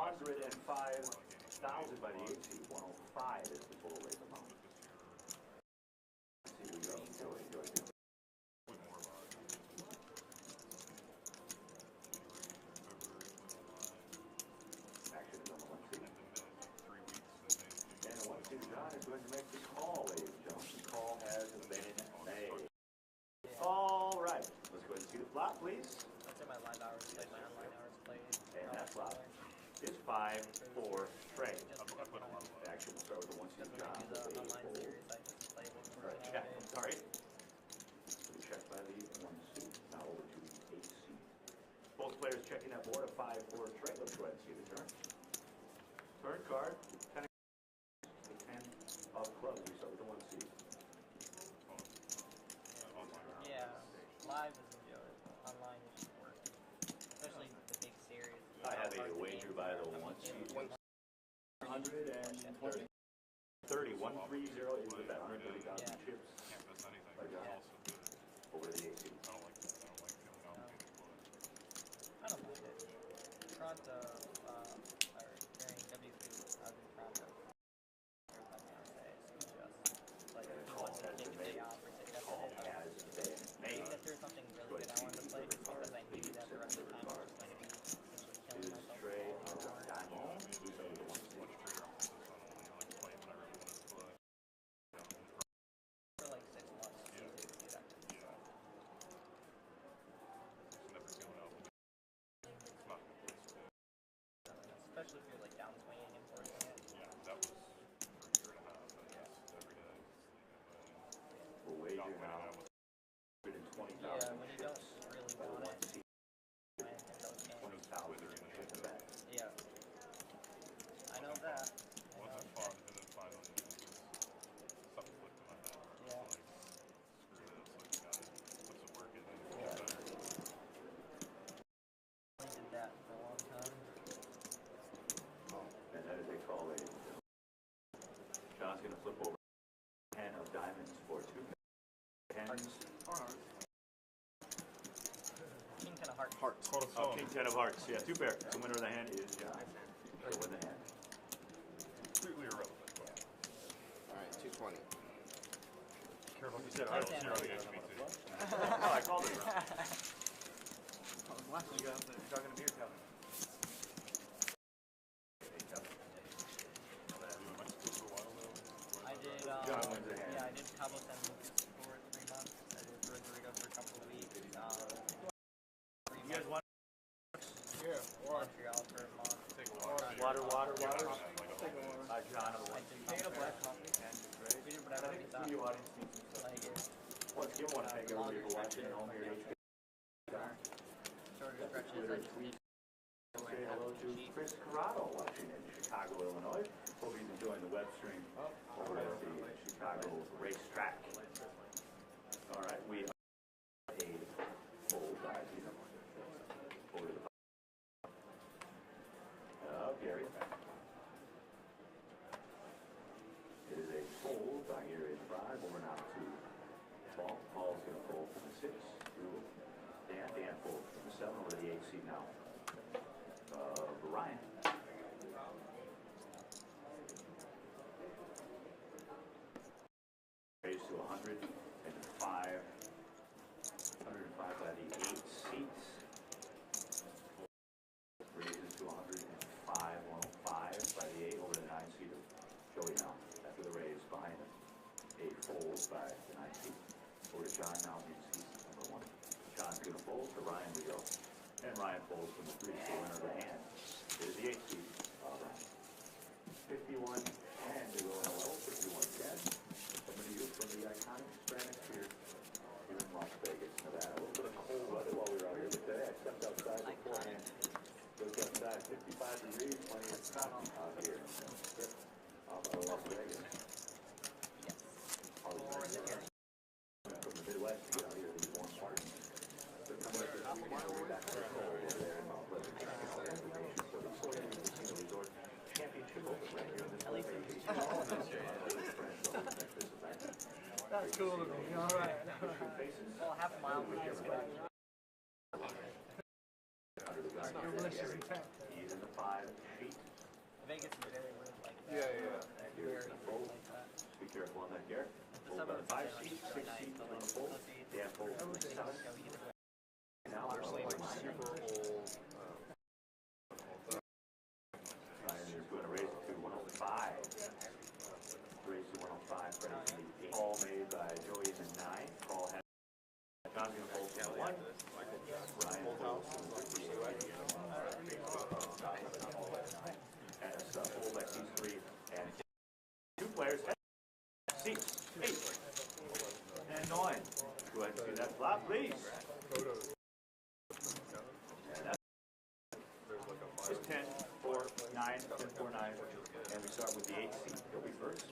105,000 by the 8 seed. 105 is the total raise amount. Let's see, we go. Enjoy. Action is on the 1 seed. And the 1 seed John is going to make the call, ladies and gentlemen. The call has been made. All right. Let's go ahead and see the flop, please. That's in my live hours played, my online hours played. And that flop is 5-4 trade. Action will start with the 1 seed John. Online series, I just played it for Right, check. Sorry. So we check by the 1 seed. Now over to the 8 seed. Both players checking that board. A 5-4 trade. Let's go ahead and see the turn. Turn card. 10 of clubs. We start with the 1 seed. Yeah, live is enjoyed. Online is just work. Especially the big series. I have a wager by the 1 seed. 130. 130 is the bet. 130,000 chips. Over to the 8 seed. I don't mind it. Toronto, or during WP, I was in Toronto. My fiance, it's just like, Call has been made. Call has been made. If there's something really good I wanted to play, just because I knew that the rest of the time I was going to be essentially killing myself for like 6 months to do that kind of stuff. Especially if you're like down swinging and forcing it. We'll wager now. 120,000 Yeah, when you don't really want it. 20,000 in the bet. Yeah. I know that. I did that for a long time. And that is a call, ladies and gentlemen. John's going to flip over 10 of diamonds for 2 hands. King 10 of hearts. King 10 of hearts. Yeah, 2 pair. The winner of the hand is John. So win the hand. Completely irrelevant. Alright, 220. Careful, you said said I don't HP too. No, I called it wrong. You're talking to me or Kevin? I did, John wins the hand. yeah, I did Cabo San Lucas for 3 months. I did Rodrigo for a couple of weeks. 3 You guys months. want? Yeah. Montreal for a month. Water. John, I did black coffee. We did whatever we thought. Like it. Let's give one thank everybody for watching at home here at HP. Shorter stretches, I just Say hello to Chris Corrado watching in Chicago, Illinois. Hope he's enjoying the web stream over at the Chicago racetrack. All right, we are a full dive here. Over to the Gary. It is a fold by Gary in 5. Over now to Paul. Paul's going to fold from the 6 through Dan. Dan folds from the 7 over to the 8 seed now. Ryan. Raised to 105. 105 by the 8 seats. Raises to 105. 105 by the 8 over the 9 seat of Joey now. After the raise behind him. 8 folds by the 9 seat. Over to John now in seat number 1. John's going to fold. To Ryan we go. And Ryan folds from the 3, so winner of the hand. It is the 8 seed. 51 and we will hello 51 again. Coming to you from the iconic Stratosphere here in Las Vegas, Nevada. A little bit of cold weather while we were out here today. I stepped outside beforehand. Looked outside, 55 degrees, plenty of coffee out here. Off of Las Vegas. Yes. From the Midwest to get out here to these warm parts. They're coming up this weekend all the way back to the cold over there in Mount Pleasant. So the Florida Casino Resort Championship Open right here in this location. That's cool of me. All right. Well, half a mile from here. He's in the 5 sheet. Vegas is very weird like that. Yeah, yeah, yeah. Very weird like that. Be careful on that, Garrett. The Fold by suburbs the 5 are seat, really 6 nice, seat, but on like the fold. associated Yeah, fold with with the 7. go either way. Now, There's some like super old. Ryan is going to raise it to 105. Raise to 105 for the 8. Call made by Joey in the 9. Call has John's going to fold to the 1. Ryan folds to the 58. And it's fold by C3. And 2 players have seats. 8 and 9. Go ahead and see that flop, please. It's 10, 4, 9, 10, 4, 9, and we start with the 8 seat. He'll be first.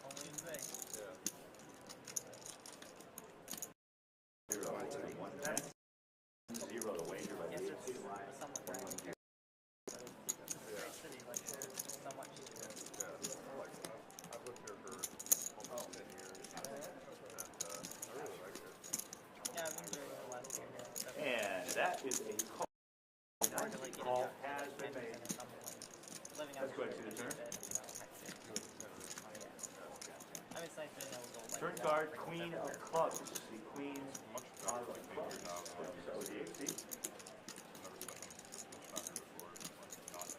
Only in Vegas. 0 to 110. 0 to wager by the 8 seat. Ryan. Somewhat very weird. But it's a great city, like there's so much to do. I've lived here for almost 10 years, and I really like it. Yeah, I've been doing it the last year. And that is a call. Hard to like get Call out to has like been made. Memphis or something. Living on Let's go ahead and see the street turn. is a bit, hectic. I mean, it's nice to know those like Turn walk card, things Queen of everywhere. Clubs. The Queen's Much on better, the I think, clubs. here now than I Start with the 8 seat. never seen much better before. Like, not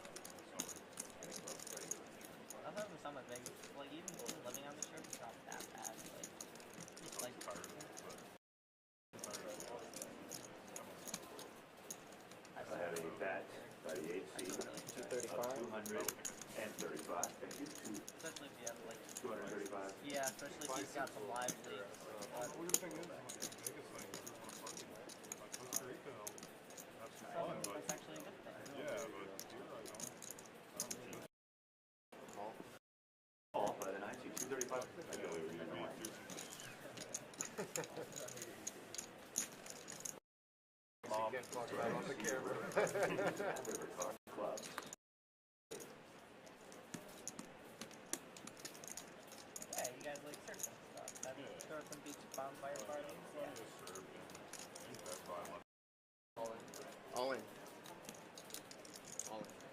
in the summer. I thought it was some of Vegas, like even living on the strip, it's not that bad. Like Tired of it, but I have a bet by the 8 seat of 235. Thank you. especially if you have like 235. yeah, especially if you've got some live leagues. well, the thing is, like, the biggest thing is just want to party. Like Costa Rica, that's some fun, but That's actually a good thing. yeah, but here I don't see it. Call by the 9 seat, 235. I go with you. Mom, right on the camera. River card clubs. Yeah, you guys like surfing stuff. Throw some beach bonfire parties. Yeah. All in.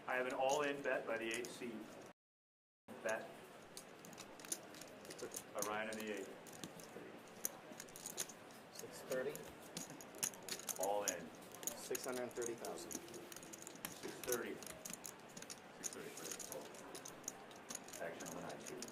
I have an all-in bet by the 8 seat. Bet by Ryan and the 8. 630. All in. 630,000. 630. 630. Action on the 9 seat.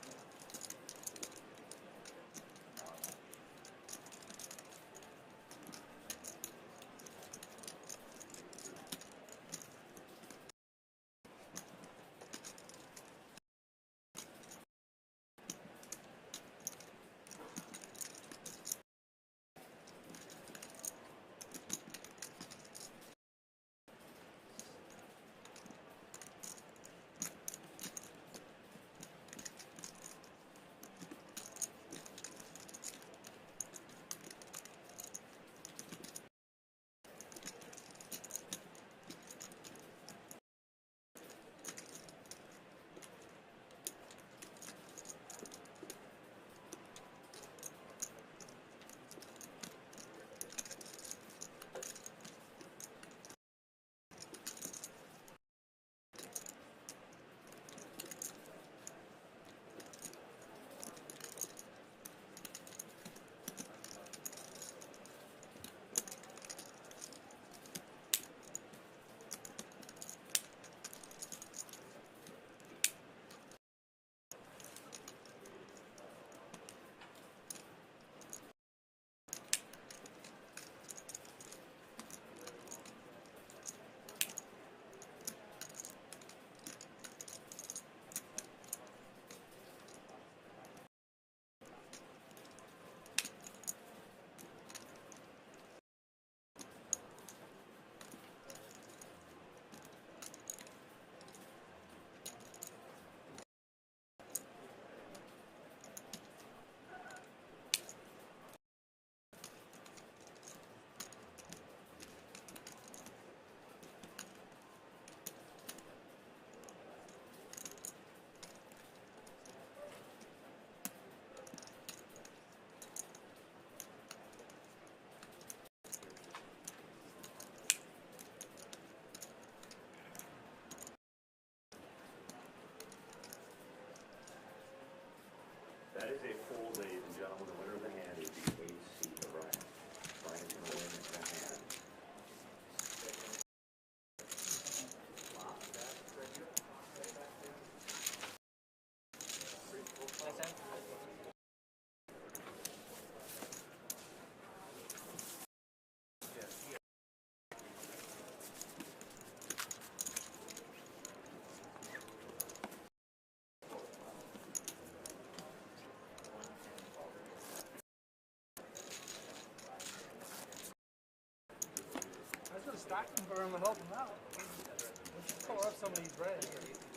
Or I'm gonna help him out. Let's pull up some of these reds. A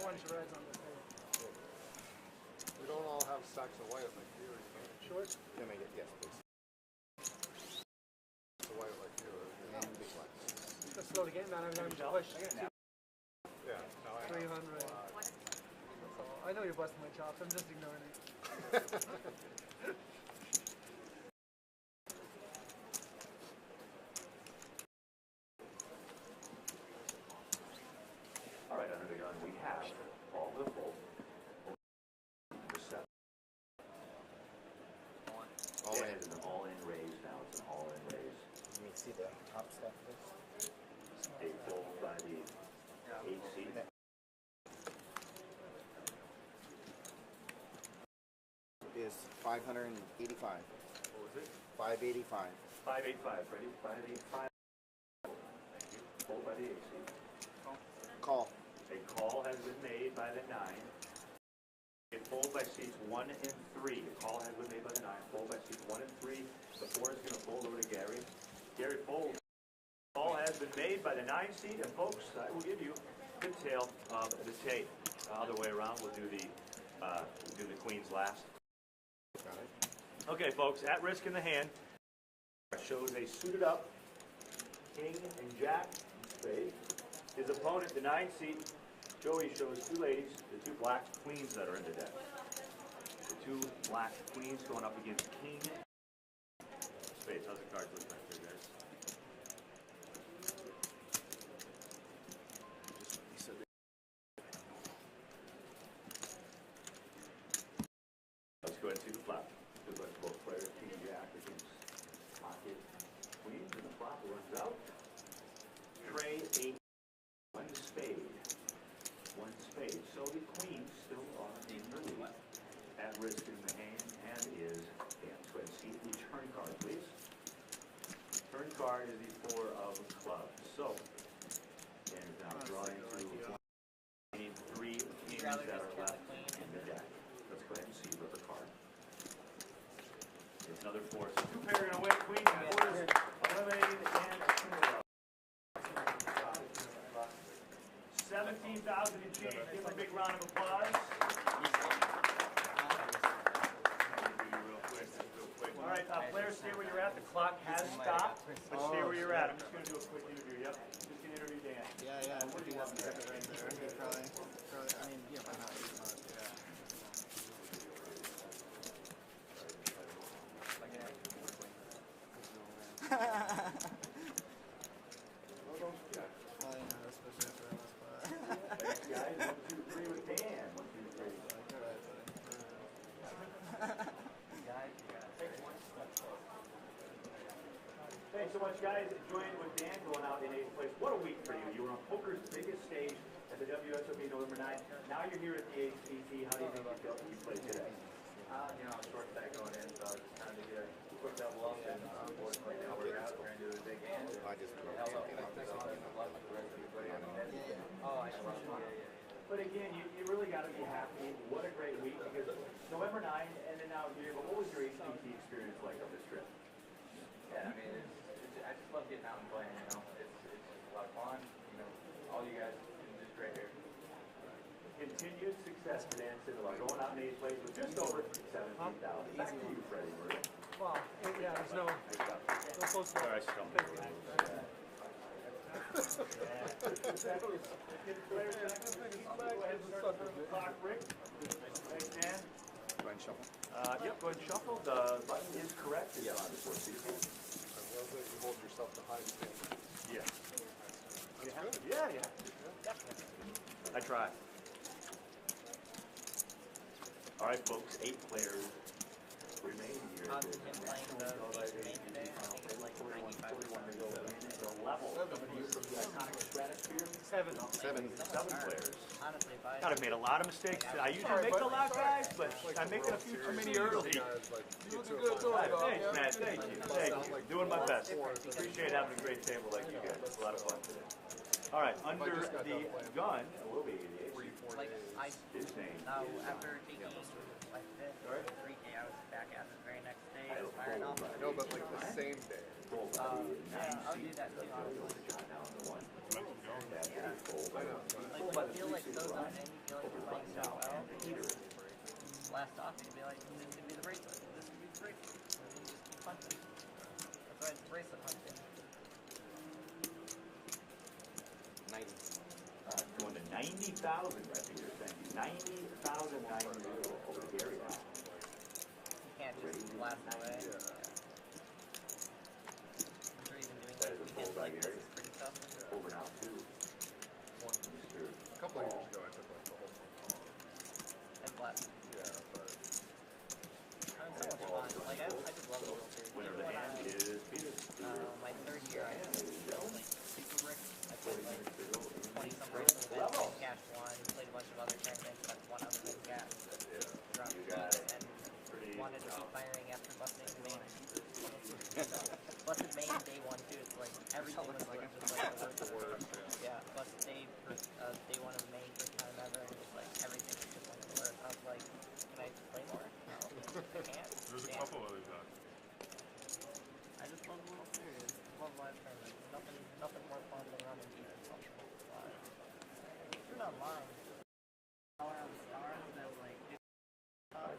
bunch of reds on this thing. We don't all have stacks of white like you. Short? Can I get, yes, please. The white like you. And big black. Let's slow the game down. I'm gonna push. Yeah, no, I 300. That's all. I know you're busting my chops. I'm just ignoring it. All right, under the gun, we have all the full. All in. It's an all-in raise now. It's an all-in raise. Let me see the top stuff first. A fold by the 8 seat. Is 585. What was it? 585. 585. Ready? 585. Thank you. Fold by the 8 seat. Call. A call has been made by the 9. It fold by seats 1 and 3. A call has been made by the 9. Fold by seats 1 and 3. The 4 is going to fold over to Gary. Gary folds. Call has been made by the 9 seat. And folks, I will give you the tail of the tape. Other way around, we'll do the queens last. Got it. Okay, folks, at risk in the hand. Shows a suited up king and jack and spade. His opponent, the 9 seat, Joey, shows 2 ladies, the 2 black queens that are in the deck. The 2 black queens going up against king spades. How's the cards look like there, guys? Let's go ahead and see the flop. Good luck to both players. King jack against pocket queens, and the flop runs out. Trey 8. 1 spade. 1 spade. So the queens still are in the lead. At risk in the hand is Dan. Go ahead and see the turn card, please. Turn card is the 4 of clubs. So, Dan is now drawing to 3 kings that are left in the deck. Let's go ahead and see the card. It's another 4. So 2 pair are going to win. Queen and 4 is eliminated and 17,000 and change. Give them a big round of applause. All right, players, stay where you're at. The clock has stopped, but stay where you're at. I'm just going to do a quick interview. Yep, just an interview, Dan. Yeah. What do you want me to right there? Probably. I mean, yeah, why not? Thanks, guys. 1, 2, 3 with Dan. 1, 2, 3. Thanks so much, guys. Joined with Dan going out in 8th place. What a week for you. You were on poker's biggest stage at the WSOP November 9th. Now you're here at the ACT. How do you think you felt when you played today? Short stack going in, so just trying to get a quick double up, and unfortunately now we're out there and do a big hand. I just Held up like this, so good luck with the rest of everybody on the net. Oh, I see. But again, you really got to be happy. What a great week, because November 9 and then now here. But what was your ACT experience like on this trip? Yeah, I mean, I just love getting out and playing, It's just a lot of fun, all you guys do just great here. Continued success for Dan Sidwell, going out in 8th place with just over 17,000. Back to you, Freddie. Wow. Yeah, there's no close to All right, come on. Clock, Rick. Thanks, Dan. Go ahead and shuffle. Yep, go ahead and shuffle. The button is correct. It's on the 460. love that you hold yourself to high standards. Yeah. That's good. Yeah. I try. All right, folks. 8 players remain here. Him playing the main today, I think it's like 95%. The level coming to you from the iconic Stratosphere. 7. 7 players. Honestly, if I... God, I've made a lot of mistakes. I usually make a lot, guys, but I'm making a few too many early. Looking good, Thanks, man. Thank you. Doing my best. Appreciate having a great table like you guys. It's a lot of fun today. All right, under the gun will be the Like, I... his name. Now, after taking, like, 3K, I was back at the very next day. I was firing off. No, but like the same day. Yeah, I'll do that too, honestly. John now on the 1. momentum going. That's a fold. Like when you feel like so done and you feel like you're playing so well, last off you'd be like, this could be the bracelet, this could be the bracelet. And then you just keep hunting. That's why it's bracelet hunting. 90. Going to 90,000 right here. Thank you. 90,990 over to Gary now. You can't just blast away. Yeah. I'm sure you've been doing That like is a weekends fold by like Gary. this is pretty tough. Over now too. Mr. A couple of years ago, I took like the whole phone call. And blast. Yeah, but I'm so much fun. Like I just love the World Series. Winner of Even the when hand I is Peter. my third year I played like Super Brick. I played like 20 some races events, like Cash 1, played a bunch of other tournaments, but one other than Cash. Dropped You got peaks it. and wanted to keep firing after busting main. Busted main day one too. It's like everything was like just like the worst. Yeah, busted day day one of main first time ever, and just like everything was just like the worst. I was like, can I play more? No, I can't. there's a Damn. couple others that. I just love the World Series. Love live tournaments. Nothing more fun than running defense on the live. Even online. All around the stars that like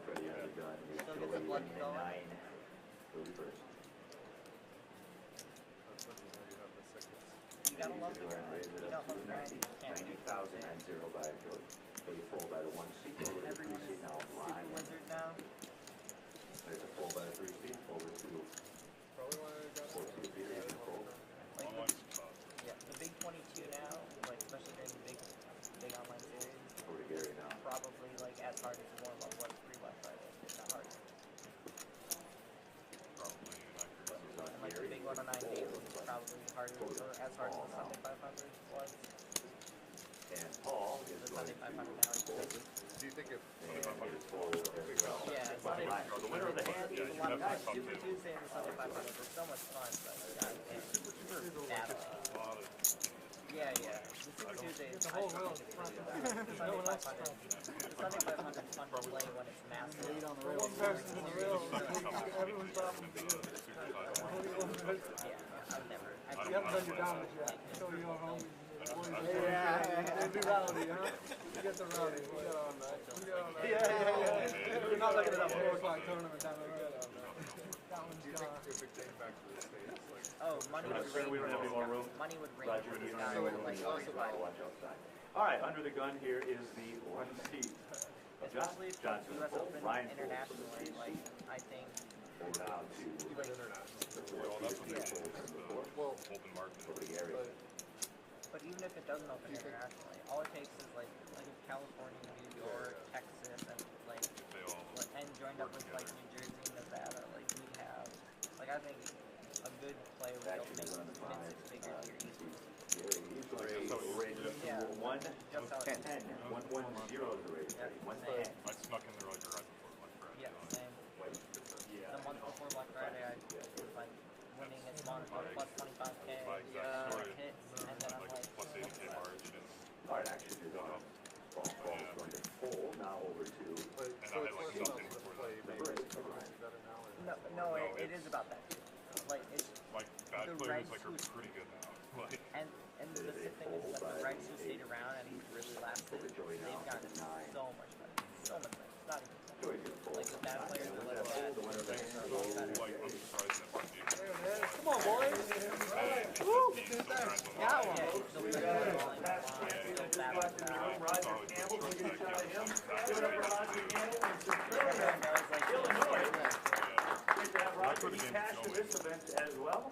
Freddie under the gun. Here's Still gets the blood Joey in going. 9. Joey first. That's when you know you have the sickness. you gotta love the Go ahead and grind. raise You it don't up love to the grind, you can't do 90,090 by Joey. A fold by the 1 seat. Over to the 3 Everyone is seat now. super Line. wizard now. There's a fold by the 3 seat. Over to Probably one I got 4 seat. Peter is a fold. Like online the, stuff. yeah, the big 22 now, like especially during the big online series, Over to Gary now. probably like as hard as warm up was pre-Black Friday. It's not hard. Probably an accurate. This is on And like the Gary. big 109 days was probably harder or as hard as the Sunday 500 was. And Paul is The going Sunday to 500 now is fold. crazy. Do you think if And it's fold as well. Yeah, it's By Sunday. line. The winner of the hand There's is a lot of that's fun. tough Super too. Tuesday and the Sunday 500 were so much fun, but goddamn, super battle. a lot of Yeah. The Super Tuesday is The whole world I is think front. it's really No one else bad. The Sunday 500 is fun to play when it's massive. One person in the rail, everyone's dropping the super tight. only one person. Yeah, I've never. You haven't done your damage yet. So you go home. Yeah. It'd be rowdy, huh? You get the rowdy. We got on that. Yeah. We're not looking at that 4 o'clock tournament down the road. That one's Do you think gone. if it came back to the States, like, Oh, money would Sir, we don't have any more room. Money would rain Roger, from the you sky don't with have like any more free room. flight. Watch outside. All right, under the gun here is the 1 seat. Especially for Johnson US fold. Open Ryan folds for the internationally, 3 like seat. I think Fold down to like the 4 well, that's seat. what Peter folds from the 4. well, open market. Over to Gary. but even if it doesn't open internationally, all it takes is like if California, New York, Texas, and like They all and joined up with like New Jersey and Nevada, like we have like I think a good player would Action make is on the 5. mid-six figures here easily. Gary, he's going to raise it Yeah. to 1 Just how it's 10. 110 is the raise. Yeah. 110. I snuck in there like right before Black Friday. Yeah, same. The month before Black Friday, I was like winning at Monaco plus 25k My exact story. hits, and then I'm Like like, plus 80k march and All right, action is on. Ball's going to fold now over to but Oh, and so I it's had like less something about before the that. break. Better now or no, it is about that too. Like it's like bad the players Reds like are who- pretty good now. Like and the sick thing is that the Reds who stayed around and who really lasted, they've gotten so much better, so much better. It's not even Joey to fold. like the bad players are like bad. The winner of the hand They're is a lot better. like I'm surprised that Mark Davis There it is. Come on, boys. Got one. Yeah, he's still pretty good. Still battling now. Roger Campbell, we get a shot at him. Give it up for Roger Campbell and Everyone knows like Illinois. Great to have That's Roger. where the He game's cashed to going. this event as well.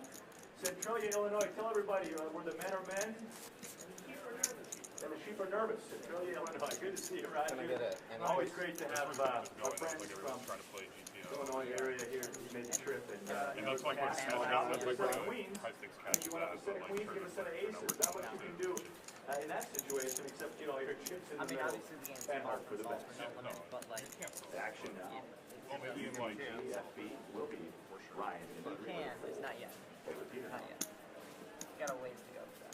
Centralia, Illinois. Tell everybody where the men are men and the sheep are nervous. Centralia, Illinois. Good to see you, Roger. Always great to have our friends like from everyone's trying to play GTO. Illinois area here. You made the trip and And that's like what cast that's one out like with a what set of the queens. high stakes And catch you want a that, set of like queens, give a set of aces. Not much you can do in that situation, except your chips in I the mean, middle obviously the game's and small hope for the for best. no limit, but like Action now. Well, maybe in like GFB will be Ryan in you the can. It's not yet. Over Peter Not now. yet. You got a ways to go for that.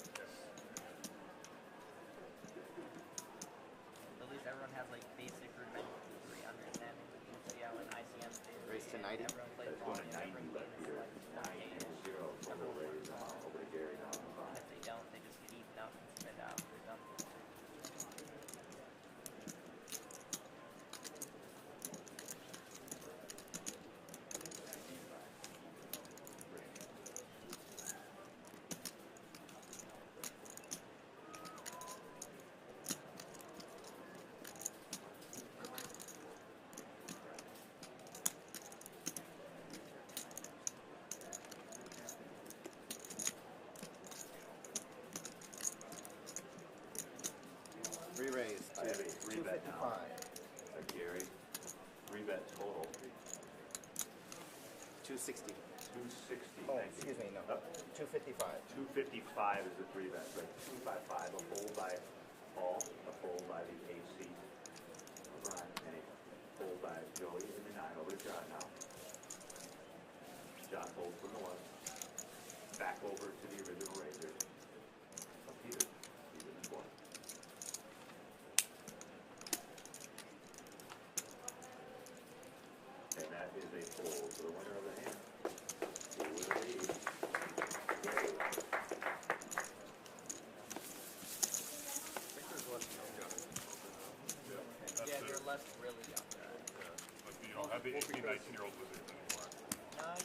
At least everyone has like basic rudimentary understanding. So yeah, when ICM stays, Race to 90. everyone plays That's going volume, to 90 everyone left gains here. like 1 game. 9-0 total raise now over to Gary now. And if they don't, they just get eaten up. raise I have a to 3-bet now. 255. Gary, 3-bet total. 260. 260. Oh, Thank you. excuse me, no. Up. 255. 255 is the 3-bet. Right. 255. A fold by Paul. A fold by the AC. Brian. And a fold by Joey in the 9 over to John now. John folds from the 1. Back over to the original razor. Up Peter. Peter in the 4. And that is a fold for the winner of the hand. Who will it be? Gary. I think there's less young guys. That's Yeah, it. you're less really young guys. Like, you don't have the 18, 19-year-old wizards anymore.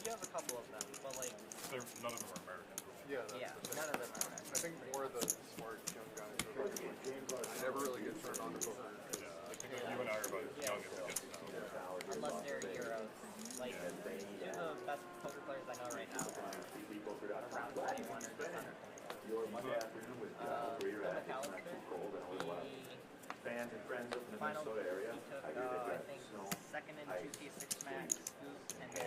You have a couple of them, but like, None of them are Americans. Yeah, that's yeah, the thing. none of them are. I think more of the smart young guys are like, I never really get turned on to poker. Yeah, I think you and I are about as young as it gets now. Unless they're Euros. Like, two of the best poker players I know right now are around 21 or just under 21. Your Monday afternoon with where you're Phil at. It's not McAllister, too cold. I know there's a lot of he fans and friends up in the final, Minnesota area. he took, I hear they've I got think, snow. second in ice, 2T6 max, and then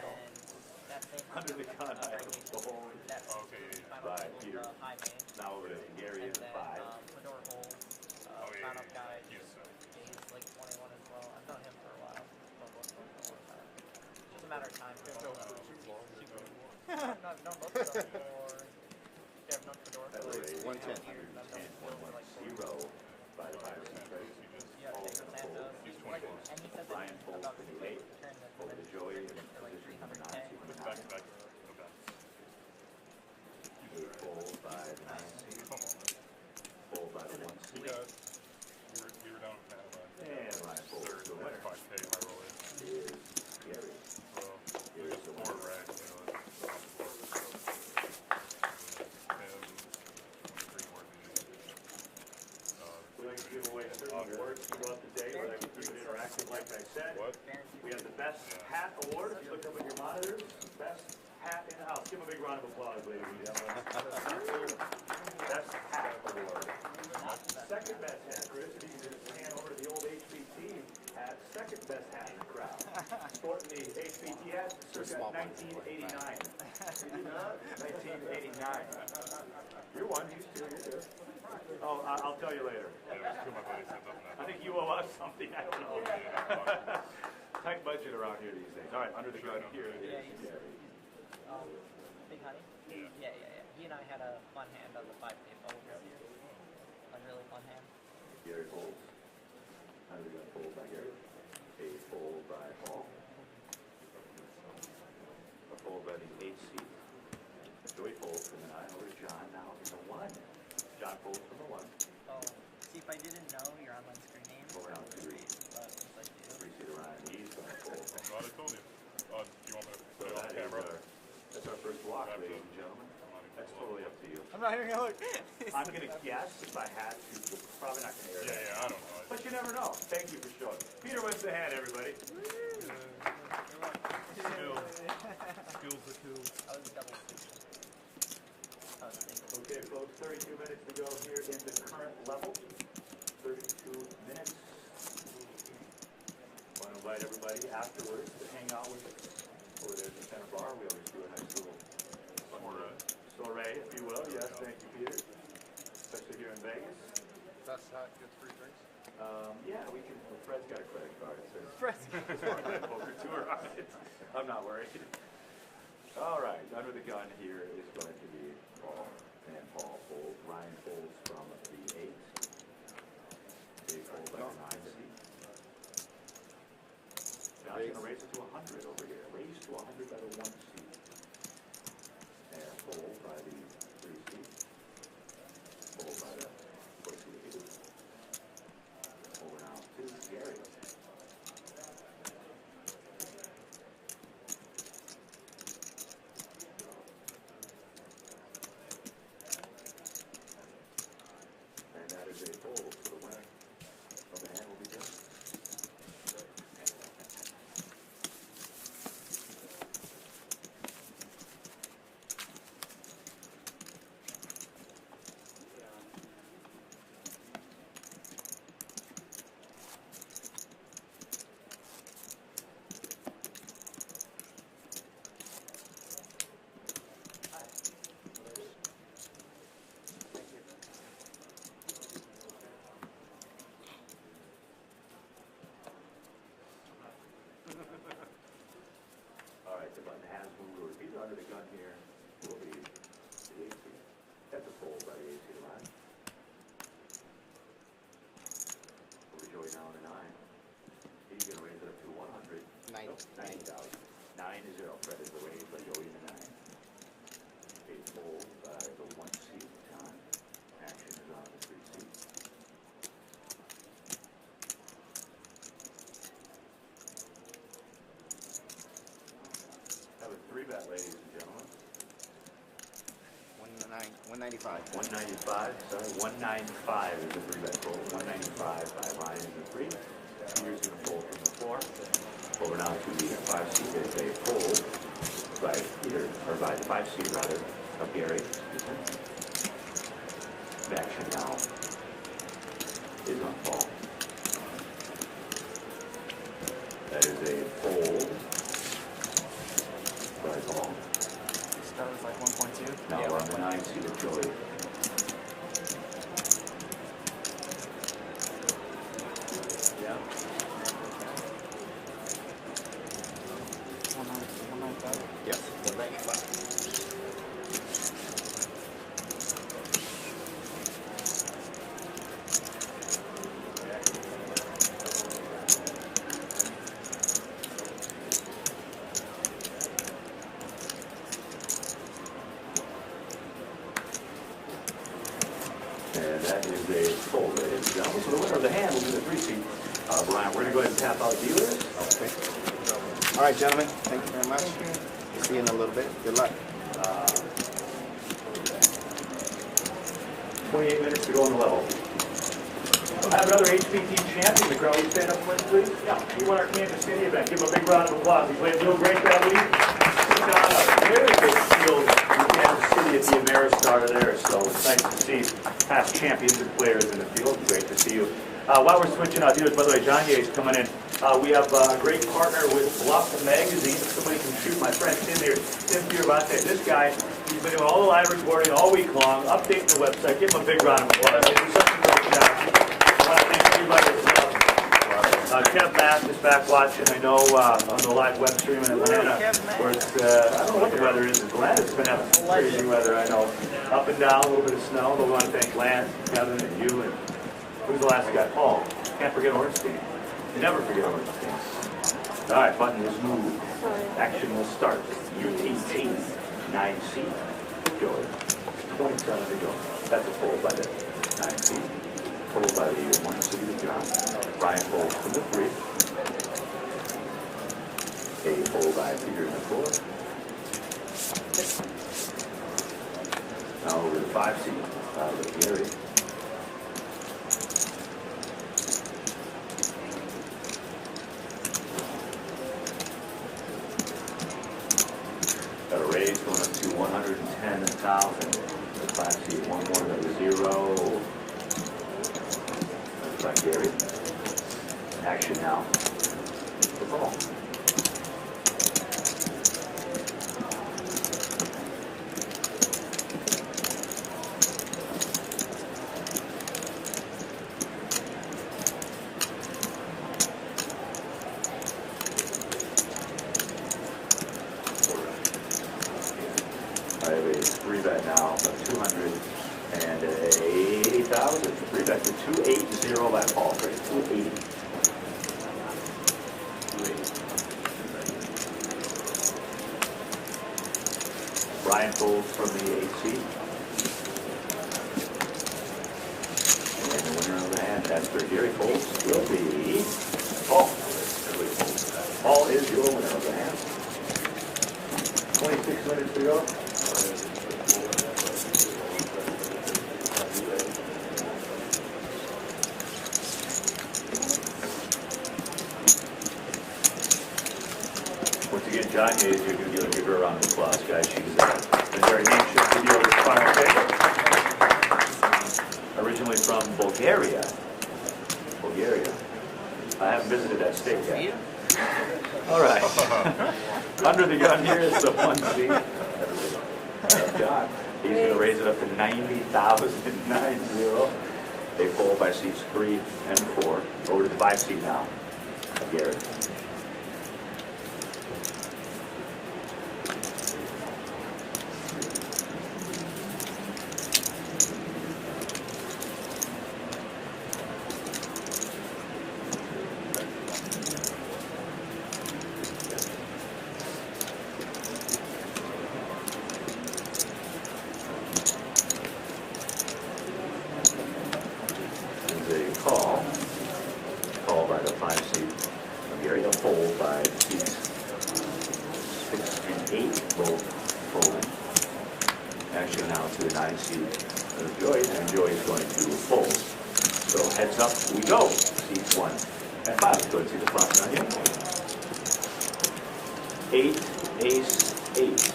that same Under the gun, I have regulation, the whole that Okay, yeah, yeah. final By table, Peter. high main, Now over to Gary and in the then 5. Fedor Hole, Oh, yeah, round-up guy, He's he's like 21 as well. I've known him for a while, but both of them for a long time. It's just a matter of time for Can't both tell of for them. too long. No, I've known both of them for, yeah, I've known Fedor for like 110. 3.5 years, and I've known Phil for like 4 years. 0 by the Pirates. Yeah, Pedro Santos. He's Like, 21. and he said that Brian he's folds about to to the quit 8. tournament Over to and Joey in for like position number 9. 300K. Back, back. Go back. A fold by the 9 seed. Come on. Fold by the 1 We seed. got, we were down in Panama. And Ryan folds Third, the winner 5K high roll in. is Gary. So, Gary's the 4 winner. racks, you know, and 23 more than We like to give away certain awards throughout the day. We like to keep it interactive, like I said. What? We have the Best Hat Award. If you look up at your monitors, Best Hat in the House. Give him a big round of applause, ladies and gentlemen. Best Hat Award. Second best hat, Chris. If you can just hand over to the old HBT hat. Second best hat in the crowd. Sporting the HBT hat, circa 1989. 1989. You're one, he's two, you're two. Oh, I'll tell you later. Yeah, there's 2 of my buddies sent up in that. I think you owe us something, I don't know. Tight budget around here these days. All right, under the gun here Yeah, is he's, Gary. Big Honey? Yeah. Yeah. He and I had a fun hand on the 5K bubble this year. A really fun hand. Gary folds. Under the gun fold by Gary. A fold by Paul. A fold by the 8 seed. Joey folds from the 9 over to John, now in the 1. John folds from the 1. Oh, see, if I didn't know your online screen name, Over now to 3. but since I do. 3 seed around, he's going to fold. Glad I told you. Do you want me to So put it on that is camera? that's our first walk, ladies and gentlemen. That's totally up to you. I'm not even gonna look. I'm going to guess if I had to, we're probably not going to air that. Yeah, I don't know. But you never know. Thank you for showing. Peter wins the hand, everybody. Skills. Skills are tools. I was double thinking. I was thinking. Okay, folks, 32 minutes to go here in the current level. 32 minutes. Want to invite everybody afterwards to hang out with us. Over there at the center bar, we always do a nice little soiree, if you will. Yes, thank you, Peter. Especially here in Vegas. Best hat gets free drinks. Yeah, we can. Well, Fred's got a credit card. It says Fred's poker tour on it. I'm not worried. All right, under the gun here is going to be Paul. And Paul folds. Ryan folds from the 8. Dave folds by the 9 seat. John's going to raise it to 100 over here. Raise to 100 by the 1 seat. And fold by the 3 seat. Fold by the 4 seat. Over now to Gary. And that is a fold for the winner of the hand will be done. has moved, or either under the gun here, will be the 8 seat. That's a fold by the 8 seat line. Over Joey now in the 9. He's going to raise it up to 100. 90,000. 9-0. Fred is the raise by Joey in the 9. A fold by the 1 seat. John. Action is on the 3 seat. That was 3-bet, ladies and gentlemen. 195. 195, sorry, 195 is the 3-bet fold. 195 by Ryan in the 3. Peter's going to fold from the 4. Over now to the 5 seat is a fold by Peter, or by the 5 seat rather, of Gary. Action now is on Paul. That is a fold by Paul. That was like 1.2. Now we're on the 9 seat of Joey. Yeah. 195. Yes. 195. And that is a fold, ladies and gentlemen. So the winner of the hand will be the 3 seat. Brian, we're going to go ahead and tap out dealers. Okay. All right, gentlemen. Thank you very much. See you in a little bit. Good luck. 28 minutes to go on the level. We'll have another HPT champion. The crowd, stand up, please. Yeah, he won our Kansas City event. Give him a big round of applause. He played real great that week. Took on a very big field in Kansas City at the Ameristar there. So it's nice to see past champions and players in the field. Great to see you. While we're switching out dealers, by the way, John Ye is coming in. We have a great partner with Bluff Magazine. If somebody can shoot my friend Tim here, Tim Fioravante. This guy, he's been doing all the live reporting all week long, updating the website. Give him a big round of applause. They do such a great job. I want to thank everybody as well. Kev Mask is back watching, I know, on the live web stream in Atlanta, where it's, I don't know what the weather is in Atlanta. It's been having some crazy weather, I know. Up and down, a little bit of snow, but we want to thank Lance, Kevin, and you, and who's the last guy? Paul. Can't forget Ornstein. Never forget Ornstein. All right, button is moved. Action will start. UTT, 9C. Joey. 27 to go. That's a fold by the 9C. Fold by the 1 seat of John. Brian folds from the 3. A fold by Peter in the 4. Now over the 5 seat with Gary. Got a raise going up to 110,000. The 5 seat, one more than the 0. That's by Gary. Action now. The ball. I have a 3-bet now of 280,000. 3-bet to 280 by Paul. Great. 280. 280. Brian folds from the 8 seat. And the winner of the hand, that's for Gary folds, will be Paul. Paul is your winner of the hand. 26 minutes to go. Once again, John Hayes, your new dealer. Give her a round of applause, guys. She's been very anxious to deal with this final pick. Originally from Bulgaria. I haven't visited that state yet. All right. Under the gun here is the 1 seat. John. He's going to raise it up to 90,000, 90. They fold by seats 3 and 4. Over to the 5 seat now. Gary. seat of Joey, and Joey is going to fold. So heads up we go. Seats 1 and 5. Let's go and see the front on you. 8, ace, 8.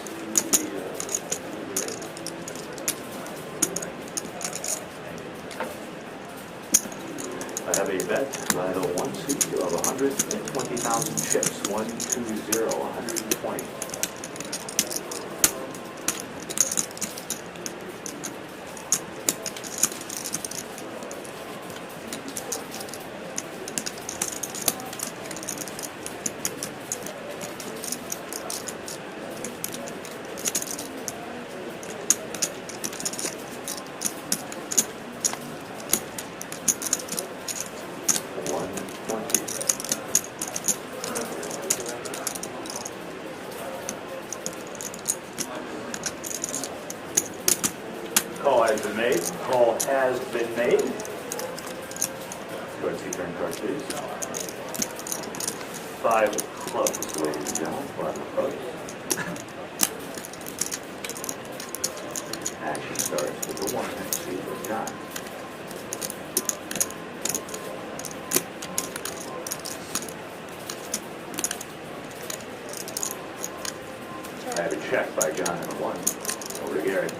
I have a bet by the 1 seat of 120,000 chips. 1, 2, 0, 120. Call has been made. Call has been made. Go ahead and see turn card, please. 5 of clubs, ladies and gentlemen. 5 of clubs. Action starts with the 1 next seat with John. I have a check by John and a 1. Over to Gary.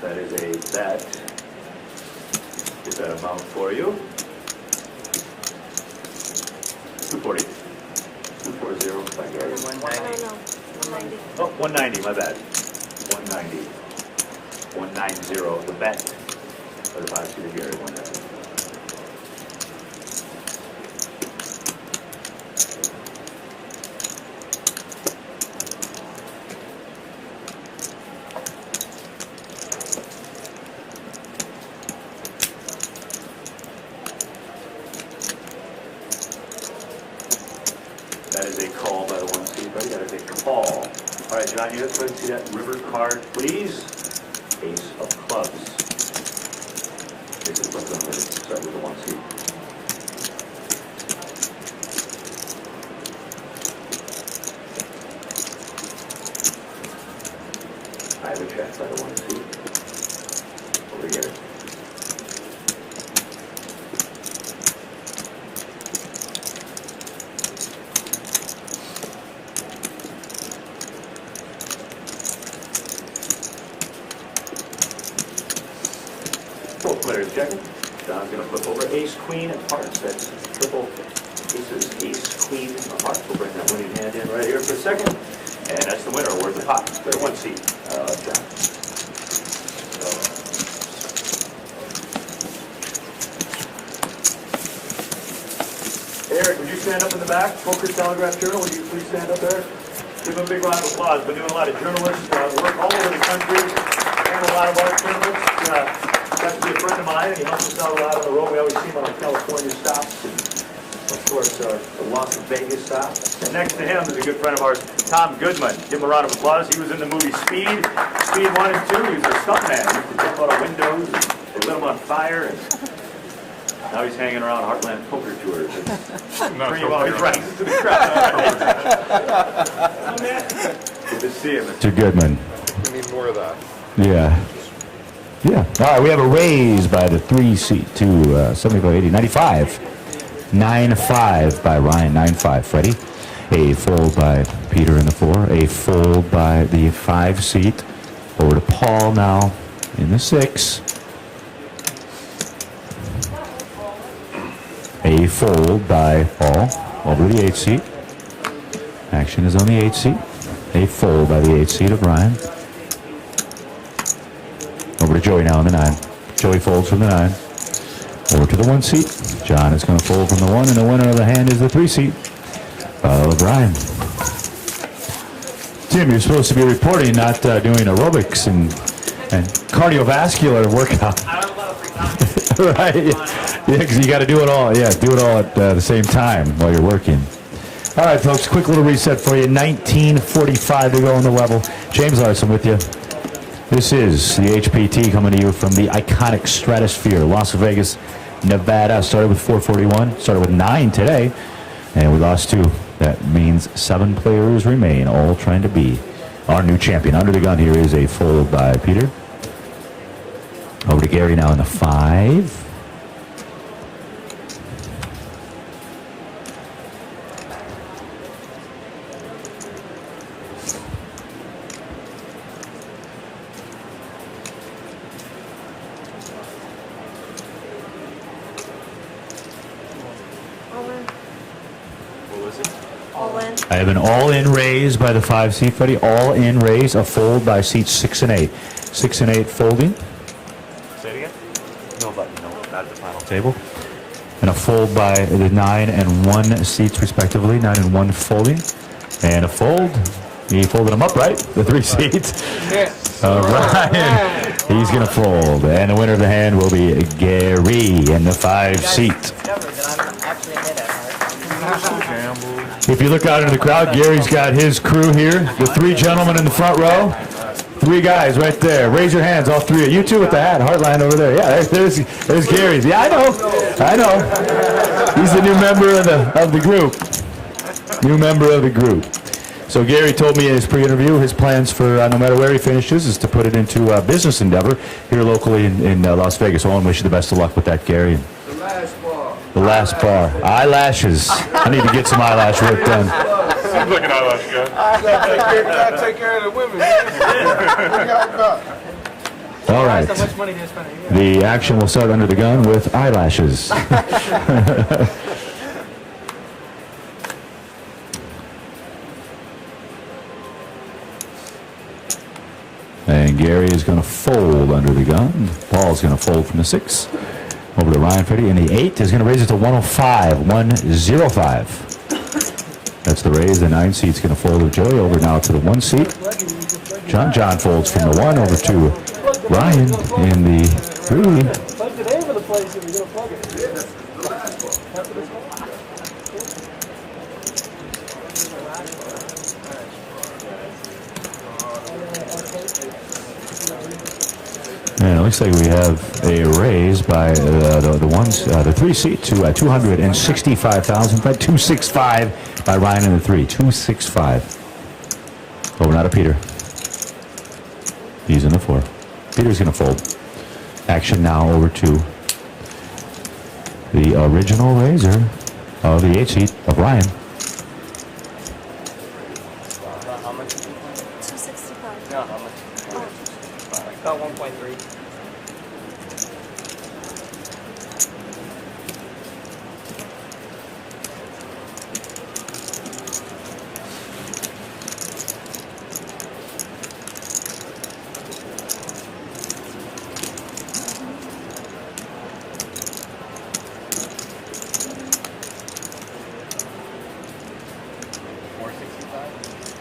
That is a bet. Get that amount for you. 240. 240 by Gary. 190. No, 190. Oh, 190, my bad. 190. 190, the bet. For the 5 seat of Gary, 190. That is a call by the 1 seat, buddy. That is a call. All right, John, you have to see that river card, please. Ace of clubs. Ace of clubs. I'm going to start with the 1 seat. I have a check by the 1 seat. Over to Gary. Both players checking. John's going to flip over ace, queen, and hearts. That's triple aces, ace, queen, and hearts. We'll bring that winning hand in right here for a second. And that's the winner. Worth the pot. Clear 1 seat, John. Eric, would you stand up in the back? Poker Telegraph Journal, would you please stand up, Eric? Give him a big round of applause. Been doing a lot of journalist work all over the country. And a lot of art tournaments. Got to be a friend of mine, and he helps us out a lot on the road. We always see him on our California stops, and of course, the Las Vegas stop. And next to him is a good friend of ours, Tom Goodman. Give him a round of applause. He was in the movie Speed 1 and 2. He was a stuntman. He used to jump out of windows, and they lit him on fire, and now he's hanging around Heartland Poker Tours. Pretty well, he rises to the crowd. Good to see him. Mr. Goodman. We need more of that. Yeah. Yeah. All right, we have a raise by the 3 seat to 75, 80, 95. 9-5 by Ryan, 9-5. Freddie. A fold by Peter in the 4. A fold by the 5 seat. Over to Paul now in the 6. A fold by Paul over the 8 seat. Action is on the 8 seat. A fold by the 8 seat of Ryan. Over to Joey now in the 9. Joey folds from the 9. Over to the 1 seat. John is going to fold from the 1, and the winner of the hand is the 3 seat of Ryan. Tim, you're supposed to be reporting, not doing aerobics and and cardiovascular workout. I don't have a lot of free time. Right? Yeah, because you got to do it all. Yeah, do it all at the same time while you're working. All right, folks, quick little reset for you. 19:45 to go on the level. James Larson with you. This is the HPT coming to you from the iconic Stratosphere, Las Vegas, Nevada. Started with 441, started with 9 today, and we lost 2. That means 7 players remain, all trying to be our new champion. Under the gun here is a fold by Peter. Over to Gary now in the 5. I have an all-in raise by the 5 seat, Freddie. All-in raise, a fold by seats 6 and 8. 6 and 8 folding. Say it again? No button, no, not at the final table. And a fold by the 9 and 1 seats respectively. 9 and 1 folding. And a fold. He folded them up, right? The 3 seats. Yes. Ryan, he's going to fold. And the winner of the hand will be Gary in the 5 seat. Discovered that I'm actually a hit at heart. If you look out into the crowd, Gary's got his crew here. The 3 gentlemen in the front row. 3 guys right there. Raise your hands, all 3. You 2 with the hat, Heartline over there. Yeah, there's Gary's. Yeah, I know. He's the new member of the group. New member of the group. So Gary told me in his pre-interview his plans for no matter where he finishes is to put it into a business endeavor here locally in Las Vegas. So I want to wish you the best of luck with that, Gary. The last bar. Eyelashes. I need to get some eyelash work done. Seems like an eyelash guy. You gotta take care of the women. All right. How much money do you spend a year? The action will start under the gun with eyelashes. And Gary is going to fold under the gun. Paul's going to fold from the 6. Over to Ryan Freddie. And the 8 is going to raise it to 105. 105. That's the raise. The 9 seat's going to fold to Joey. Over now to the 1 seat. John folds from the 1 over to Ryan in the 3. Plug the name of the place if you're gonna plug it. And it looks like we have a raise by the 3 seat to 265,000. 265 by Ryan in the 3. 265. Over now to Peter. He's in the 4. Peter's going to fold. Action now over to the original raiser of the 8 seat of Ryan. How much? 265. No, how much? About 1.3.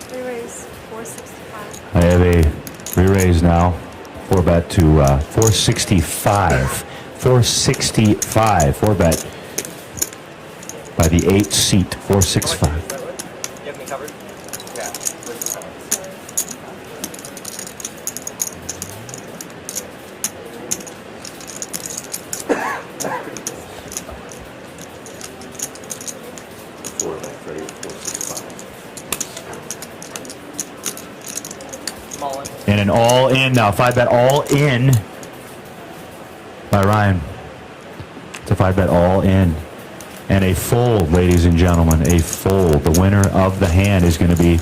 Re-raise 465. I have a re-raise now. 4-bet to 465. 465. 4-bet by the 8 seat. 465. You have me covered? Yeah. And an all-in now. 5-bet all-in by Ryan. It's a 5-bet all-in. And a fold, ladies and gentlemen. A fold. The winner of the hand is going to be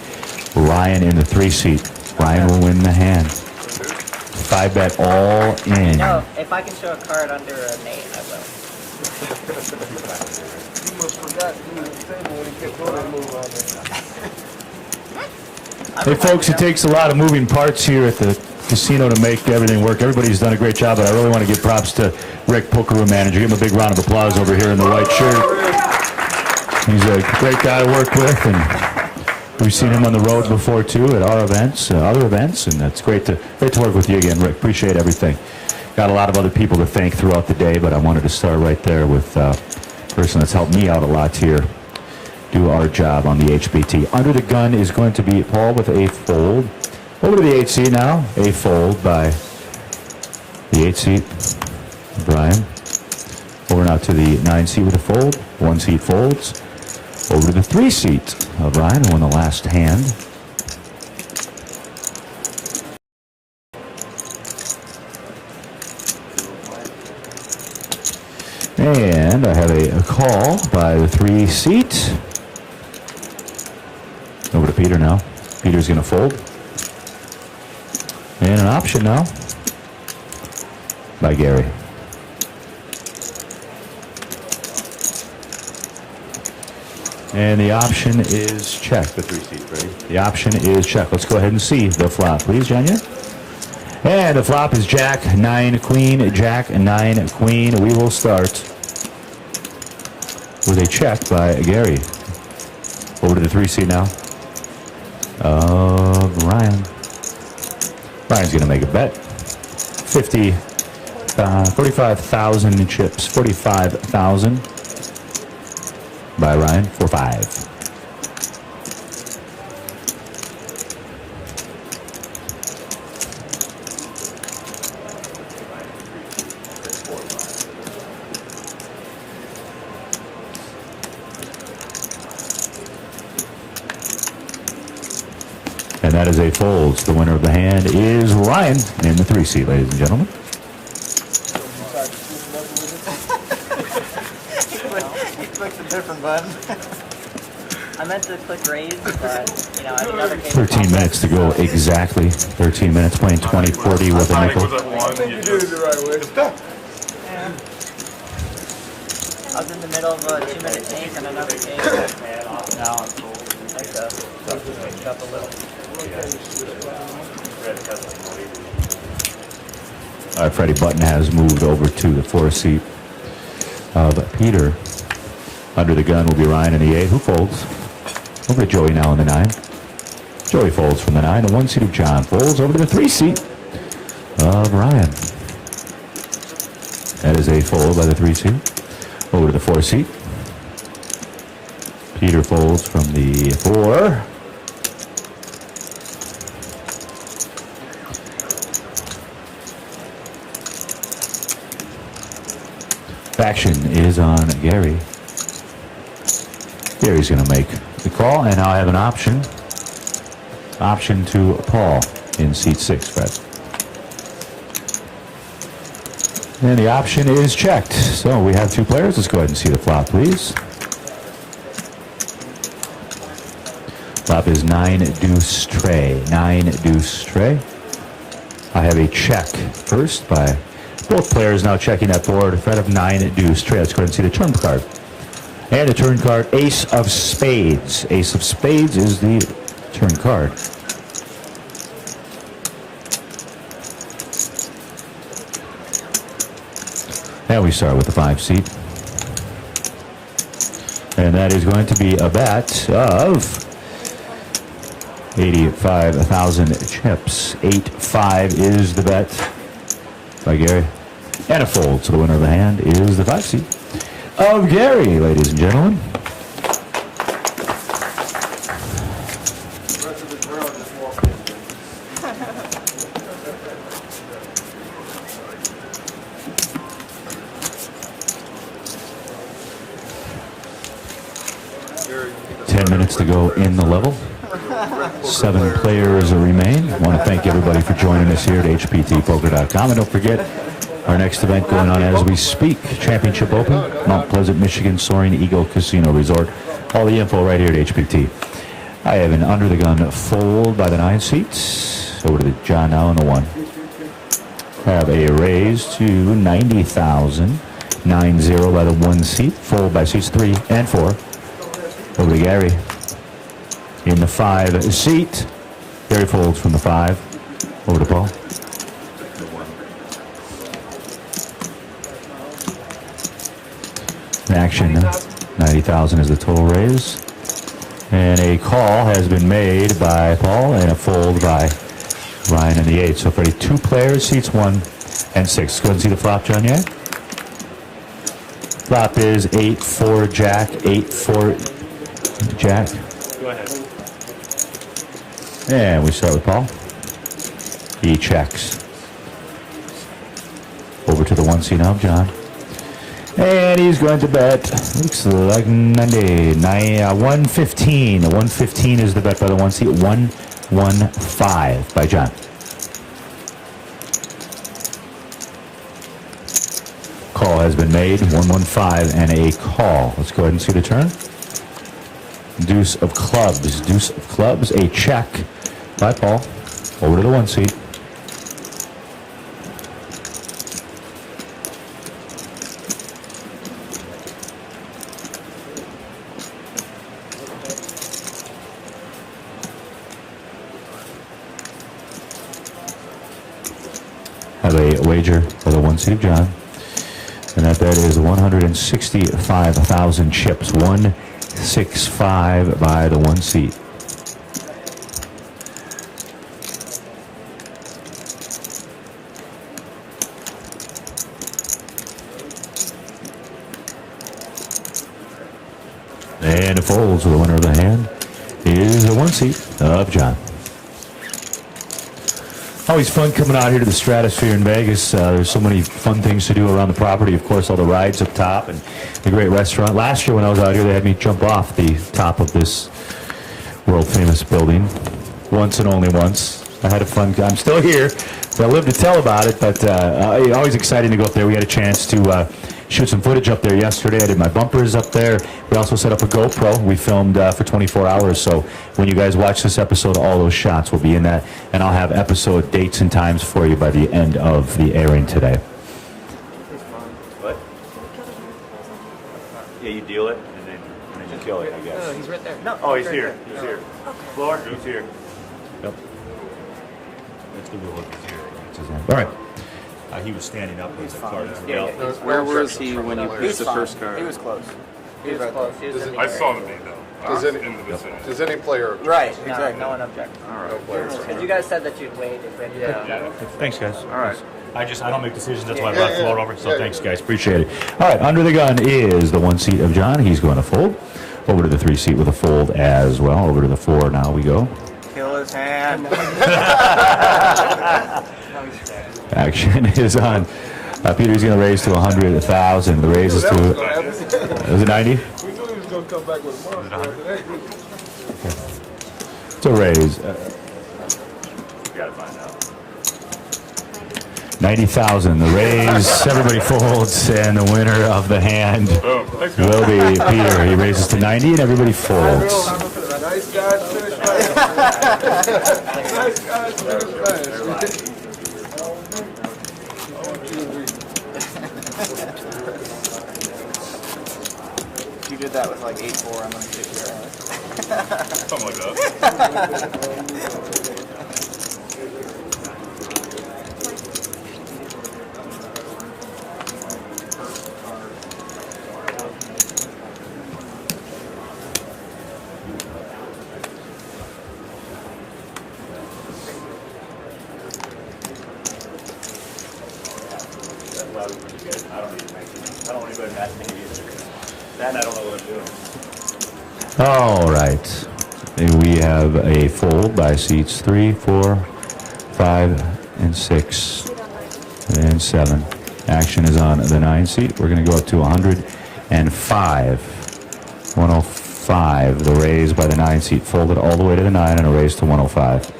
Ryan in the 3 seat. Ryan will win the hand. 5-bet all-in. No, if I can show a card under an 8, I will. You must forgot to move the table when he kept doing that move on there. Hey folks, it takes a lot of moving parts here at the casino to make everything work. Everybody's done a great job, but I really want to give props to Rick, poker room manager. Give him a big round of applause over here in the white shirt. He's a great guy to work with, and We've seen him on the road before too, at our events, other events, and it's great to work with you again, Rick. Appreciate everything. Got a lot of other people to thank throughout the day, but I wanted to start right there with a person that's helped me out a lot here. Do our job on the HBT. Under the gun is going to be Paul with a fold. Over to the 8 seat now. A fold by the 8 seat, Brian. Over now to the 9 seat with a fold. 1 seat folds. Over to the 3 seat of Ryan, who won the last hand. And I have a call by the 3 seat. Over to Peter now. Peter's going to fold. And an option now by Gary. And the option is check, the 3 seat, ready? The option is check. Let's go ahead and see the flop, please, Janya. And the flop is Jack, 9, Queen, Jack, 9, Queen. We will start with a check by Gary. Over to the 3 seat now. Ryan. Ryan's going to make a bet. 45,000 chips. 45,000 by Ryan for 5. And that is a folds. The winner of the hand is Ryan in the 3 seat, ladies and gentlemen. He clicked a different button. I meant to click raise, but, you know, I never came 13 minutes to go exactly. 13 minutes playing 20-40 with a nickel. I think you did it the right way. Yeah. I was in the middle of a 2-minute take and another take. Now I'm cool. I think so. Picked up a little. All right, Freddie Button has moved over to the 4 seat of Peter. Under the gun will be Ryan in the 8. Who folds? Over to Joey now in the 9. Joey folds from the 9. The 1 seat of John folds over to the 3 seat of Ryan. That is a fold by the 3 seat. Over to the 4 seat. Peter folds from the 4. Action is on Gary. Gary's going to make the call, and now I have an option. Option to Paul in seat 6, Fred. And the option is checked. So we have 2 players. Let's go ahead and see the flop, please. Flop is 9 deuce tray. 9 deuce tray. I have a check first by both players now checking that board. Fred of 9 deuce tray. Let's go ahead and see the turn card. And the turn card, Ace of Spades. Ace of Spades is the turn card. And we start with the 5 seat. And that is going to be a bet of 85,000 chips. 8-5 is the bet by Gary. And a fold. So the winner of the hand is the 5 seat of Gary, ladies and gentlemen. The rest of the drill just walked in. 10 minutes to go in the level. 7 players remain. I want to thank everybody for joining us here at hptpoker.com. And don't forget, our next event going on as we speak, Championship Open, Mount Pleasant, Michigan, Soaring Eagle Casino Resort. All the info right here at HPT. I have an under the gun fold by the 9 seats. Over to the John now in the 1. Have a raise to 90,000. 9-0 by the 1 seat. Fold by seats 3 and 4. Over to Gary in the 5 seat. Gary folds from the 5. Over to Paul. Action. 90,000 is the total raise. And a call has been made by Paul and a fold by Ryan in the 8. So Freddie, 2 players, seats 1 and 6. Go ahead and see the flop, John, yeah? Flop is 8-4 Jack, 8-4 Jack. Go ahead. And we start with Paul. He checks. Over to the 1C now, John. And he's going to bet, looks like 115. 115 is the bet by the 1C. 115 by John. Call has been made. 115 and a call. Let's go ahead and see the turn. Deuce of clubs. Deuce of clubs. A check by Paul. Over to the 1C. Have a wager for the 1 seat of John. And that bet is 165,000 chips. 165 by the 1 seat. And it folds. The winner of the hand is the 1 seat of John. Always fun coming out here to the Stratosphere in Vegas. There's so many fun things to do around the property. Of course, all the rides up top and the great restaurant. Last year when I was out here, they had me jump off the top of this world-famous building. Once and only once. I had a fun time. I'm still here. I live to tell about it, but always exciting to go up there. We had a chance to shoot some footage up there yesterday. I did my bumpers up there. We also set up a GoPro. We filmed for 24 hours, so when you guys watch this episode, all those shots will be in that, and I'll have episode dates and times for you by the end of the airing today. What? Yeah, you deal it, and then you kill it, I guess. No, he's right there. No. Oh, he's here. He's here. Floor, he's here. Yep. That's the rule. He's here. All right. He was standing up with the card. Where was he when you pitched the first card? He was close. He was close. He was in the I area. saw the name though. Does In any- the vicinity. Does any player? Right, exactly. No one objected. All right. No players. Because you guys said that you'd wait if any. Yeah. Thanks, guys. All right. I don't make decisions. That's why I brought the floor over. So thanks, guys. Appreciate it. All right. Under the gun is the 1 seat of John. He's going to fold. Over to the 3 seat with a fold as well. Over to the 4 now we go. Kill his hand. Action is on. Peter's going to raise to 100,000. The raise is to. Was it 90? We knew he was going to come back with a monster today. It's a raise. You gotta find out. 90,000. The raise. Everybody folds, and the winner of the hand Boom. Thanks, guys. will be Peter. He raises to 90, and everybody folds. Nice guys finish fast. Nice guys finish fast. If you did that with like 8-4, I'm gonna kick your ass. Something like that. I don't want anybody to ask me either. That and I don't know what I'm doing. All right. We have a fold by seats 3, 4, 5, and 6, and 7. Action is on the 9 seat. We're going to go up to 105. 105. The raise by the 9 seat. Folded all the way to the 9 and a raise to 105.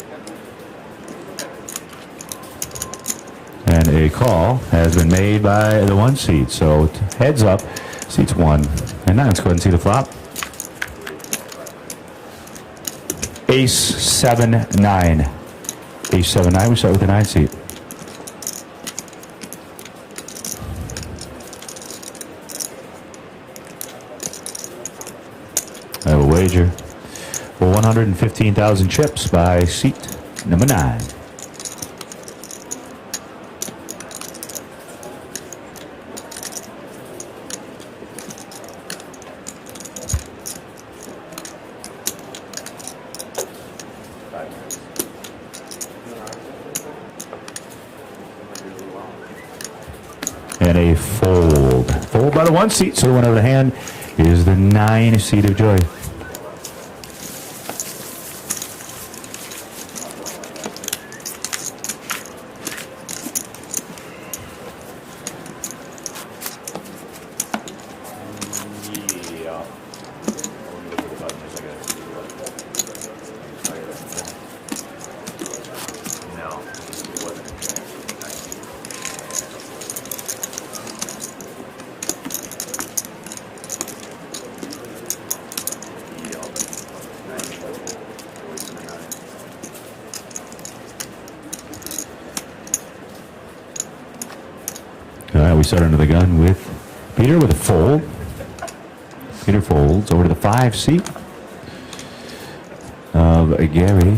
And a call has been made by the 1 seat. So heads up, seats 1 and 9. Let's go ahead and see the flop. Ace 7 9. Ace 7 9. We start with the 9 seat. I have a wager for 115,000 chips by seat number 9. And a fold. Fold by the 1 seat, so the one over the hand is the 9 seat of Joy. All right, we start under the gun with Peter with a fold. Peter folds over to the 5 seat of Gary.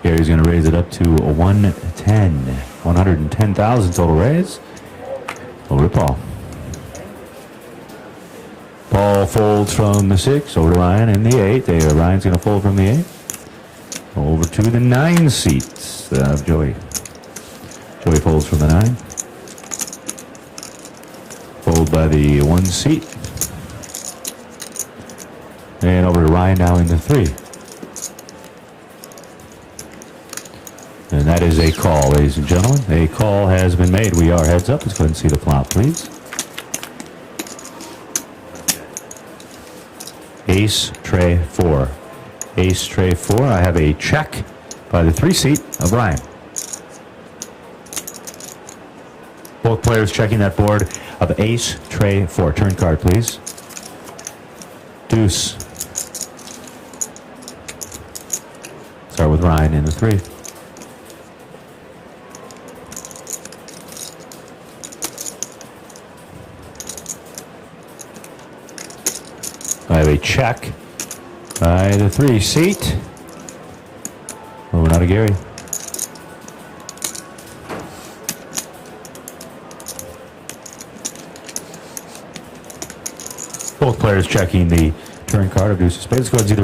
Gary's going to raise it up to a 110. 110,000 total raise. Over to Paul. Paul folds from the 6 over to Ryan in the 8. Ryan's going to fold from the 8 over to the 9 seats of Joey. Joey folds from the 9. Fold by the 1 seat. And over to Ryan now in the 3. And that is a call, ladies and gentlemen. A call has been made. We are heads up. Let's go ahead and see the flop, please. Ace, tray, 4. Ace, tray, 4. I have a check by the 3 seat of Ryan. Both players checking that board of ace, tray, 4. Turn card, please. Deuce. Start with Ryan in the 3. I have a check by the 3 seat. Moving out of Gary. Both players checking the turn card of deuce of spades. Let's go ahead and see the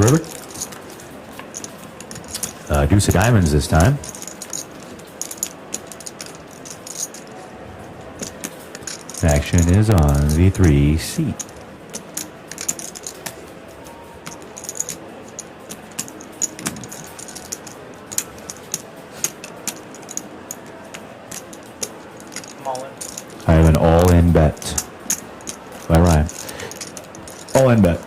river. Deuce of diamonds this time. Action is on the 3 seat. I have an all-in bet by Ryan. All-in bet.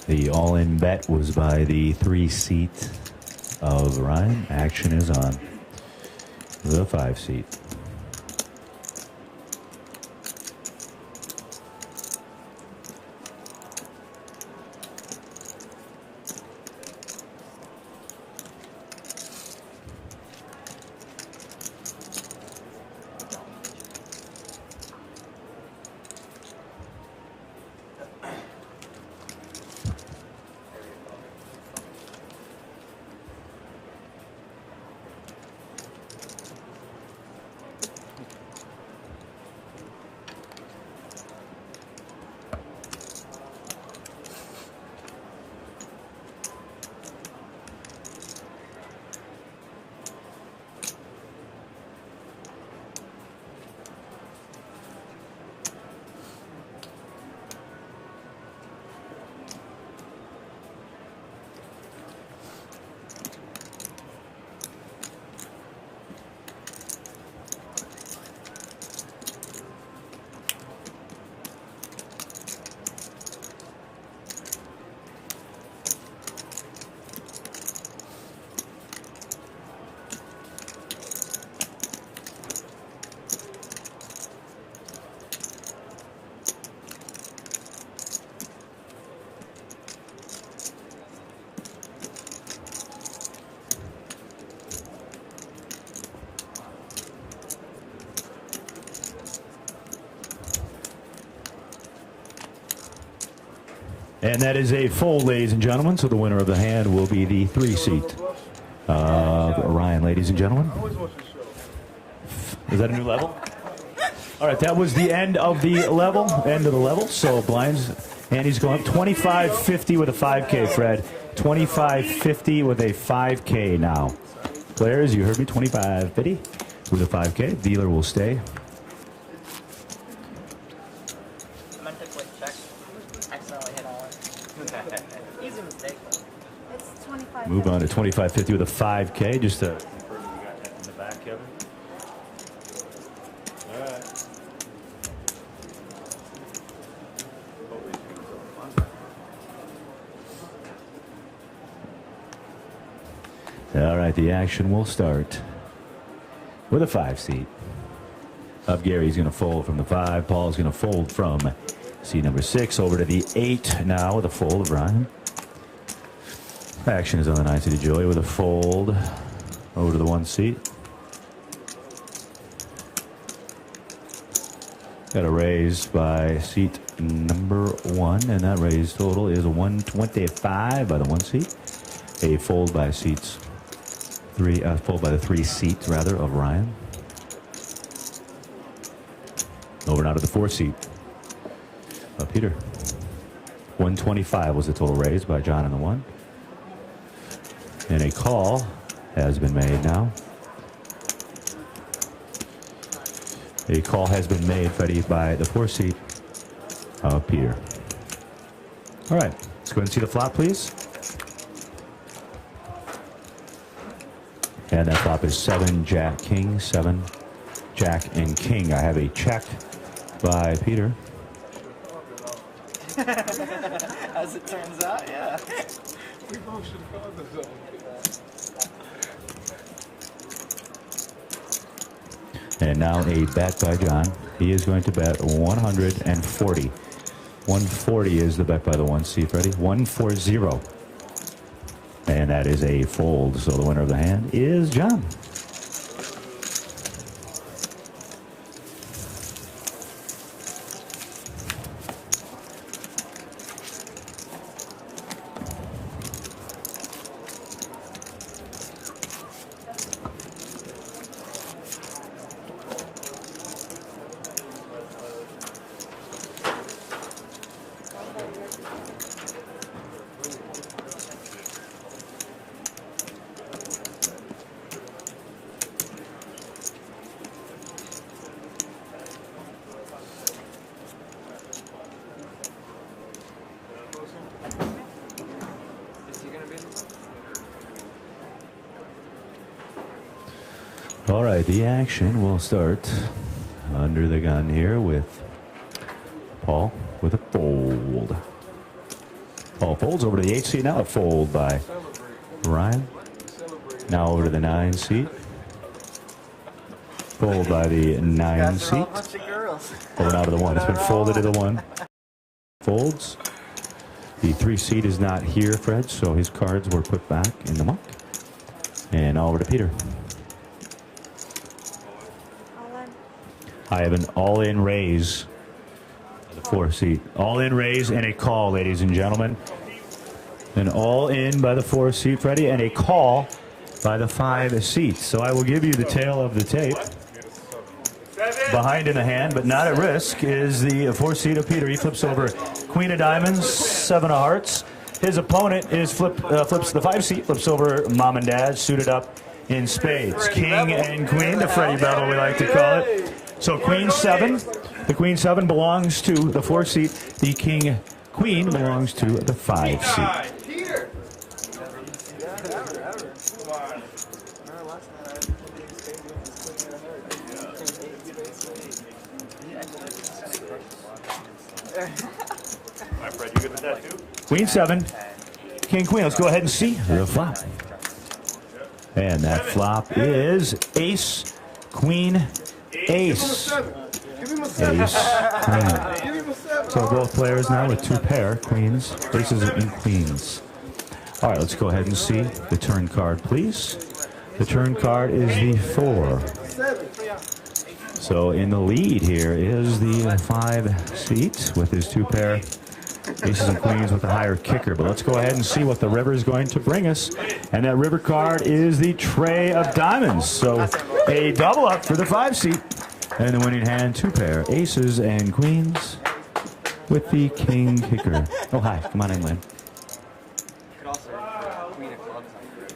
The all-in bet was by the 3 seat of Ryan. Action is on the 5 seat. And that is a fold, ladies and gentlemen. So the winner of the hand will be the 3 seat. Ryan, ladies and gentlemen. Is that a new level? All right, that was the end of the level. So blinds, and he's going up 25.50 with a 5K, Fred. 25.50 with a 5K now. Players, you heard me, 25.50 with a 5K. Dealer will stay. I meant to click check. Accidentally hit all in. Easy mistake. It's 25. Move on to 25.50 with a 5K. Just to confirm you got that in the back, Kevin. All right. All right, the action will start with a 5 seat. Up Gary's going to fold from the 5. Paul's going to fold from seat number 6 over to the 8 now with a fold of Ryan. Action is on the 9 seat of Joey with a fold over to the 1 seat. Got a raise by seat number 1, and that raise total is a 125 by the 1 seat. A fold by seats 3, fold by the 3 seat rather of Ryan. Over now to the 4 seat of Peter. 125 was the total raise by John in the 1. And a call has been made now. A call has been made, Freddie, by the 4 seat of Peter. All right, let's go ahead and see the flop, please. And that flop is 7, Jack, King, 7, Jack, and King. I have a check by Peter. As it turns out, yeah. We both should have called this And now a bet by John. He is going to bet 140. 140 is the bet by the 1 seat, Freddie. 140. And that is a fold. So the winner of the hand is John. All right, the action will start under the gun here with Paul with a fold. Paul folds over to the 8 seat. Now a fold by Ryan. Now over to the 9 seat. Fold by the 9 seat. Over now to the 1. It's been folded to the 1. Folds. The 3 seat is not here, Fred, so his cards were put back in the muck. And over to Peter. I have an all-in raise. The 4 seat. All-in raise and a call, ladies and gentlemen. An all-in by the 4 seat, Freddie, and a call by the 5 seat. So I will give you the tail of the tape. Behind in the hand, but not at risk, is the 4 seat of Peter. He flips over Queen of Diamonds, 7 of Hearts. His opponent is flips the 5 seat, flips over Mom and Dad, suited up in spades. King and Queen, the Freddie Bevel we like to call it. So Queen 7, the Queen 7 belongs to the 4 seat. The King Queen belongs to the 5 seat. Hi, Fred, you good with that too? Queen 7, King Queen. Let's go ahead and see the flop. And that flop is Ace, Queen, Ace. Ace, Queen. So both players now with 2 pair, queens, aces and queens. All right, let's go ahead and see the turn card, please. The turn card is the 4. So in the lead here is the 5 seat with his 2 pair Aces and queens with the higher kicker. But let's go ahead and see what the river is going to bring us. And that river card is the tray of diamonds. So a double up for the 5 seat. And the winning hand, 2 pair, aces and queens with the king kicker. Oh, hi. Come on in, Lynn.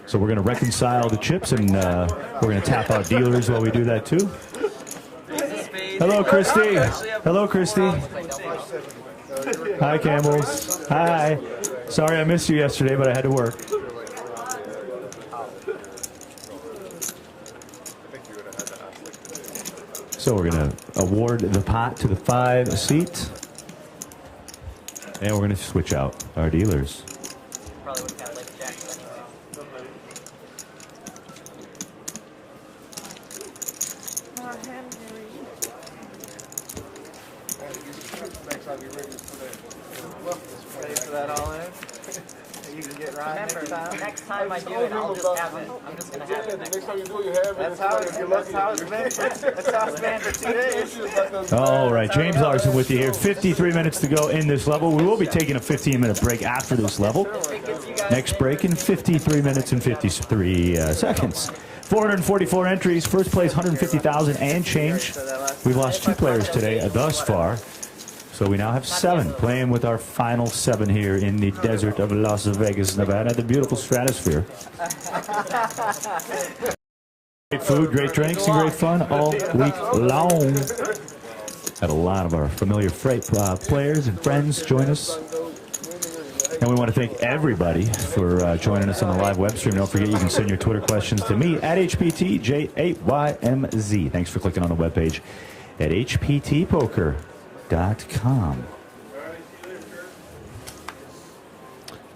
So we're going to reconcile the chips, and we're going to tap out dealers while we do that, too. Hello, Christy. Hello, Christy. Hi, Campbells. Hi. Sorry I missed you yesterday, but I had to work. So we're going to award the pot to the 5 seat. And we're going to switch out our dealers. Probably would have had like jacks anyway. Ready for that all in? You can get right Remember, next time. next time I do it, I'll just have it. I'm just gonna have it. Next time you do it, you have it. That's how it's been. That's how it's been for 2 days. All right, James Larson with you here. 53 minutes to go in this level. We will be taking a 15-minute break after this level. Next break in 53 minutes and 53 seconds. 444 entries. First place, 150,000 and change. We've lost 2 players today thus far. So we now have 7 playing with our final 7 here in the desert of Las Vegas, Nevada, the beautiful Stratosphere. Great food, great drinks, and great fun all week long. Had a lot of our familiar players and friends join us. And we want to thank everybody for joining us on the live web stream. Don't forget you can send your Twitter questions to me at HPTJAYMZ. Thanks for clicking on the webpage at HPTpoker.com.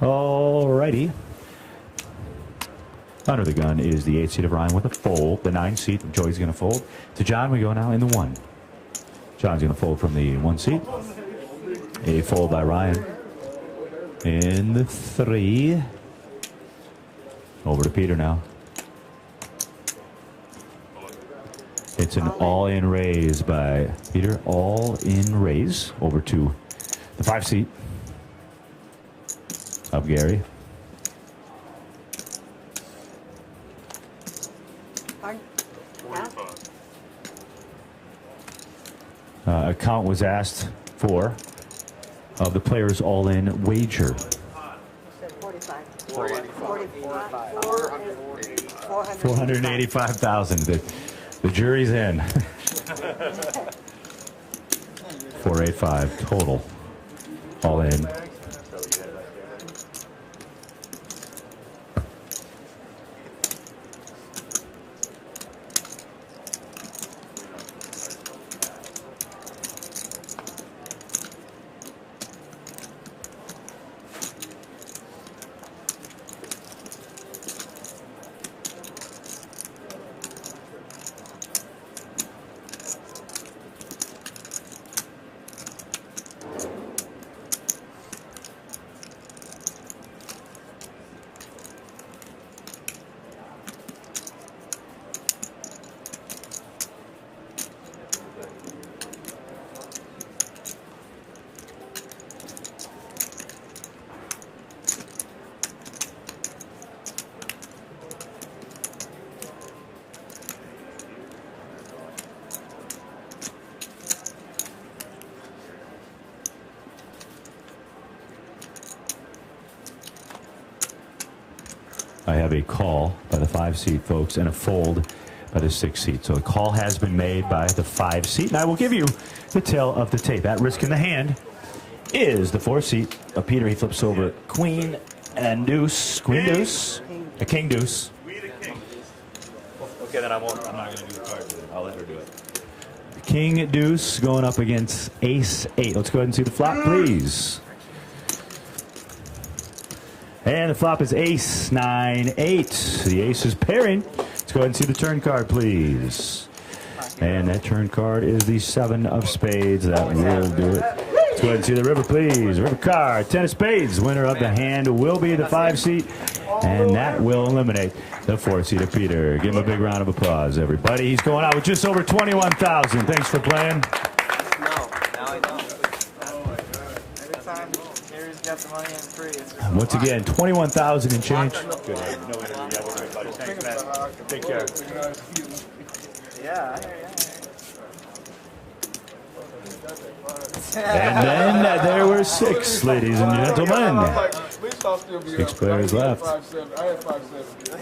Alrighty. Under the gun is the 8 seat of Ryan with a fold. The 9 seat of Joey's going to fold. To John, we go now in the 1. John's going to fold from the 1 seat. A fold by Ryan. In the 3. Over to Peter now. It's an all-in raise by Peter. All-in raise over to the 5 seat of Gary. A count was asked for of the player's all-in wager. 485,000. The jury's in. 485 total. All in. I have a call by the 5 seat, folks, and a fold by the 6 seat. So the call has been made by the 5 seat, and I will give you the tail of the tape. At risk in the hand is the 4 seat of Peter. He flips over queen and deuce. Queen deuce. A king deuce. Okay, then I'm not going to do the card. I'll let her do it. King deuce going up against ace 8. Let's go ahead and see the flop, please. And the flop is ace 9 8. The ace is pairing. Let's go ahead and see the turn card, please. And that turn card is the 7 of spades. That will do it. Let's go ahead and see the river, please. River card, 10 of spades. Winner of the hand will be the 5 seat. And that will eliminate the 4 seat of Peter. Give him a big round of applause, everybody. He's going out with just over 21,000. Thanks for playing. No, now I know. Every time there got the money in free. It's just Once again, 21,000 and change. Good. No interview. Yeah, we're good, buddy. Thanks, man. Take care. yeah, I hear And then there were 6, ladies and gentlemen. 6 players left. I had 570.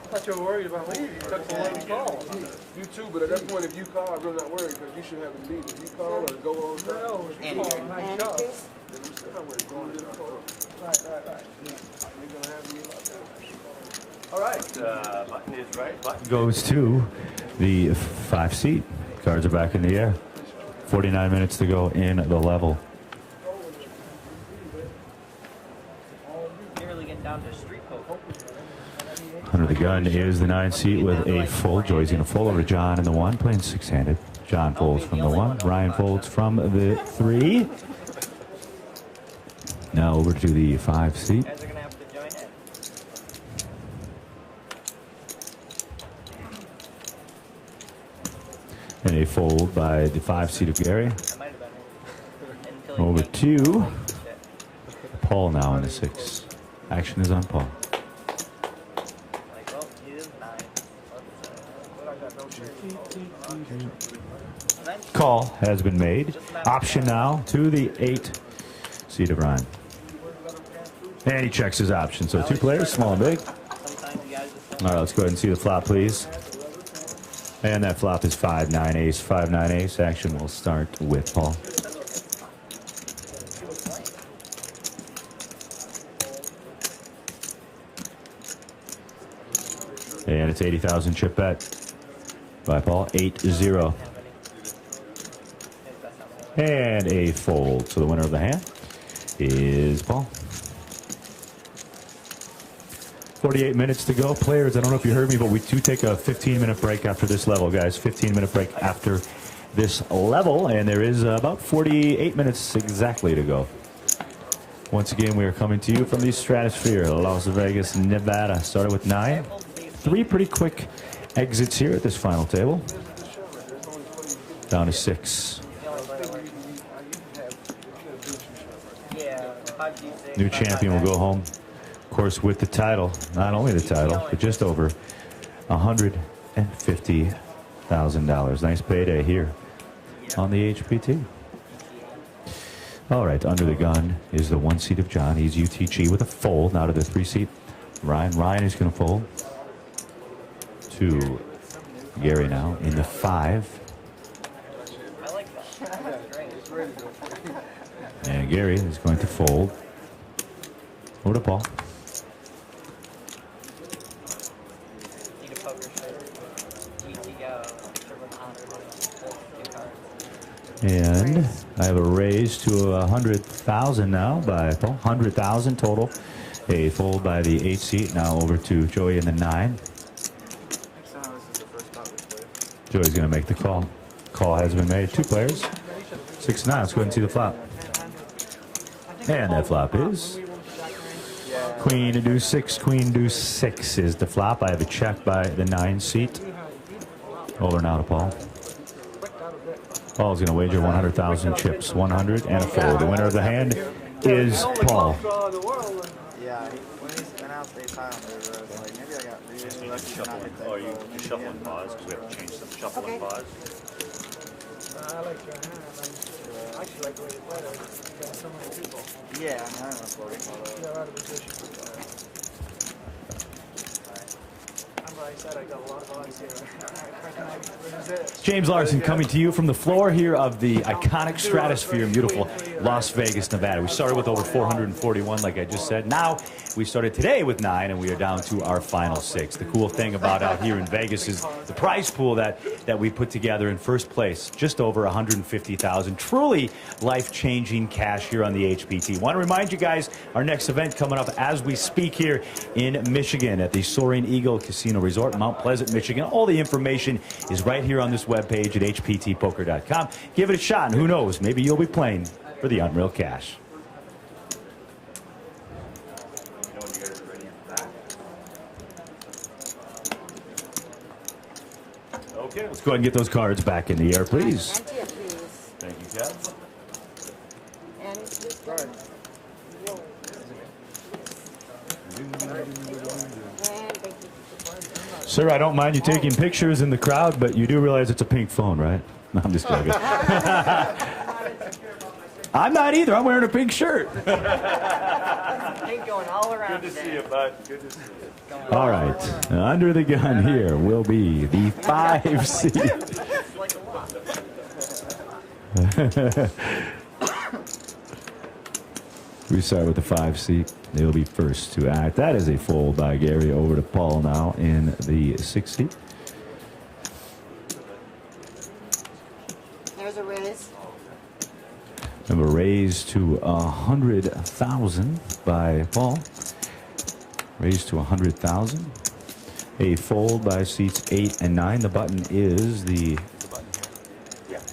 I thought you were worried about me. You took so long to call. You too, but at that point, if you call, I'm really not worried because you should have a lead. If you call or go on, no, if you call, then I'm still not worried. Going to the call. Right. We're going to have you about that. All right, button is right. Button Goes to the 5 seat. Cards are back in the air. 49 minutes to go in the level. You're really getting down to street poker. Under the gun is the 9 seat with a full. Joey's going to fold over to John in the 1, playing 6-handed. John folds from the 1. Ryan folds from the 3. Now over to the 5 seat. You guys are going to have to join in. And a fold by the 5 seat of Gary. That might have been until Over he to Paul now in the 6. Action is on Paul. like, well, he is 9. Call has been made. Option now to the 8 seat of Ryan. And he checks his option. So 2 players, small and big. Sometimes you guys just All right, let's go ahead and see the flop, please. And that flop is 5-9 ace. 5-9 ace. Action will start with Paul. And it's 80,000 chip bet by Paul. 8-0. And a fold. So the winner of the hand is Paul. 48 minutes to go. Players, I don't know if you heard me, but we do take a 15-minute break after this level, guys. 15-minute break after this level. And there is about 48 minutes exactly to go. Once again, we are coming to you from the Stratosphere, Las Vegas, Nevada. Started with 9. 3 pretty quick exits here at this final table. Down to 6. New champion will go home, of course, with the title. Not only the title, but just over $150,000. Nice payday here on the HPT. All right, under the gun is the 1 seat of John. He's UTG with a fold. Now to the 3 seat. Ryan is going to fold. To Gary now in the 5. I like that. And Gary is going to fold. Over to Paul. Need a poker shirt. And I have a raise to 100,000 now by Paul. 100,000 total. A fold by the 8 seat. Now over to Joey in the 9. Joey's going to make the call. Call has been made. 2 players. 6-9. Let's go ahead and see the flop. And that flop is Queen deuce 6. Queen deuce 6 is the flop. I have a check by the 9 seat. Over now to Paul. Paul's going to wager 100,000 chips. 100 and a fold. The winner of the hand is Paul. Yeah, when he's been out state time, like, maybe I got really lucky to not hit that. Oh, you shuffle and pause because we have to change some shuffle and pause. I like your hand. I actually like the way you play it. You got so many people. Yeah, I mean, I don't know if You're out of position. I'm like I said, I got a lot of odds here. James Larson coming to you from the floor here of the iconic Stratosphere in beautiful Las Vegas, Nevada. We started with over 441, like I just said. Now we started today with 9, and we are down to our final 6. The cool thing about out here in Vegas is the prize pool that we put together in first place, just over 150,000. Truly life-changing cash here on the HPT. Want to remind you guys, our next event coming up as we speak here in Michigan at the Soaring Eagle Casino Resort, Mount Pleasant, Michigan. All the information is right here on this webpage at hptpoker.com. Give it a shot, and who knows, maybe you'll be playing for the unreal cash. Okay, let's go ahead and get those cards back in the air, please. Empty it, please. Thank you, Kev. Sir, I don't mind you taking pictures in the crowd, but you do realize it's a pink phone, right? No, I'm just joking. I'm not either. I'm wearing a pink shirt. Pink going all around. Good to see you, bud. Good to see you. All right. Under the gun here will be the 5 seat. It's like a lot. We start with the 5 seat. They'll be first to act. That is a fold by Gary. Over to Paul now in the 6 seat. There's a raise. Number raised to 100,000 by Paul. Raised to 100,000. A fold by seats 8 and 9. The button is the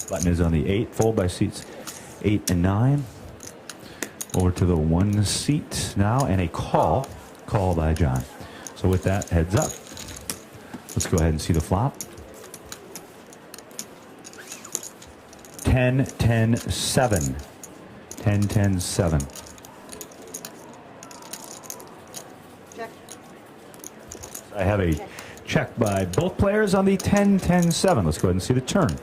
button is on the 8. Fold by seats 8 and 9. Over to the 1 seat now, and a call by John. So with that, heads up. Let's go ahead and see the flop. 10, 10, 7. 10, 10, 7. Check. I have a check by both players on the 10, 10, 7. Let's go ahead and see the turn.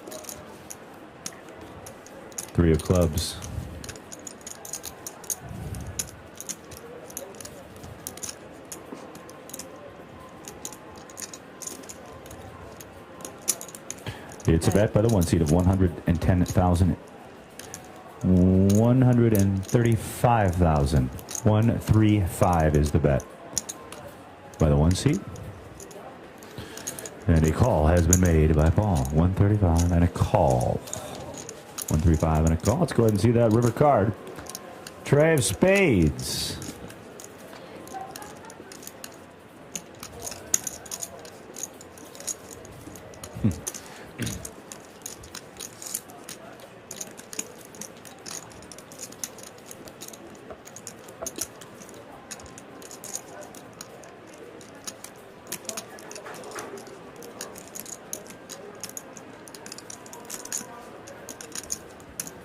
3 of clubs. It's a bet by the 1 seat of 110,000. 135,000. 135 is the bet by the 1 seat. And a call has been made by Paul. 135 and a call. 135 and a call. Let's go ahead and see that river card. Tray of spades.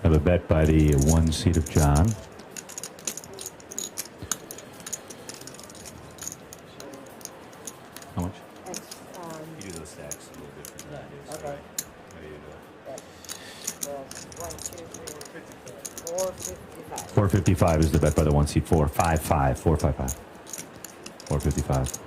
Have a bet by the 1 seat of John. How much? You do those stacks a little different than I do. So Okay. how do you do it? 455. 455 is the bet by the 1 seat. 455. 455. 455.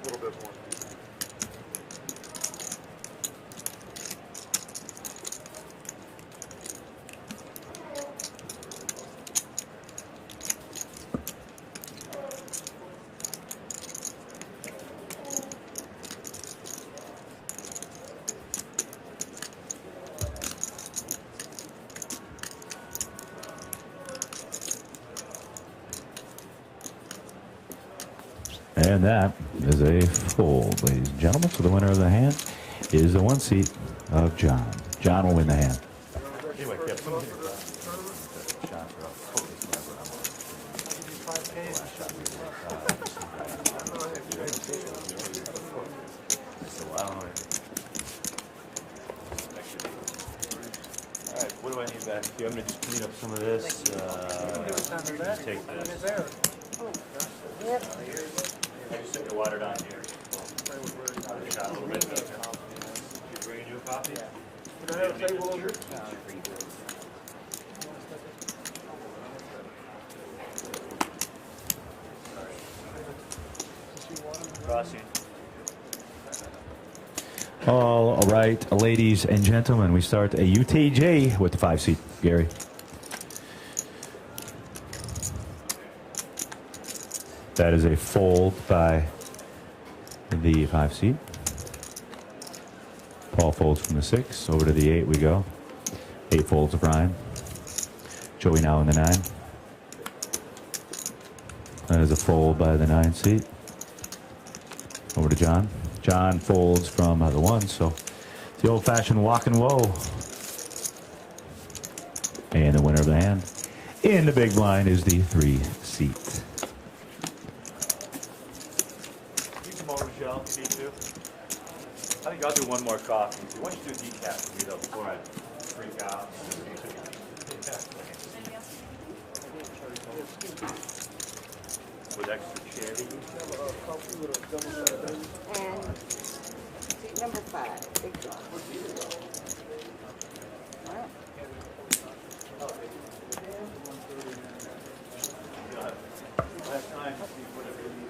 A little bit more. And that is a fold, ladies and gentlemen. So the winner of the hand is the 1 seat of John. John will win the hand. Anyway, Kev, some people shot for a focus lever. All right, what do I need back here? I'm going to just clean up some of this. Just take this. I just took the water down here. Shot a little bit. You bringing you a coffee? Can I have a table over here? Crossing. All right, ladies and gentlemen, we start a UTJ with the 5 seat. Gary. That is a fold by the 5 seat. Paul folds from the 6. Over to the 8 we go. 8 folds of Ryan. Joey now in the 9. That is a fold by the 9 seat. Over to John. John folds from the 1, so The old-fashioned walk and woe. And the winner of the hand in the big blind is the 3-seat. You come over, Michelle, if you need to. I think I'll do one more coffee. Why don't you do decaf for me, though, before I freak out? With extra cherry. And seat number 5, big dog. All right. Last time, whatever you need.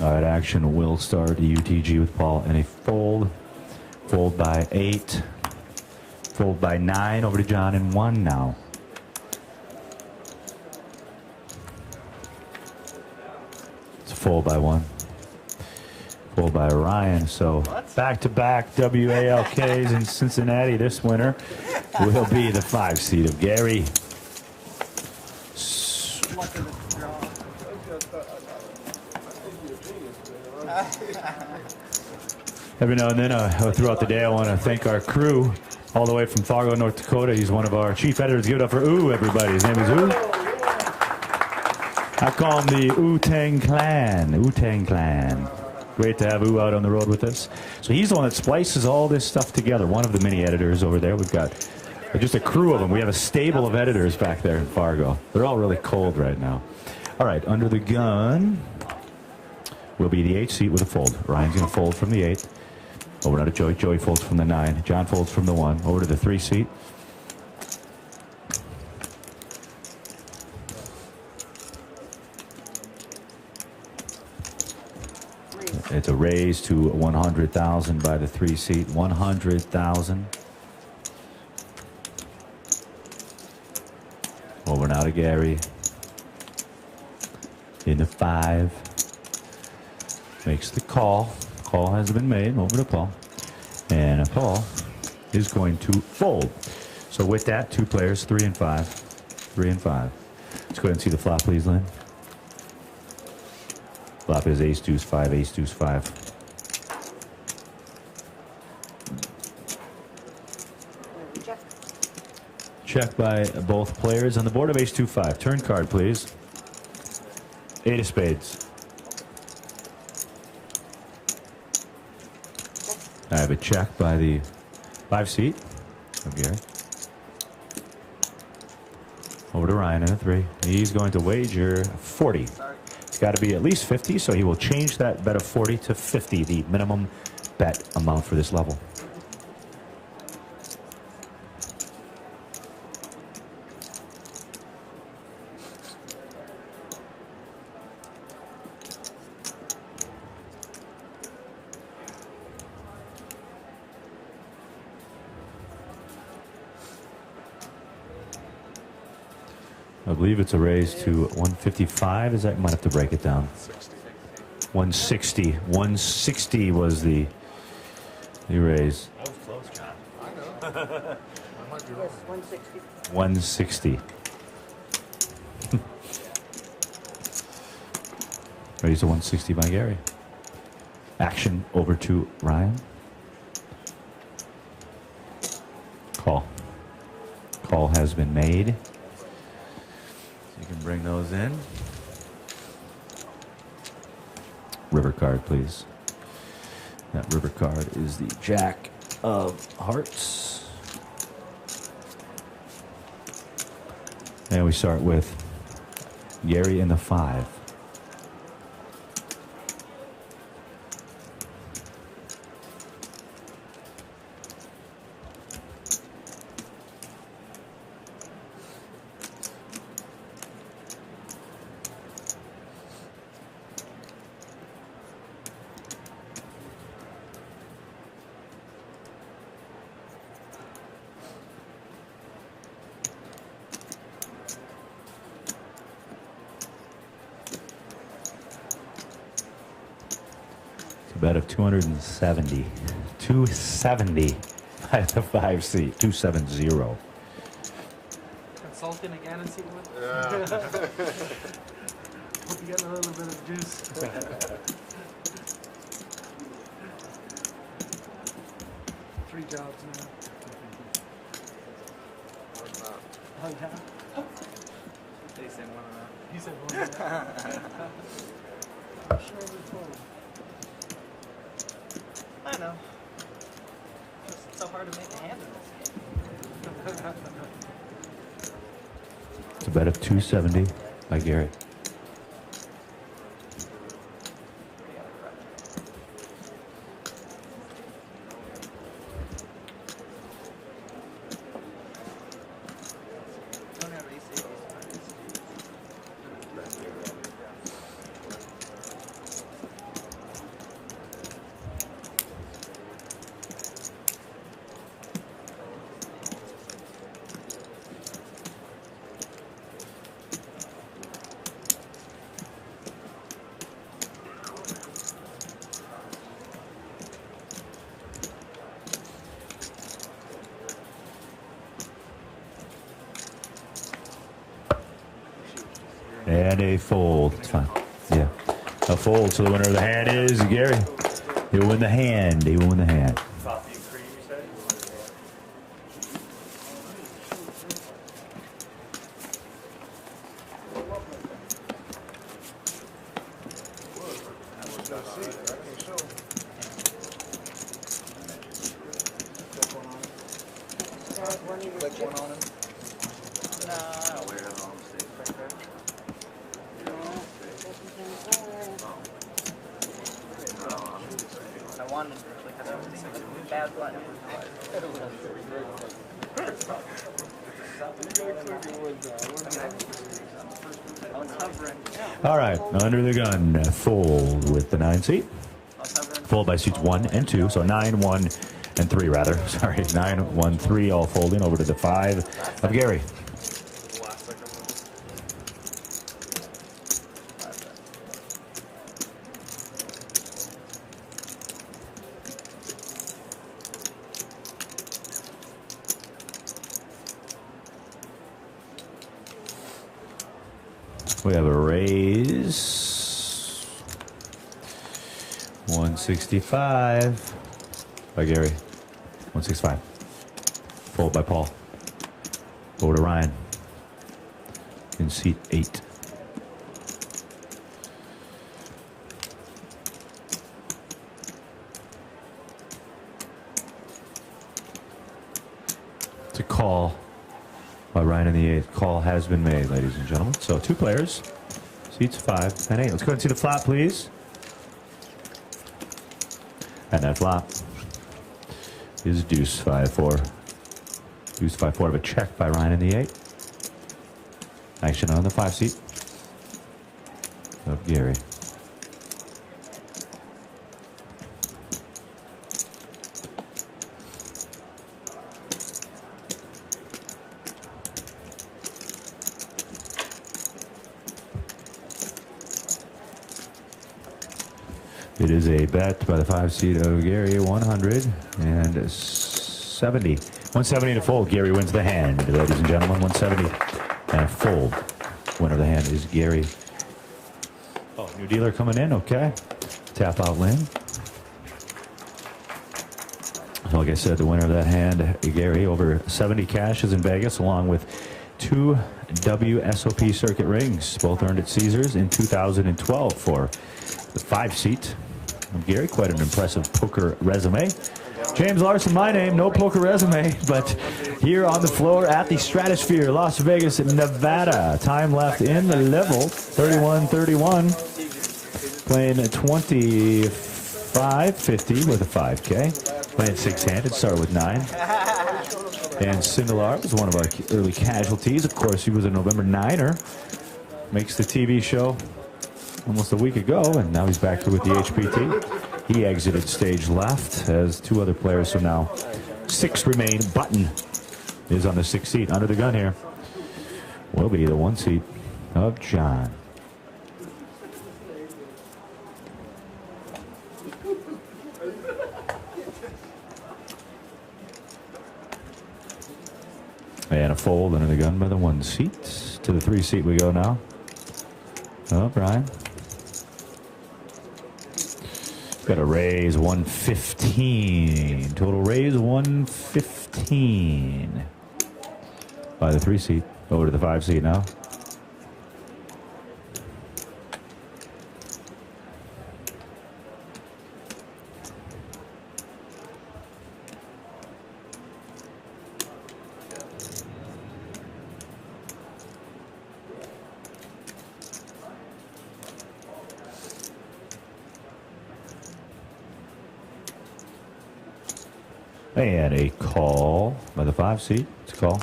All right, action will start the UTG with Paul and a fold. Fold by 8. Fold by 9 over to John and 1 now. It's a fold by 1. Fold by Ryan. So back-to-back WALKs in Cincinnati this winter will be the 5-seat of Gary. Every now and then, throughout the day, I want to thank our crew all the way from Fargo, North Dakota. He's one of our chief editors. Give it up for Ooh, everybody. His name is Ooh. I call him the Wu-Tang Clan. Wu-Tang Clan. Great to have Ooh out on the road with us. So he's the one that splices all this stuff together. One of the mini editors over there. We've got just a crew of them. We have a stable of editors back there in Fargo. They're all really cold right now. All right, under the gun will be the 8-seat with a fold. Ryan's going to fold from the 8. Over now to Joey. Joey folds from the 9. John folds from the 1. Over to the 3-seat. It's a raise to 100,000 by the 3-seat. 100,000. Over now to Gary. In the 5. Makes the call. Call has been made. Over to Paul. And Paul is going to fold. So with that, 2 players, 3 and 5. 3 and 5. Let's go ahead and see the flop, please, Lynn. Flop is ace, deuce, 5, ace, deuce, 5. Check. Check by both players on the board of ace, 2, 5. Turn card, please. 8 of spades. I have a check by the 5-seat of Gary. Over to Ryan in a 3. He's going to wager 40. It's got to be at least 50, so he will change that bet of 40 to 50, the minimum bet amount for this level. I believe it's a raise to 155. Is that? Might have to break it down. 160. 160 was the raise. That was close, John. I know. I might be wrong. Yes, 160. 160. Raise to 160 by Gary. Action over to Ryan. Call. Call has been made. You can bring those in. River card, please. That river card is the Jack of Hearts. And we start with Gary in the 5. Bet of 270. 270 by the 5-seat. 270. Consulting again and see what. Yeah. Hope you get a little bit of juice. 3 jobs now. Oh, yeah? They said one of them. He said one of them. Sure was fun. I know. It's so hard to make a hand in this game. It's a bet of 270 by Gary. And a fold. It's fine. Yeah. A fold. So the winner of the hand is Gary. He will win the hand. He will win the hand. Coffee and cream, you said? Click one on him. I wanted to click it up. It's a bad button. I was hovering. All right. Under the gun. Fold with the 9 seat. Fold by seats 1 and 2. So 9, 1, and 3 rather. Sorry. 9, 1, 3 all folding over to the 5 of Gary. We have a raise. 165 by Gary. 165. Fold by Paul. Over to Ryan. In seat 8. It's a call by Ryan in the 8th. Call has been made, ladies and gentlemen. So 2 players. Seats 5 and 8. Let's go and see the flop, please. And that flop is deuce 5-4. Deuce 5-4 of a check by Ryan in the 8. Action on the 5 seat of Gary. It is a bet by the 5 seat of Gary, 170. 170 to fold. Gary wins the hand, ladies and gentlemen. 170 and a fold. Winner of the hand is Gary. Oh, new dealer coming in. Okay. Tap out Lynn. So like I said, the winner of that hand, Gary, over 70 cashes in Vegas, along with 2 WSOP circuit rings, both earned at Caesars in 2012 for the 5 seat. Gary, quite an impressive poker resume. James Larson, my name, no poker resume, but here on the floor at the Stratosphere, Las Vegas, Nevada. Time left in the level, 31-31. Playing 25-50 with a 5K. Playing 6-handed, start with 9. And Sindelar was one of our early casualties. Of course, he was a November 9er. Makes the TV show almost a week ago, and now he's back here with the HPT. He exited stage left as 2 other players, so now 6 remain. Button is on the 6th seat. Under the gun here will be the 1 seat of John. And a fold under the gun by the 1 seat. To the 3 seat we go now. Oh, Brian. Got a raise 115. Total raise 115. By the 3 seat. Over to the 5 seat now. And a call by the 5 seat. It's a call.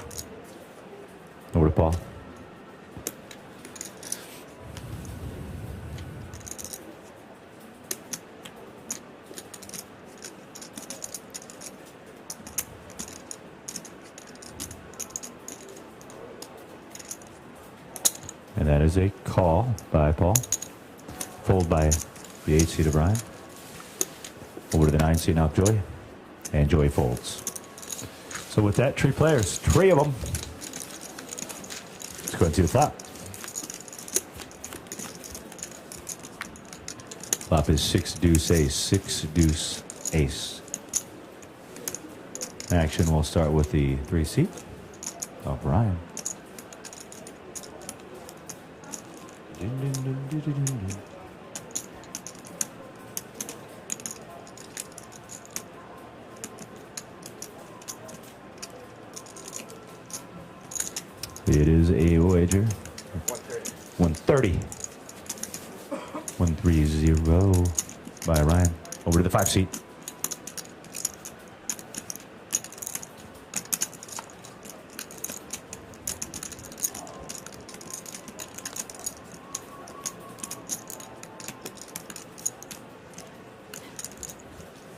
Over to Paul. And that is a call by Paul. Fold by the 8 seat of Ryan. Over to the 9 seat now, Joy. And Joey folds. So with that, 3 players, 3 of them. Let's go ahead and see the flop. Flop is 6 deuce ace, 6 deuce ace. Action will start with the 3 seat of Ryan. It is a wager. 130. 130 by Ryan. Over to the 5 seat.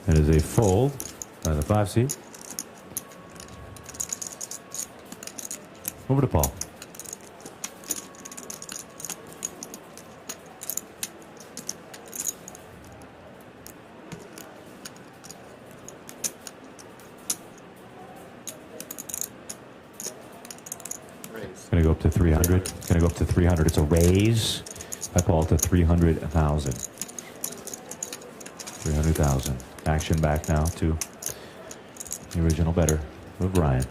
That is a fold by the 5 seat. Over to Paul. Going to go up to 300. Going to go up to 300. It's a raise by Paul to 300,000. 300,000. Action back now to the original better of Ryan.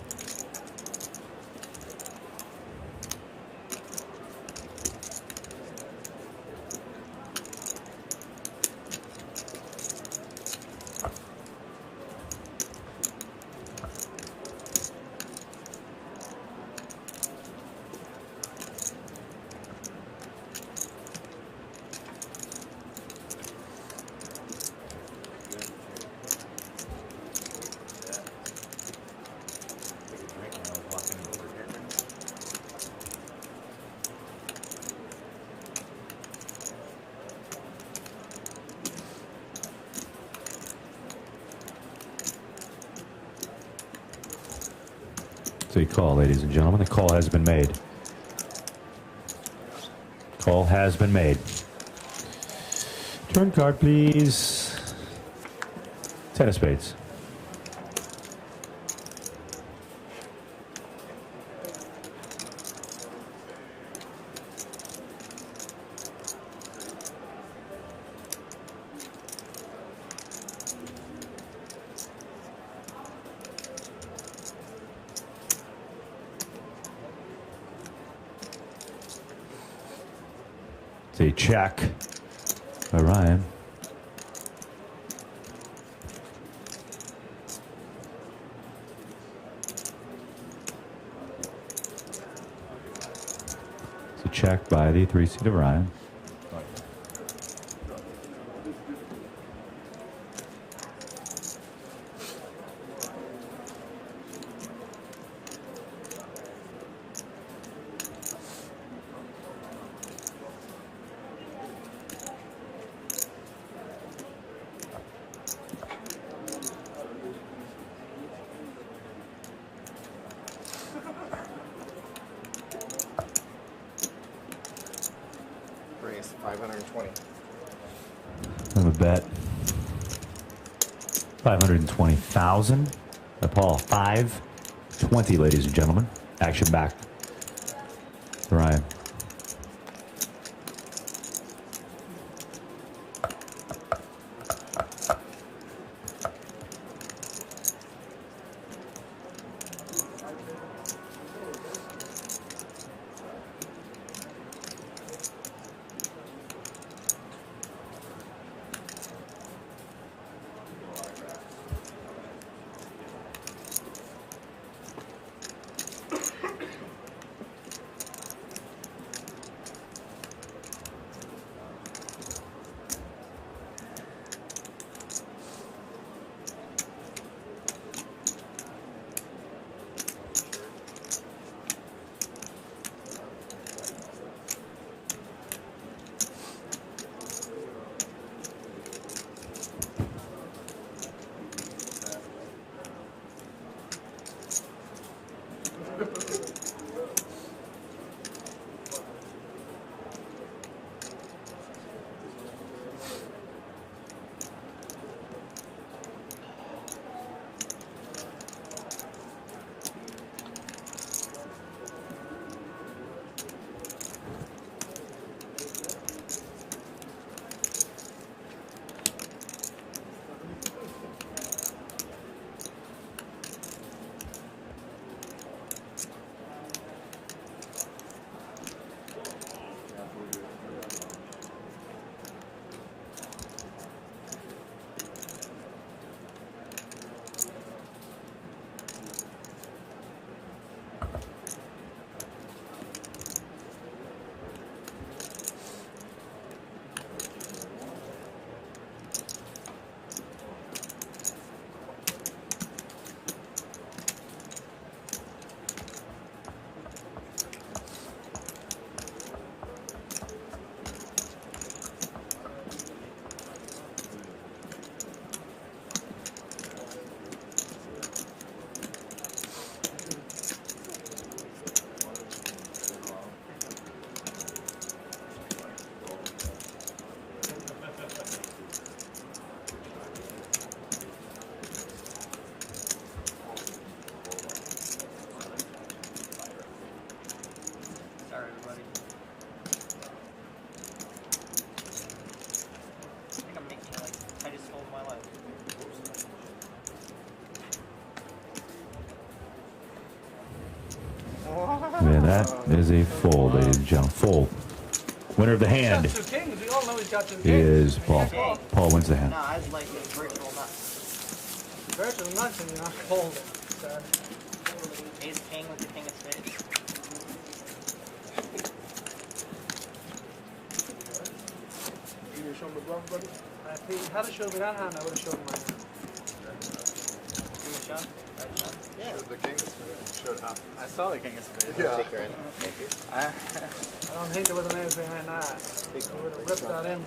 A call, ladies and gentlemen. The call has been made. Call has been made. Turn card, please. 10 of spades. It's a check by Ryan. It's a check by the 3 seat of Ryan. Raise 520. I have a bet. 520,000. Paul, 520, ladies and gentlemen. Action back. Ryan. everybody. I think I'm making like the tightest fold of my life. And that is a fold, ladies and gentlemen. Fold. Winner of the hand He's got 2 kings. We all know he's got 2 kings. is Paul. Paul wins the hand. No, I was like a virtual nuts. Virtual nuts and you're not folding. So. Ace king with the king of spades. You gonna show him the bluff, buddy? If he had to show me that hand, I would have shown him my hand. Give me a shot. Right shot. Yeah. The king showed half. I saw the king of spades. Yeah. I don't think there was an ace behind that. He would have ripped that in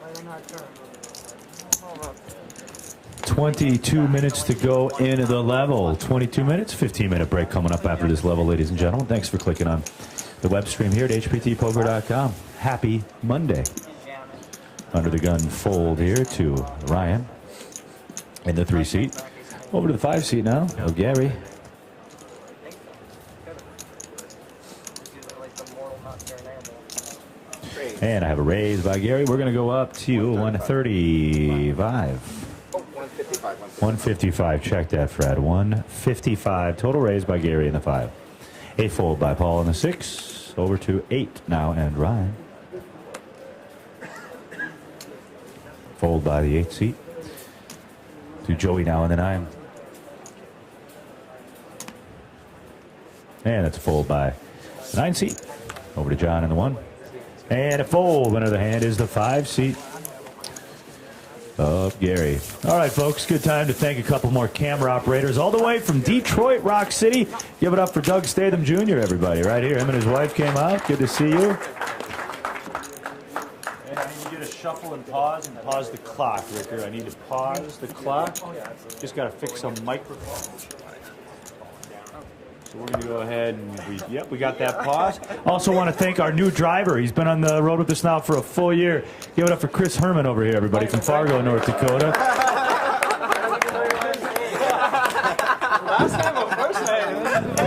right on that turn. 22 minutes to go in the level. 22 minutes, 15-minute break coming up after this level, ladies and gentlemen. Thanks for clicking on the web stream here at hptpoker.com. Happy Monday. Under the gun fold here to Ryan in the 3 seat. Over to the 5 seat now of Gary. And I have a raise by Gary. We're going to go up to 135. 155. Check that, Fred. 155. Total raise by Gary in the 5. A fold by Paul in the 6. Over to 8 now and Ryan. Fold by the 8 seat. To Joey now in the 9. And that's a fold by the 9 seat. Over to John in the 1. And a fold. Winner of the hand is the 5 seat of Gary. All right, folks, good time to thank a couple more camera operators all the way from Detroit, Rock City. Give it up for Doug Statham Jr., everybody, right here. Him and his wife came out. Good to see you. And I need to get a shuffle and pause the clock, Ricker. I need to pause the clock. Just got to fix some microphones. So we're going to go ahead and we got that pause. Also want to thank our new driver. He's been on the road with us now for a full year. Give it up for Chris Herman over here, everybody, from Fargo, North Dakota.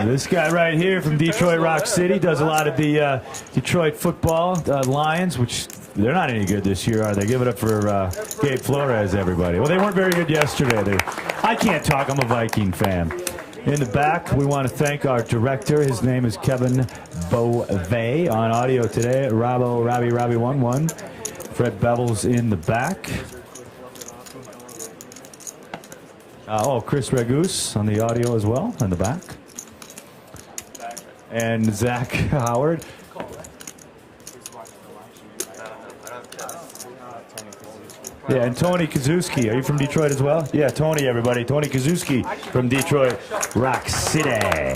This guy right here from Detroit Rock City does a lot of the Detroit football Lions, which they're not any good this year, are they? Give it up for Gabe Flores, everybody. Well, they weren't very good yesterday. I can't talk. I'm a Viking fan. In the back, we want to thank our director. His name is Kevin Beauvais. On audio today, Robbie11. Fred Bevel's in the back. Chris Regus on the audio as well, in the back. And Zach Howard. Yeah, and Tony Kazuski. Are you from Detroit as well? Yeah, Tony, everybody. Tony Kazuski from Detroit, Rock City.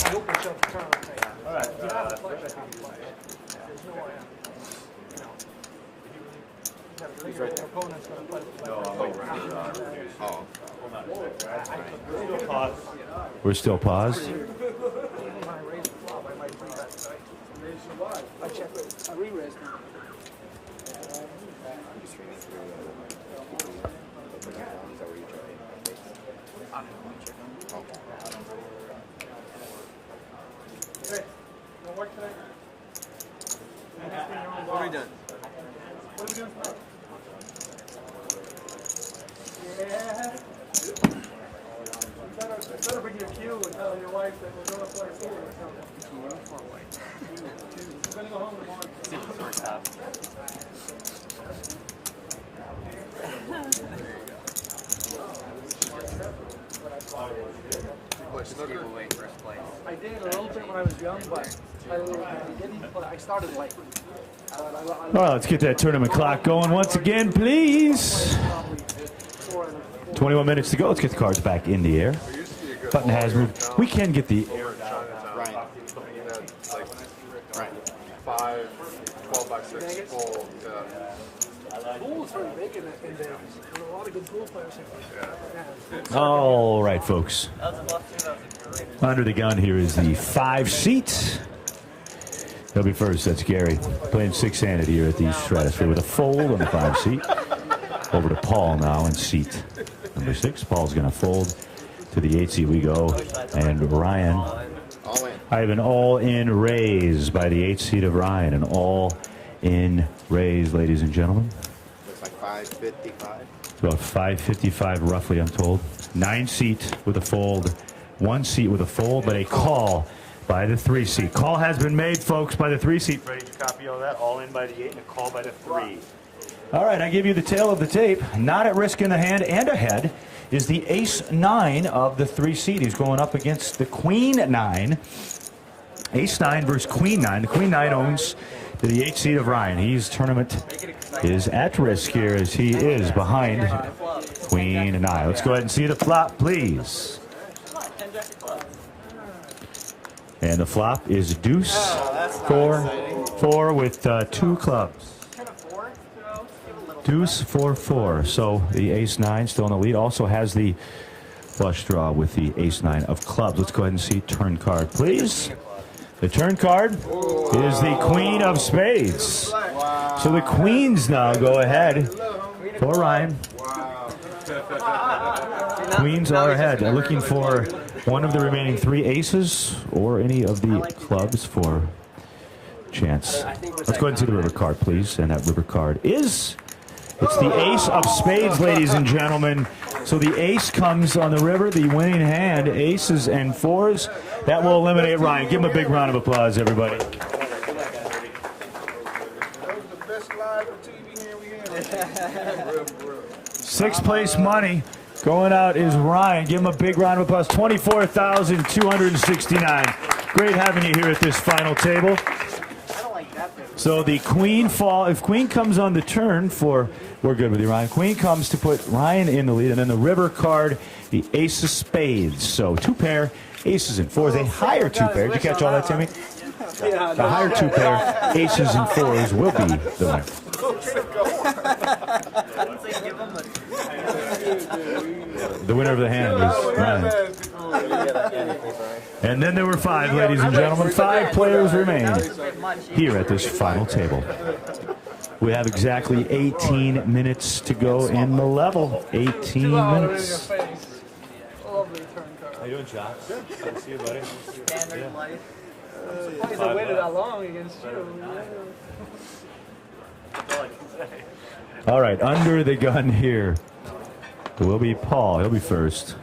We're still paused. I re-raised now. Okay, no work today? What are we doing? What are we doing? Yeah. Better bring your cue and tell your wife that we're going to play pool or something. We're going to go home tomorrow. I did a little bit when I was young, but I didn't play. I started late. All right, let's get that tournament clock going once again, please. 21 minutes to go. Let's get the cards back in the air. Button has moved. We can get the air down. Right. Right. 5, 12 by 6 full. Pool is very big in Vegas. There are a lot of good pool players here. All right, folks. Under the gun here is the 5 seat. He'll be first. That's Gary playing 6-handed here at the Stratosphere with a fold on the 5 seat. Over to Paul now in seat number 6. Paul's going to fold to the 8 seat we go. And Ryan, I have an all-in raise by the 8th seed of Ryan. An all-in raise, ladies and gentlemen. Looks like 555. About 555 roughly, I'm told. 9 seat with a fold. 1 seat with a fold, but a call by the 3 seat. Call has been made, folks, by the 3 seat. Ready to copy all that? All in by the 8 and a call by the 3. All right, I give you the tail of the tape. Not at risk in the hand and ahead is the ace-9 of the 3 seat. He's going up against the queen-9. Ace-9 versus queen-9. The queen-9 owns to the 8th seat of Ryan. His tournament is at risk here as he is behind queen-9. Let's go ahead and see the flop, please. And the flop is deuce, 4 with 2 clubs. Deuce, 4-4. So the ace-9 still in the lead. Also has the flush draw with the ace-9 of clubs. Let's go ahead and see turn card, please. The turn card is the queen of spades. So the queens now go ahead for Ryan. Queens are ahead. They're looking for one of the remaining 3 aces or any of the clubs for chance. Let's go ahead and see the river card, please. And that river card is... It's the ace of spades, ladies and gentlemen. So the ace comes on the river, the winning hand, aces and 4s. That will eliminate Ryan. Give him a big round of applause, everybody. That was the best live TV here we had. 6th place money going out is Ryan. Give him a big round of applause. 24,269. Great having you here at this final table. So the queen fall, if queen comes on the turn for, we're good with you, Ryan. Queen comes to put Ryan in the lead, and then the river card, the ace of spades. So 2 pair, aces and 4s, a higher 2 pair. Did you catch all that, Timmy? The higher 2 pair, aces and 4s will be the winner. The winner of the hand is Ryan. And then there were 5, ladies and gentlemen. 5 players remain here at this final table. We have exactly 18 minutes to go in the level. 18 minutes. Lovely turn card. How you doing, Josh? Good to see you, buddy. Standard life. Surprised I waited that long against you. All right, under the gun here will be Paul. He'll be first.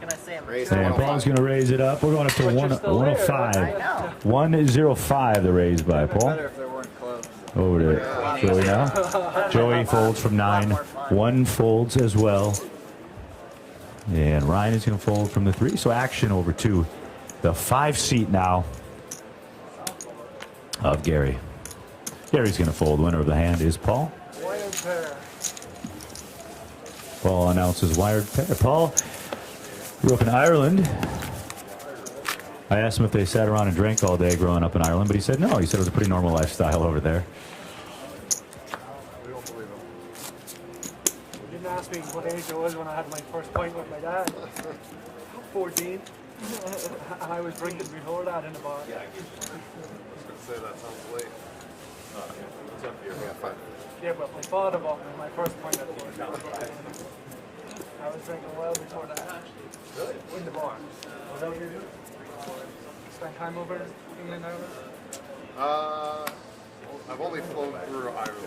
And Paul's going to raise it up. We're going up to 105. 105 the raise by Paul. Over to Joey now. Joey folds from 9. 1 folds as well. And Ryan is going to fold from the 3. So action over to the 5 seat now of Gary. Gary's going to fold. Winner of the hand is Paul. Wired pair. Paul announces wired pair. Paul grew up in Ireland. I asked him if they sat around and drank all day growing up in Ireland, but he said no. He said it was a pretty normal lifestyle over there. We don't believe him. You didn't ask me what age I was when I had my first pint with my dad. 14. And I was drinking before that in the bar. I was going to say that sounds late. What's up here? Yeah, 5. Yeah, but my father bought me my first pint at the bar. I was drinking well before that. Really? In the bar. Was that what you do? Spent time over in England, Ireland? I've only flown through Ireland.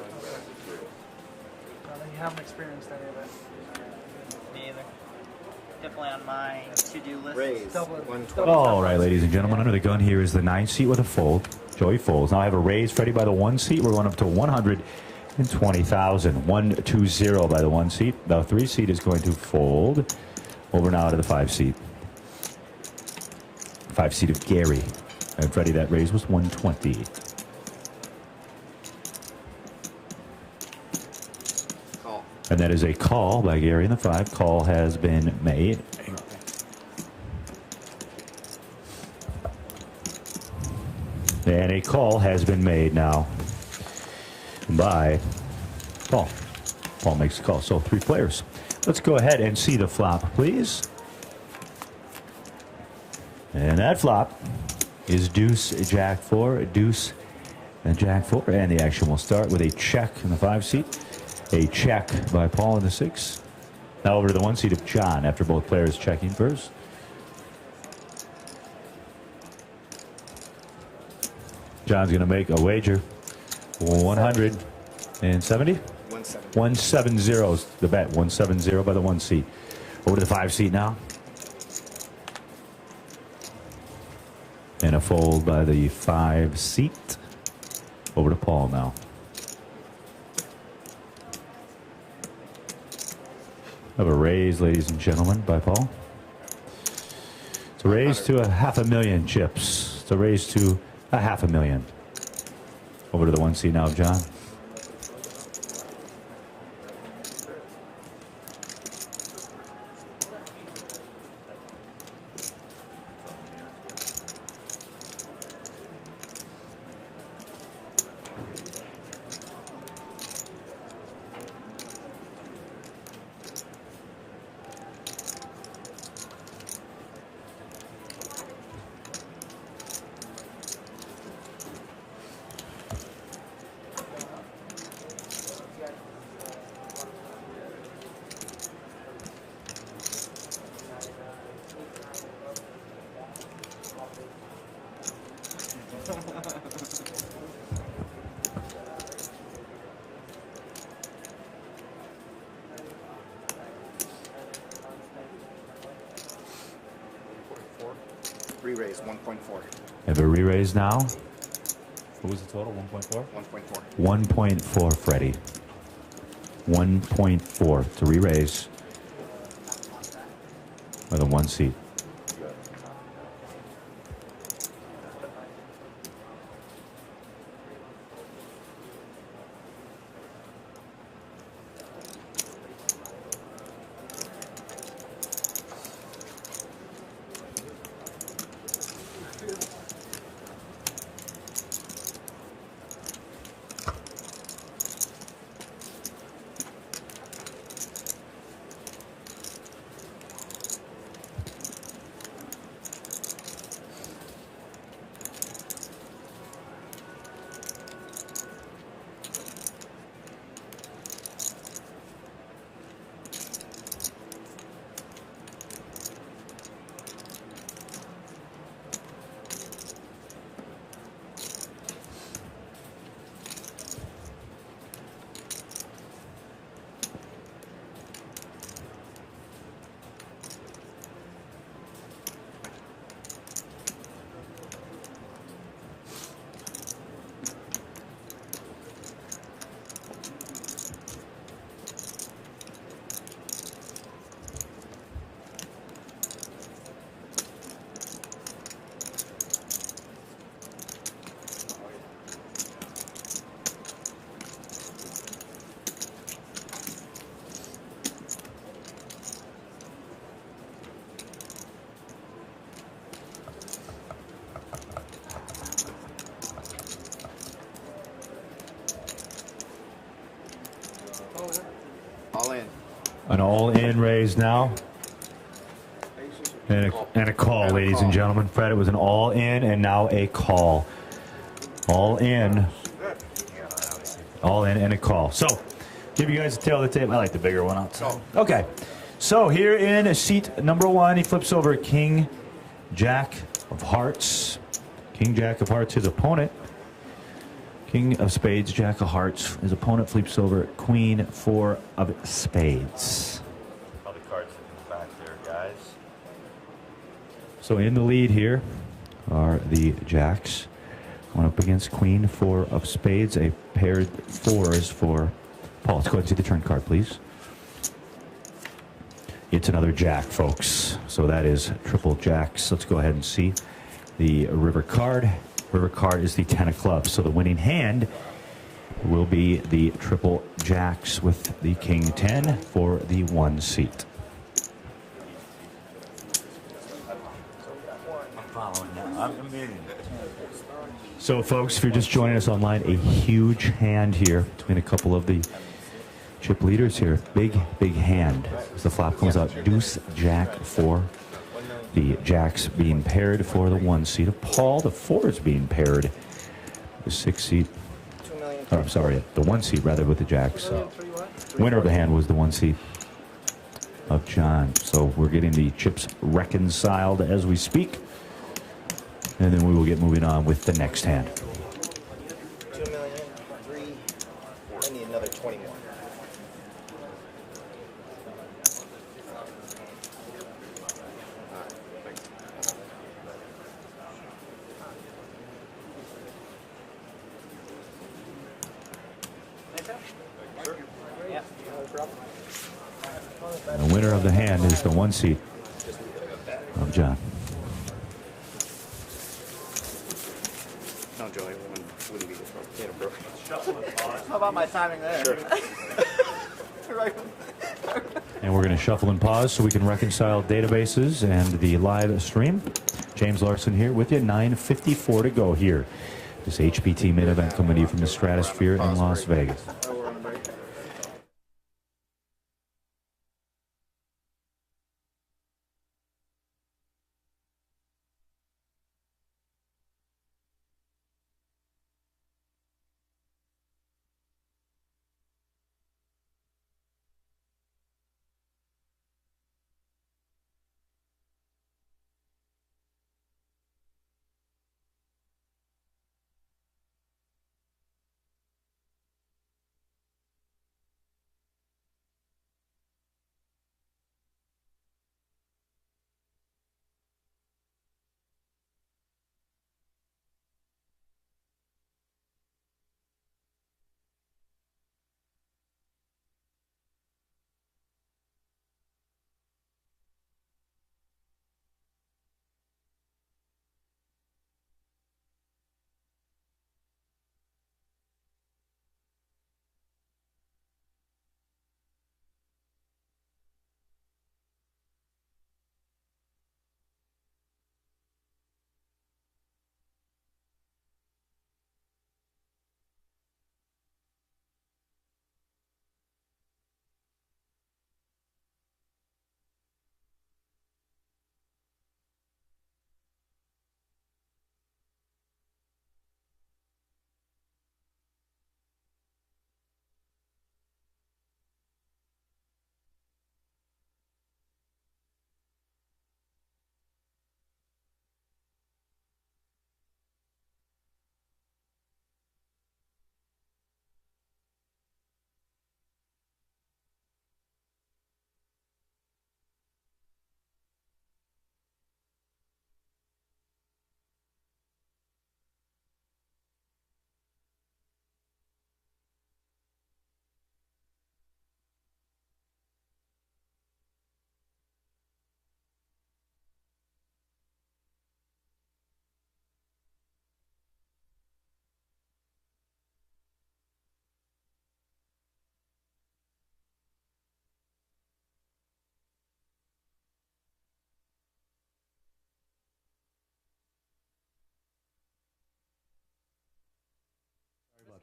You haven't experienced any of it. Me either. Definitely on my to-do list. Raise. All right, ladies and gentlemen, under the gun here is the 9 seat with a fold. Joey folds. Now I have a raise, Freddie, by the 1 seat. We're going up to 120,000. 120 by the 1 seat. The 3 seat is going to fold over now to the 5 seat. 5 seat of Gary. And Freddie, that raise was 120. Call. And that is a call by Gary in the 5. Call has been made. And a call has been made now by Paul. Paul makes the call. So 3 players. Let's go ahead and see the flop, please. And that flop is deuce, jack 4, deuce, and jack 4. And the action will start with a check in the 5 seat. A check by Paul in the 6. Now over to the 1 seat of John after both players checking first. John's going to make a wager. 170? 170. 170 is the bet. 170 by the 1 seat. Over to the 5 seat now. And a fold by the 5 seat. Over to Paul now. Have a raise, ladies and gentlemen, by Paul. It's a raise to a $500,000 chips. It's a raise to a $500,000. Over to the 1 seat now, John. Re-raise 1.4. Have a re-raise now. What was the total? 1.4? 1.4. 1.4, Freddie. 1.4 to re-raise by the 1 seat. All in. An all-in raise now. And a call, ladies and gentlemen. Fred, it was an all-in and now a call. All-in. All-in and a call. So, give you guys a tail of the tape. I like the bigger one outside. Okay. So, here in seat number 1, he flips over King, Jack of Hearts. King, Jack of Hearts, his opponent. King of Spades, Jack of Hearts. His opponent flips over Queen, 4 of Spades. All the cards in the back there, guys. So in the lead here are the Jacks. One up against Queen, 4 of Spades. A paired 4s for Paul. Let's go ahead and see the turn card, please. It's another Jack, folks. So that is triple Jacks. Let's go ahead and see the river card. River card is the 10 of clubs. So the winning hand will be the triple Jacks with the King 10 for the 1 seat. I'm following now. I'm in. So, folks, if you're just joining us online, a huge hand here between a couple of the chip leaders here. Big, big hand. As the flop comes out, Deuce, Jack, 4. The Jacks being paired for the 1 seat of Paul. The 4s being paired. The 6 seat. Oh, I'm sorry, the 1 seat rather with the Jacks. Winner of the hand was the 1 seat of John. So we're getting the chips reconciled as we speak. And then we will get moving on with the next hand. 3. I need another 20 more. And the winner of the hand is the 1 seat of John. No, Joey, wouldn't be inappropriate. How about my timing there? Sure. Right. And we're going to shuffle and pause so we can reconcile databases and the live stream. James Larson here with you. 9:54 to go here. This HPT mid event coming to you from the Stratosphere in Las Vegas.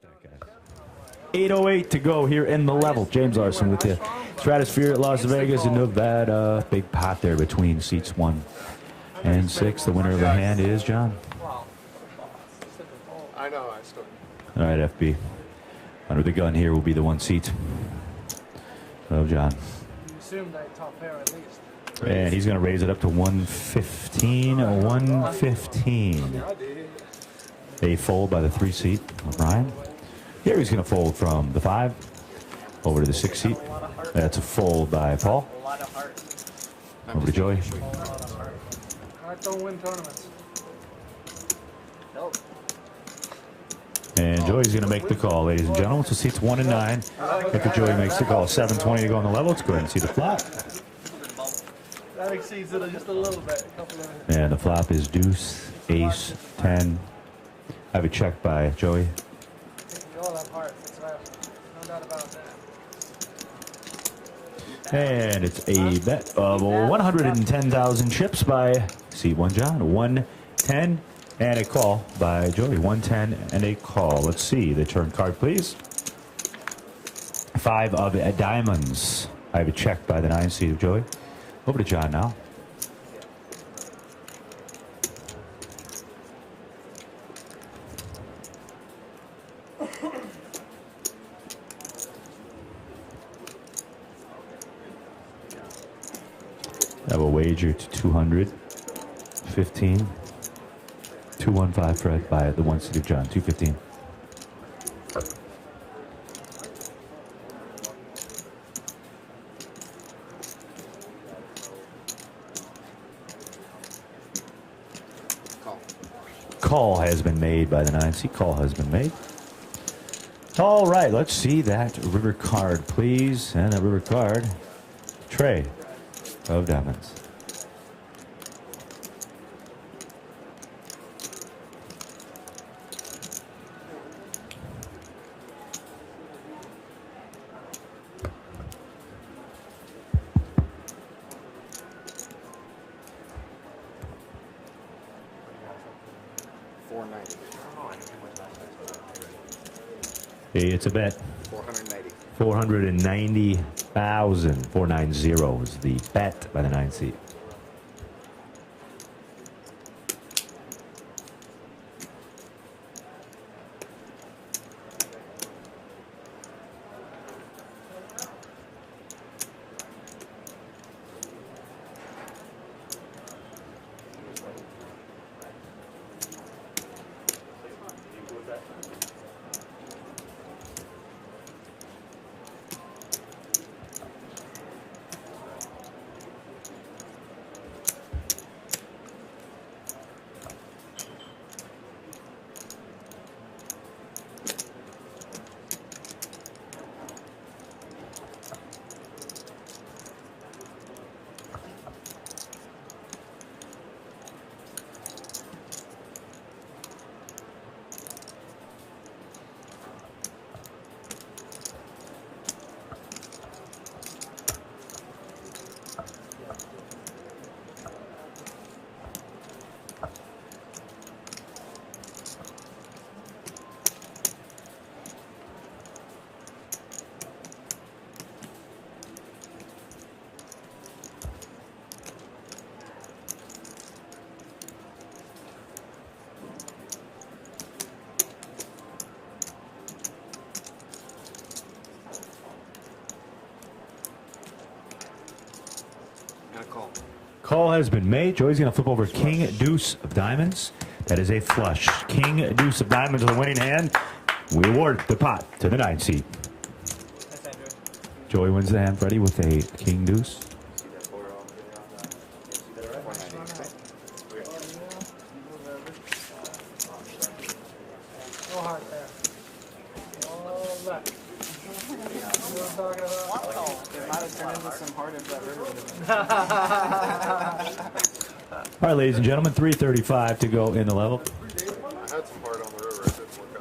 That guy. 8:08 to go here in the level. James Larson with the Stratosphere at Las Vegas in Nevada. Big pot there between seats 1 and 6. The winner of the hand is John. I know, I still. All right, FB. Under the gun here will be the 1 seat of John. You assume that top pair at least. And he's going to raise it up to 115. 115. A fold by the 3 seat of Ryan. Here he's going to fold from the 5 over to the 6 seat. That's a fold by Paul. Over to Joey. Heart don't win tournaments. Nope. And Joey's going to make the call, ladies and gentlemen. So seats 1 and 9. After Joey makes the call, 7:20 to go on the level. Let's go ahead and see the flop. That exceeds it just a little bit. And the flop is deuce, ace, 10. I have a check by Joey. You all have hearts, that's right. No doubt about that. And it's a bet of 110,000 chips by seat 1 John. 110 and a call by Joey. 110 and a call. Let's see the turn card, please. 5 of diamonds. I have a check by the 9 seat of Joey. Over to John now. I have a wager to 215. 215 Fred by the 1 seat of John. 215. call has been made by the 9 seat. Call has been made. All right, let's see that river card, please. And that river card, tray of diamonds. Hey, it's a bet. 490. 490,000. 490 is the bet by the 9 seat. Call has been made. Joey's going to flip over King Deuce of Diamonds. That is a flush. King Deuce of Diamonds on the winning hand. We award the pot to the 9 seat. Joey wins the hand, Freddie, with a King Deuce. No heart there. All that. You know what I'm talking about? It might have turned into some heart if that river would All right, ladies and gentlemen, 3:35 to go in the level. I had some heart on the river. It didn't work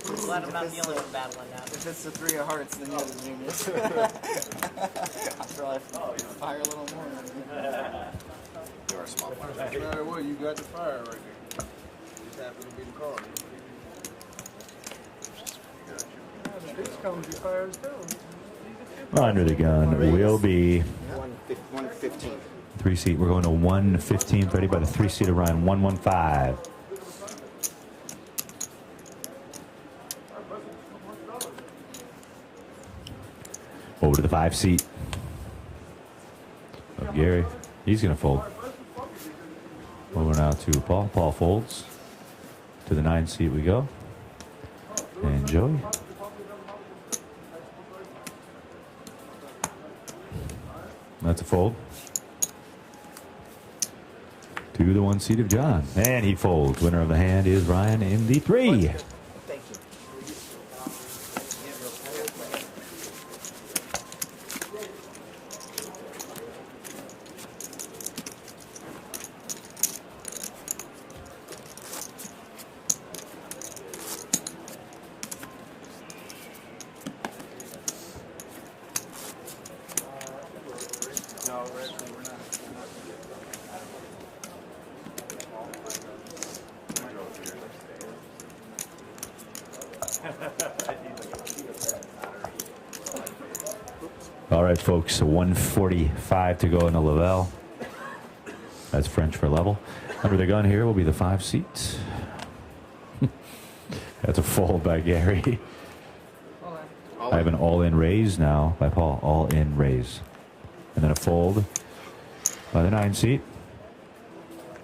I'm glad I'm not the only one battling now. If it's the 3 of hearts, then you're the genius. After I fire a little more. You are a small fire. No matter what, you got the fire right there. Just happened to be the car. This comes with fires too. Under the gun will be 115. 3 seat. We're going to 115. Freddie by the 3 seat of Ryan. 115. Over to the 5 seat of Gary. He's going to fold. Over now to Paul. Paul folds. To the 9 seat we go. And Joey. That's a fold. To the 1 seat of John. And he folds. Winner of the hand is Ryan in the 3. Thank you. No, actually, we're not. All right, folks, 145 to go in the Lavelle. That's French for level. Under the gun here will be the 5 seats. That's a fold by Gary. I have an all-in raise now by Paul. All-in raise. And then a fold by the 9 seat.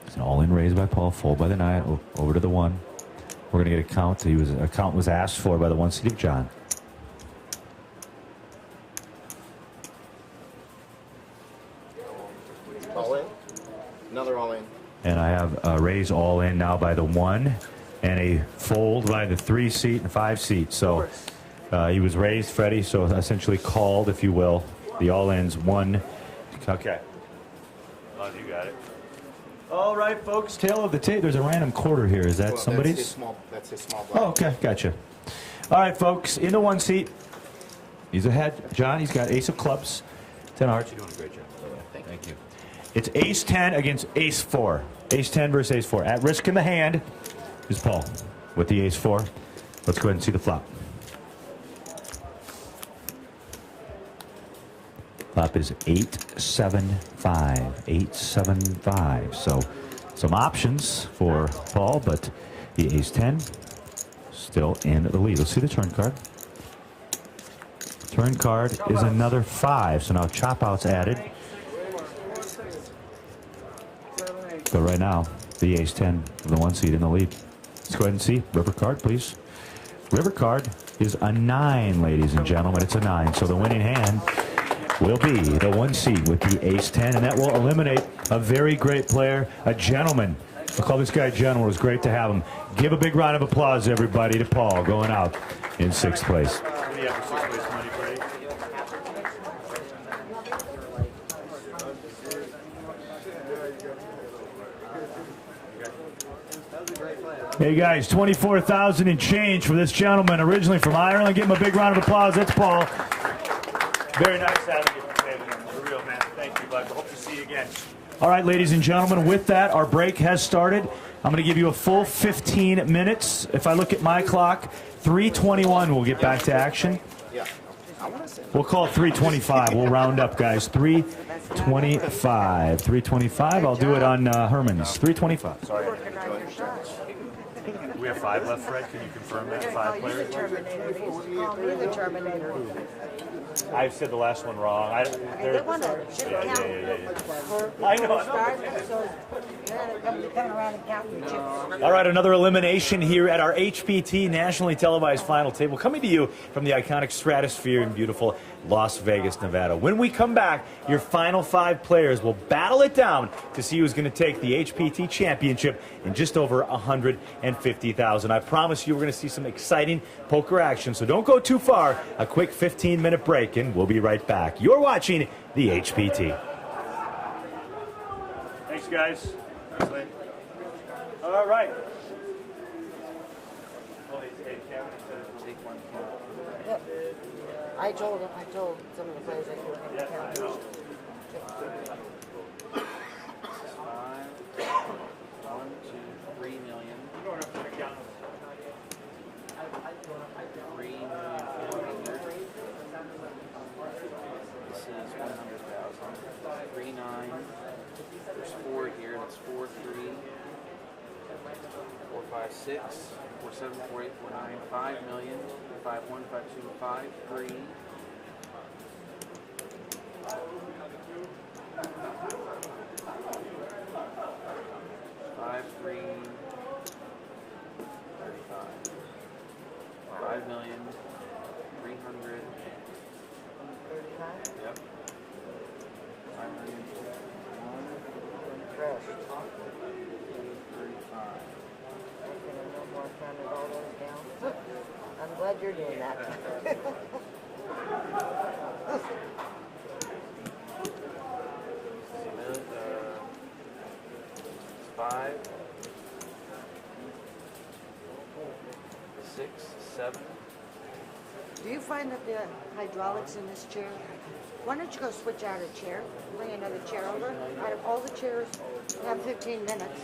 It's an all-in raise by Paul. Fold by the 9. Over to the 1. We're going to get a count. A count was asked for by the 1 seat of John. Another all in. And I have a raise all in now by the 1 and a fold by the 3 seat and 5 seat. So he was raised, Freddie, so essentially called, if you will. The all ins 1. Okay. Well, you got it. All right, folks. Tail of the tape. There's a random quarter here. Is that somebody's? That's his small block. Oh, okay. Gotcha. All right, folks. Into 1 seat. He's ahead. John, he's got ace of clubs. 10 hearts. You're doing a great job. Thank you. It's ace 10 against ace 4. Ace 10 versus ace 4. At risk in the hand is Paul with the ace 4. Let's go ahead and see the flop. Flop is 8-7-5. 8-7-5. So some options for Paul, but the ace 10 still in the lead. Let's see the turn card. Turn card is another 5. So now chop outs added. But right now, the ace 10 of the 1 seed in the lead. Let's go ahead and see. River card, please. River card is a 9, ladies and gentlemen. It's a 9. So the winning hand will be the 1 seed with the ace 10, and that will eliminate a very great player, a gentleman. I'll call this guy a gentleman. It was great to have him. Give a big round of applause, everybody, to Paul going out in 6th place. Hey guys, 24,000 and change for this gentleman, originally from Ireland. Give him a big round of applause. That's Paul. Very nice having you, David. You're real, man. Thank you, bud. Hope to see you again. All right, ladies and gentlemen, with that, our break has started. I'm going to give you a full 15 minutes. If I look at my clock, 3:21, we'll get back to action. We'll call it 3:25. We'll round up, guys. 3:25. 3:25. I'll do it on Herman's. 3:25. Sorry. We have 5 left, Fred. Can you confirm that? 5 players? The Terminator. I said the last one wrong. I know. All right, another elimination here at our HPT nationally televised final table, coming to you from the iconic Stratosphere in beautiful Las Vegas, Nevada. When we come back, your final 5 players will battle it down to see who's going to take the HPT championship in just over $150,000. I promise you we're going to see some exciting poker action, so don't go too far. A quick 15-minute break, and we'll be right back. You're watching the HPT. Thanks, guys. All right. Yep. I told some of the players I could have cameras. 5, 1, 2, 3 million. 3 million. This is 100,000. 3, 9. There's 4 here. That's 4, 3. 4, 5, 6. 4, 7, 4, 8, 4, 9. 5 million. 5, 1, 5, 2, 5, 3. 5, 3. 35. 5 million. 300. 35? Yep. 5 million. 1. 35. Okay, no more trying to roll those down. I'm glad you're doing that. 5, 6, 7. Do you find that the hydraulics in this chair? Why don't you go switch out a chair, bring another chair over? Out of all the chairs, have 15 minutes.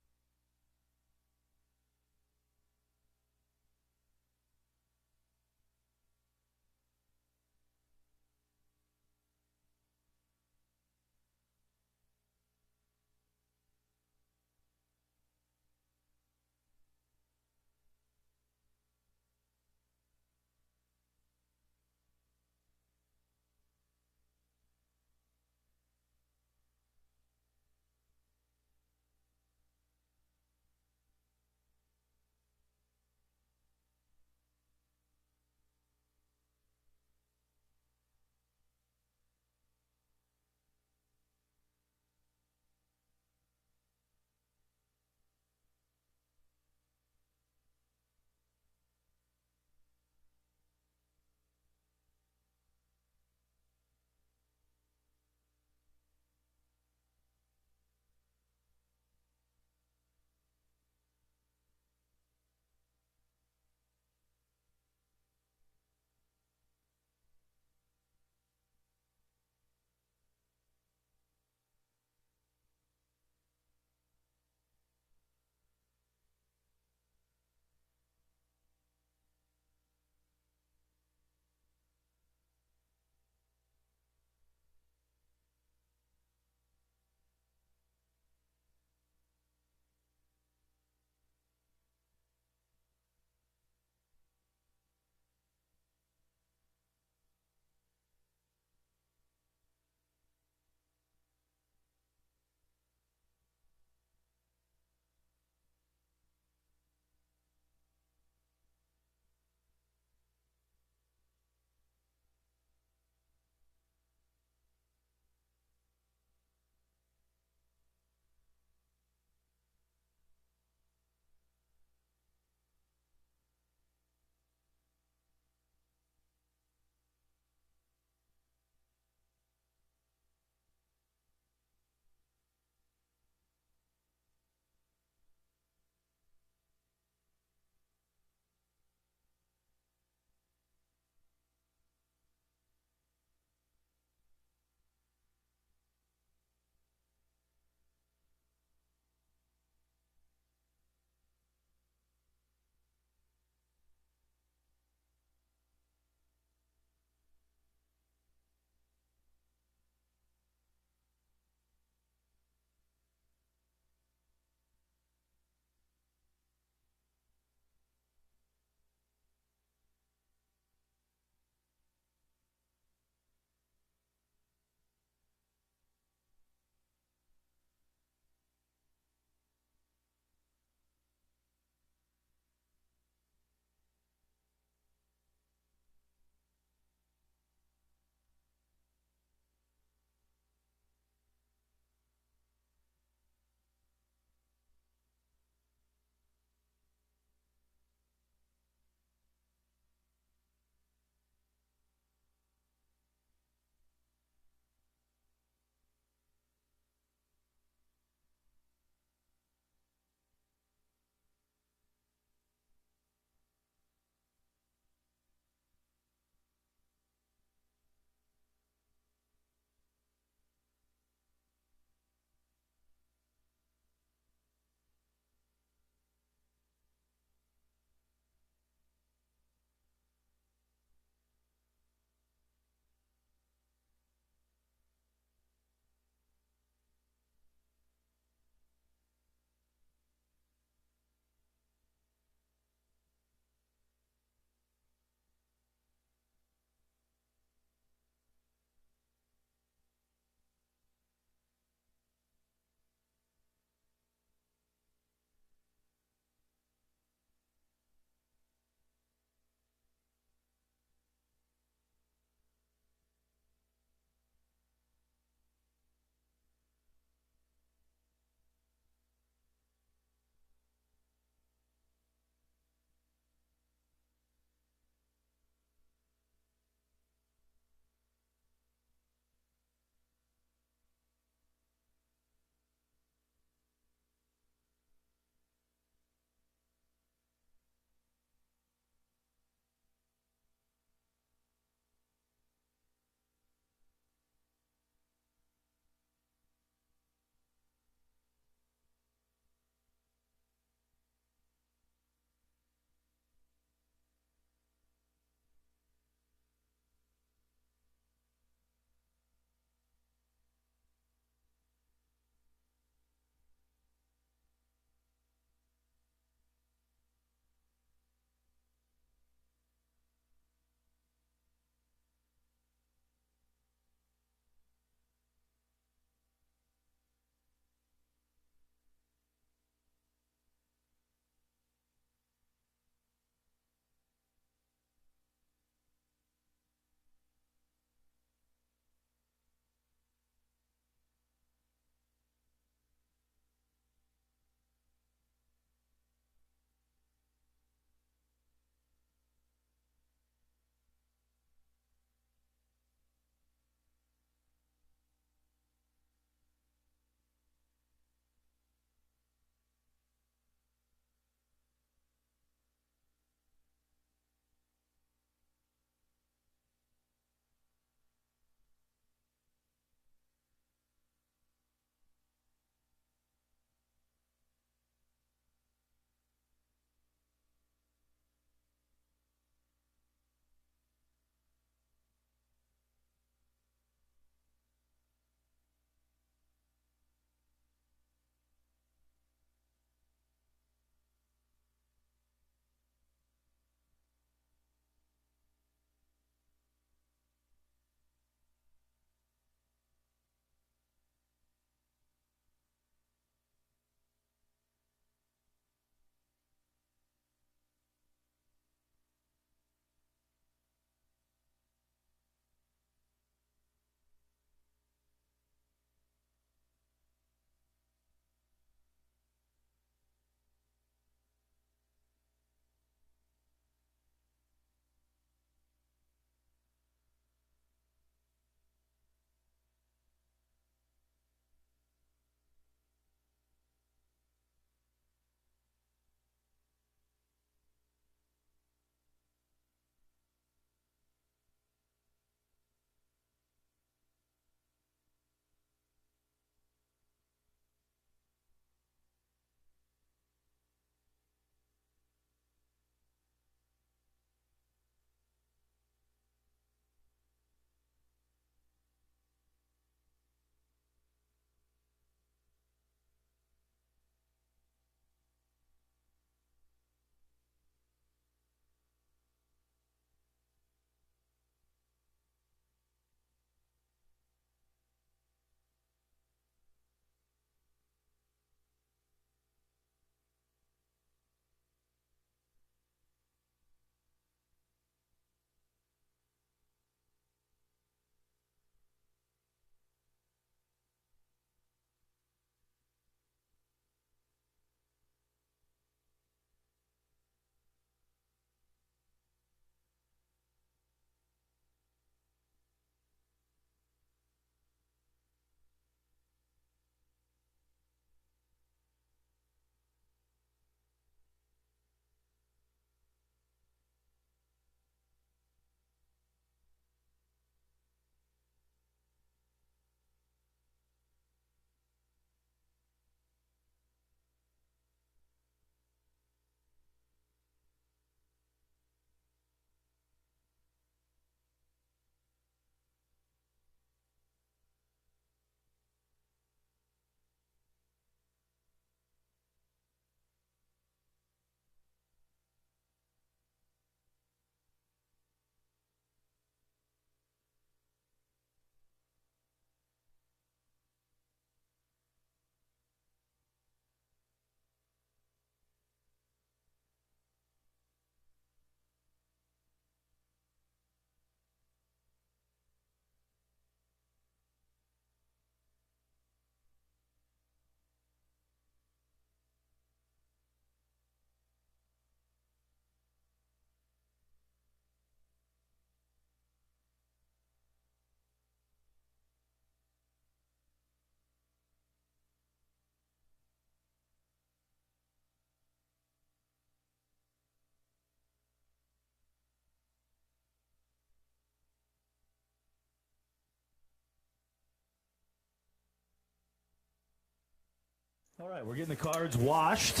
All right, we're getting the cards washed.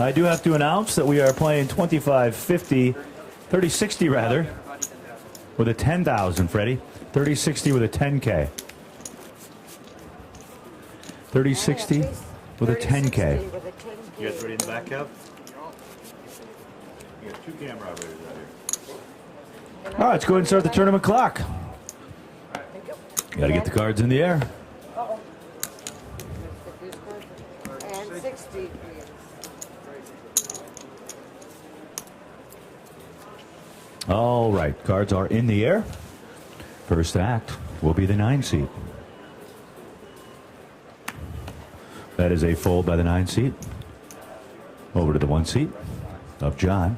I do have to announce that we are playing 25-50, 30-60 rather, with a 10,000, Freddie. 30-60 with a 10K. 30-60 with a 10K. You guys ready in the back, Kev? You got 2 camera operators out here. All right, let's go ahead and start the tournament clock. Got to get the cards in the air. And 60. All right, cards are in the air. First act will be the 9 seat. That is a fold by the 9 seat. Over to the 1 seat of John.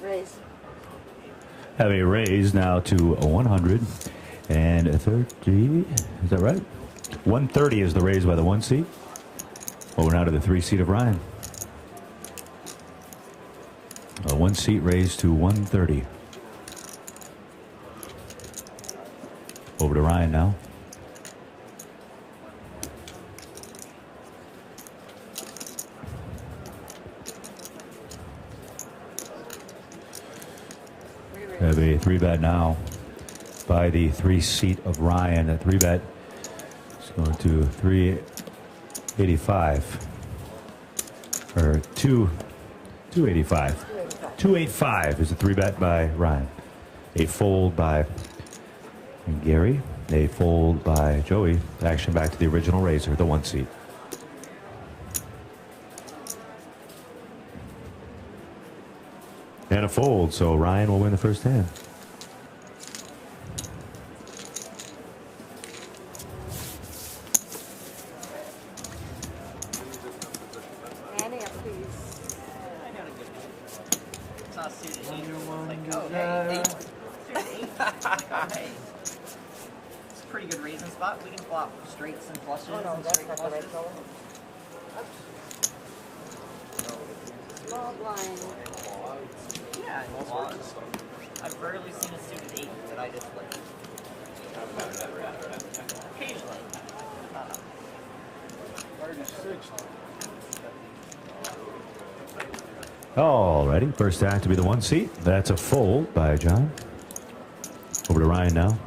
Raise. Have a raise now to 130. Is that right? 130 is the raise by the 1 seat. Over now to the 3 seat of Ryan. A 1 seat raise to 130. Over to Ryan now. Have a 3-bet now by the 3 seat of Ryan. That 3-bet is going to 385 or 285. 285 is a 3-bet by Ryan. A fold by Gary. A fold by Joey. Action back to the original raiser, the 1 seat. And a fold, so Ryan will win the first hand. Annie, please. I got a good one. It's not suited either. It's like, oh, hey, 8. Suited 8. Hey. It's a pretty good raising spot. We can flop straights and flushes Oh, no, and that's straight not the right flushes. color. Small blind. Yeah, and flaws. I've rarely seen a suited 8 that I just like. Occasionally. 36. Alrighty, first act to be the 1 seat. That's a fold by John. Over to Ryan now.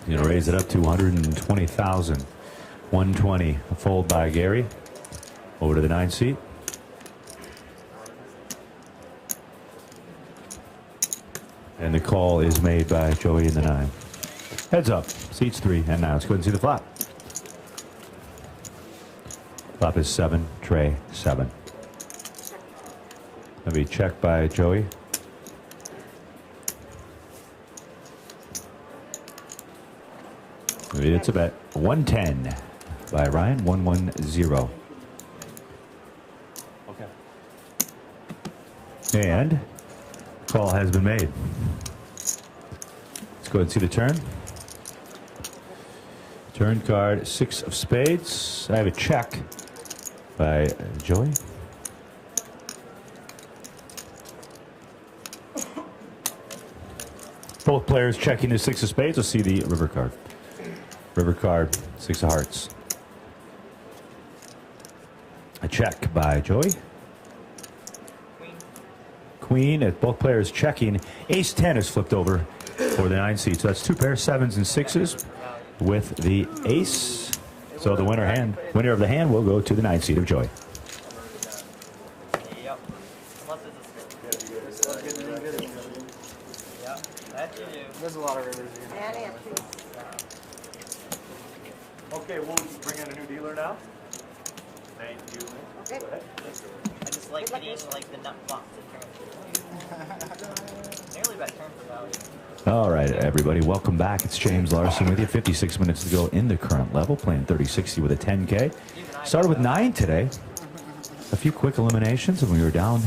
He's going to raise it up to 120,000. 120. A fold by Gary. Over to the 9 seat. And the call is made by Joey in the 9. Heads up. Seats 3. And now let's go ahead and see the flop. Flop is 7. Tray 7. That'll be checked by Joey. It's a bet. 110 by Ryan. 110. Okay. And call has been made. Let's go ahead and see the turn. Turn card 6 of spades. I have a check by Joey. Both players checking the 6 of spades. Let's see the river card. River card, 6 of hearts. A check by Joey. Queen, at both players checking. Ace 10 is flipped over for the 9 seat. So that's 2 pairs, 7s and 6s with the ace. So the winner of the hand will go to the 9 seat of Joey. Yep. Unless it's a split. Yep. That you do. There's a lot of rivers here. Annie, please. Okay, we'll bring in a new dealer now. Thank you. Okay. Go ahead. I just like hitting like the nut box and turn. Nearly about turn for value. All right, everybody, welcome back. It's James Larson with you. 56 minutes to go in the current level, playing 30-60 with a 10K. Started with 9 today. A few quick eliminations, and we were down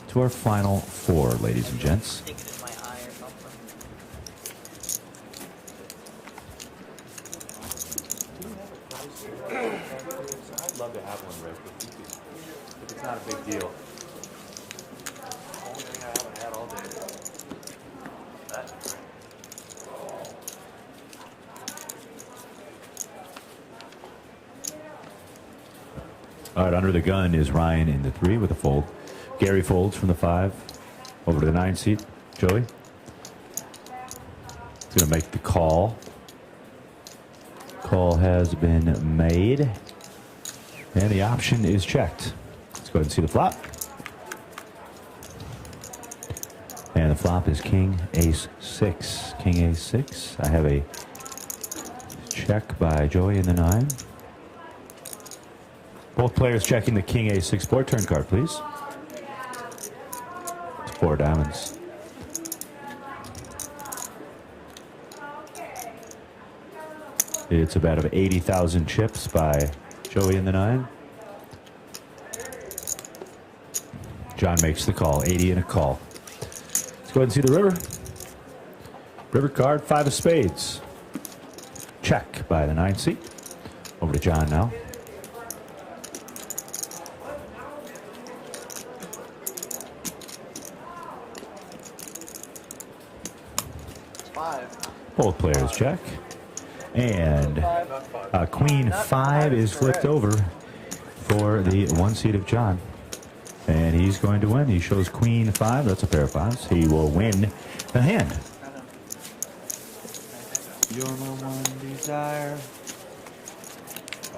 to our final 4, ladies and gents. Stick it in my eye or something. I'd love to have one, Rick, if it's not a big deal. Only thing I haven't had all day. That. All right, under the gun is Ryan in the 3 with a fold. Gary folds from the 5 over to the 9 seat. Joey. He's going to make the call. Call has been made. And the option is checked. Let's go ahead and see the flop. And the flop is King Ace 6. King Ace 6. I have a check by Joey in the 9. Both players checking the King Ace 6 board. Turn card, please. It's 4 diamonds. It's a bet of 80,000 chips by Joey in the 9. John makes the call. 80 and a call. Let's go ahead and see the river. River card, 5 of spades. Check by the 9 seat. Over to John now. Both players check. And Queen 5 is flipped over for the 1 seat of John. And he's going to win. He shows Queen 5. That's a pair of 5s. He will win the hand. You're my one desire.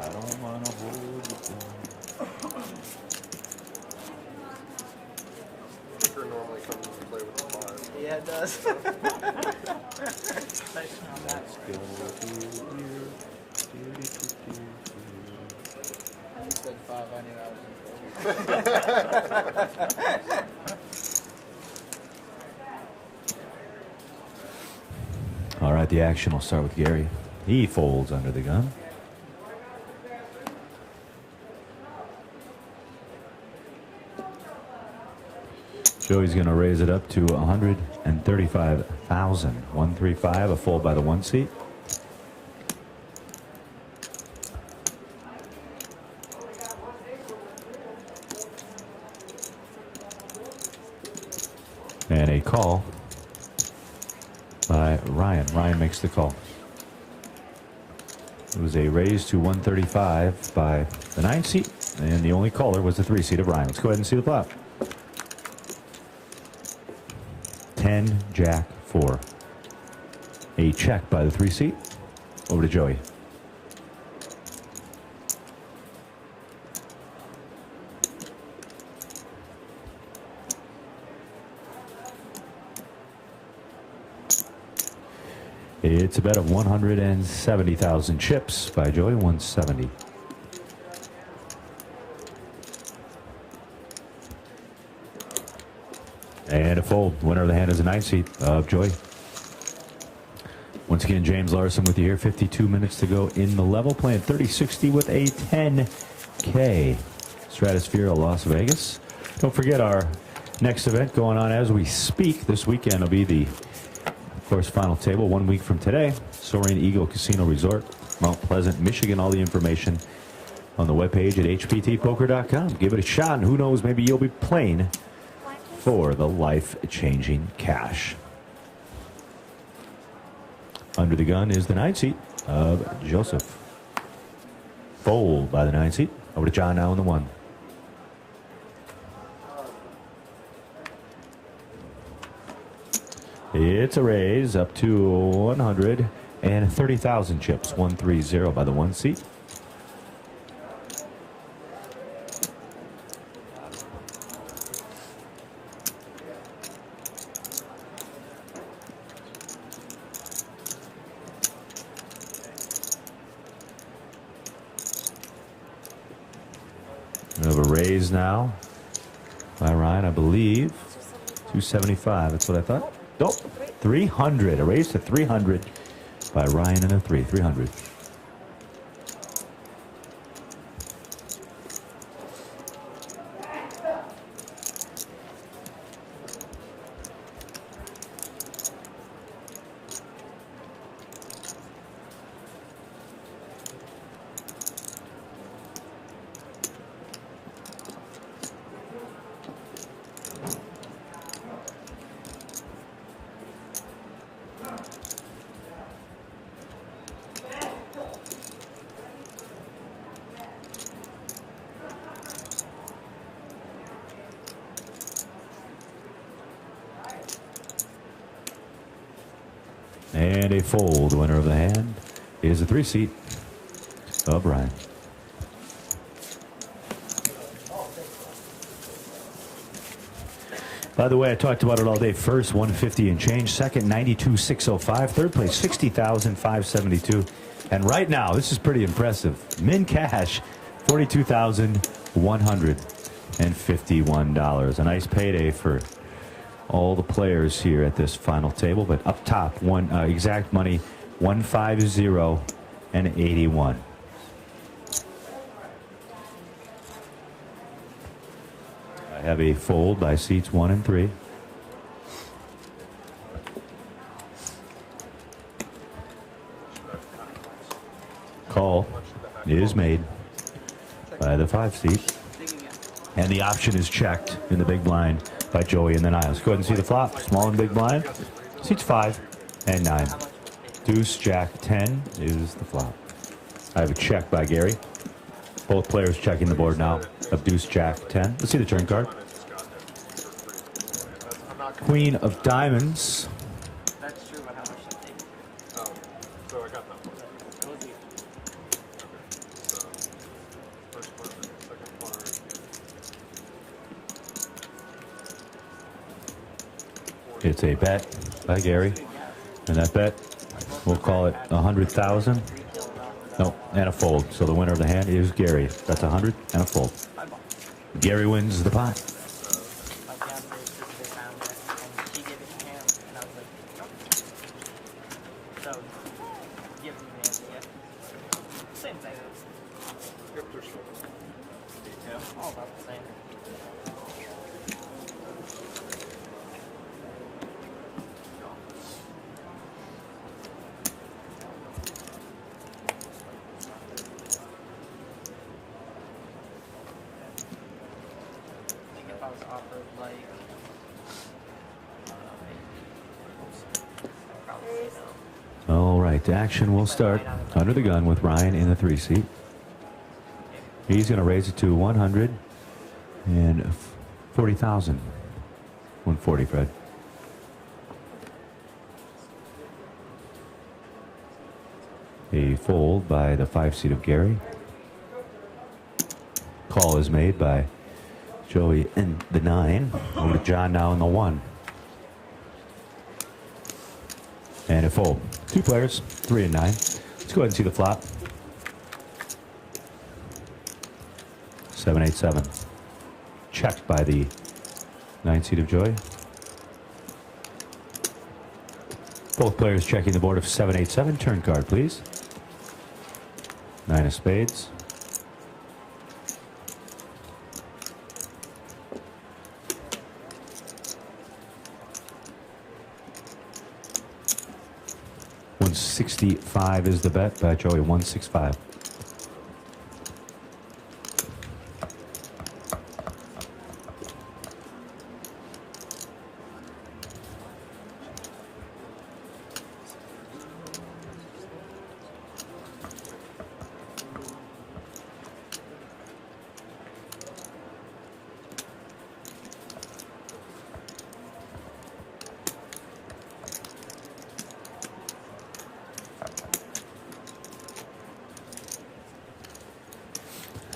I don't want to hold you down. Kicker normally comes to play with the 5. Yeah, it does. Nice on that. You said 5, I knew I was in. All right, the action will start with Gary. He folds under the gun. Joey's going to raise it up to 135,000. 135, a fold by the 1 seat. And a call by Ryan. Ryan makes the call. It was a raise to 135 by the 9 seat, and the only caller was the 3 seat of Ryan. Let's go ahead and see the flop. 10, Jack, 4. A check by the 3 seat. Over to Joey. It's a bet of 170,000 chips by Joey, 170. And a fold. Winner of the hand is a 9 seat of Joey. Once again, James Larson with you here. 52 minutes to go in the level. Playing 30-60 with a 10K. Stratosphere of Las Vegas. Don't forget our next event going on as we speak. This weekend will be the, of course, final table 1 week from today. Soaring Eagle Casino Resort, Mount Pleasant, Michigan. All the information on the webpage at hptpoker.com. Give it a shot, and who knows, maybe you'll be playing for the life-changing cash. Under the gun is the 9 seat of Joseph. Fold by the 9 seat. Over to John now in the 1. It's a raise up to 130,000 chips. 130 by the 1 seat. We have a raise now by Ryan, I believe. 275, that's what I thought. Nope, 300. A raise to 300 by Ryan and a 3. 300. And a fold. Winner of the hand is a 3-seat of Ryan. By the way, I talked about it all day. First, 150 and change. Second, 92,605. Third place, 60,572. And right now, this is pretty impressive. Min cash, $42,151. A nice payday for all the players here at this final table. But up top, exact money, 150 and 81. I have a fold by seats 1 and 3. Call is made by the 5 seat. And the option is checked in the big blind by Joey and then I. Let's go ahead and see the flop. Small and big blind. Seats 5 and 9. Deuce, Jack, 10 is the flop. I have a check by Gary. Both players checking the board now of Deuce, Jack, 10. Let's see the turn card. Queen of Diamonds. That's true, but how much did they? Oh, so I got that one. Okay, so first part, second part. It's a bet by Gary. And that bet, we'll call it 100,000. No, and a fold. So the winner of the hand is Gary. That's 100 and a fold. Gary wins the pot. My fiance sister found it, and she gave it to him, and I was like, so, give me the idea. Same thing. Hips or shoulders? Yeah, all about the same. I was offered like probably no. All right, action will start under the gun with Ryan in the 3 seat. He's going to raise it to 140,000. 140, Fred. A fold by the 5 seat of Gary. Call is made by Joey in the 9, over to John now in the 1. And a fold. 2 players, 3 and 9. Let's go ahead and see the flop. 787. Checked by the 9 seat of Joey. Both players checking the board of 787. Turn card, please. 9 of spades. $165 is the bet by Joey. 165.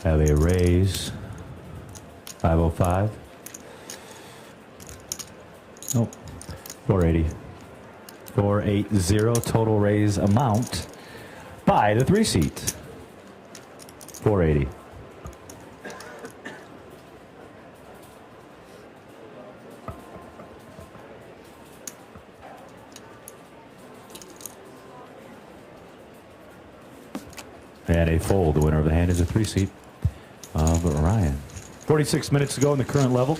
Have a raise. 505. Nope. 480. 480 total raise amount by the 3 seat. 480. And a fold. The winner of the hand is a 3 seat of Ryan. 46 minutes to go in the current level.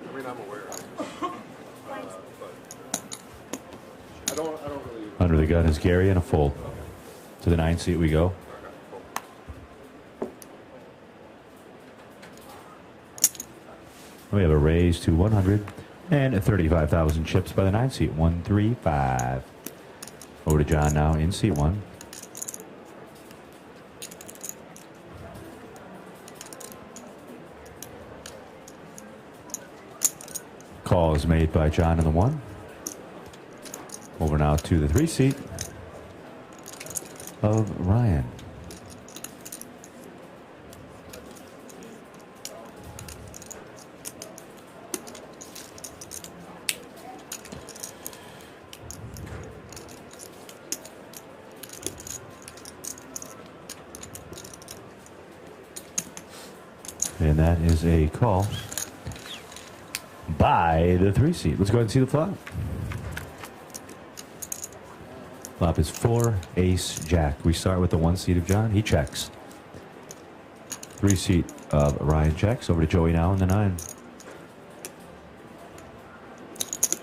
I mean, I'm aware. the gun is Gary and a fold. To the 9 seat we go. We have a raise to 135,000 chips by the 9 seat. 135. Over to John now in seat 1. Call is made by John in the 1. Over now to the 3 seat of Ryan. And that is a call by the 3 seat. Let's go ahead and see the flop. Flop is 4, ace, jack. We start with the 1 seat of John. He checks. 3 seat of Ryan checks. Over to Joey now in the 9.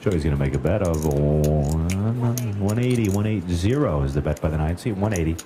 Joey's going to make a bet of 180. 180 is the bet by the 9 seat. 180.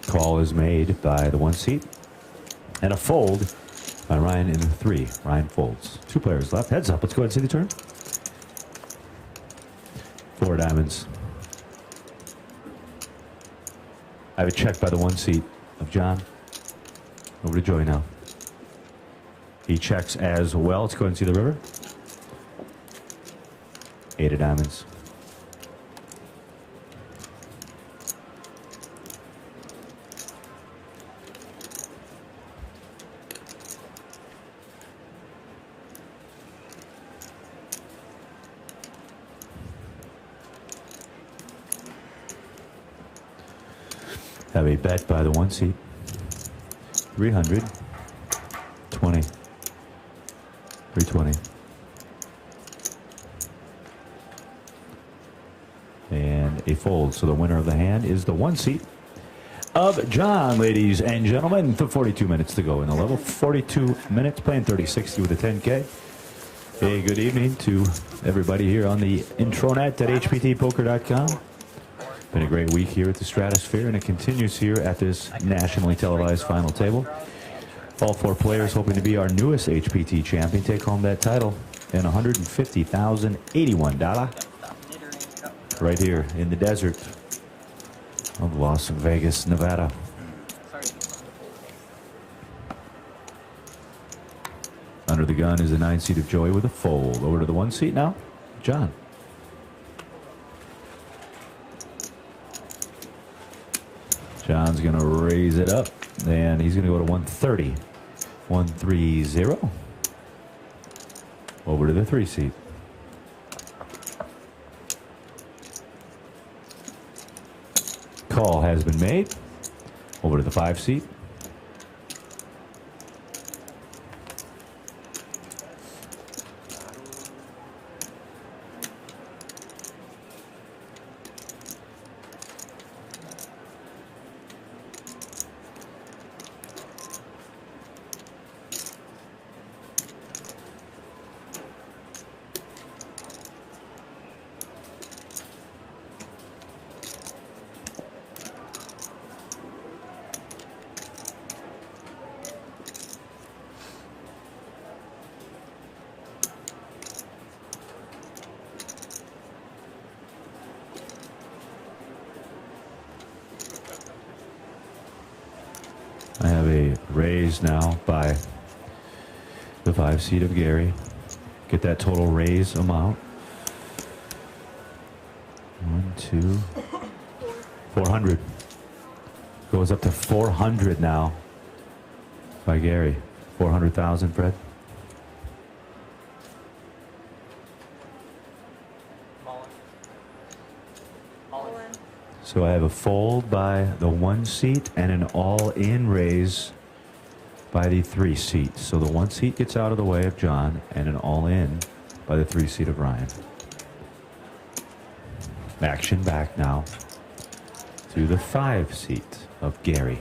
Call is made by the 1 seat. And a fold by Ryan in the 3. Ryan folds. 2 players left. Heads up. Let's go ahead and see the turn. 4 diamonds. I have a check by the 1 seat of John. Over to Joey now. He checks as well. Let's go ahead and see the river. 8 of diamonds. Have a bet by the 1 seat. 300. 20. 320. And a fold. So the winner of the hand is the 1 seat of John, ladies and gentlemen. 42 minutes to go in the level. 42 minutes, playing 30-60 with a 10K. Hey, good evening to everybody here on the intranet at hptpoker.com. Been a great week here at the Stratosphere, and it continues here at this nationally televised final table. All 4 players hoping to be our newest HPT champion, take home that title and $150,081 right here in the desert of Las Vegas, Nevada. Under the gun is the 9 seat of Joey with a fold. Over to the 1 seat now, John. John's going to raise it up, and he's going to go to 130. 130. Over to the 3 seat. Call has been made. Over to the 5 seat. I have a raise now by the 5 seat of Gary. Get that total raise amount. 1, 2, 400. Goes up to 400 now by Gary. 400,000, Fred. So I have a fold by the 1 seat and an all-in raise by the 3 seat. So the 1 seat gets out of the way of John and an all-in by the 3 seat of Ryan. Action back now to the 5 seat of Gary.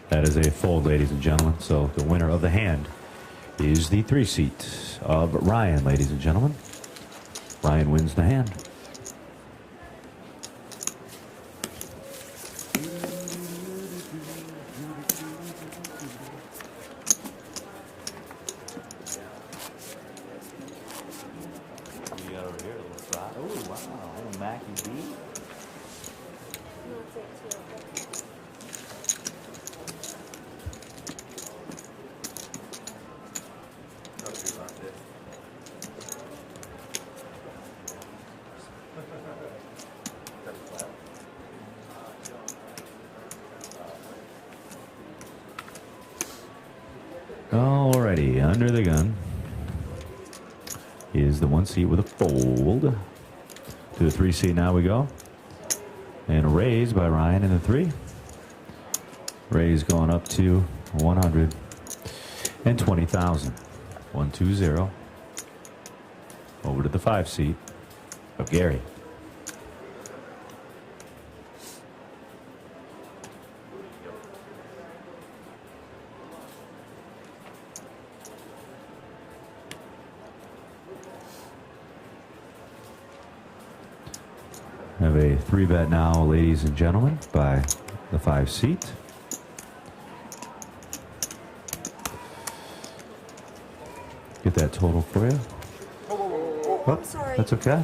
That is a fold, ladies and gentlemen. So the winner of the hand is the 3 seat of Ryan, ladies and gentlemen. Ryan wins the hand. Alrighty, under the gun is the 1 seat with a fold. To the 3 seat now we go. And a raise by Ryan in the 3. Raise going up to 120,000. 120. Over to the 5 seat of Gary. Have a 3-bet now, ladies and gentlemen, by the 5 seat. Get that total for you. Oh, I'm sorry. That's okay.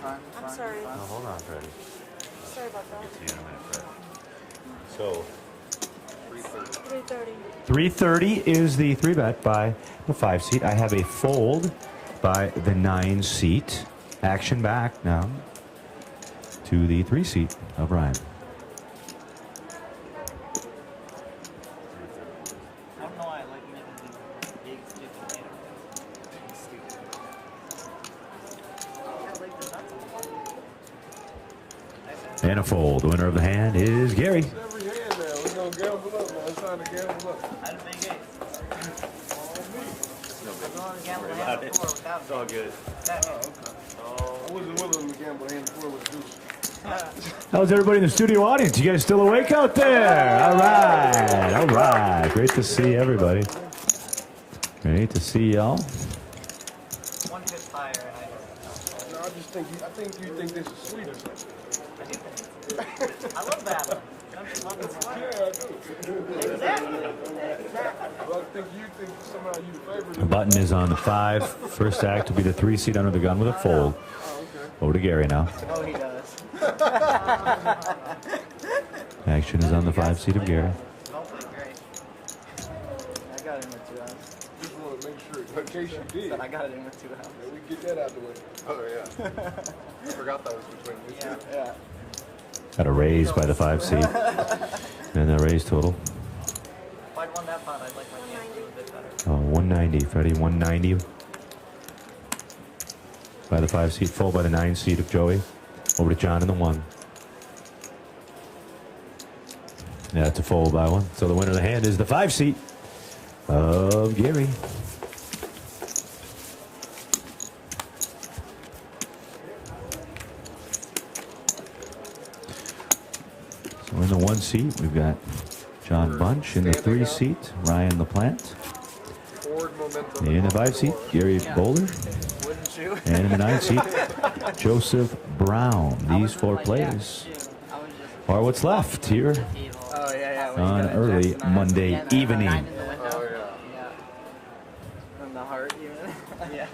I'm sorry. Oh, hold on, Freddie. Sorry about that. See you in a minute, Fred. So 330. 330 is the 3-bet by the 5 seat. I have a fold by the 9 seat. Action back now to the 3 seat of Ryan. I don't know why I like making these big, stupid potatoes. And a fold. The winner of the hand is Gary. It's every hand now. We're going to gamble up, man. It's time to gamble up. I had a big ace. I've gone and gambled a hand before without It's all good. that. I wasn't willing to gamble a hand before with Deuce. How's everybody in the studio audience? You guys still awake out there? All right. All right. Great to see everybody. Great to see y'all. One hit fire and I just... No, I think you think this is sweet or something. I do think I love battling. Don't you love this one? Yeah, I do. Exactly. Well, I think you think somehow you the favorite. The button is on the 5. First act will be the 3 seat under the gun with a fold. Oh, okay. Over to Gary now. Oh, he does. Action is on the 5 seat of Gary. Hopefully great. I got it in with 2 outs. Just want to make sure, in case you did. But I got it in with 2 outs. Yeah, we get that out the way. Oh, yeah. I forgot that was between you two. Yeah. Got a raise by the 5 seat. And the raise total. If I'd won that pot, I'd like my chances a bit better. 190, Freddie. 190 by the 5 seat. Full by the 9 seat of Joey. Over to John in the 1. Yeah, that's a fold by 1. So the winner of the hand is the 5 seat of Gary. So in the 1 seat, we've got John Bunch. In the 3 seat, Ryan LaPlante. Forward momentum. In the 5 seat, Gary Boulder. Wouldn't you? And in the 9 seat, Joseph Brown. These 4 plays are what's left here Oh, yeah. on early Monday evening. Oh, yeah. And the heart, even. Yeah.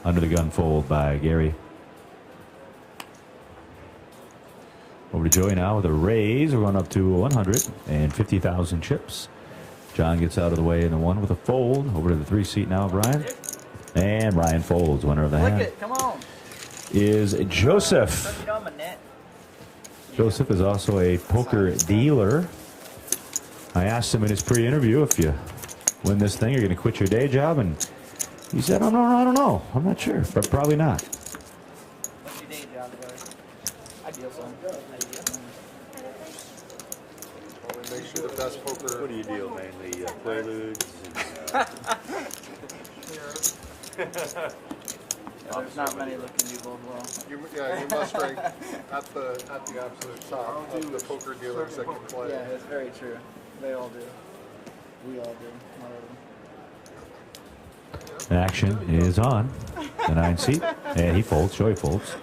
Under the gun fold by Gary. Over to Joey now with a raise. We're going up to 150,000 chips. John gets out of the way in the 1 with a fold. Over to the 3 seat now of Ryan. And Ryan folds. Winner of the Flick hand it, come on. is Joseph. Don't get on my net. Joseph is also a poker dealer. I asked him in his pre-interview if you win this thing? You're going to quit your day job? And he said, oh, no, I don't know. I'm not sure, but probably not. What's your day job, Gary? Ideal son. Well, we make sure the best poker. What do you deal mainly? Quaaludes? There's not many that can do both well. You must rank at the absolute top of the poker dealers that can play. Yeah, it's very true. They all do. We all do. Not everyone. Action is on. The 9 seat. And he folds. Joey folds.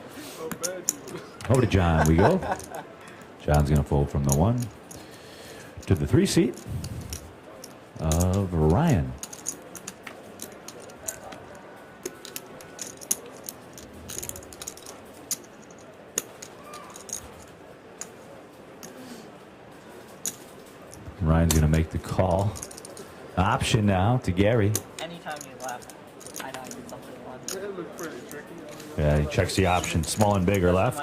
Over to John we go. John's going to fold from the 1 to the 3 seat of Ryan. Ryan's going to make the call. Option now to Gary. Anytime you left, I know I did something once. It looked pretty tricky. Yeah, he checks the option. Small and bigger left.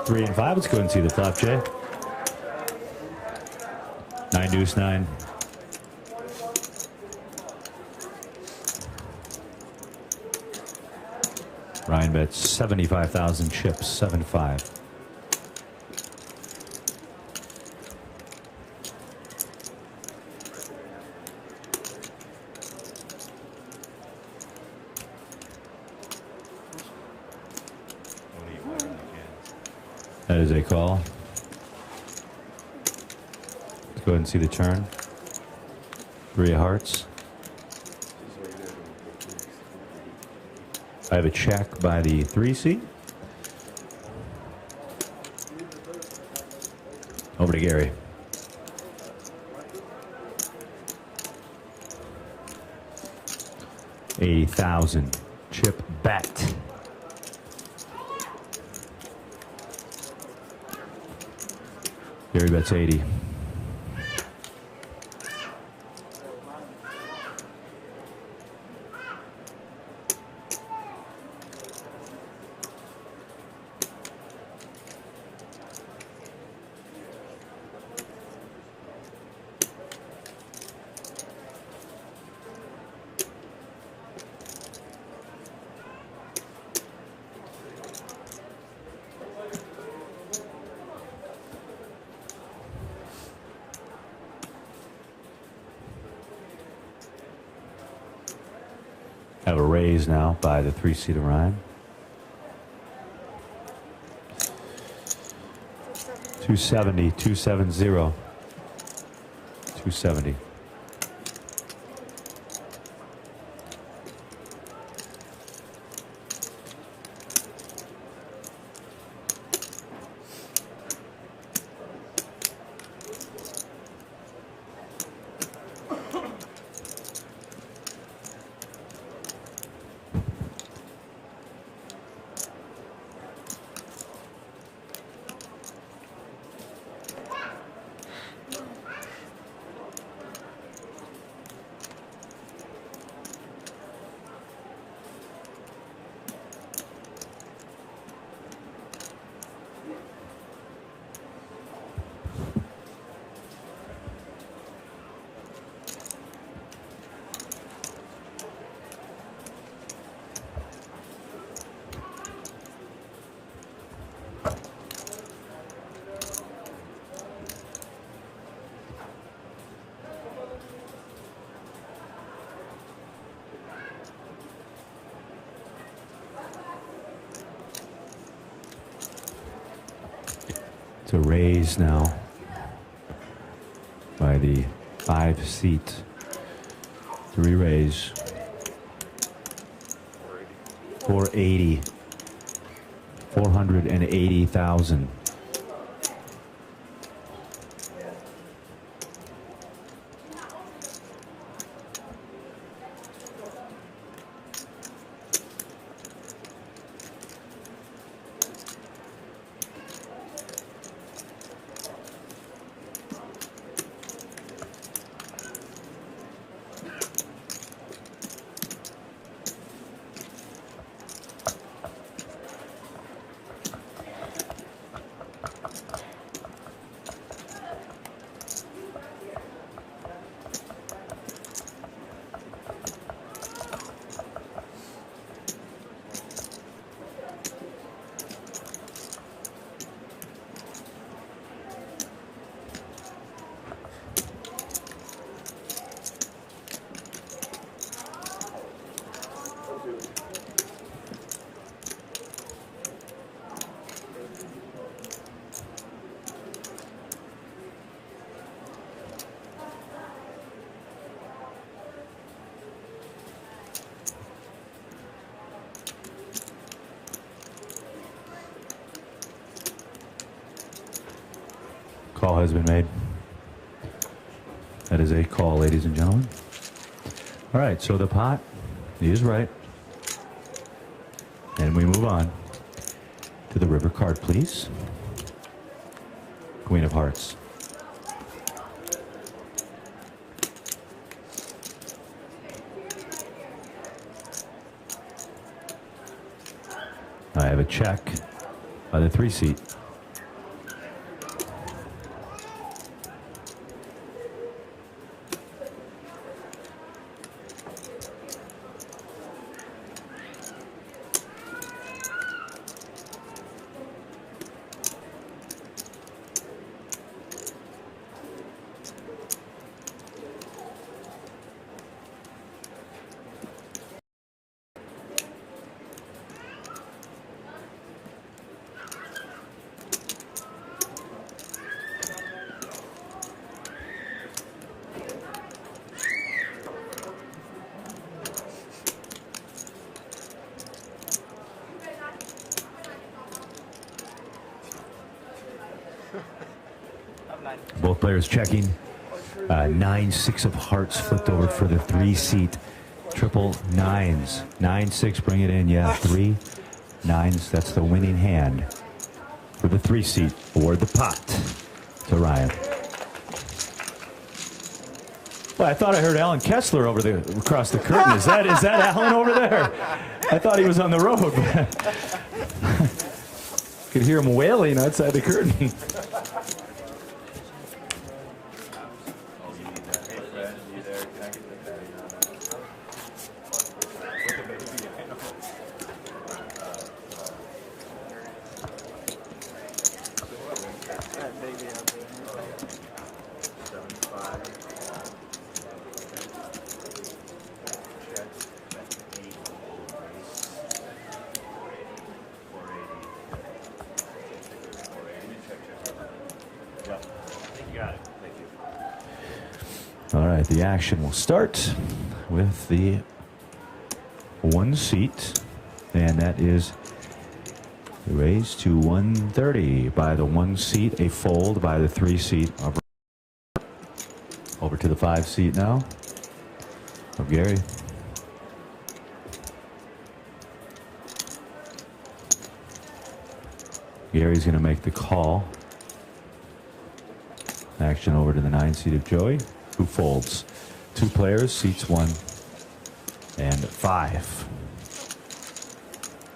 3 and 5. Let's go and see the flop, Jay. 9 deuce 9. Ryan bets 75,000 chips. 7-5. That is a call. Let's go ahead and see the turn. 3 of hearts. I have a check by the 3 seat. Over to Gary. $80,000 chip bet. Gary bets 80. Have a raise now by the 3 seat of Ryan. 270, 270. 270. It's a raise now by the 5 seat. 3 raise. 480. 480,000. Call has been made. That is a call, ladies and gentlemen. All right, so the pot is right. And we move on to the river card, please. Queen of Hearts. I have a check by the 3 seat. Both players checking. 9-6 of hearts flipped over for the 3 seat. Triple nines. 9-6, bring it in. Yeah, 3 nines. That's the winning hand for the 3 seat. Award the pot to Ryan. Well, I thought I heard Alan Kessler across the curtain. Is that Alan over there? I thought he was on the road. Could hear him wailing outside the curtain. All right, the action will start with the 1 seat, and that is raised to 130 by the 1 seat, a fold by the 3 seat. Over to the 5 seat now of Gary. Gary's going to make the call. Action over to the 9 seat of Joey, who folds. 2 players, seats 1 and 5.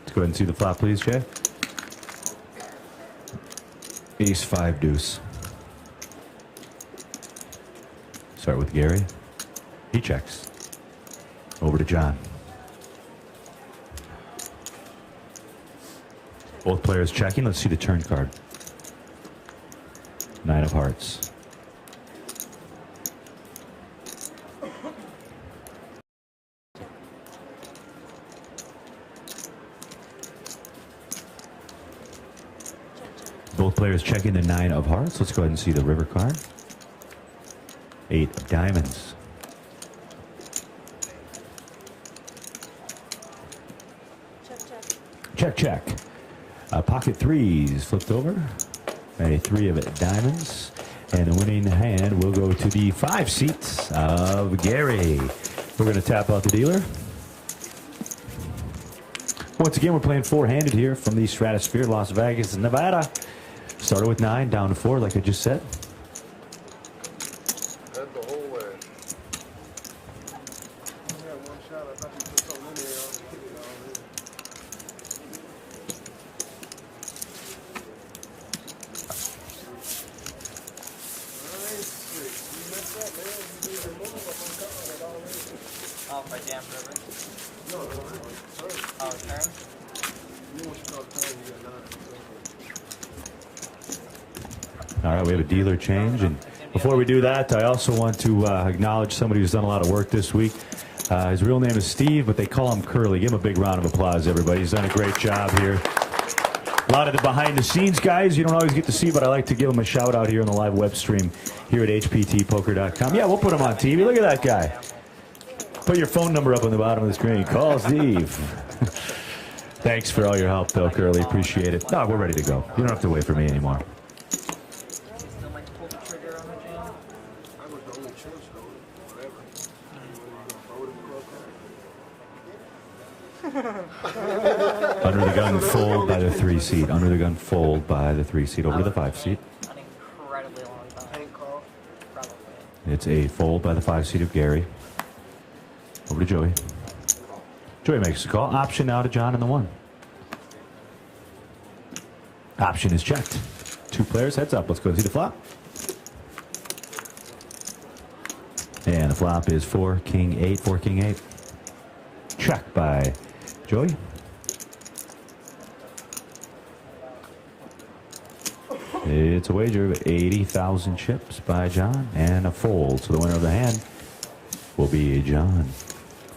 Let's go ahead and see the flop, please, Jay. Ace 5 deuce. Start with Gary. He checks. Over to John. Both players checking. Let's see the turn card. 9 of hearts. Both players checking the 9 of hearts. Let's go ahead and see the river card. 8 of diamonds. Check, check. Pocket 3s flipped over. A 3 of diamonds. And the winning hand will go to the 5 seats of Gary. We're going to tap out the dealer. Once again, we're playing 4-handed here from the Stratosphere, Las Vegas, Nevada. Started with 9, down to 4, like I just said. That's the whole way. I had 1 shot. I thought you put something in there. I hit it all in. You messed up, man. You made your move up on card at all in. Oh, by Jam River? No, turn. Oh, turn? You want you call turn, you got 9. All right, we have a dealer change, and before we do that, I also want to acknowledge somebody who's done a lot of work this week. His real name is Steve, but they call him Curly. Give him a big round of applause, everybody. He's done a great job here. A lot of the behind-the-scenes guys you don't always get to see, but I like to give them a shout-out here on the live web stream here at hptpoker.com. Yeah, we'll put him on TV. Look at that guy. Put your phone number up on the bottom of the screen. Call Steve. Thanks for all your help, though, Curly. Appreciate it. No, we're ready to go. You don't have to wait for me anymore. pull the trigger on the jam. I was the only chance though. Whatever. Throw it in the club. Under the gun, fold by the 3 seat. Under the gun, fold by the 3 seat. Over to the 5 seat. An incredibly long time. Tank call. Probably. It's a fold by the 5 seat of Gary. Over to Joey. Joey makes the call. Option now to John in the 1. Option is checked. 2 players, heads up. Let's go see the flop. And the flop is 4 King 8, 4 King 8. Check by Joey. It's a wager of 80,000 chips by John and a fold. So the winner of the hand will be John.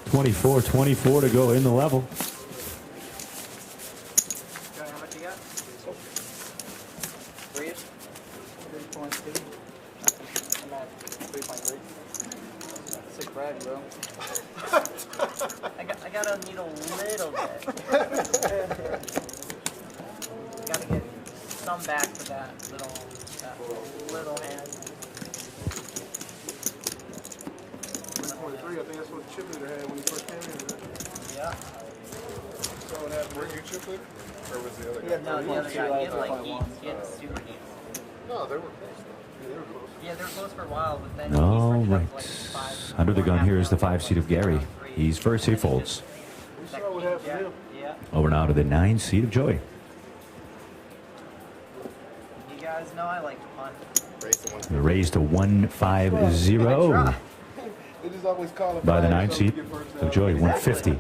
24-24 to go in the level. Joey, how much you got? 3 -ish? 3.2. I'm at 3.3. Sick brag, bro. I gotta need a little bit. Gotta get some back to that little hand. 3.3, I think that's what Chip Leader had when he first came in. Yeah. So what happened? Were you chip leader? Or was the other He guy? had No, the other 3.2, guy, he had I like had heat. 3.1. He had super heat. No, they were close. Yeah, they were close. Yeah, they were close for a while, but then All he started right. up to like 5. Under the gun, here is the 5 seat of Gary. He's first, he folds. We saw what happened to him. Yeah. Over now to the 9 seat of Joey. You guys know I like to punt. The raise to 150 They just always call it by the 9 flag, so we seat get first of down. Joey, 150.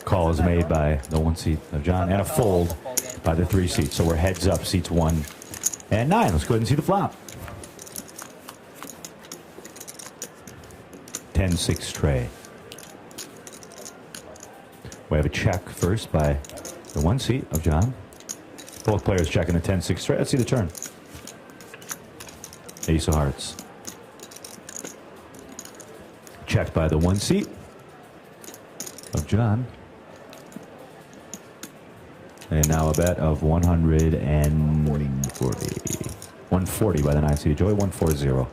Call is made by the 1 seat of John and a fold by the 3 seat. So we're heads up, seats 1 and 9. Let's go ahead and see the flop. 10-6 tray. We have a check first by the 1 seat of John. Both players checking the 10-6 tray. Let's see the turn. Ace of hearts. Checked by the 1 seat of John. And now a bet of 140. 140 by the 9 seat of Joey, 140.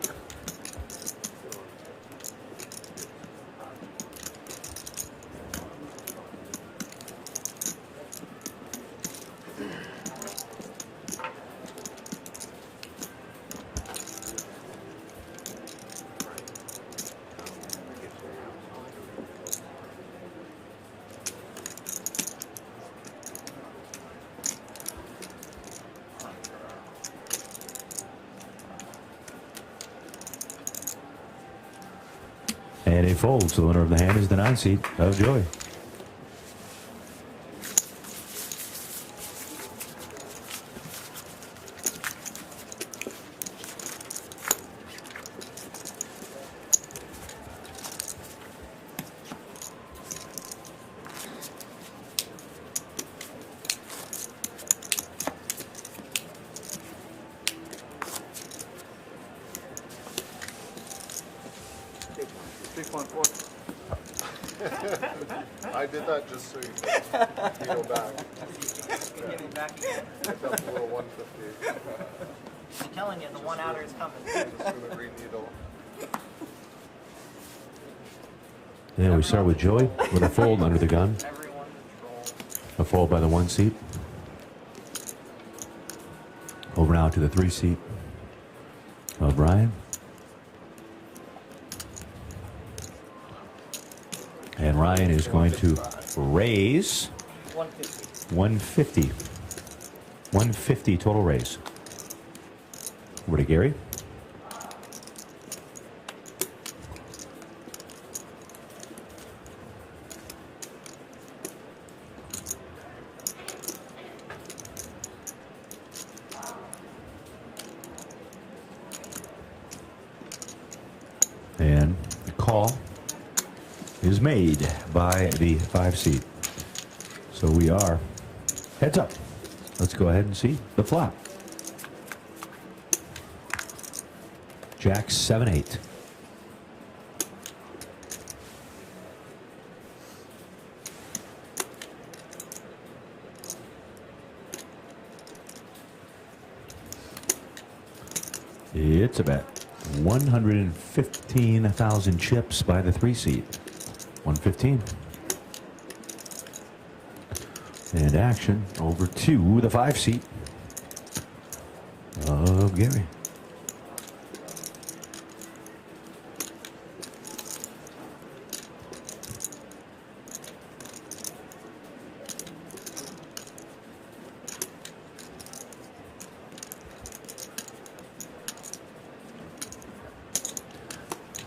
And a fold. So the winner of the hand is the 9 seed of Joey. I did that just so you go back. Get it back again. Picked up a little 150. I'm telling you, the 1 outer is coming. Just gonna re-needle. Yeah, we start with Joey with a fold under the gun. Everyone controls. A fold by the 1 seat. Over now to the 3 seat of Ryan. And Ryan is going to raise 150. 150 total raise. Over to Gary. And the call is made by the 5 seed. So we are heads up. Let's go ahead and see the flop. Jack 7-8. It's about 115,000 chips by the 3 seat. 115. And action over to the 5 seat of Gary.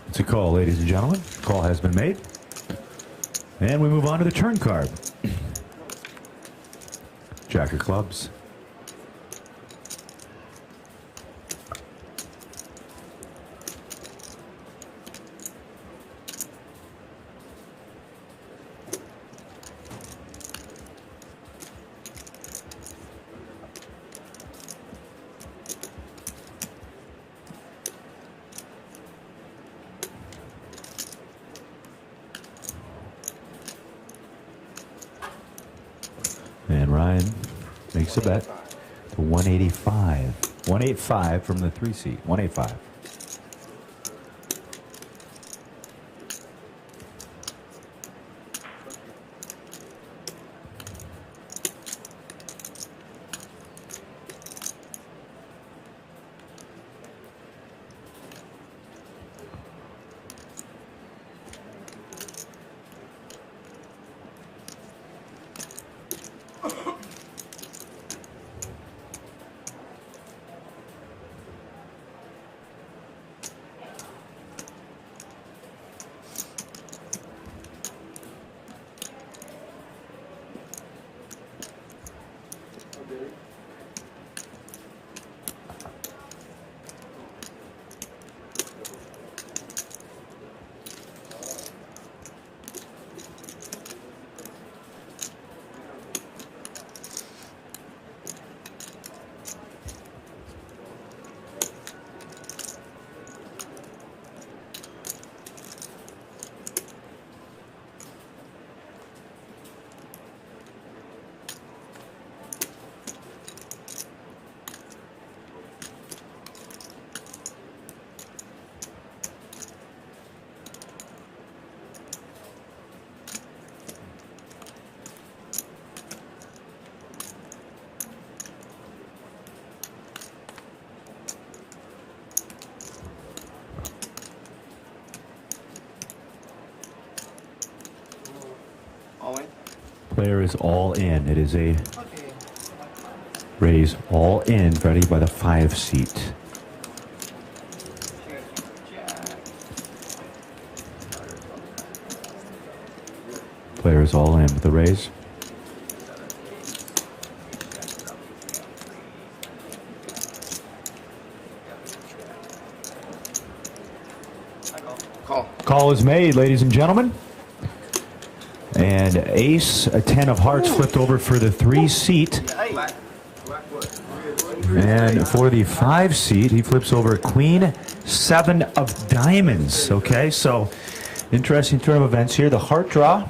It's a call, ladies and gentlemen. Call has been made. And we move on to the turn card. Jack of clubs. And Ryan makes a bet to 185. 185 from the 3 seat. 185. Player is all in. It is a raise all in, Freddie, by the 5 seat. Player is all in with the raise. Call is made, ladies and gentlemen. And ace, a 10 of hearts flipped over for the 3 seat. And for the 5 seat, he flips over a queen, 7 of diamonds. Okay, so interesting turn of events here. The heart draw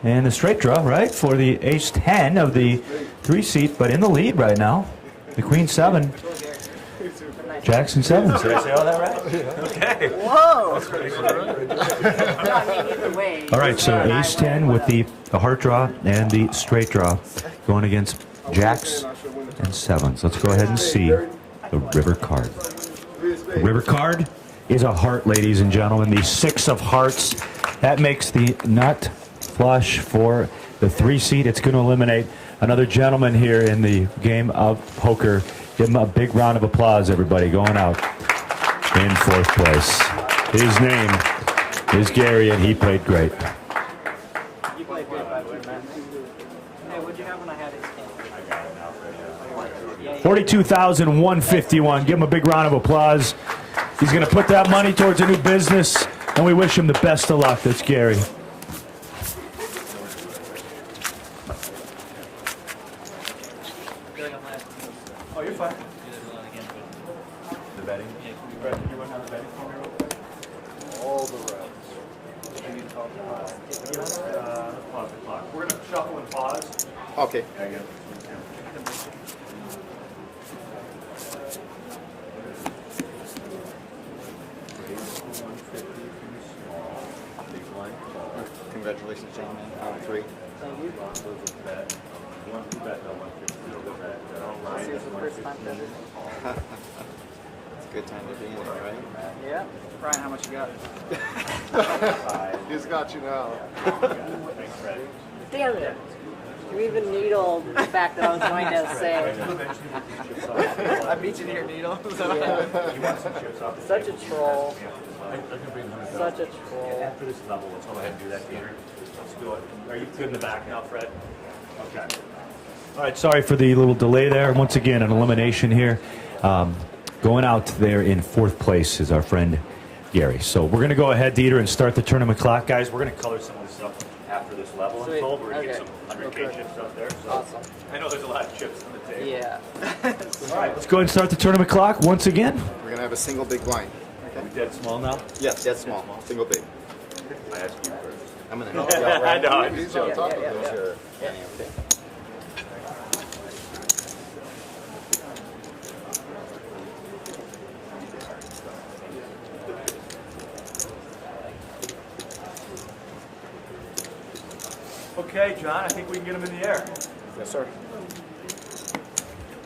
and the straight draw, right, for the ace 10 of the 3 seat, but in the lead right now. The queen 7. Jackson 7. Did I say all that right? Okay. Whoa! All right, so ace 10 with the heart draw and the straight draw going against jacks and 7s. Let's go ahead and see the river card. The river card is a heart, ladies and gentlemen. The 6 of hearts. That makes the nut flush for the 3 seat. It's going to eliminate another gentleman here in the game of poker. Give him a big round of applause, everybody, going out in 4th place. His name is Gary, and he played great. You played great, by the way, man. Hey, what'd you have when I had it? 42,151. Give him a big round of applause. He's going to put that money towards a new business, and we wish him the best of luck. That's Gary. Oh, you're fine. The betting? Yeah, can you run down the betting for me real quick? All the reps. Pause the clock. We're going to shuffle and pause. Okay. Congratulations, gentlemen. On 3. Thank you. This is the first time ever. It's a good time to be in it, right? Yeah. Brian, how much you got? He's got you now. Damn it. You even needled the fact that I was going to say. I beat you to your needle. Such a troll. Such a troll. After this level, let's go ahead and do that, Peter. Let's do it. Are you good in the back now, Fred? Okay. All right, sorry for the little delay there. Once again, an elimination here. Going out there in 4th place is our friend Gary. So we're going to go ahead, Dieter, and start the tournament clock. Guys, we're going to color some of this up after this level. Sweet. I'm told we're going to Okay. get some 100K chips up there. So Awesome. I know there's a lot of chips on the table. Yeah. All right, let's go ahead and start the tournament clock once again. We're going to have a single big blind. Are we dead small now? Yes, dead small. Single big. I asked you first. I'm going to help you out, right? I know. I'm He's just on joking. top of this. Sure. Okay. Okay, John, I think we can get them in the air. Yes, sir.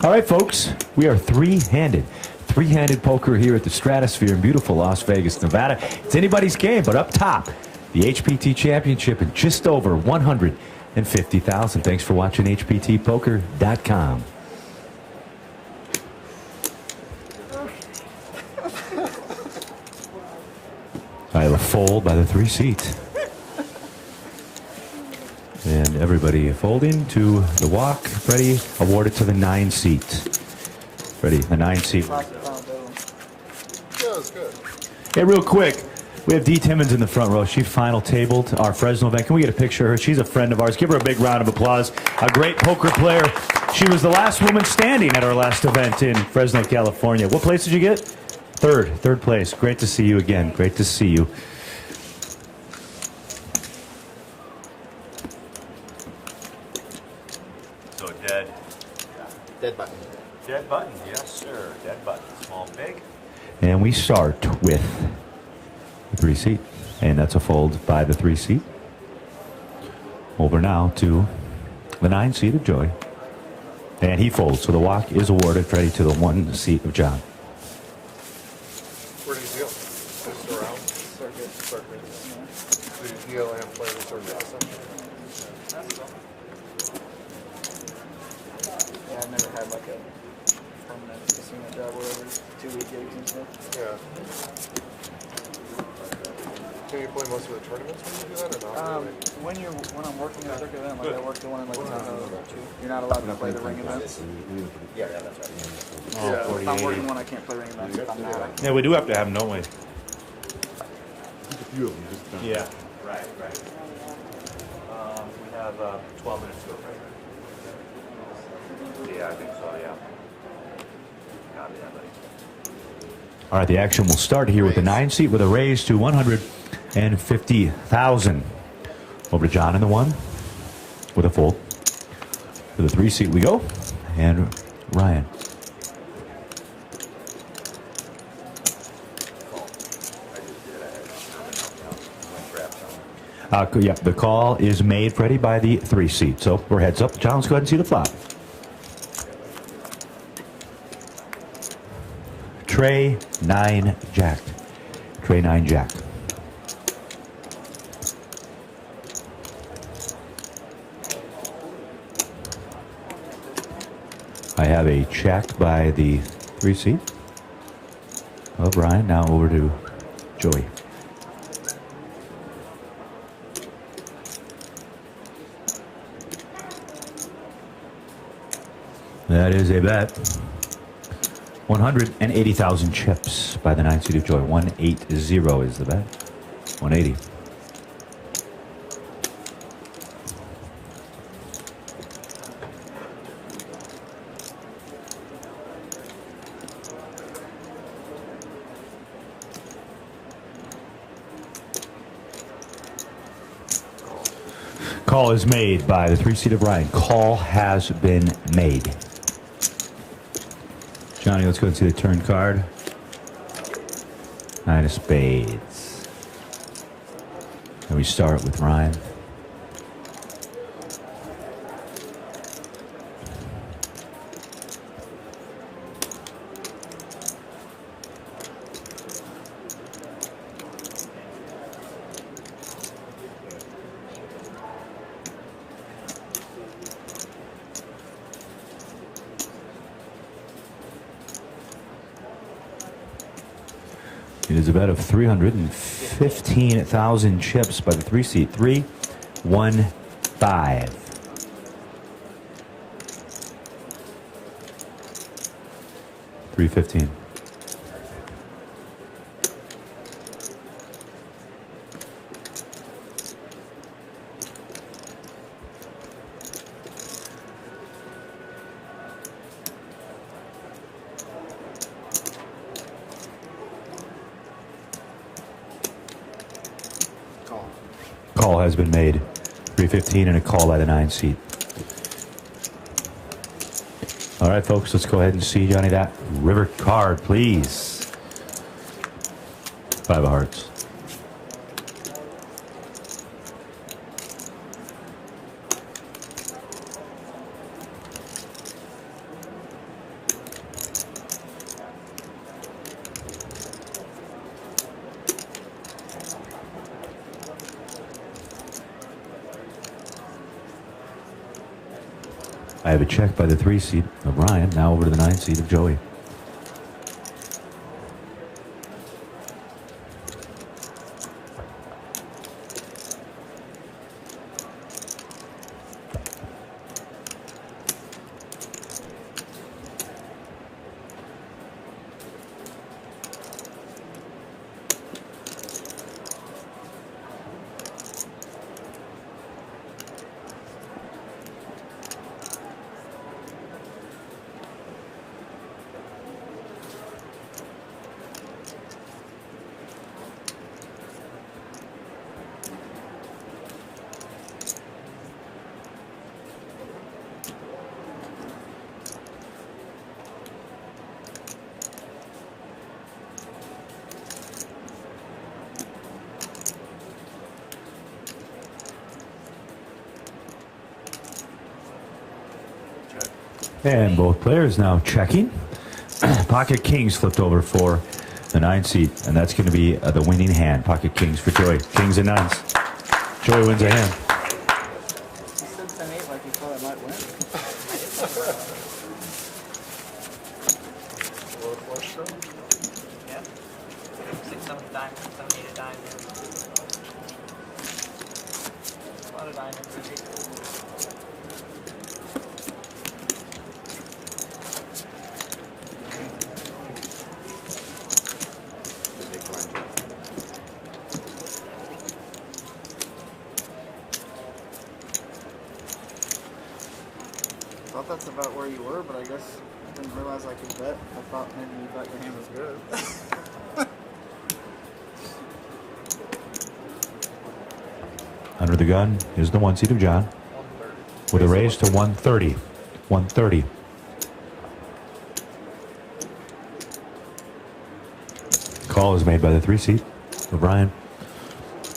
All right, folks, we are three-handed. Three-handed poker here at the Stratosphere in beautiful Las Vegas, Nevada. It's anybody's game, but up top, the HPT Championship and just over 150,000. Thanks for watching HPTpoker.com. I have a fold by the 3 seat. And everybody folding to the walk. Freddie awarded to the 9 seat. Freddie, the 9 seat. Yeah, it's good. Hey, real quick, we have Dee Timmons in the front row. She final tabled our Fresno event. Can we get a picture of her? She's a friend of ours. Give her a big round of applause. A great poker player. She was the last woman standing at our last event in Fresno, California. What place did you get? Third place. Great to see you again. Great to see you. So dead. Dead button. Dead button, yes, sir. Dead button. Small, big. And we start with the 3 seat. And that's a fold by the 3 seat. Over now to the 9 seat of Joey. And he folds. So the walk is awarded, Freddie, to the 1 seat of John. Where do you deal? Just around? Circuit. Do you deal and play the circuit? Yeah, I've never had like a permanent casino job where every 2-week gigs and stuff. Yeah. Can you play most of the tournaments when you do that or not? Really? When I'm working a circuit event, like I work the one in like Tahoe, you're not allowed to play the ring events. Yeah, that's right. If I'm working one, I can't play ring events. If I'm not, Yeah, we do have to have them, don't we? A few of them just done. Yeah. Right. We have 12 minutes to go. Yeah, I think so, yeah. Copy that, buddy. All right, the action will start here with the 9 seat with a raise to 150,000. Over to John in the 1 with a fold. To the 3 seat we go. And Ryan. Yep, the call is made, Freddie, by the 3 seat. So we're heads up. John, let's go ahead and see the flop. Tray 9 Jack. Tray 9 Jack. I have a check by the 3 seat of Ryan. Now over to Joey. That is a bet. 180,000 chips by the 9 seat of Joy. 180 is the bet. 180. Call is made by the 3 seat of Ryan. Call has been made. Johnny, let's go and see the turn card. 9 of spades. And we start with Ryan. It is a bet of 315,000 chips by the 3 seat. 3-1-5. 315. Call has been made. 315 and a call by the 9 seat. All right, folks, let's go ahead and see, Johnny, that river card, please. 5 of hearts. I have a check by the 3 seat of Ryan, now over to the 9 seat of Joey. And both players now checking. Pocket Kings flipped over for the 9 seat, and that's going to be the winning hand. Pocket Kings for Joey. Kings and 9s. Joey wins a hand. He said 10-8 like he thought I might win. Yeah. 6, 7 diamond, 7, 8 a diamond. A lot of diamonds. I thought that's about where you were, but I guess I didn't realize I could bet. I thought maybe you thought your hand was good. Under the gun is the 1 seat of John, with a raise to 130. 130. Call is made by the 3 seat of Ryan.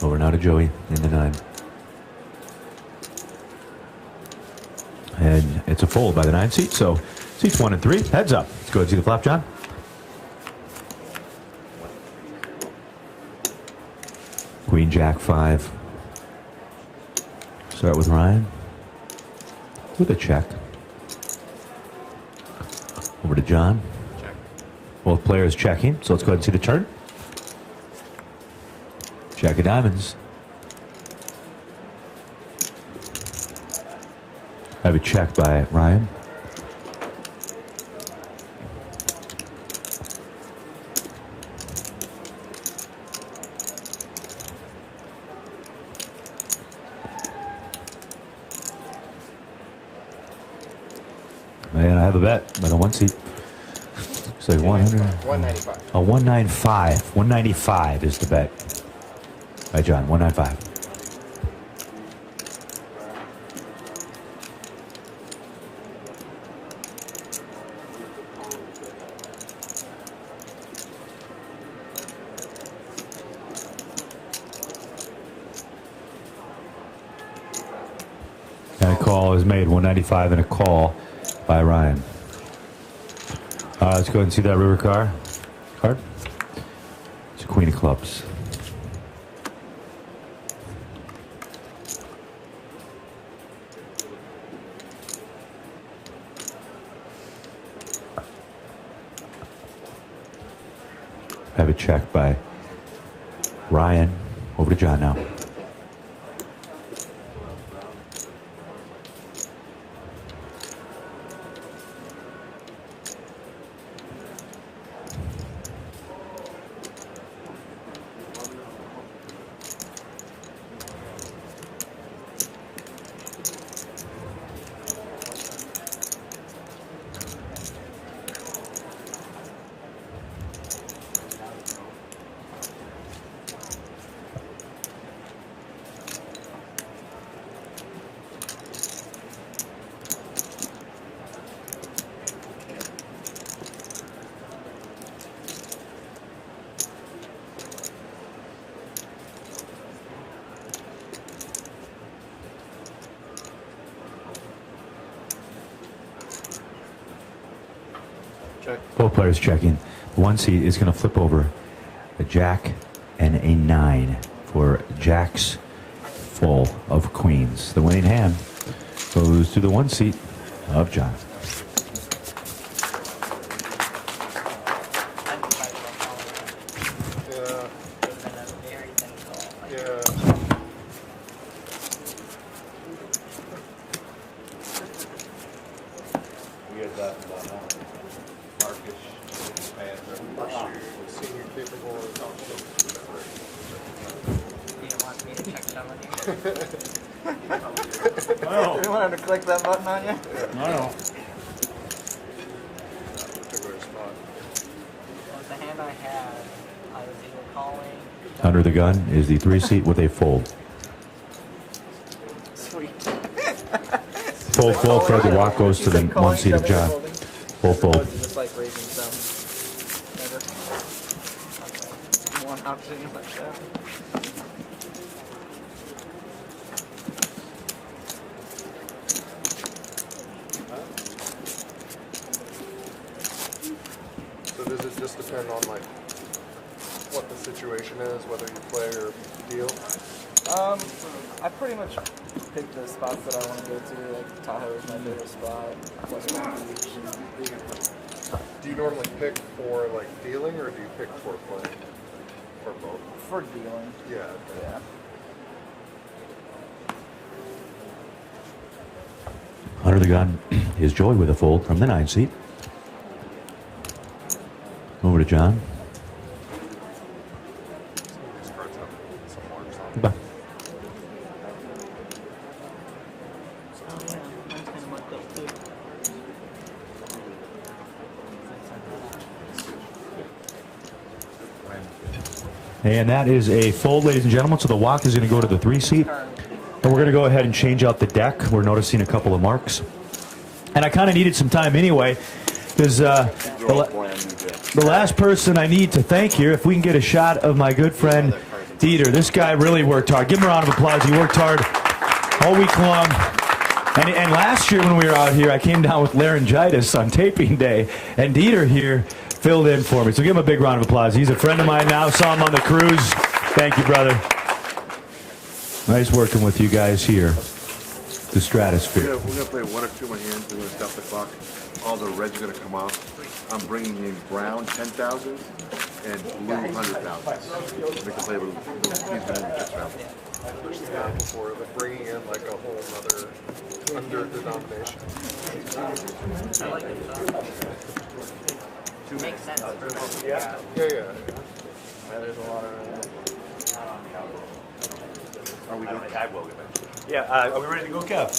Over now to Joey in the 9. And it's a fold by the 9 seat, so seats 1 and 3. Heads up. Let's go ahead and see the flop, John. Queen, Jack, 5. Start with Ryan. With a check. Over to John. Check. Both players checking, so let's go ahead and see the turn. Jack of diamonds. I have a check by Ryan. And I have a bet by the 1 seat. Looks like 100. 195. A 195. 195 is the bet. By John, 195. And a call is made, 195 and a call by Ryan. Let's go ahead and see that river card. It's a Queen of Clubs. have it checked by Ryan. Over to John now. Both players checking. The 1 seat is going to flip over a jack and a 9 for jacks full of queens. The winning hand goes to the 1 seat of John. You want him to click that button on you? No. The hand I had, I was either calling. Under the gun is the 3 seat with a fold. Sweet. Fold, Fred. The walk goes to the 1 seat of John. Fold. Just like raising some. One option like that. So does it just depend on like what the situation is, whether you play or deal? I pretty much pick the spots that I want to go to. Like Tahoe is my favorite spot. Plus Palm Beach. Do you normally pick for like dealing, or do you pick for playing? Or both? For dealing. Yeah. Yeah. Under the gun is Joey with a fold from the 9 seat. Over to John. These cards have some marks on Bye. them. And that is a fold, ladies and gentlemen. So the walk is going to go to the 3 seat. And we're going to go ahead and change out the deck. We're noticing a couple of marks. And I kind of needed some time anyway, because the last person I need to thank here, if we can get a shot of my good friend Dieter. This guy really worked hard. Give him a round of applause. He worked hard all week long. And last year when we were out here, I came down with laryngitis on taping day, and Dieter here filled in for me. So give him a big round of applause. He's a friend of mine now. Saw him on the cruise. Thank you, brother. Nice working with you guys here. The Stratosphere. We're going to play 1 or 2 more hands. We're going to stop the clock. All the reds are going to come off. I'm bringing in brown 10,000 and blue 100,000. We can play with these guys next round. There's the round before, but bringing in like a whole other under denomination. I like it. Makes sense. Yeah. There's a lot of. Are we going to tag well eventually? Yeah, are we ready to go, Kev?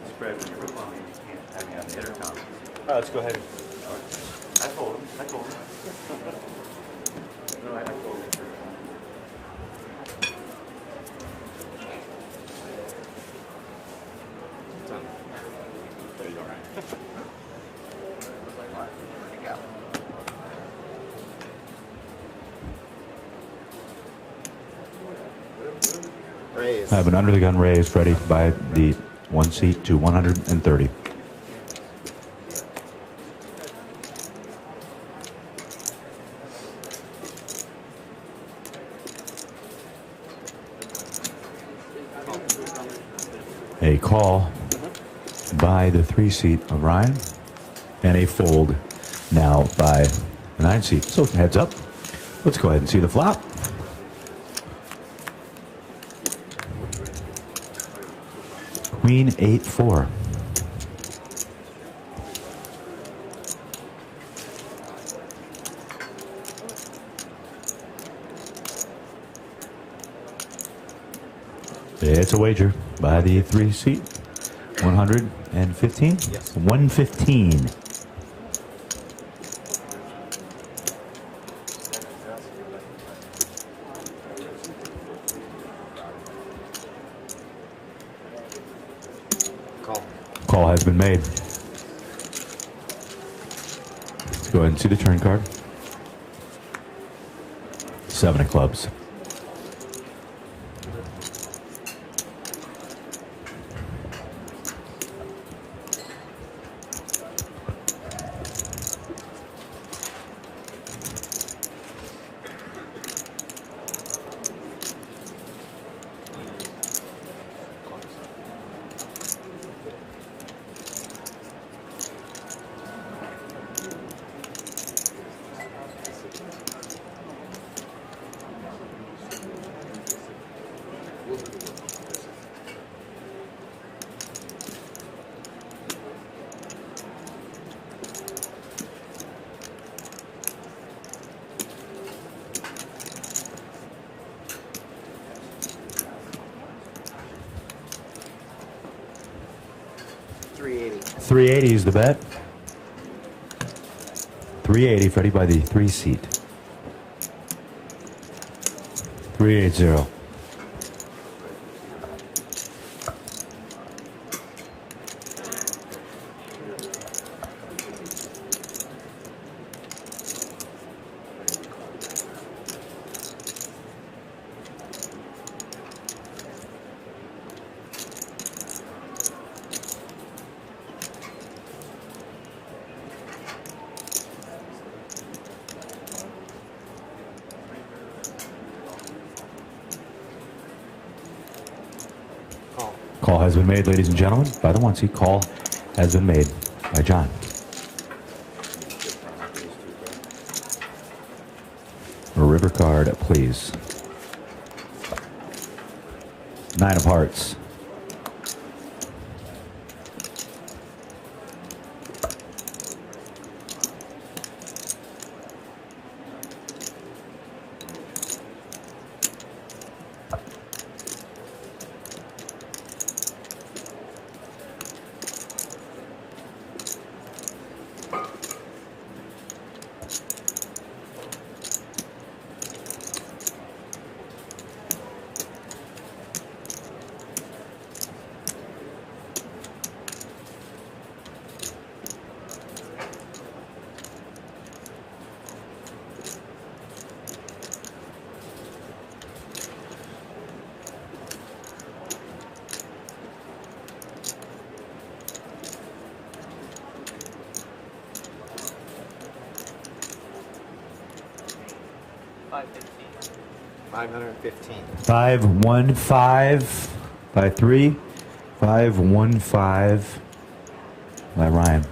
Spread when you're responding. You can't have me on the intercom. Let's go ahead. I told him. No, I told him. There you go, Ryan. Raise. I have an under the gun raise, Freddie, by the 1 seat to 130. A call by the 3 seat of Ryan, and a fold now by the 9 seat. So heads up. Let's go ahead and see the flop. Queen 8-4. It's a wager by the 3 seat. 115? Yes. 115. Call has been made. Let's go ahead and see the turn card. 7 of clubs. $380 is the bet. 380, Freddie, by the 3 seat. 380. Call has been made, ladies and gentlemen. By the 1 seat, call has been made by John. A river card, please. 9 of hearts. $515. 515 by 3. 515 by Ryan.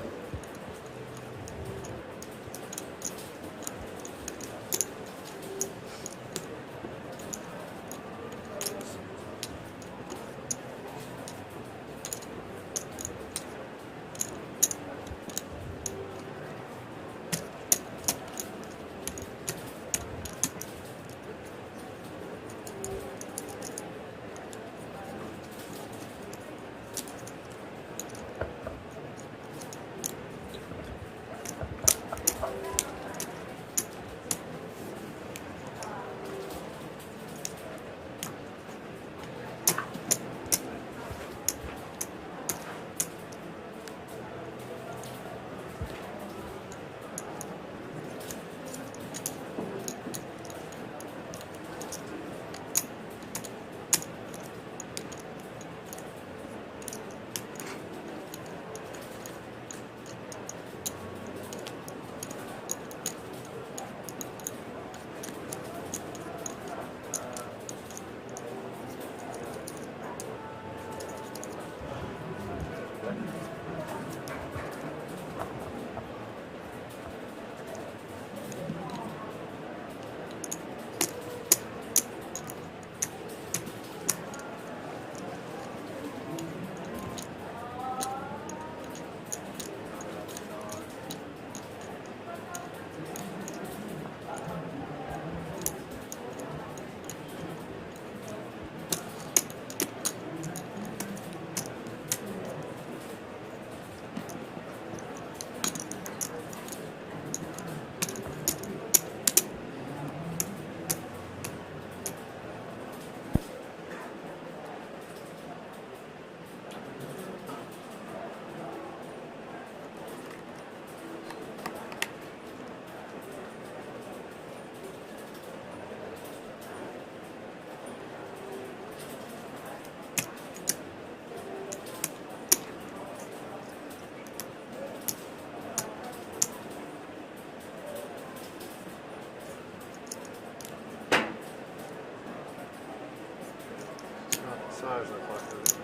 it's not flashed.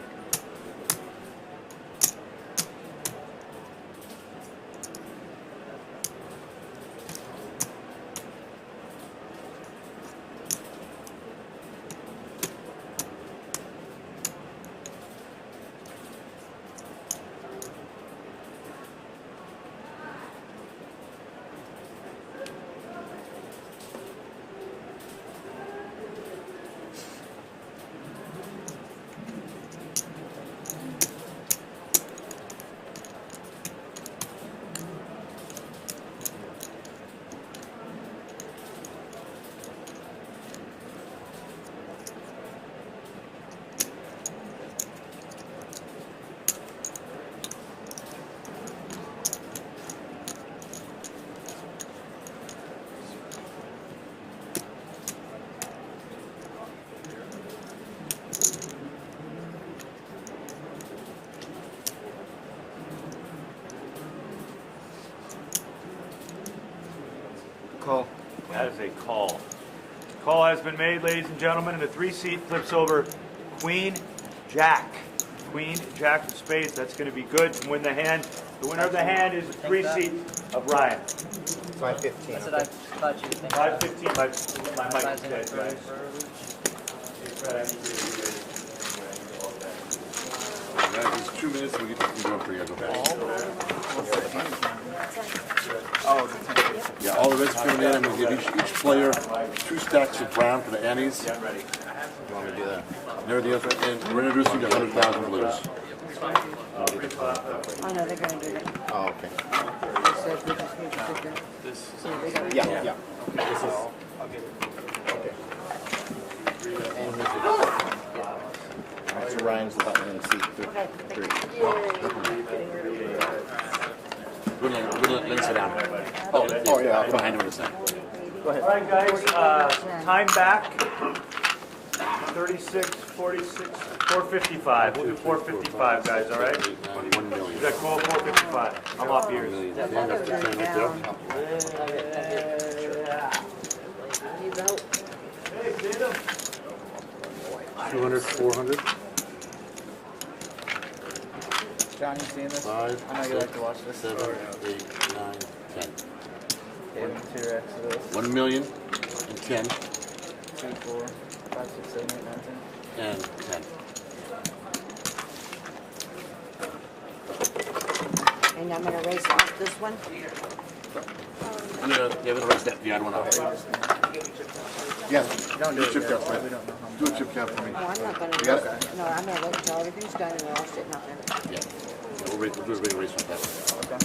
Call. That is a call. Call has been made, ladies and gentlemen, and the 3-seat flips over Queen Jack. Queen Jack of spades. That's going to be good to win the hand. The winner of the hand is the 3-seat of Ryan. 515. That's what I thought you would think. 515. My mic is dead, guys. Guys, it's 2 minutes and we get to go for you. Oh, Yeah, all the reds are coming in. I'm going to give each player 2 stacks of brown for the annies. you want me to do that? And everything else. And we're introducing the 100,000 blues. Oh, no, they're gonna do that. Oh, okay. It says we just need to sit there. So they gotta- Yeah, yeah. This is. And who's it? Alright, so Ryan's the button in seat 3. We'll let sit down. Oh, yeah, I'll put behind him in a second. All right, guys. Time back. 36, 46, 455. We'll do 455, guys. All right. 1 million. Is that cool? 455. I'm off yours. Need help? 200, 400, Johnny, you seeing this? 5, I know you like to watch this. 7, 8, 9, 10. Yeah, 2x of this. 1 million and 10 2, 4, 5, 6, 7, 8, 9, 10. and 10. And I'm gonna race off this one. I'm gonna erase that the other one out. Yes, Don't do it chip yet. cap, We right? don't know how much. Do a chip cap for me. No, I'm not gonna You do got it. No, I'm gonna wait until everything's done and then I'll sit up there. Yeah. We'll do a big erase with that. Okay.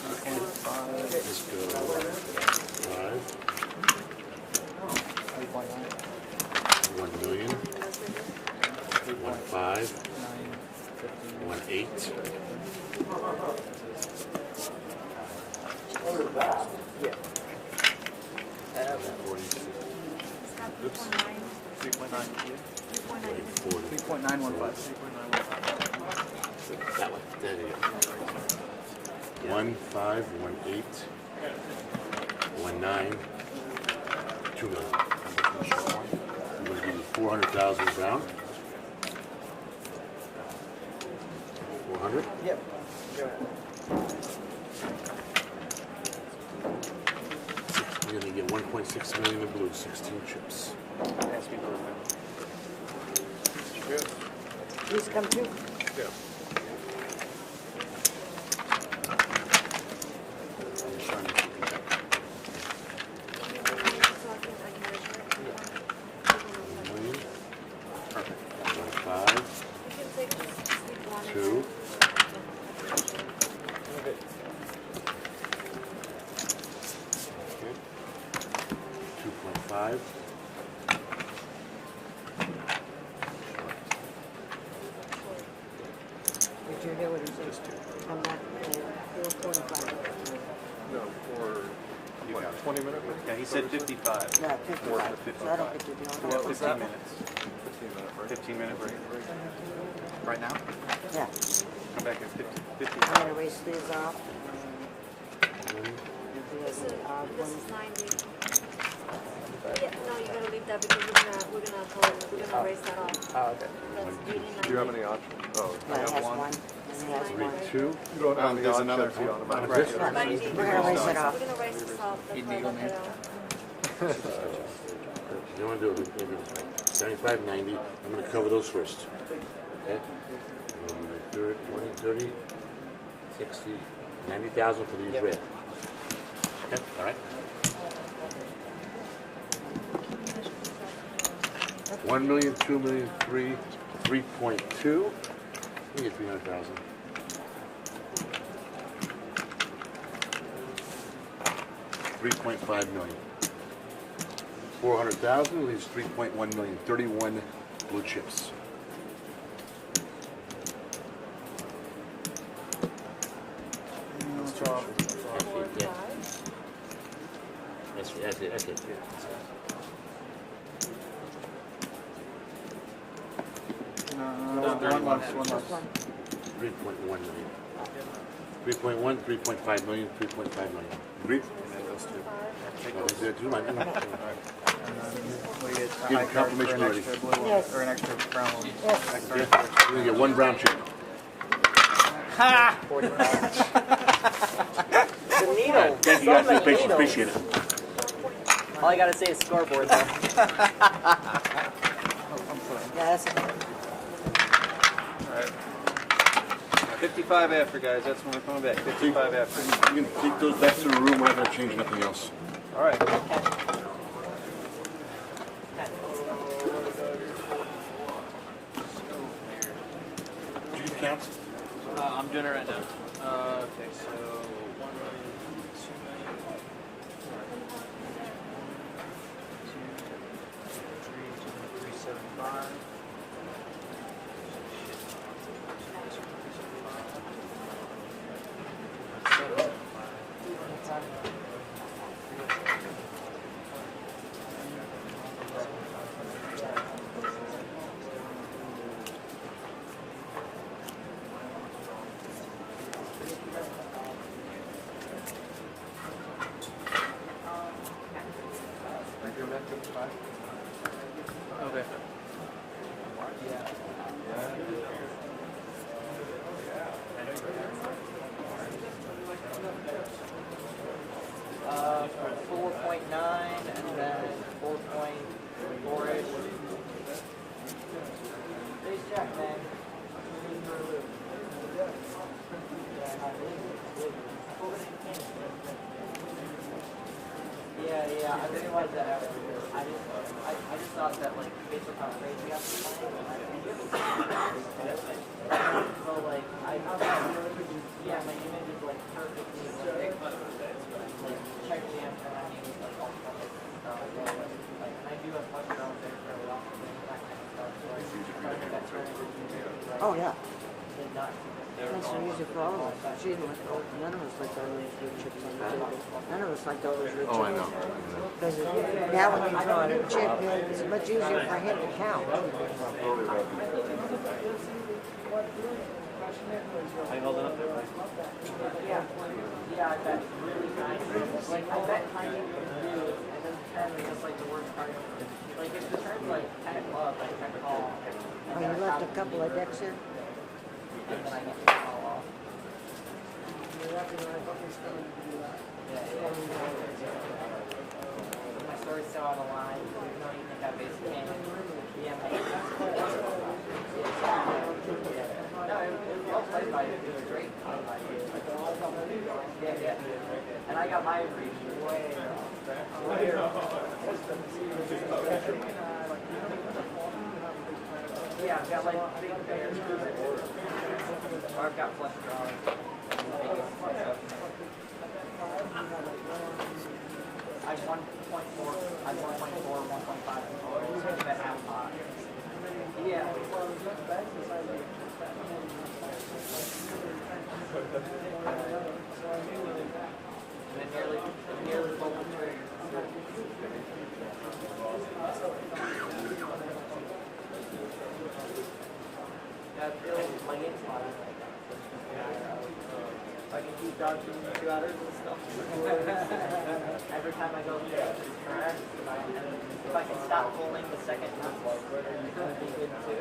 Let's go 5, 1 million, 1 5, 1 8. Oops. 3.915. That one. There you go. 1 5, 1 8, 1 9, 2 million. I'm going to give you 400,000 brown. 400. Yep. You're going to get 1.6 million in blue, 16 chips. Please come too. Yeah. Did you hear what he said? I'm not, 4:45. No, for what, 20 minutes? Yeah, he said 55. No, 55. So I don't think you're doing that. 15 minutes. 15 minute break. 15 minute break. Right now? Yeah. Come back at 50. I'm gonna erase these off. This is 90. Yeah, no, you gotta leave that because we're gonna erase that off. Oh, okay. That's 80, Do you have any options? Oh, Yeah, it has one. And it has one. Two. You don't have any There's another options, you one. automatically. We're gonna erase it off. We're gonna erase this off. That's why I left it out. You want to do it, maybe 75, 90. I'm going to cover those first. Okay? 30, 20, 30, 60, 90,000 for these red. Okay, all right. 1 million, 2 million, 3.2. You get 300,000. 3.5 million. 400,000 leaves 3.1 million. 31 blue chips. That's all. Yeah. That's it. One left. 3.1 million. 3.1, 3.5 million, 3.5 million. Agreed? We get a Give high me card confirmation for an already. extra blue one, Yes. or an extra brown one. You're going to get one brown chip. Ha! The needle. Thank you guys for your patience. Appreciate it. All I gotta say is scoreboard though. Yeah, that's it. Alright. 55 after, guys. That's when we're coming back. 55 after. You can take those back to the room. We're not going to change nothing else. Alright. Did you get counts? I'm doing it right now. Okay, so 1 million, 2 million, 375. Okay. 4.9 and then 4.4-ish. Please check, man. Yeah, I didn't realize that after. I just thought that, like, based on how crazy we have to play, so, like, I thought that, yeah, my image is, like, perfectly, like, check jam, and I mean, like, all perfect stuff, so, like, I do have fun around there fairly often, that kind of stuff, so, like, trying to get that turned into, Oh, yeah. did not That's the music for all of us. She didn't like, none of us liked all those wood chips on the table. None of us liked all those wood chips. Oh, I know. Because now when you throw out a chip, it's much easier for him to count. I hold it up there, right? Yeah, I bet really nice. Like, I bet tiny can do, and then 10 is just like the worst part. Like, if the turn's like 10 club, like 10 call. Oh, you left a couple of decks here? And then I get to call off. My story's so out of line. You don't even think I basically came in. Yeah, no, it was well played by you. It was great played by you. Yeah. And I got my reach way yeah, I've got like big bears. I've got flush draws. I had 1.4, 1.5, bet half pot. Yeah. And then nearly full trade. Yeah, like it's I can keep dodging 2 outers and stuff. Every time I go through it's correct. If I can stop pulling the second time, it's going to be good too.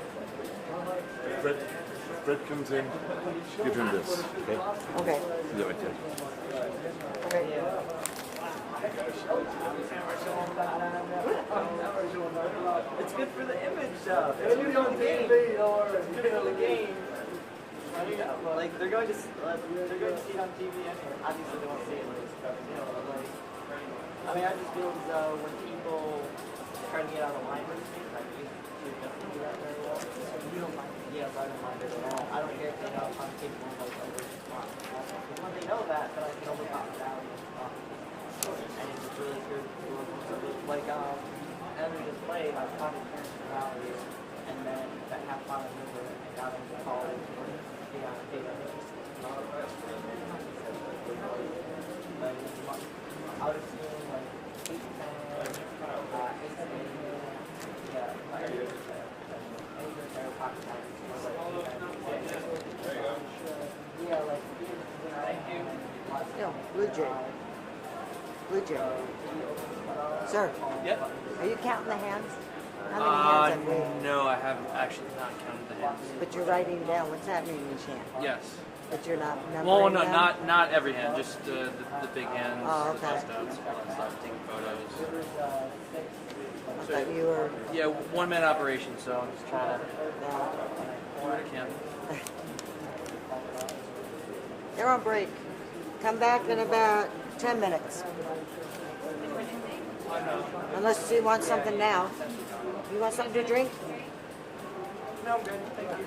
Fred comes in, give him this. Okay? Okay. Yeah, right there. Okay. It's good for the image though. It's good for the game. It's good for the game. Like they're going to see it on TV anyway. Obviously they won't see it like, I mean, I just feel as though when people try to get out of line with me, like YouTube doesn't do that very well. You don't mind. Yes, I don't mind it at all. I don't care if they know I'm capable of like over response. When they know that I can only pop it out and stuff. And it's really good for like Emily just played, I was talking to parents in the valley, and then that half mile river and got into college and data. I would have seen like 8 to 10, 8 to 10, yeah, like, yeah, like, No, Blue Jay. Blue Jay. Sir. Yep. Are you counting the hands? How many hands have you? No, I haven't actually not counted the hands. But you're writing down what's happening in each hand. Yes. But you're not numbering Well, no, them? not every hand, just the big hands, Oh, the okay. bust outs, all that stuff, taking photos. I thought you were... Yeah, 1-man operation, so I'm just trying to do what I can. They're on break. Come back in about 10 minutes. Unless you want something now. You want something to drink? No, good. Thank you.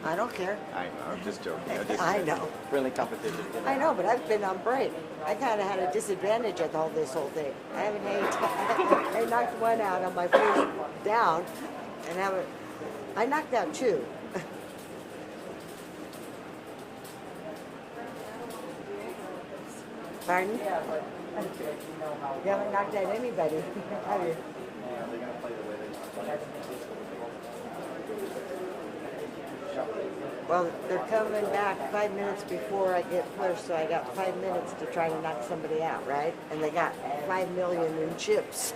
I don't care. I know, I'm just joking. I know. Friendly competition. I know, but I've been on break. I kind of had a disadvantage at this whole thing. I haven't had. I knocked one out on my first down, and I knocked out 2. Pardon? You haven't knocked out anybody, have you? Well, they're coming back 5 minutes before I get pushed, so I got 5 minutes to try to knock somebody out, right? And they got 5 million in chips.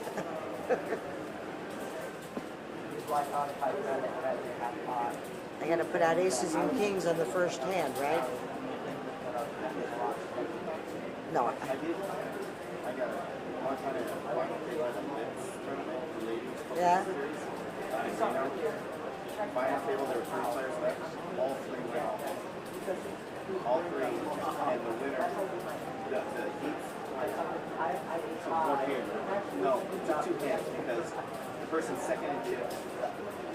I got to put out aces and kings on the first hand, right? No. Yeah. Final table, there were 3 players left. All 3 went off. All 3, and the winner, the heats. So 1 hand. No, it took 2 hands because the person second in chips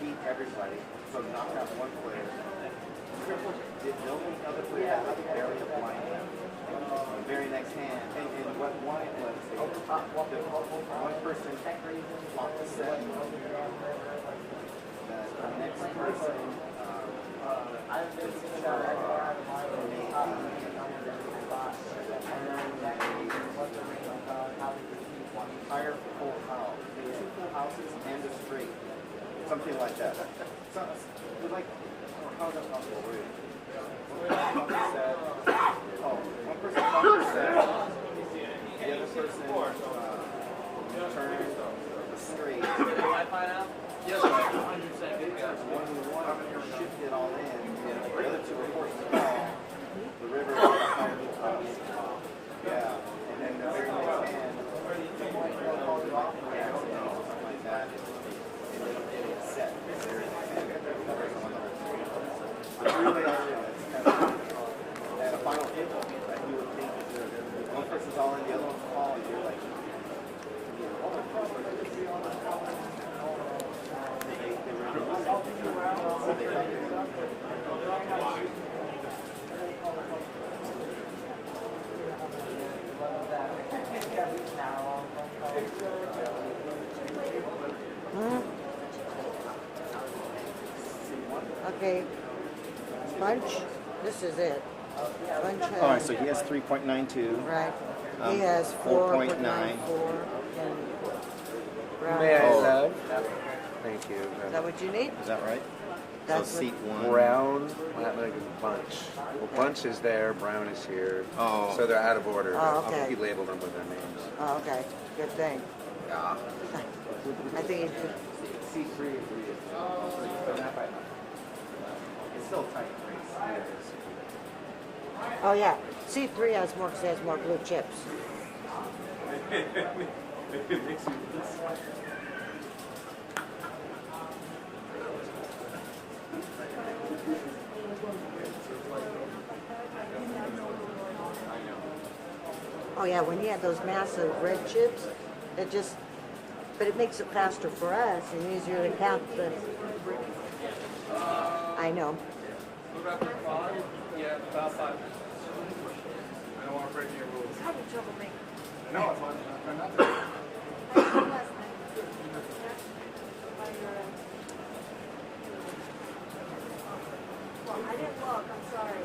beat everybody, so knocked out 1 player. Did no other player had barely a blind hand. The very next hand, and what won it was one person locked the set. The next person entire full house, 2 full houses and a straight, something like that. So, like, how is that possible? One person said, one person talked the set, the other person turned the straight. Yes, 100% good guys. One shifted all in, and the other 2 were forced to call. The river was yeah, and then the very next hand, one called it off or something like that, and then it set. But really, it's kind of at a final table, like you would think one person's all in, the other one's all, and you're like, Okay. Punch. This is it. Bunch has, All right, so he has 3.92. right. He has 4.9. 4.94. And brown. May I Oh. have? Thank you. Is that what you need? Is that right? That's so seat one. Brown, well, that like a bunch. Well, bunch is there, brown is here. Oh. So they're out of order. Oh, okay. He labeled them with their names. Oh, okay. Good thing. Yeah. I think it could. C3 is it's still tight. Oh, yeah. C3 has more because it has more blue chips. Oh, yeah, when you had those massive red chips, it just, but it makes it faster for us and easier to count the. I know. Yeah, about 5 minutes. I don't want to break your rules. Having trouble making. No, it's not. Well, I didn't look, I'm sorry.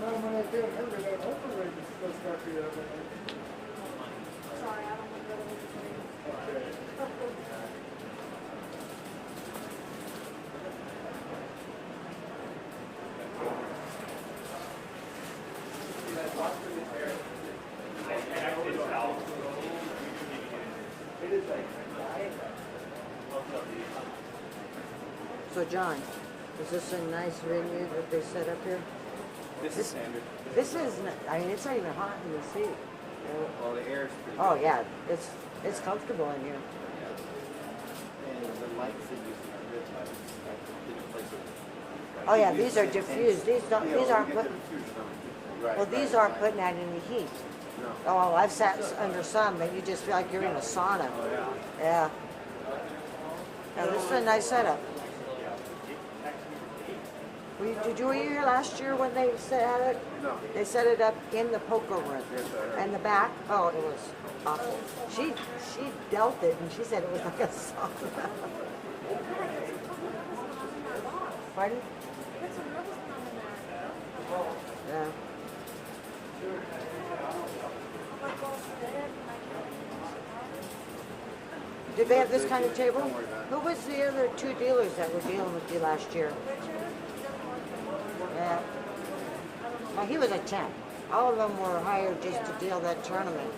Sorry, I don't want to go to the So, John, is this a nice venue that they set up here? This is standard. This is, I mean, it's not even hot in the seat. Well, the air is pretty Oh, yeah, it's comfortable in here. And the lights that you see are good lights. Oh, yeah, these are diffused. These aren't put, Right, well, these aren't putting out any heat. Oh, I've sat under some, and you just feel like you're in a sauna. Yeah. Yeah, this is a nice setup. Did you were here last year when they set it? No. They set it up in the poker room. Yes, I have. And the back, oh, it was awful. She dealt it, and she said it was like a sauna. Pardon? Yeah. Did they have this kind of table? Who was the other two dealers that were dealing with you last year? Yeah. Well, he was a temp. All of them were hired just to deal that tournament.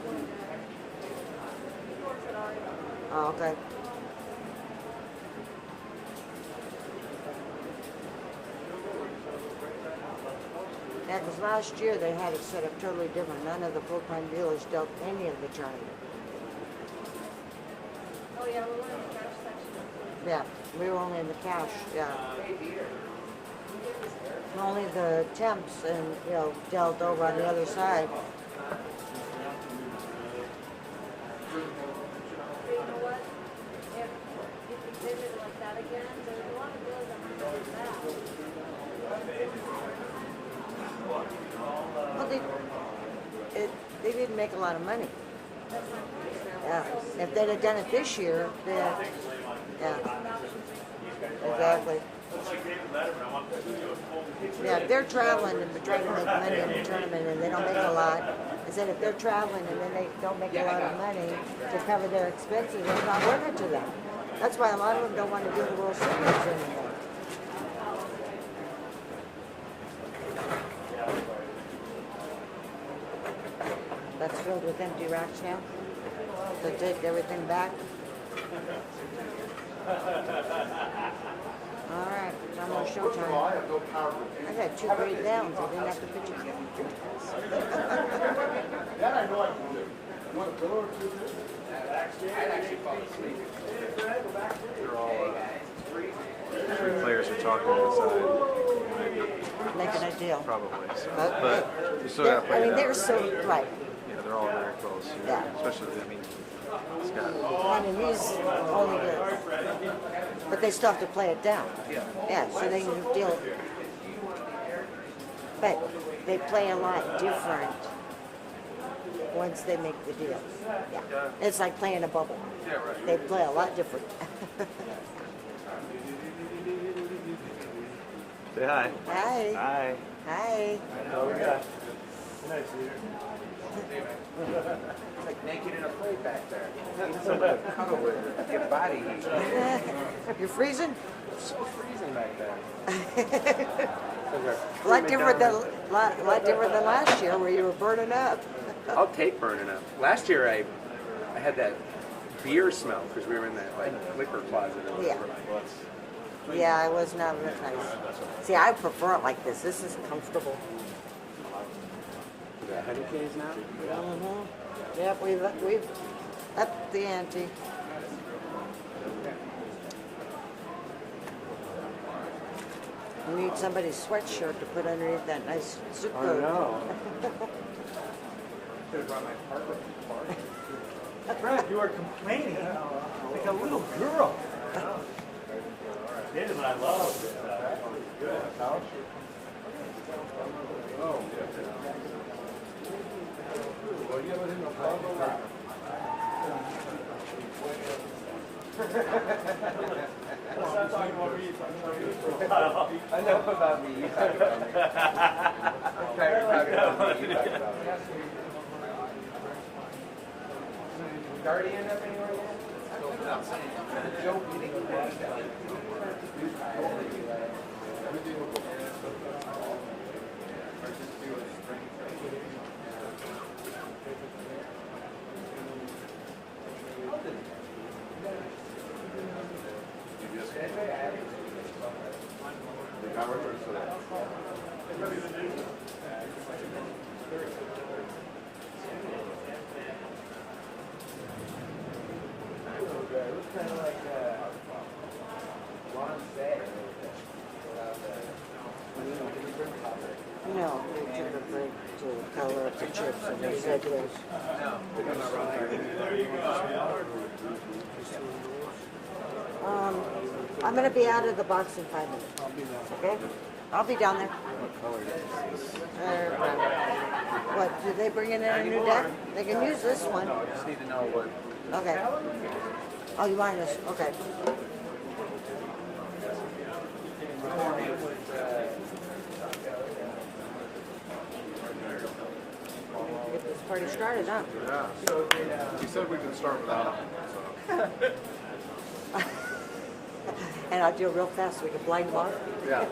Oh, okay. Yeah, because last year they had it set up totally different. None of the full-time dealers dealt any of the tournament. Oh, yeah, we're in the cash section. Yeah, we were only in the cash, yeah. Only the temps and, dealt over on the other side. You know what? If you did it like that again, there's a lot of bills that might go back. Well, they didn't make a lot of money. Yeah, if they'd have done it this year, then, yeah, exactly. Yeah, if they're traveling and trying to make money in the tournament and they don't make a lot, I said if they're traveling and then they don't make a lot of money to cover their expenses, it's not worth it to them. That's why a lot of them don't want to do the World Series anymore. That's filled with empty racks now. So take everything back. All right, it's almost showtime. I got 2 great downs. I didn't have to pitch it. That I know I can do. You want a pillow or two? I'd actually fall asleep. They're all, 3 players are talking inside. Making a deal. Probably. So. But But you still got to play I mean, it out. they're so, right. Yeah, they're all very close. Yeah. Especially, he's got. I mean, he's only good. But they still have to play it down. Yeah, so they can deal. But they play a lot different once they make the deal. Yeah. It's like playing a bubble. They play a lot different. Say hi. Hi. Hi. Hi. That's all we got. Nice, Peter. It's like naked and afraid back there. Need somebody to cuddle with, get body heat. You're freezing? It's so freezing back there. A lot different than last year where you were burning up. I'll take burning up. Last year I had that beer smell because we were in that like liquor closet or Yeah. whatever. Yeah, I was not real nice. See, I prefer it like this. This is comfortable. We got honey canes now? Mm-hmm. Yep, we've upped the ante. We need somebody's sweatshirt to put underneath that nice suit coat. I know. Should have brought my partner. Fred, you are complaining like a little girl. This is what I love. Good. Oh. Well, you ever no problem? I'm not talking about me. I know about me. You talk about me. Okay, you're talking about me. You talk about me. Already end up anywhere yet? Joe getting No, they took a break to color up the chips and they said there's. I'm going to be out of the box in 5 minutes. Okay? I'll be down there. What, do they bring in a new deck? They can use this one. No, I just need to know what. Okay. Oh, you want this? Okay. Get this party started, huh? Yeah. He said we can start without him. So. And I'll do it real fast so we can blind them off. Yeah.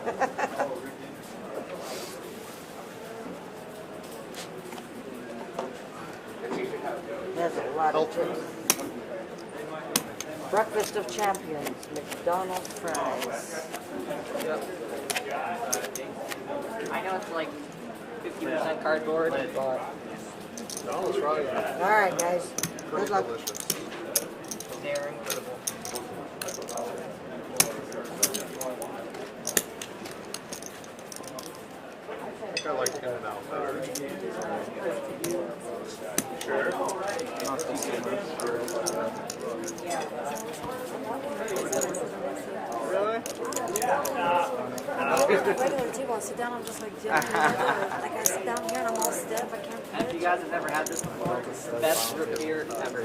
There's a lot of chips. Breakfast of Champions, McDonald's fries. I know it's like 50% cardboard, but McDonald's fries. All right, guys. Good luck. they're incredible. I think I like In and Out better. Sure. Not too Really? Regular T-ball, sit down, I'm just like, like I sit down here and I'm all stiff, I can't And if you guys have never had this before, best root beer ever. Best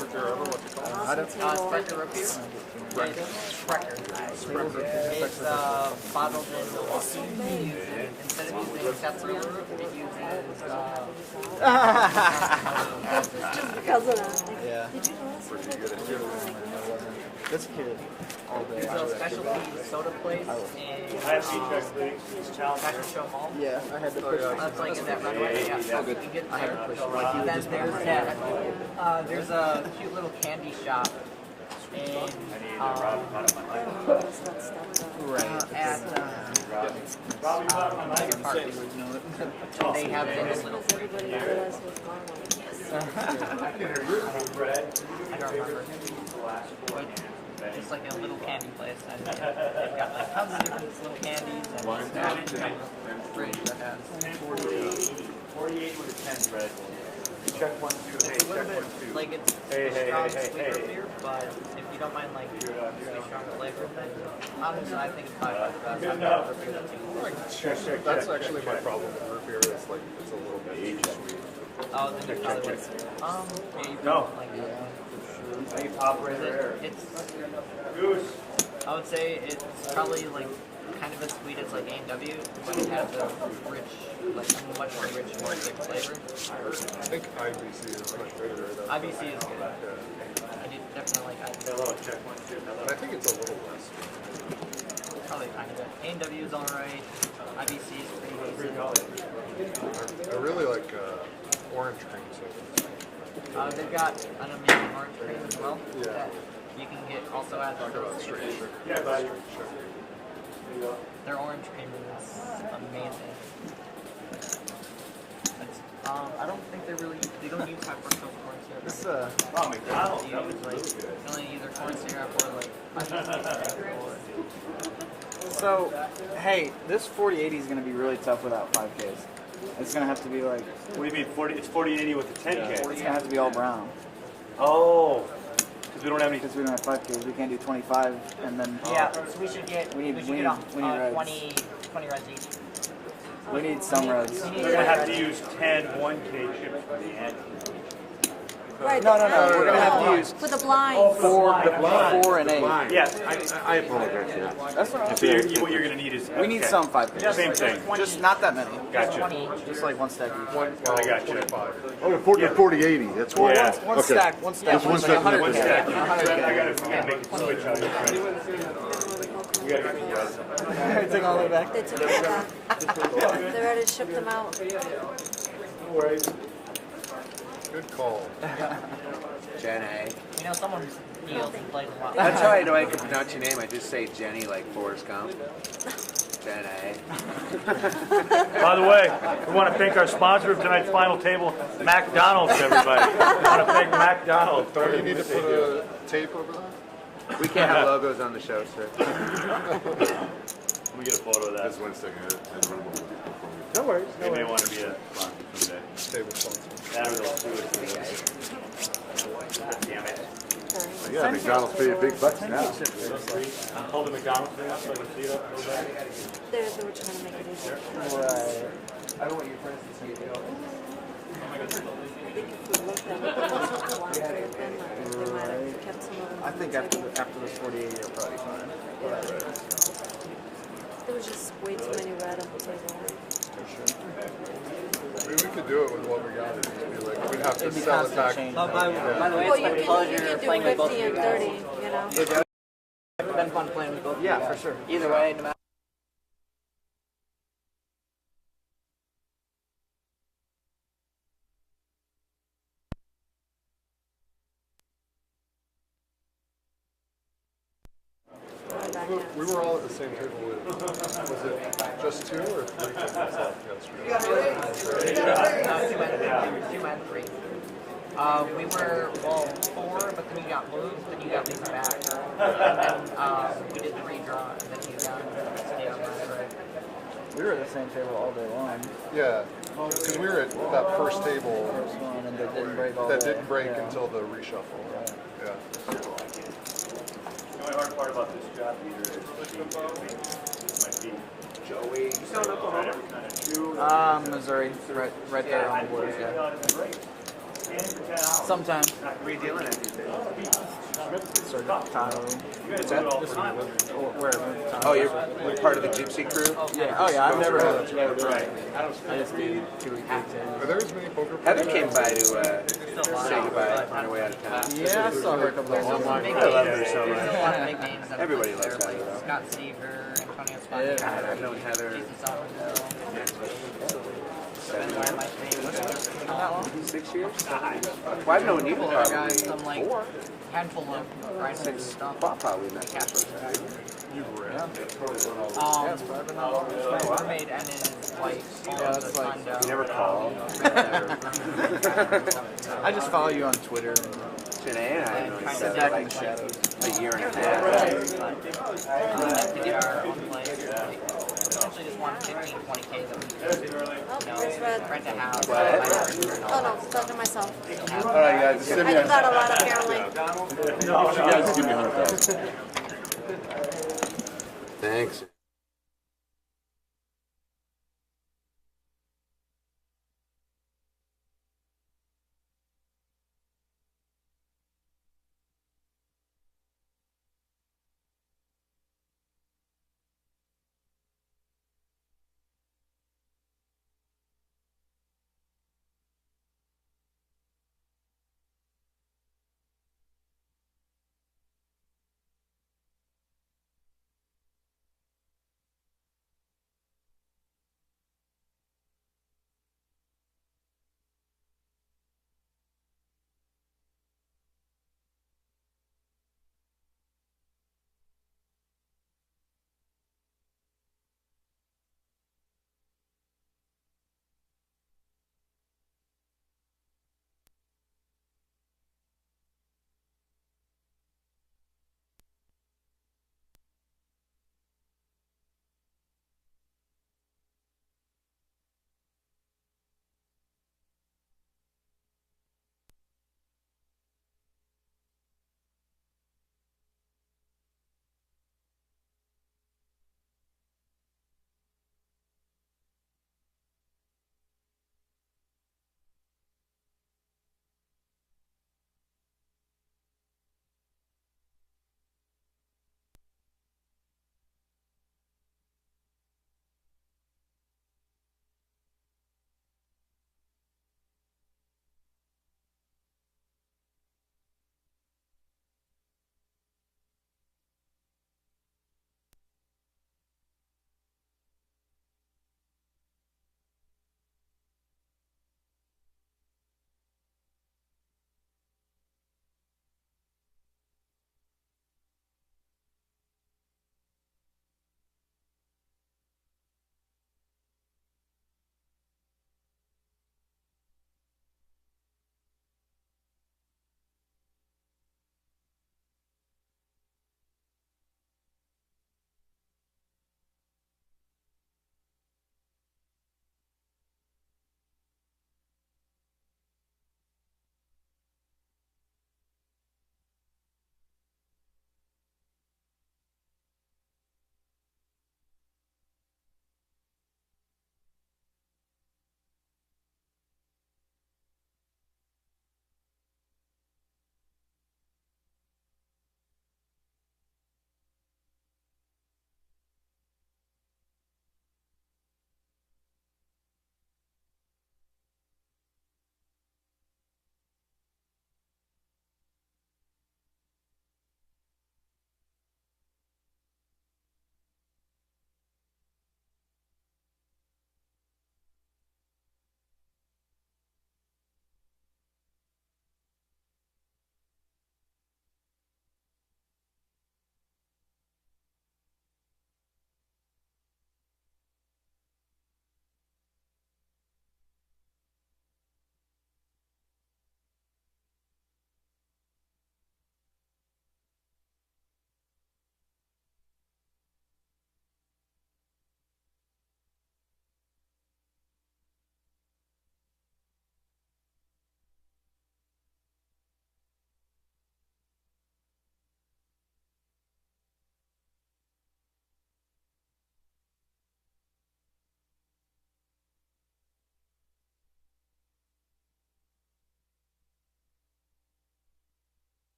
root beer ever? What's it called? Sprecher root beer. Sprecher. It's bottled in Milwaukee. Instead of using Cetera root, it uses just because of that. Like, Yeah. did you know this? This kid all day. It's a specialty soda place in Show Mall. Yeah, I had the first That's like in that runway. Yeah, so you get there. There's a cute little candy shop in and they have this little. Everybody realized what's going on. I don't remember. But it's like a little candy place, and they've got like tons of different little candies and fridge that has 48 with a 10 red. Check 1, 2. Hey, it's a little check bit 1, 2. like it's strong, sweeter beer, but if you don't mind like really strong flavor, then honestly I think it's probably the best. I've never beer that's That's actually my problem with root beer. It's like it's a little bit too sweet. Oh, then you probably would. Yeah, you No. like that. It's I would say it's probably like kind of as sweet as like A&W, but it has a rich, like a much more rich, more thick flavor. I think IBC is much better. IBC is good. I do definitely like IBC. And I think it's a little less. Probably kind of good. A&W is alright. IBC is pretty decent. I really like orange cream soda. They've got an amazing orange cream as well. Yeah. That you can get also at Stratosphere. Yeah, Their orange cream is amazing. It's, I don't think they don't use high fructose corn syrup. This McDonald's, They use only either corn syrup or So, hey, this 4080 is going to be really tough without 5Ks. It's going to have to be like... What do you mean, 40? It's 4080 with the 10K? It's going to have to be all brown. Oh, because we don't have any... Because we don't have 5Ks. We can't do 25 and then... Yeah, so we should get, we need reds. 20 reds each. We need some reds. We're going to have to use 10 1K chips for the end. Right. No. We're going to have to use... For the blinds. 4 and 8. Yes, I apologize for that. That's what I'm So what you're going to need is... We need some 5Ks. Same thing. Just not that many. Gotcha. Just like one stack each. I got you. Oh, 4080, that's why. Yeah. One stack. Just one stack. Like 100K. One stack. 100K. I got to make a switch on this. We got to get the reds. Take all the way back. They took it back. They already shipped them out. Good call. Jenny. You know, someone deals and plays a lot. That's how I know I can pronounce your name. I just say Jenny like Forrest Gump. Jenny. By the way, we want to thank our sponsor of tonight's final table, McDonald's, everybody. We want to thank McDonald's. Don't you need to put a tape over that? We can't have logos on the show, sir. Let me get a photo of that. Just one second. No worries. They may want to be a sponsor someday. Table sponsor. That or they'll sue us. Damn it. Yeah, McDonald's pay you big bucks now. Hold the McDonald's thing up so I can see it up a little bit. They were trying to make it easier. Right. I don't want your friends to see it. I think if we looked at it, they might have kept some of them. I think after this 4080, you'll probably be fine. There was just way too many red on the table. I mean, we could do it with what we got. It'd just be like, we'd have to sell it back. By the way, Well, it's you been a pleasure can do playing with both 50 of and you 30, guys. you know? It's been fun playing with both of you Yeah, guys. for sure. Either way, no matter. We were all at the same table with, was it just 2 or 3 tables left yesterday? Two and three. We were, 4, but then you got moved, then you got moved back. And then we did the redraw, and then you got stayed on that, right? We were at the same table all day long. Yeah, because we were at that first table First one, and that didn't break all that the way. didn't break Yeah. until the reshuffle. Yeah. The only hard part about this job either is my feet. Joey. You still in Oklahoma? Missouri, right there on the border. Yeah. Sometimes. Where are you dealing at these days? Sort of Tahoe. Wherever. Oh, you're part of the gypsy crew? Yeah. Oh yeah. I've never had a right. I just do 2 weeks. Are there as many poker Heather players? came by to say goodbye on her way out of town. Yeah, I saw her a couple of times. I love her so There's a lot of much. big names that Everybody are loves there, Heather, like though. Scott Seaver, Antonio Yeah. Spanier, I've known Heather Jason Somerville, Ben seven, Lamb, I think. 6 years? Well, I've known you People for are probably guys, some like 4. handful of grinders and 6, stuff. probably not that first. My roommate and his wife owns a condo. You never call. I just follow you on Twitter. Janae and I have known each other Back in like the shadows. a year and a half. To get our own place, like, essentially just want 15, 20K that we Oh, it's red. rent a house. Oh no, it's talking to myself. All right, guys. I do that a lot apparently. You guys give me 100,000. Thanks.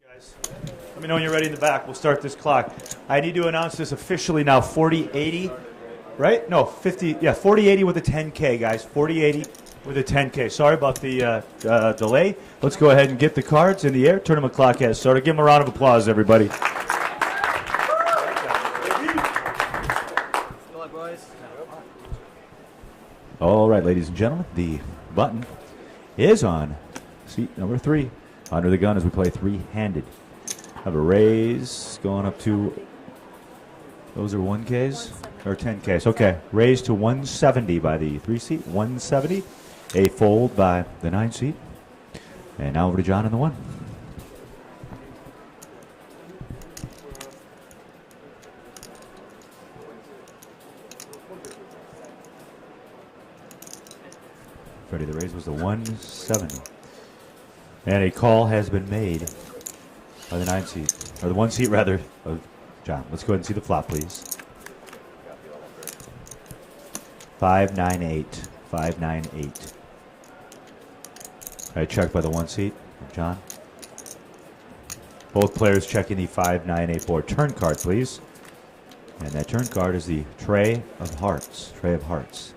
Let me know when you're ready in the back. We'll start this clock. I need to announce this officially now. 40-80, right? No, 50. Yeah, 40-80 with a 10K, guys. 40-80 with a 10K. Sorry about the delay. Let's go ahead and get the cards in the air. Tournament clock has started. Give them a round of applause, everybody. All right, ladies and gentlemen, the button is on seat number 3. Under the gun as we play three-handed. Have a raise going up to, those are 1Ks or 10Ks. Okay, raise to 170 by the 3 seat, 170. A fold by the 9 seat. And now over to John in the 1. Freddie, the raise was the 170. And a call has been made by the 9 seat, or the 1 seat rather, of John. Let's go ahead and see the flop, please. 598. 598. All right, checked by the 1 seat of John. Both players checking the 598 board. Turn card, please. And that turn card is the Tray of Hearts. Tray of Hearts.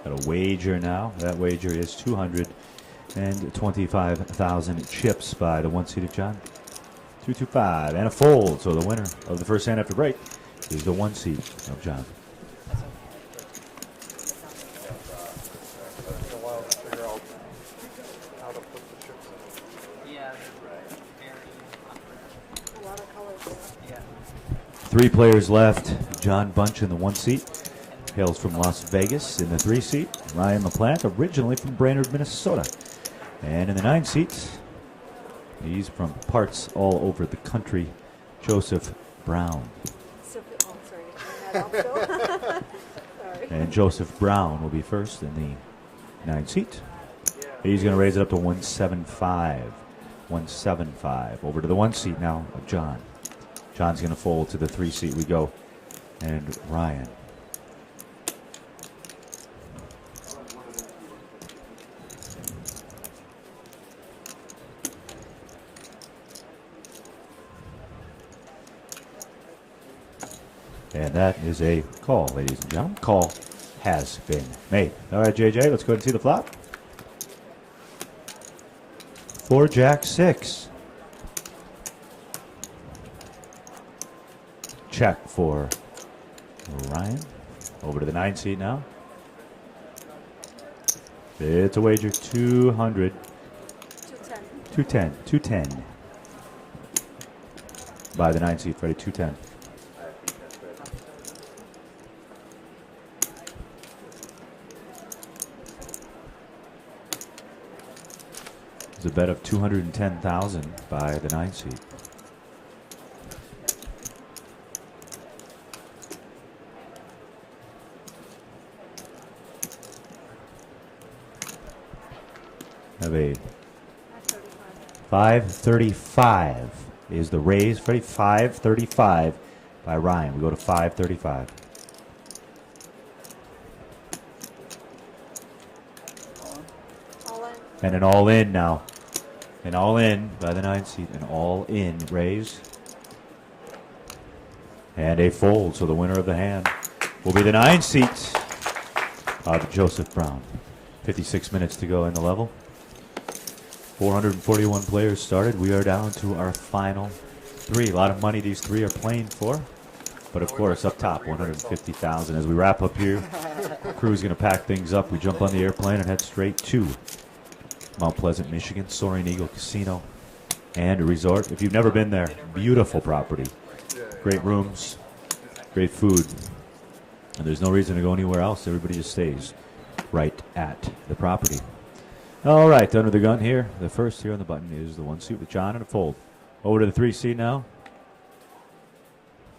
Got a wager now. That wager is 225,000 chips by the 1 seat of John. 225 and a fold. So the winner of the first hand after break is the 1 seat of John. Three players left. John Bunch in the 1 seat. Hails from Las Vegas in the 3 seat. Ryan LaPlante, originally from Brainerd, Minnesota. And in the 9 seat, he's from parts all over the country, Joseph Brown. And Joseph Brown will be first in the 9 seat. He's going to raise it up to 175. 175. Over to the 1 seat now of John. John's going to fold to the 3 seat we go. And Ryan. And that is a call, ladies and gentlemen. Call has been made. All right, JJ, let's go ahead and see the flop. 4 Jack 6. Check for Ryan. Over to the 9 seat now. It's a wager 200. 210. 210. By the 9 seat, Freddie, 210. It's a bet of 210,000 by the 9 seat. Have a 535 is the raise. Freddie, 535 by Ryan. We go to 535. And an all-in now. An all-in by the 9 seat. An all-in raise. And a fold. So the winner of the hand will be the 9 seat of Joseph Brown. 56 minutes to go in the level. 441 players started. We are down to our final 3. A lot of money these 3 are playing for. But of course, up top, 150,000. As we wrap up here, the crew's going to pack things up. We jump on the airplane and head straight to Mount Pleasant, Michigan, Soaring Eagle Casino and a resort. If you've never been there, beautiful property. Great rooms, great food. And there's no reason to go anywhere else. Everybody just stays right at the property. All right, under the gun here. The first here on the button is the 1 seat with John and a fold. Over to the 3 seat now.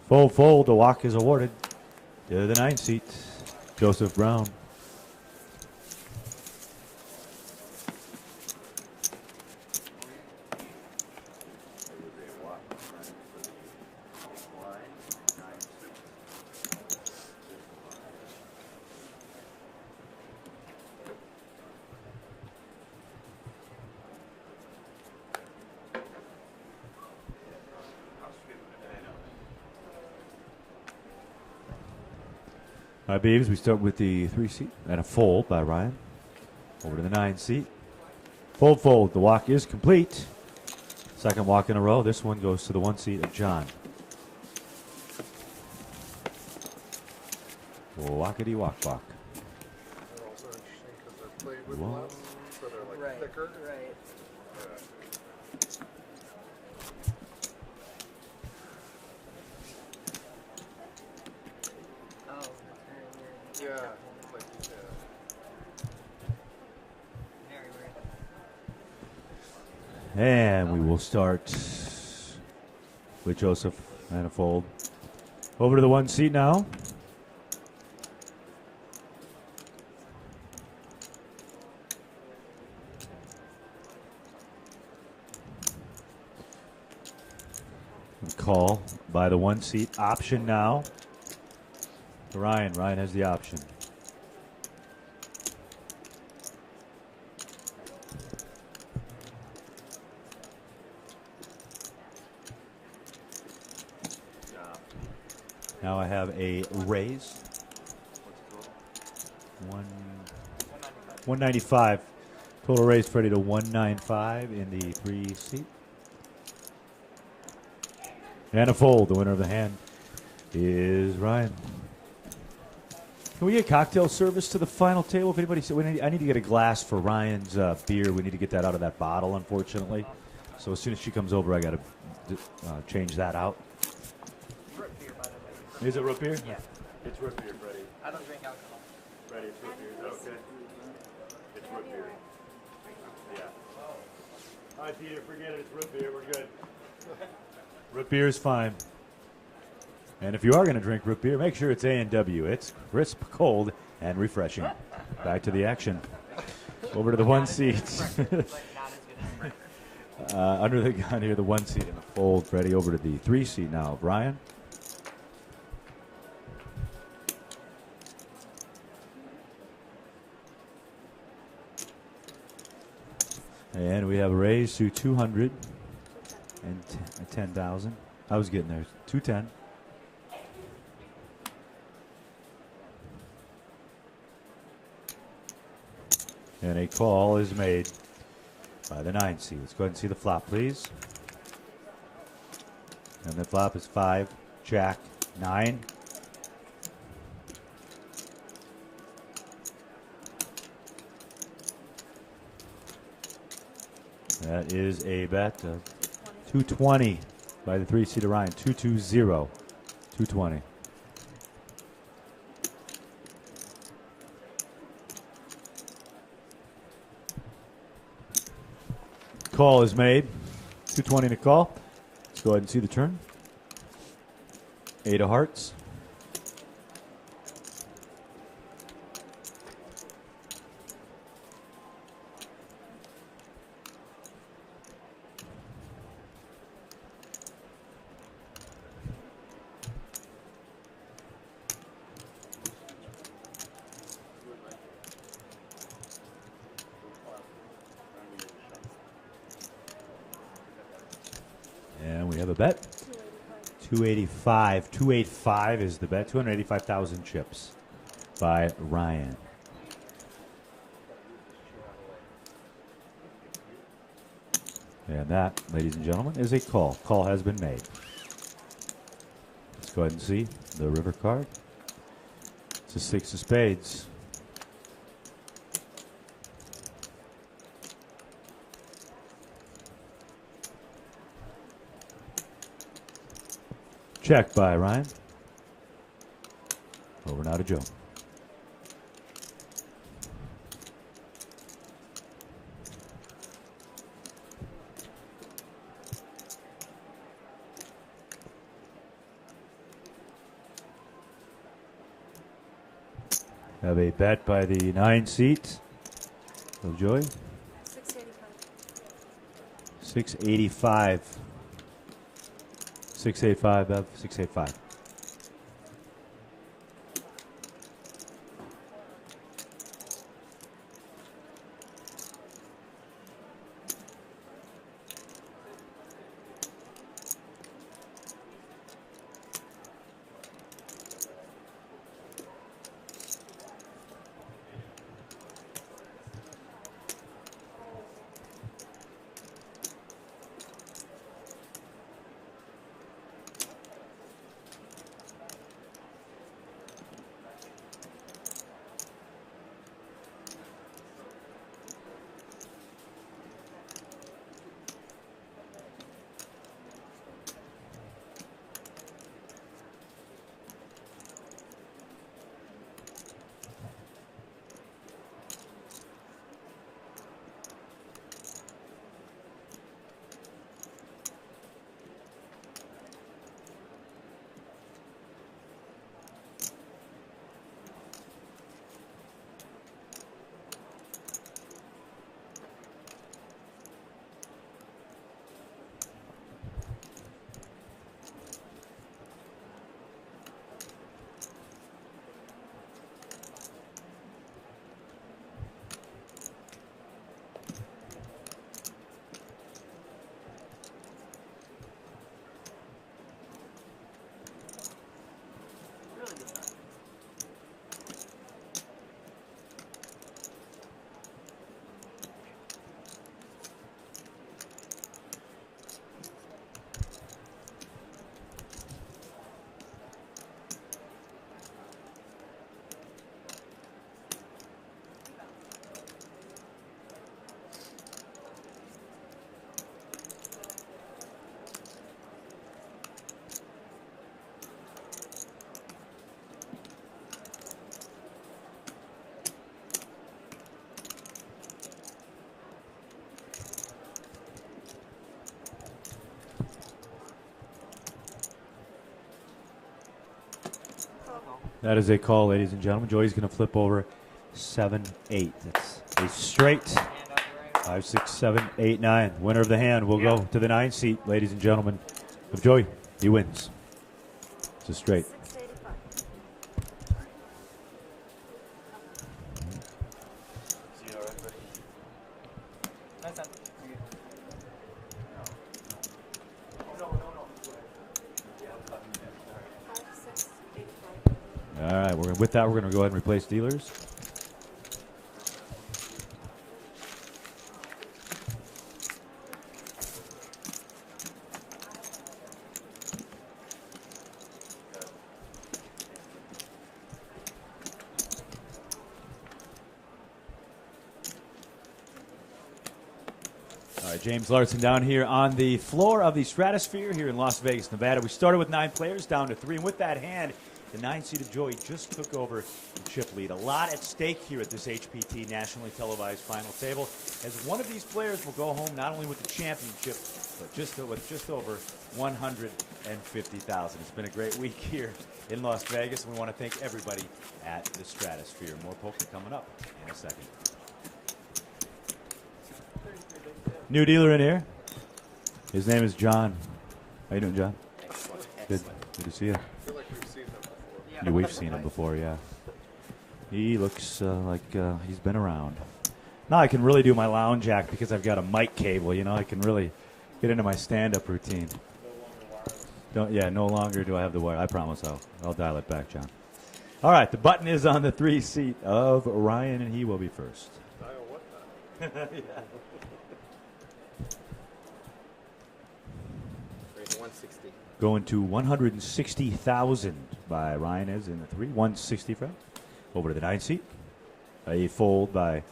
Full fold. The walk is awarded to the 9 seat, Joseph Brown. All right, Beavs, we start with the 3 seat and a fold by Ryan. Over to the 9 seat. Fold, fold. The walk is complete. Second walk in a row. This one goes to the 1 seat of John. Walkity walk walk. They're also interesting because they're played with Whoa. less, so they're like Right. thicker. Right. Oh, that's very weird. Yeah. It's like, Very weird. And we will start with Joseph and a fold. Over to the 1 seat now. Call by the 1 seat option now. Ryan. Ryan has the option. Now I have a raise. 195. Total raise Freddie to 195 in the 3 seat. And a fold. The winner of the hand is Ryan. Can we get cocktail service to the final table? If anybody said, I need to get a glass for Ryan's beer. We need to get that out of that bottle, unfortunately. So as soon as she comes over, I got to change that out. Root beer, by the way. Is it root beer? Yeah. It's root beer, Freddie. I don't drink alcohol. Freddie, it's root beer. Is that okay? It's root beer. Yeah. All right, Peter, forget it. It's root beer. We're good. Root beer is fine. And if you are going to drink root beer, make sure it's A&W. It's crisp, cold, and refreshing. Back to the action. Over to the 1 seat. Under the gun here, the 1 seat in the fold. Freddie over to the 3 seat now. Brian. And we have a raise to 210,000. I was getting there. 210. And a call is made by the 9 seed. Let's go ahead and see the flop, please. And the flop is 5, Jack, 9. That is a bet of 220 by the 3 seed Orion. 220. 220. Call is made. 220 to call. Let's go ahead and see the turn. 8 of hearts. And we have a bet. 285. 285 is the bet. 285,000 chips by Ryan. And that, ladies and gentlemen, is a call. Call has been made. Let's go ahead and see the river card. It's a 6 of spades. Check by Ryan. Over now to Joe. Have a bet by the 9 seat of Joey. 685. 685, Bev. 685. That is a call, ladies and gentlemen. Joey's going to flip over 7-8. That's a straight 5, 6, 7, 8, 9. Winner of the hand will go to the 9 seat, ladies and gentlemen, of Joey. He wins. It's a straight. All right, with that, we're going to go ahead and replace dealers. All right, James Larson down here on the floor of the Stratosphere here in Las Vegas, Nevada. We started with 9 players, down to 3, and with that hand, the 9-seeded Joey just took over the chip lead. A lot at stake here at this HPT nationally televised final table, as one of these players will go home not only with the championship, but with just over $150,000. It's been a great week here in Las Vegas, and we want to thank everybody at the Stratosphere. More poker coming up in a second. New dealer in here. His name is John. How you doing, John? Good. Good to see you. We've seen him before, yeah. He looks like he's been around. Now I can really do my lounge act because I've got a mic cable. You know, I can really get into my stand-up routine. No longer do I have the wire. I promise I'll dial it back, John. All right, the button is on the 3 seat of Ryan, and he will be first. Dial what? Yeah. Raise 160. Going to 160,000 by Ryan is in the 3. 160 from. Over to the 9 seat. A fold by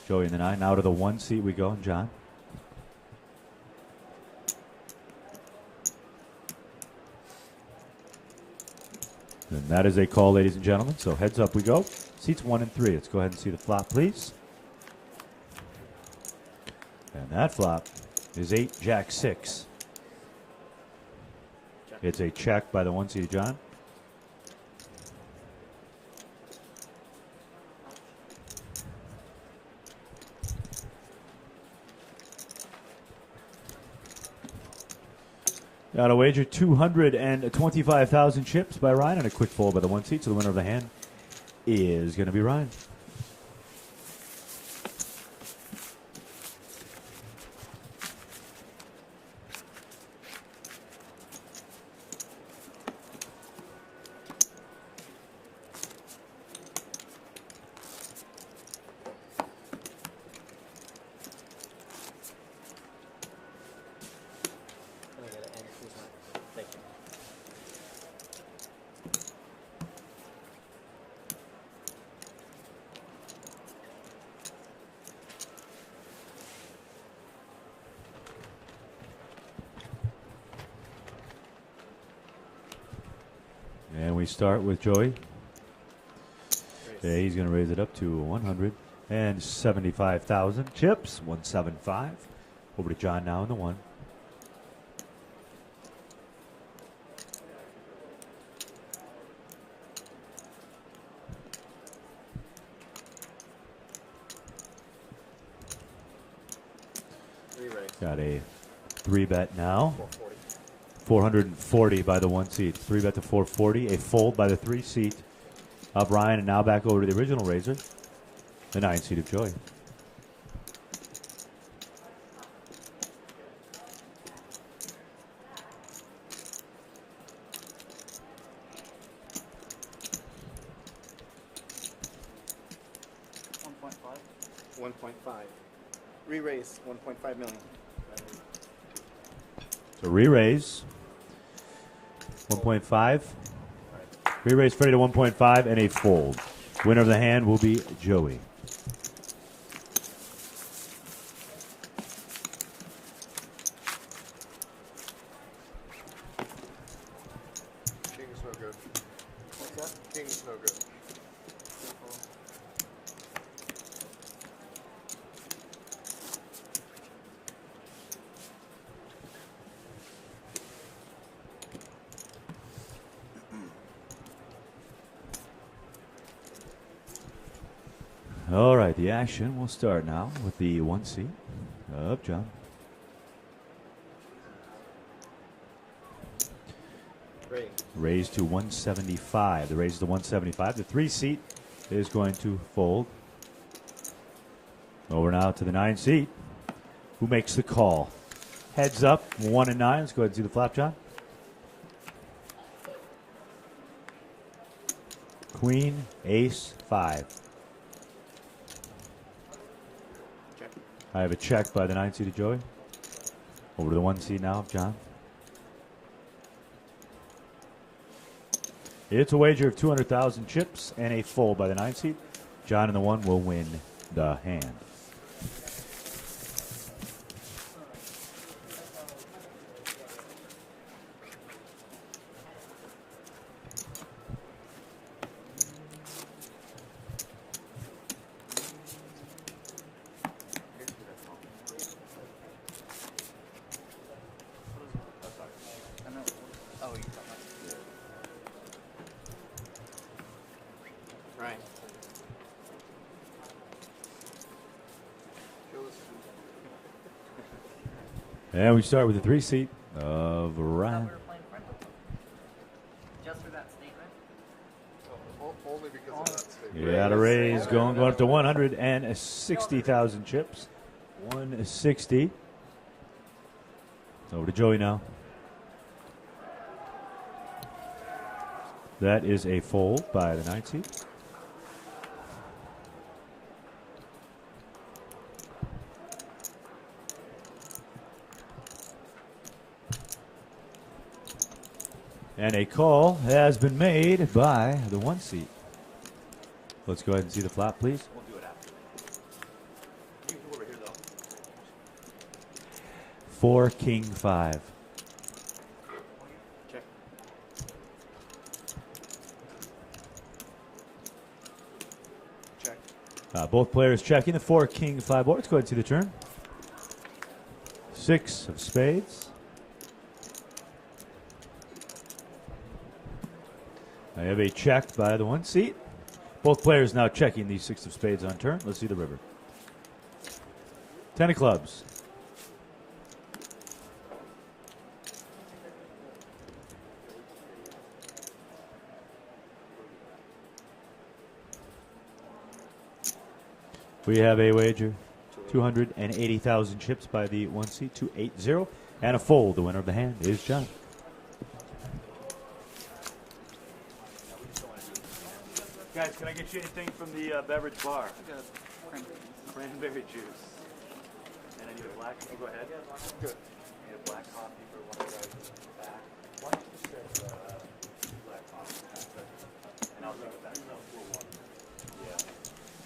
Joey in the 9. Now to the 1 seat we go, and John. And that is a call, ladies and gentlemen. So heads up we go. Seats 1 and 3. Let's go ahead and see the flop, please. And that flop is 8, Jack 6. It's a check by the 1 seed John. Got a wager 225,000 chips by Ryan and a quick fold by the 1 seed. So the winner of the hand is going to be Ryan. And we start with Joey. Yeah, he's going to raise it up to 175,000 chips. 175. Over to John now in the 1. Got a 3-bet now. 440 by the 1 seat. 3-bet to 440. A fold by the 3 seat of Ryan. And now back over to the original raiser, the 9 seat of Joey. Re-raise 1.5 million. So re-raise 1.5. Re-raise Freddie to 1.5 and a fold. Winner of the hand will be Joey. King's no good. What's that? King's no good. All right, the action will start now with the 1 seat of John. Raise to 175. The raise to 175. The 3 seat is going to fold. Over now to the 9 seat. Who makes the call? Heads up, 1 and 9. Let's go ahead and see the flop, John. Queen, ace, 5. Check. I have a check by the 9 seat of Joey. Over to the 1 seat now of John. It's a wager of 200,000 chips and a fold by the 9 seat. John and the 1 will win the hand. Oh, you got Ryan. And we start with the 3 seat of Ryan. Just for that statement. Only because of that statement. Yeah, the raise going up to 160,000 chips. 160. Over to Joey now. That is a fold by the 9 seat. And a call has been made by the 1 seat. Let's go ahead and see the flop, please. We'll do it after. You can go over here, though. 4, king, 5. Check. Check. Both players checking the 4, king, 5 board. Let's go ahead and see the turn. 6 of spades. I have a check by the 1 seat. Both players now checking the 6 of spades on turn. Let's see the river. 10 of clubs. We have a wager. 280,000 chips by the 1 seat. 280. And a fold. The winner of the hand is John. Guys, can I get you anything from the beverage bar? I got Cranberry juice. And I need a black. Oh, go ahead. Good. Need a black coffee for one of the guys in the back. Why don't you just get black coffee? And I'll take it back. No, we'll one. Yeah.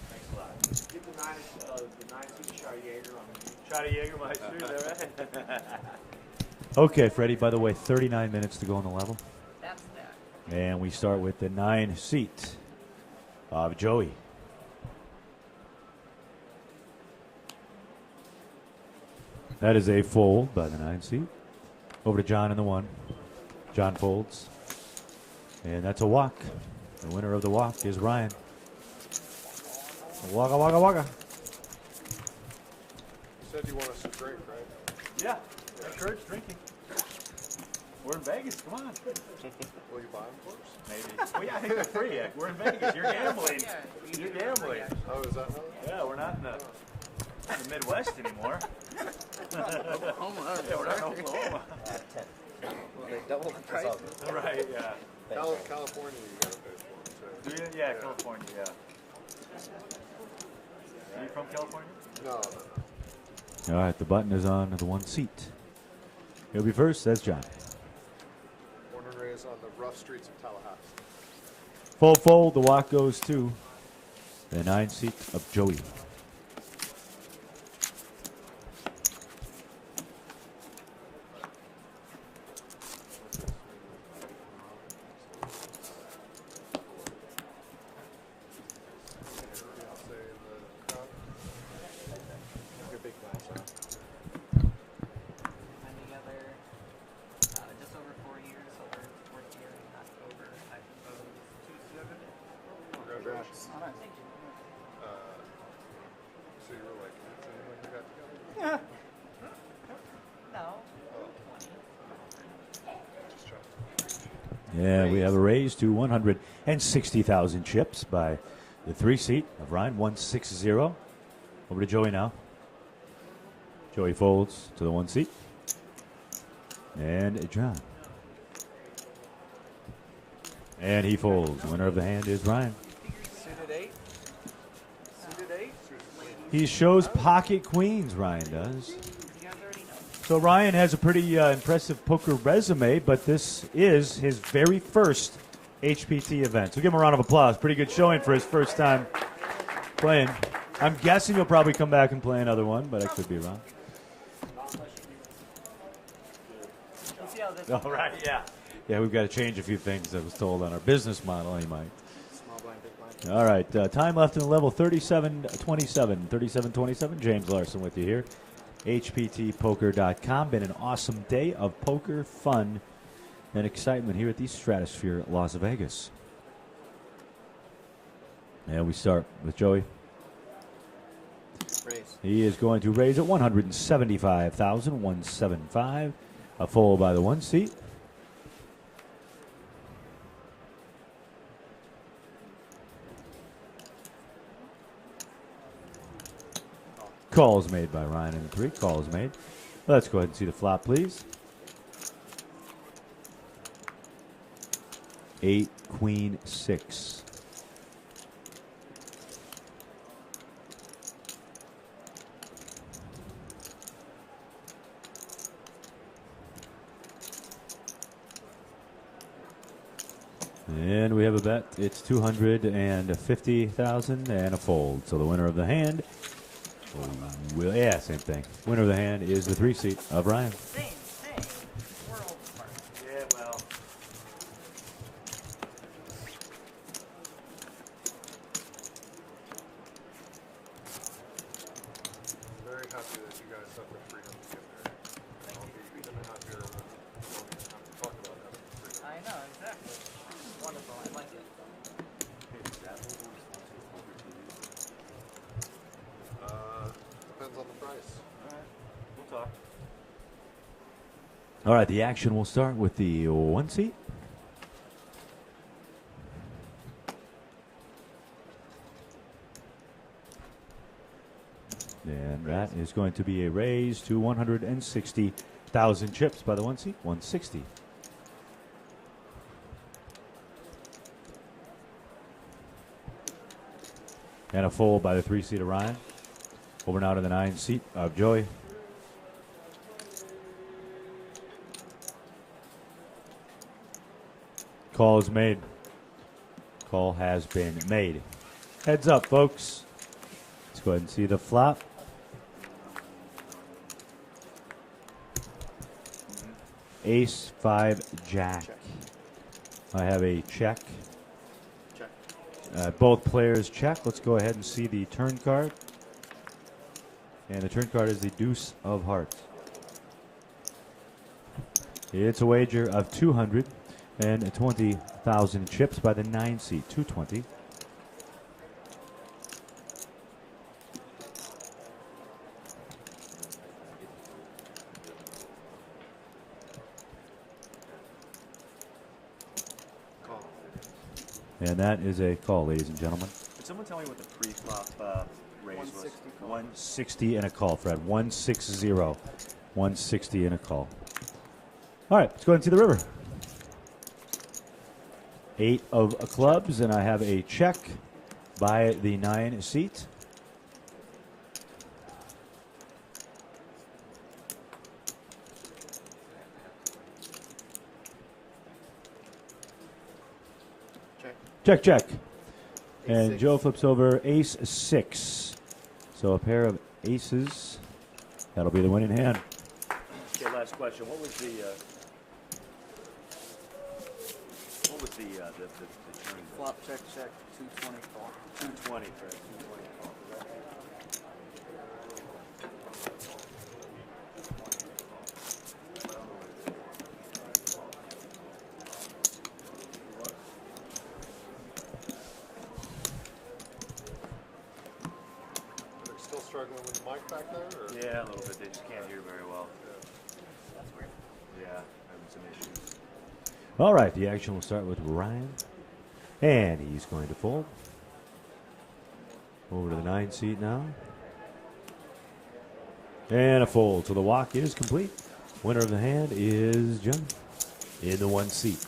Thanks a lot. Give the 9 seat shot of Jaeger on me. Shot of Jägermeister, is that right? Okay, Freddie, by the way, 39 minutes to go on the level. That's that. And we start with the 9 seat of Joey. That is a fold by the 9 seat. Over to John in the 1. John folds. And that's a walk. The winner of the walk is Ryan. Waka, waka, waka. You said you want us to drink, right? Yeah. I encourage drinking. We're in Vegas. Come on. Will you buy them for us? Maybe. Well, yeah, I think they're free. We're in Vegas. You're gambling. Yeah, You're gambling. Oh, is that how? Yeah, we're not in the Midwest anymore. Oklahoma. Yeah, we're not in Oklahoma. They double the price. Right, yeah. California, you gotta pay for them, too. Do you? Yeah, California, yeah. Are you from California? No. All right, the button is on the 1 seat. He'll be first. That's John. Born and raised on the rough streets of Tallahassee. Full fold. The walk goes to the 9 seat of Joey. Been together just over 4 years, so we're fourth year in October, I suppose. Congratulations. Thank you. And we have a raise to 160,000 chips by the 3 seat of Ryan, 160. Over to Joey now. Joey folds to the 1 seat. And John. And he folds. Winner of the hand is Ryan. Suited 8. Suited 8. He shows pocket queens, Ryan does. So Ryan has a pretty impressive poker resume, but this is his very first HPT event. So give him a round of applause. Pretty good showing for his first time playing. I'm guessing he'll probably come back and play another one, but I could be wrong. All right, yeah. Yeah, we've got to change a few things, I was told, on our business model, anyway. All right, time left in the level 37-27. 37-27, James Larson with you here. HPTpoker.com. Been an awesome day of poker, fun, and excitement here at the Stratosphere, Las Vegas. And we start with Joey. Raise. He is going to raise at 175,000, 175. A fold by the 1 seat. Calls made by Ryan in the 3. Calls made. Let's go ahead and see the flop, please. 8, Queen, 6. And we have a bet. It's 250,000 and a fold. So the winner of the hand will, yeah, same thing. Winner of the hand is the 3 seat of Ryan. Same thing. World apart. Yeah, well. Very happy that you guys have the freedom to get there. I'll be even happier when we don't even have to talk about having the freedom. I know, exactly. Wonderful. I like it. Depends on the price. All right, we'll talk. All right, the action will start with the 1 seat. And that is going to be a raise to 160,000 chips by the 1 seat, 160. And a fold by the 3 seat of Ryan. Over now to the 9 seat of Joey. Call is made. Call has been made. Heads up, folks. Let's go ahead and see the flop. Ace, 5, Jack. I have a check. Both players check. Let's go ahead and see the turn card. And the turn card is the Deuce of Hearts. It's a wager of 220,000 chips by the 9 seat, 220. And that is a call, ladies and gentlemen. Could someone tell me what the pre-flop raise was? 160 and a call, Fred. 160. 160 and a call. All right, let's go ahead and see the river. 8 of clubs, and I have a check by the 9 seat. Check, check. And Joe flips over ace 6. So a pair of aces. That'll be the winning hand. Okay, last question. What was the turn? Flop, check, check, 220 call. 220, Fred. 220 call. Still struggling with the mic back there? Or? Yeah, a little bit. They just can't hear very well. That's weird. Yeah, having some issues. All right, the action will start with Ryan. And he's going to fold. Over to the 9 seat now. And a fold. So the walk is complete. Winner of the hand is John in the 1 seat.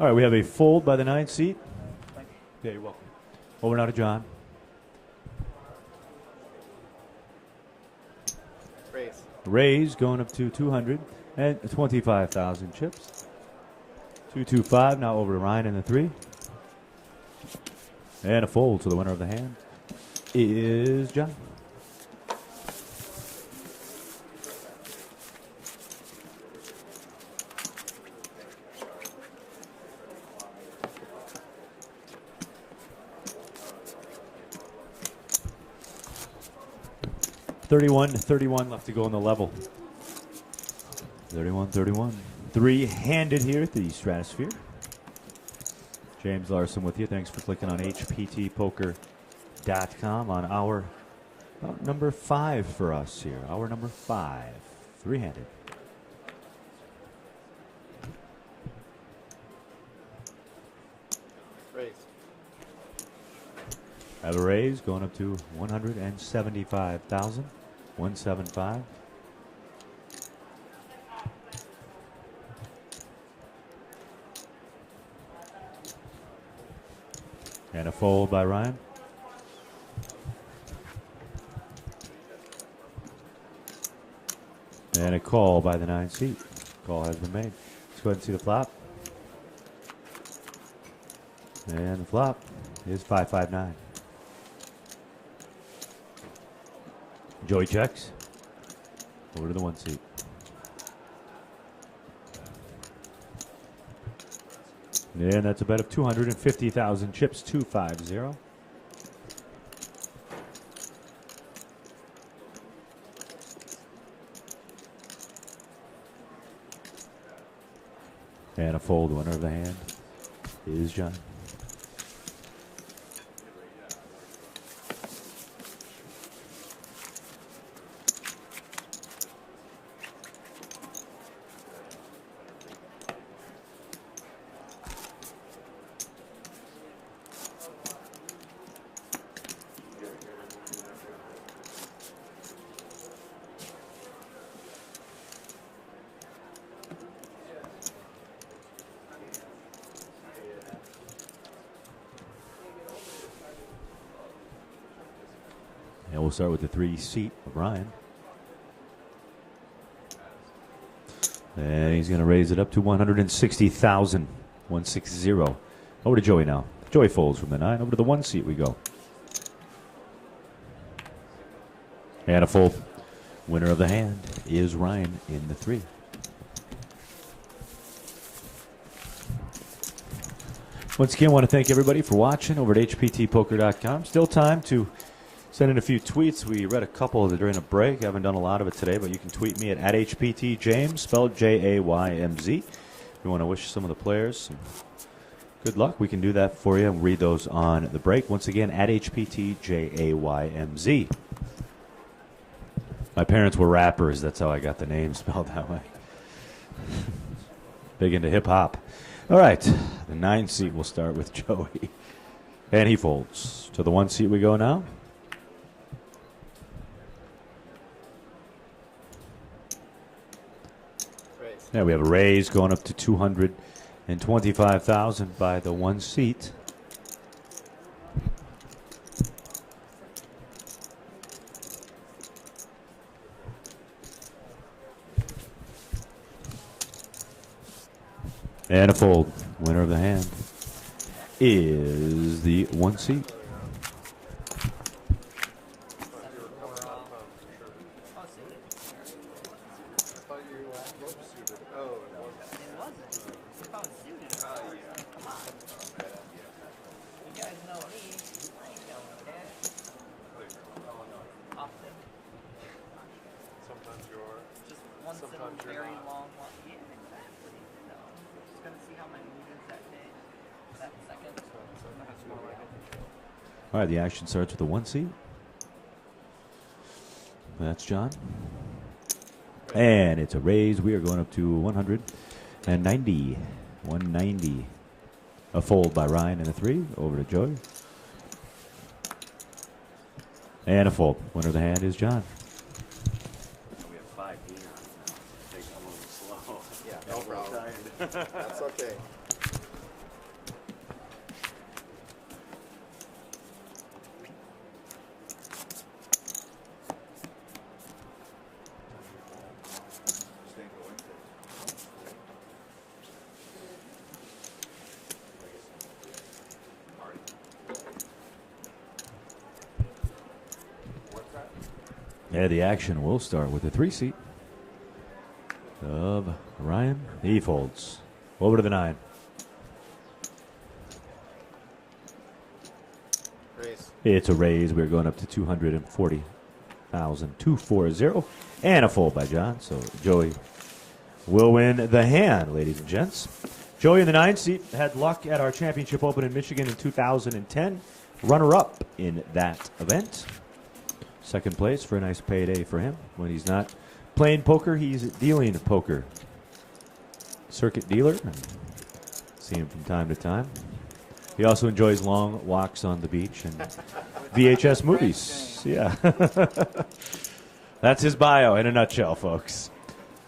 All right, we have a fold by the 9 seat. Yeah, you're welcome. Over now to John. Raise. Raise going up to 225,000 chips. 225 now over to Ryan in the 3. And a fold. So the winner of the hand is John. $31 left to go on the level. 31-31. 3-handed here at the Stratosphere. James Larson with you. Thanks for clicking on hptpoker.com on hour number 5 for us here. Hour number 5. 3-handed. Raise. Have a raise going up to 175,000. 175. And a fold by Ryan. And a call by the 9 seat. Call has been made. Let's go ahead and see the flop. And the flop is 559. Joey checks. Over to the 1 seat. And that's a bet of 250,000 chips, 250. And a fold. Winner of the hand is John. And we'll start with the 3 seat of Ryan. And he's going to raise it up to 160,000. 160. Over to Joey now. Joey folds from the 9. Over to the 1 seat we go. And a fold. Winner of the hand is Ryan in the 3. Once again, I want to thank everybody for watching over at hptpoker.com. Still time to send in a few tweets. We read a couple during a break. I haven't done a lot of it today, but you can tweet me at @HPTJames, spelled Jaymz. If you want to wish some of the players some good luck, we can do that for you and read those on the break. Once again, @HPTJaymz. My parents were rappers. That's how I got the name spelled that way. Big into hip-hop. All right, the 9 seat will start with Joey. And he folds. To the 1 seat we go now. Yeah, we have a raise going up to 225,000 by the 1 seat. And a fold. Winner of the hand is the 1 seat. how my mood is that day, that second. That's more like it. All right, the action starts with a 1 seat. That's John. And it's a raise. We are going up to 190. 190. A fold by Ryan and a 3. Over to Joey. And a fold. Winner of the hand is John. We have 5 bean on us now. Take them a little slow. Yeah, no problem. That's okay. Yeah, the action will start with the 3 seat of Ryan. He folds. Over to the 9. Raise. It's a raise. We're going up to 240,000. 240. And a fold by John. So Joey will win the hand, ladies and gents. Joey in the 9 seat had luck at our championship open in Michigan in 2010. Runner-up in that event. Second place for a nice payday for him. When he's not playing poker, he's dealing poker. Circuit dealer. See him from time to time. He also enjoys long walks on the beach and VHS movies. Yeah. That's his bio in a nutshell, folks.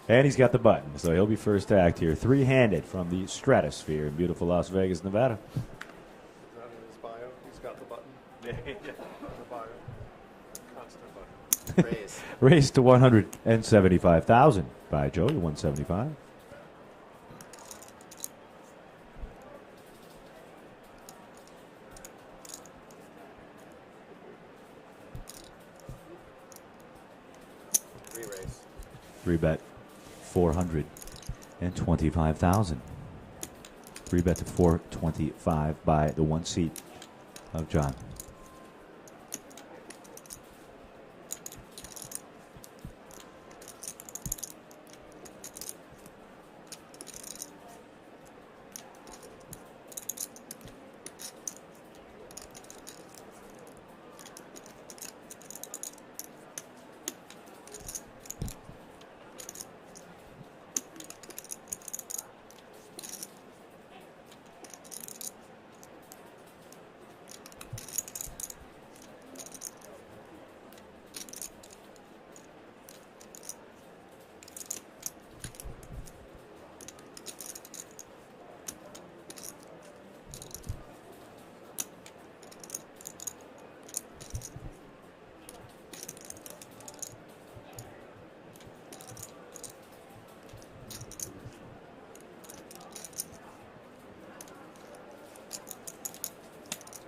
And he's got the button, so he'll be first to act here. 3-handed from the Stratosphere in beautiful Las Vegas, Nevada. Is that in his bio? He's got the button. The bio. Constant button. Raise. Raised to 175,000 by Joey, 175. Re-raise. 3-bet 425,000. 3-bet to 425 by the 1 seat of John.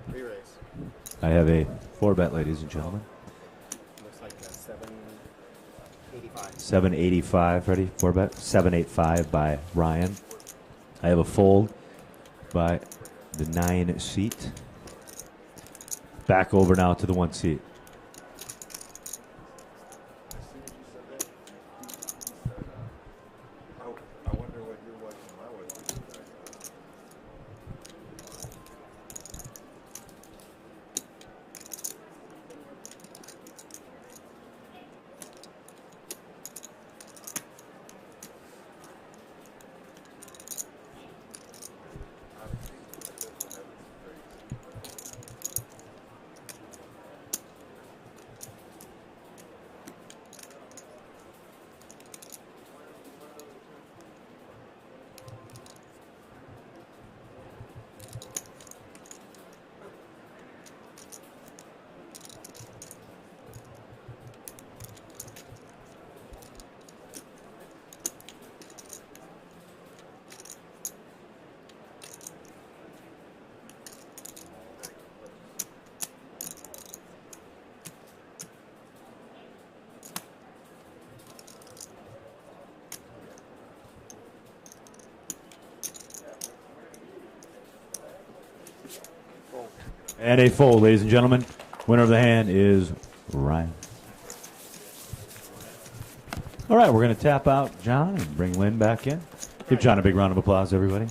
Re-raise. I have a 4-bet, ladies and gentlemen. Looks like 785. 785, ready? 4-bet. 785 by Ryan. I have a fold by the 9 seat. Back over now to the 1 seat. I wonder what you're watching my watching today. And a fold, ladies and gentlemen. Winner of the hand is Ryan. All right, we're going to tap out John and bring Lynn back in. Give John a big round of applause, everybody.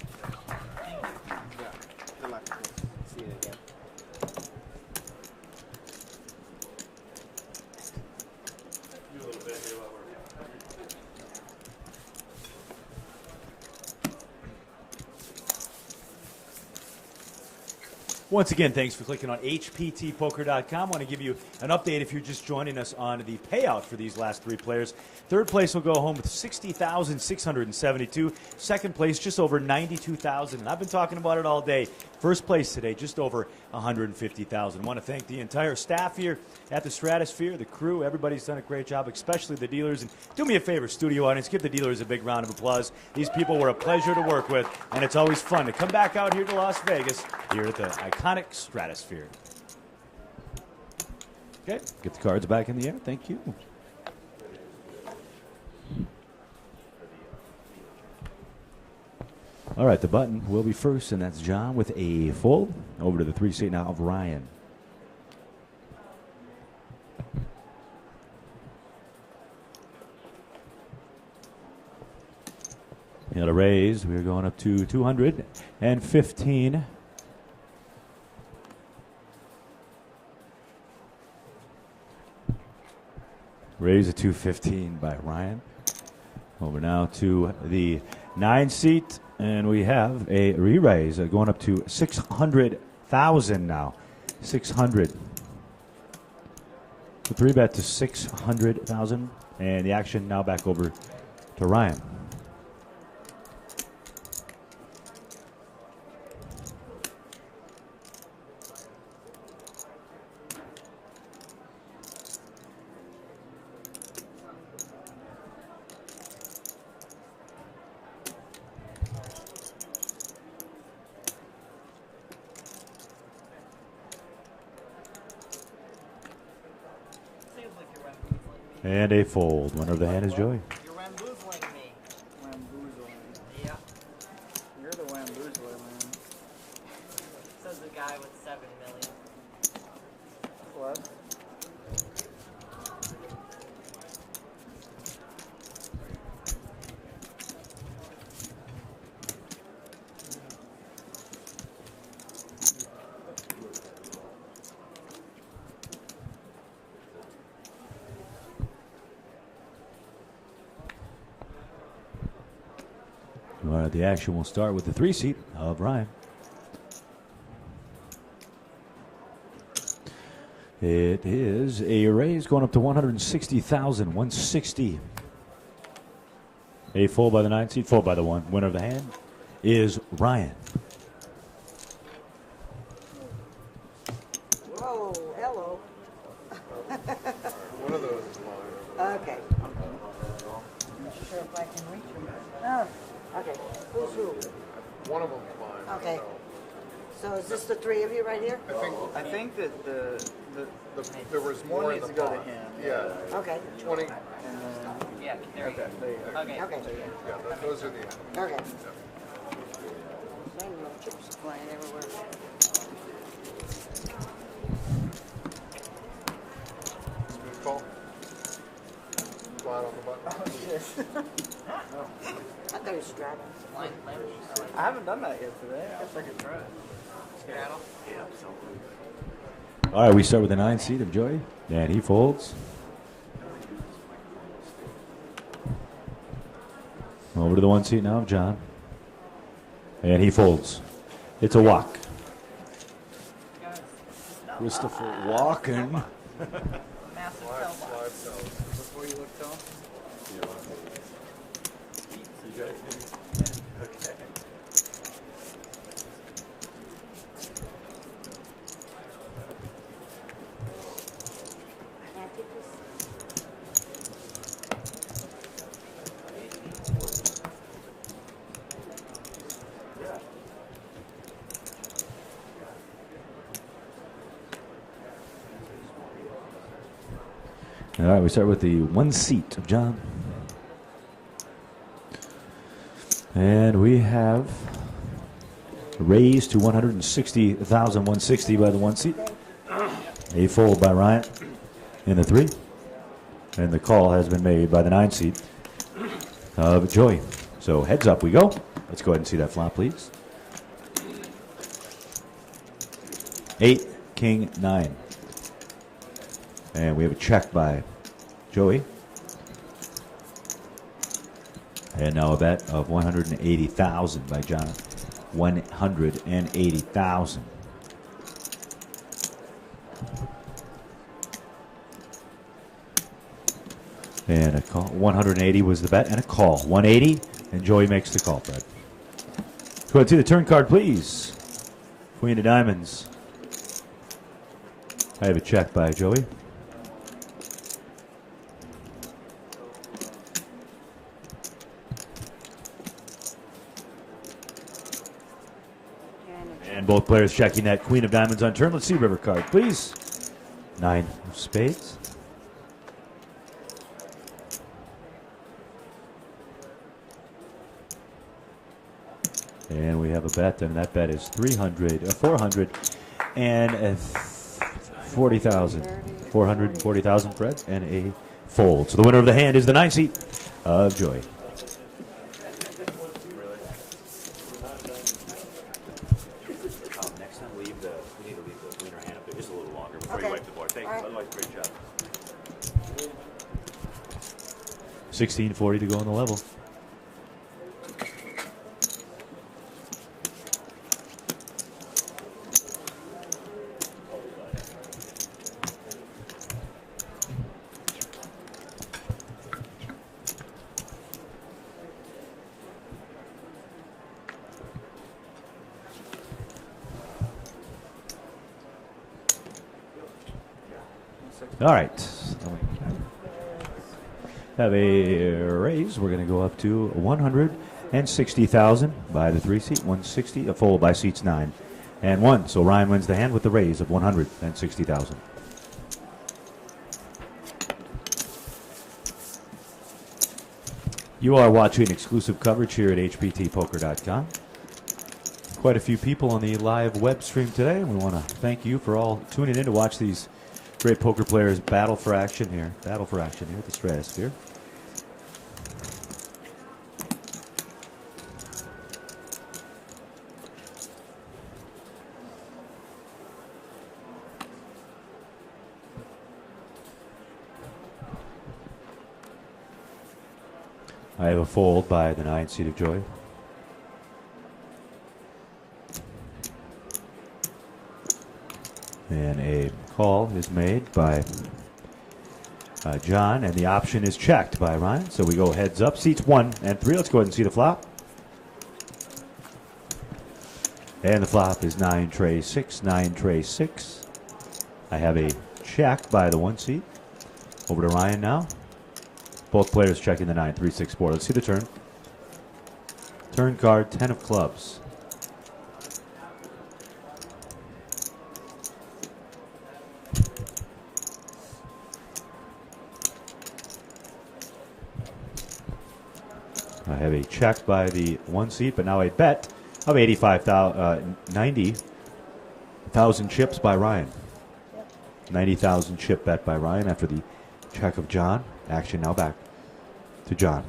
Once again, thanks for clicking on hptpoker.com. I want to give you an update if you're just joining us on the payout for these last three players. Third place will go home with $60,672. Second place, just over $92,000. And I've been talking about it all day. First place today, just over $150,000. I want to thank the entire staff here at the Stratosphere, the crew. Everybody's done a great job, especially the dealers. And do me a favor, studio audience, give the dealers a big round of applause. These people were a pleasure to work with, and it's always fun to come back out here to Las Vegas, here at the iconic Stratosphere. Okay, get the cards back in the air. Thank you. All right, the button will be first, and that's John with a full. Over to the 3 seat now of Ryan. And a raise. We're going up to 215. Raise a 215 by Ryan. Over now to the 9 seat, and we have a re-raise going up to 600,000 now. 600. The 3-bet to 600,000, and the action now back over to Ryan. And a fold. Winner of the hand is Joey. You're wamboozling me. Wamboozling. Yeah. You're the wamboozler, man. Says the guy with 7 million. What? All right, the action will start with the 3 seat of Ryan. It is a raise going up to 160,000, 160. A fold by the 9 seat, fold by the 1. Winner of the hand is Ryan. Whoa, hello. One of those is mine. Okay. I'm not sure if I can reach him. Oh, okay. Who's who? One of them's mine. Okay. So is this the 3 of you right here? I think that There was one more needs in to the go to pot. him. Yeah. Okay. 20. And then Yeah, there you go. there you go. Okay. Okay. Yeah, those are the. Okay. Same little chips flying everywhere. Smooth call. Flat on the button. Oh, shit. I thought it was straddle. I haven't done that yet today. I guess I could try it. Straddle? All right, we start with the 9 seat of Joey, and he folds. Over to the 1 seat now of John, and he folds. It's a walk. Christopher Walken. Massive Slide tailbox. cells. Before you look tall. Okay. All right, we start with the 1 seat of John. And we have raised to 160,000, 160 by the 1 seat. A fold by Ryan in the 3. And the call has been made by the 9 seat of Joey. So heads up we go. Let's go ahead and see that flop, please. 8, King, 9. And we have a check by Joey. And now a bet of 180,000 by John. 180,000. And a call. 180 was the bet, and a call. 180, and Joey makes the call, Fred. Go ahead to the turn card, please. Queen of diamonds. I have a check by Joey. And both players checking that queen of diamonds on turn. Let's see river card, please. 9 of spades. And we have a bet, and that bet is 440,000. 440,000, Fred, and a fold. So the winner of the hand is the 9 seat of Joy. Next time, we need to leave the winner hand up there just a little longer before you wipe the board. Thanks. Otherwise, great job. 1640 to go on the level. All right. Have a raise. We're going to go up to 160,000 by the 3 seat. 160, a fold by seats 9 and 1. So Ryan wins the hand with the raise of 160,000. You are watching exclusive coverage here at hptpoker.com. Quite a few people on the live web stream today. We want to thank you for all tuning in to watch these great poker players battle for action here. Battle for action here at the Stratosphere. I have a fold by the 9 seat of Joy. And a call is made by John, and the option is checked by Ryan. So we go heads up, seats 1 and 3. Let's go ahead and see the flop. And the flop is 9 tray 6, 9 tray 6. I have a check by the 1 seat. Over to Ryan now. Both players checking the 9, 3, 6, 4. Let's see the turn. Turn card, 10 of clubs. I have a check by the 1 seat, but now a bet of 90,000 chips by Ryan. 90,000 chip bet by Ryan after the check of John. Action now back to John.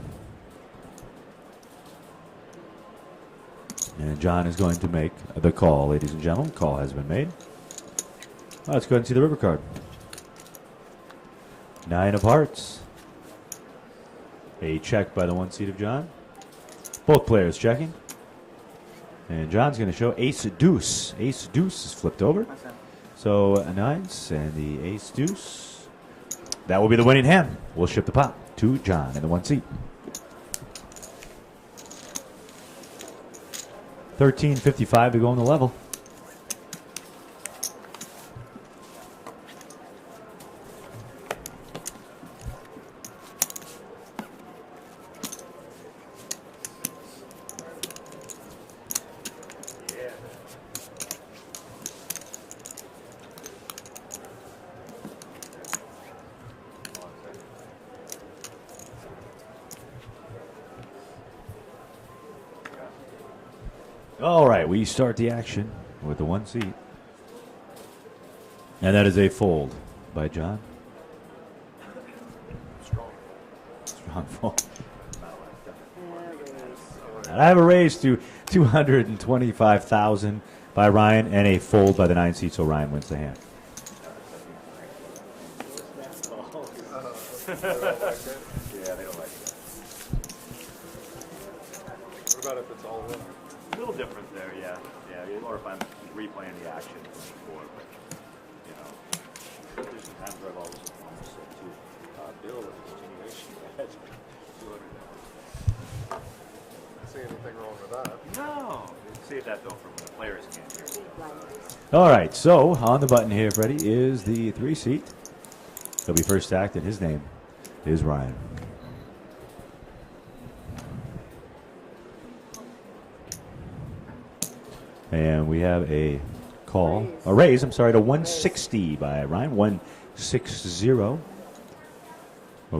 And John is going to make the call, ladies and gentlemen. Call has been made. Let's go ahead and see the river card. 9 of hearts. A check by the 1 seat of John. Both players checking. And John's going to show ace deuce. Ace deuce is flipped over. So a 9s and the ace deuce. That will be the winning hand. We'll ship the pot to John in the 1 seat. 13:55 to go on the level. All right, we start the action with the 1 seat. And that is a fold by John. Strong fold. And I have a raise to 225,000 by Ryan and a fold by the 9 seat, so Ryan wins the hand. Yeah, they don't like that. What about if it's all in? A little different there, yeah. Yeah, or if I'm replaying the action before, but, you know, there's some times where I've always said too. deal with the continuation of that. See anything wrong with that? No. Save that though for when the players can't hear. All right, so on the button here, Freddie, is the 3-seat. He'll be first stacked, and his name is Ryan. And we have a call, a raise, I'm sorry, to 160 by Ryan, 160. Over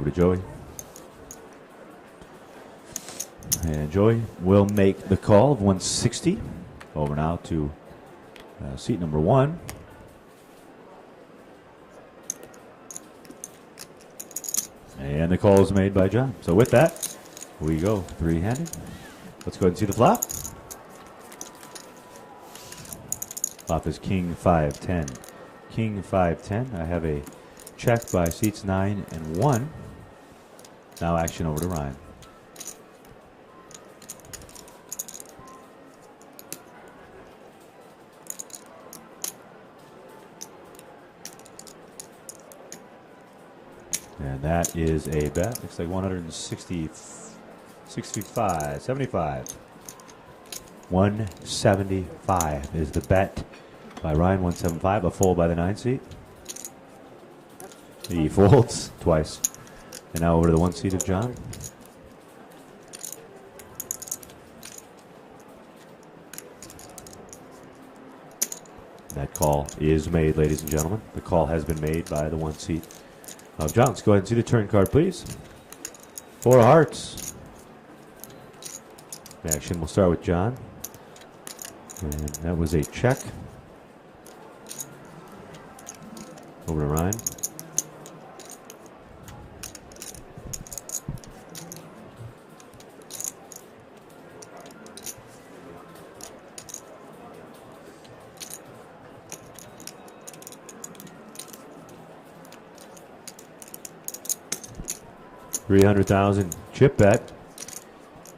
to Joey. And Joey will make the call of 160. Over now to seat number 1. And the call is made by John. So with that, we go three-handed. Let's go ahead and see the flop. Flop is King 5-10. King 5-10. I have a check by seats 9 and 1. Now action over to Ryan. And that is a bet. Looks like 160, 65, 75. 175 is the bet by Ryan, 175. A fold by the 9-seat. He folds twice. And now over to the 1-seat of John. That call is made, ladies and gentlemen. The call has been made by the 1-seat of John. Let's go ahead and see the turn card, please. 4 of hearts. Action, we'll start with John. And that was a check. Over to Ryan. $300,000 chip bet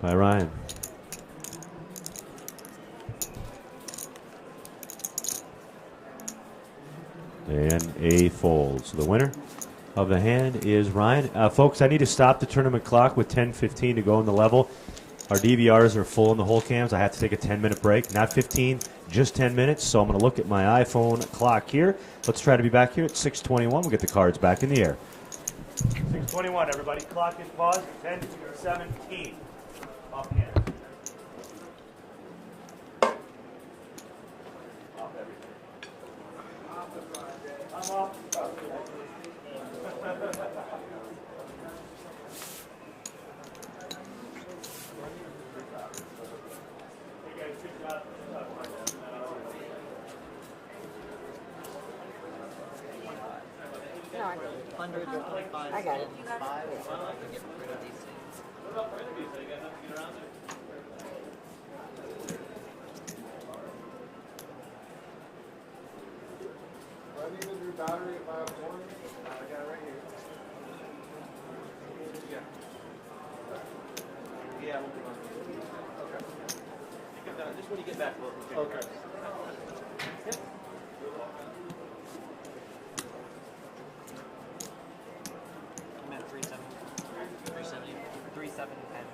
by Ryan. And a fold. So the winner of the hand is Ryan. Folks, I need to stop the tournament clock with 10:15 to go in the level. Our DVRs are full in the whole cams. I have to take a 10-minute break. Not 15, just 10 minutes. So I'm going to look at my iPhone clock here. Let's try to be back here at 6:21. We'll get the cards back in the air. 6:21, everybody. Clock is paused. 10:17. Off camera. Off everything. I'm off. No, I got it. 100, 25, I got it. 5. I can get rid of these things. What about for interviews? Are you guys have to get around there? Do I need a new battery if I have one? I got it right here. Yeah, we'll be on. Okay. Just when you get back, we'll check. Okay. Yep. I'm at 370. 3710.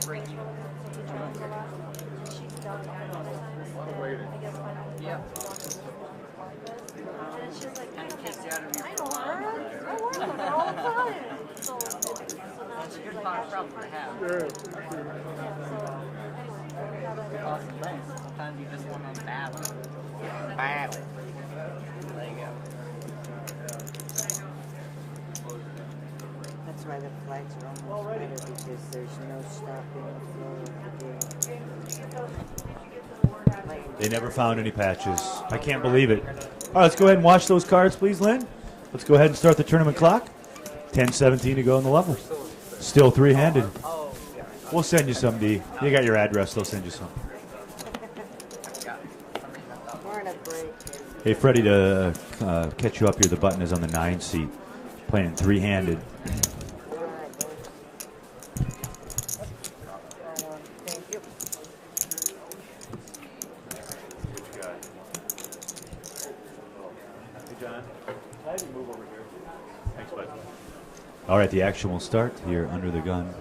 break you. Yeah. And it kicks you out of your That's a good problem to have. Awesome, thanks. Sometimes you just want to battle. Battle. There you go. That's why the flights are almost better, because there's no stopping the flow of the day. They never found any patches. I can't believe it. All right, let's go ahead and watch those cards, please, Lynn. Let's go ahead and start the tournament clock. 10:17 to go in the level. Still three-handed. We'll send you some, D. You got your address. They'll send you some. We're in a break. Hey, Freddie, to catch you up here, the button is on the 9 seat, playing three-handed. Thank you. Hey, John. How do you move over here? Thanks, bud. All right, the action will start here under the gun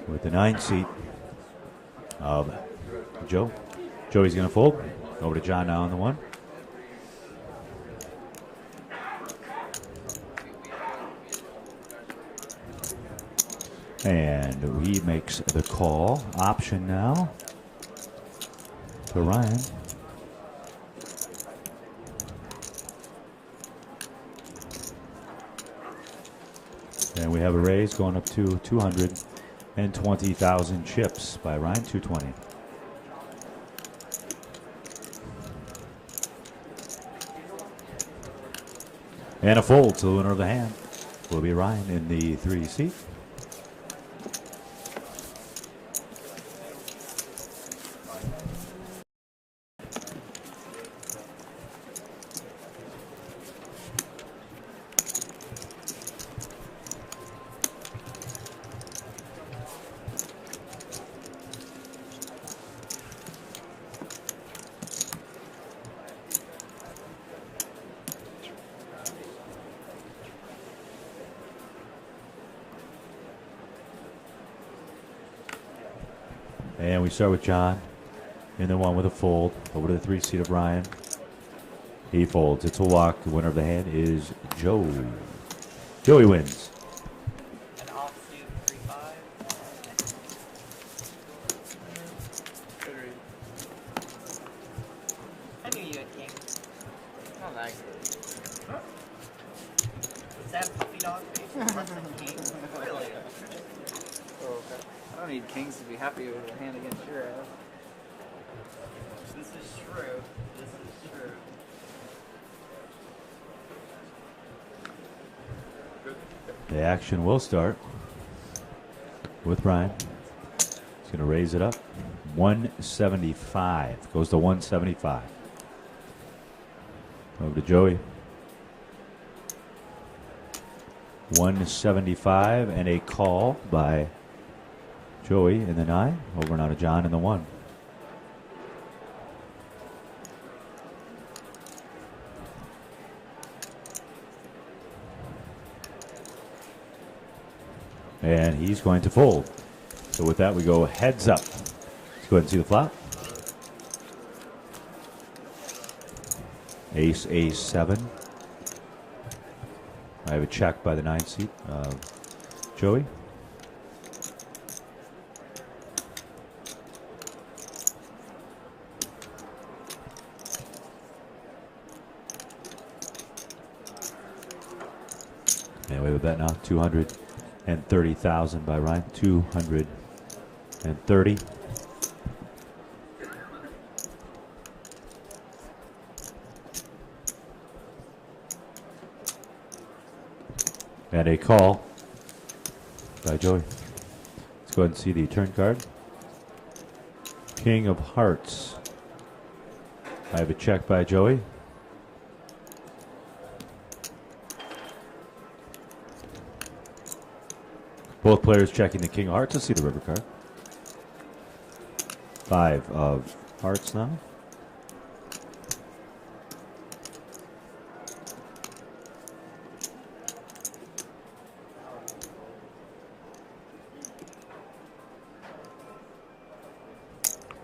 with the 9 seat of Joe. Joey's going to fold. Over to John now on the 1. And he makes the call. Option now to Ryan. And we have a raise going up to 220,000 chips by Ryan, 220. And a fold to the winner of the hand will be Ryan in the 3 seat. And we start with John in the 1 with a fold. Over to the 3 seat of Ryan. He folds. It's a walk. The winner of the hand is Joe. Joey wins. An offsuit 3-5. I knew you had king. Oh, nice. Is that a puppy dog face? Less than king? Really? Oh, okay. I don't need kings to be happy with a hand against your ass. This is true. This is true. The action will start with Ryan. He's going to raise it up. 175. Goes to 175. Over to Joey. 175 and a call by Joey in the 9. Over now to John in the 1. And he's going to fold. So with that, we go heads up. Let's go ahead and see the flop. Ace, ace, 7. I have a check by the 9 seat of Joey. And we have a bet now, 230,000 by Ryan. 230. And a call by Joey. Let's go ahead and see the turn card. King of Hearts. I have a check by Joey. Both players checking the King of Hearts. Let's see the river card. 5 of Hearts now.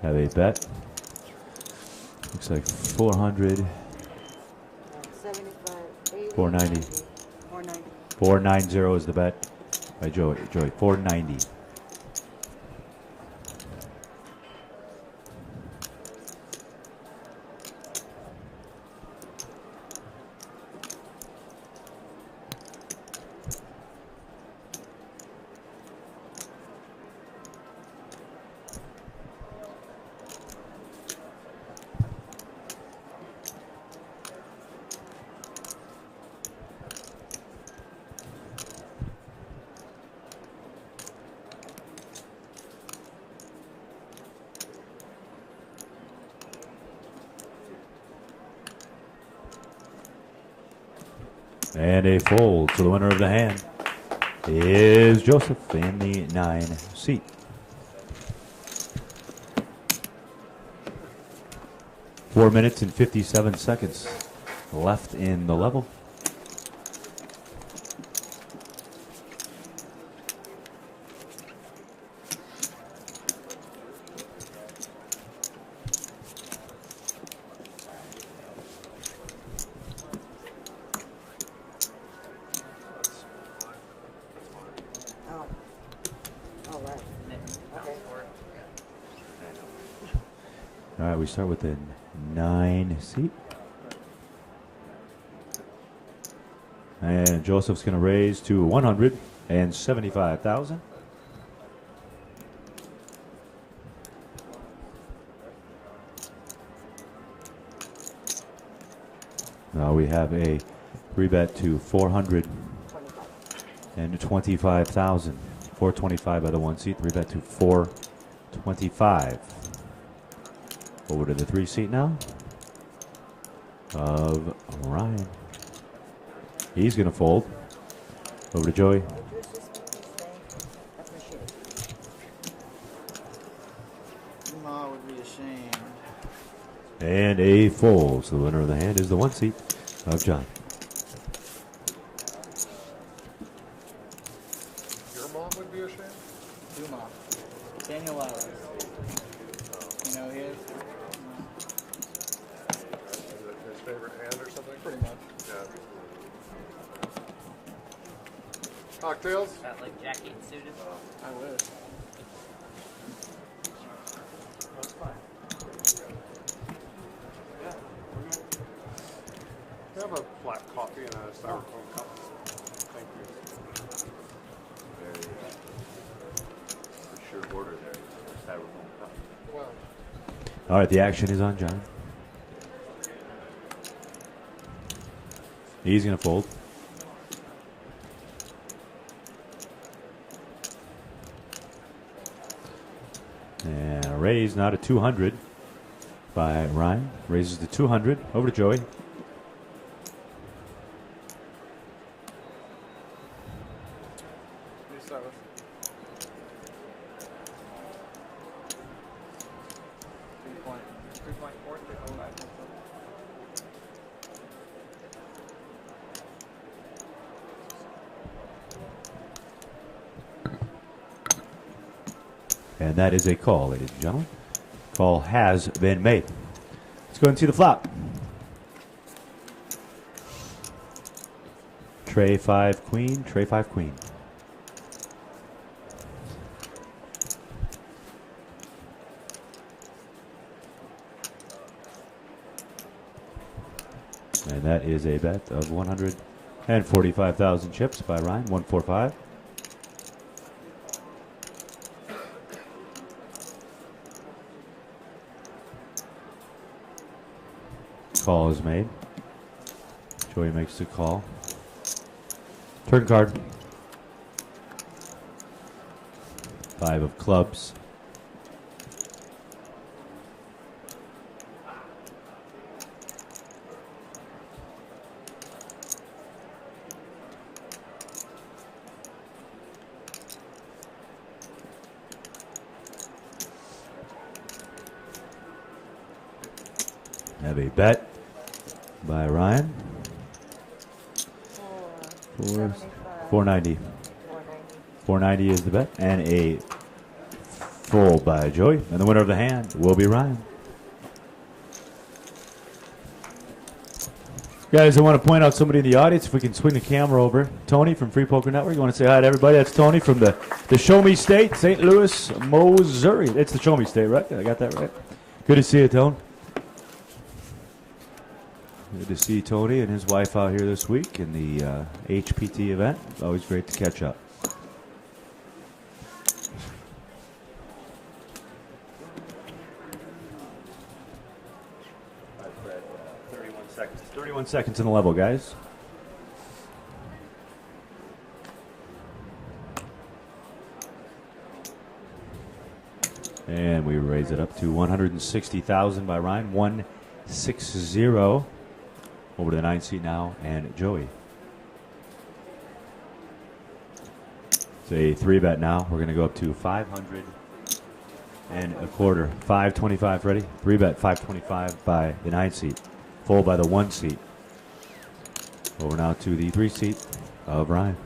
Have a bet. Looks like 400. 75, 80, 490. 490. 490 is the bet by Joey. 490. And a fold. So the winner of the hand is Joseph in the 9 seat. Four minutes and 57 seconds left in the level. Oh. All right. Okay. All right, we start with the 9 seat. And Joseph's going to raise to 175,000. Now we have a rebet to 425,000. 425 by the 1 seat. Rebet to 425. Over to the 3 seat now of Ryan. He's going to fold. Over to Joey. Ma would be ashamed. And a fold. So the winner of the hand is the 1 seat of John. Your mom would be ashamed? Duma. Daniel Lowry. You know who he is? Is it his favorite hand or something? Pretty much. Yeah. Cocktails? Got like jacket suited. I wish. That's fine. Can I have a black coffee and a styrofoam cup? Thank you. Very for sure order there. Styrofoam cup. Well, All right, the action is on John. He's going to fold. And a raise now to 200 by Ryan. Raises to 200. Over to Joey. you start with 3.4. And that is a call, ladies and gentlemen. Call has been made. Let's go and see the flop. Tray 5 queen, tray 5 queen. And that is a bet of 145,000 chips by Ryan, 145. Call is made. Joey makes the call. Turn card. 5 of clubs. Have a bet by Ryan. 490. 490 is the bet. And a fold by Joey. And the winner of the hand will be Ryan. Guys, I want to point out somebody in the audience. If we can swing the camera over. Tony from Free Poker Network. You want to say hi to everybody? That's Tony from the Show Me State, St. Louis, Missouri. It's the Show Me State, right? I got that right. Good to see you, Tony. Good to see Tony and his wife out here this week in the HPT event. Always great to catch up. All right, Fred, 31 seconds. 31 seconds in the level, guys. And we raise it up to 160,000 by Ryan. 160. Over to the 9 seat now, and Joey. It's a 3-bet now. We're going to go up to 500 and a quarter. 525, ready? 3-bet, 525 by the 9 seat. Fold by the 1 seat. Over now to the 3 seat of Ryan.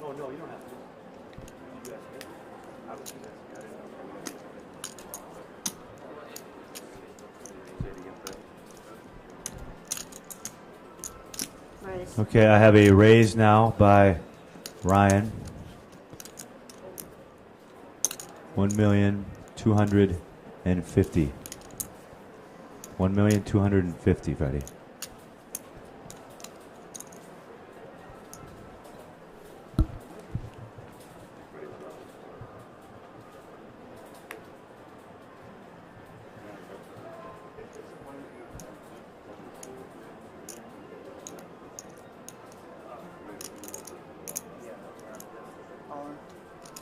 Oh, no, you don't have to. You guys can. I would do that. Okay, I have a raise now by Ryan. 1,250,000. 1,250,000, Freddie.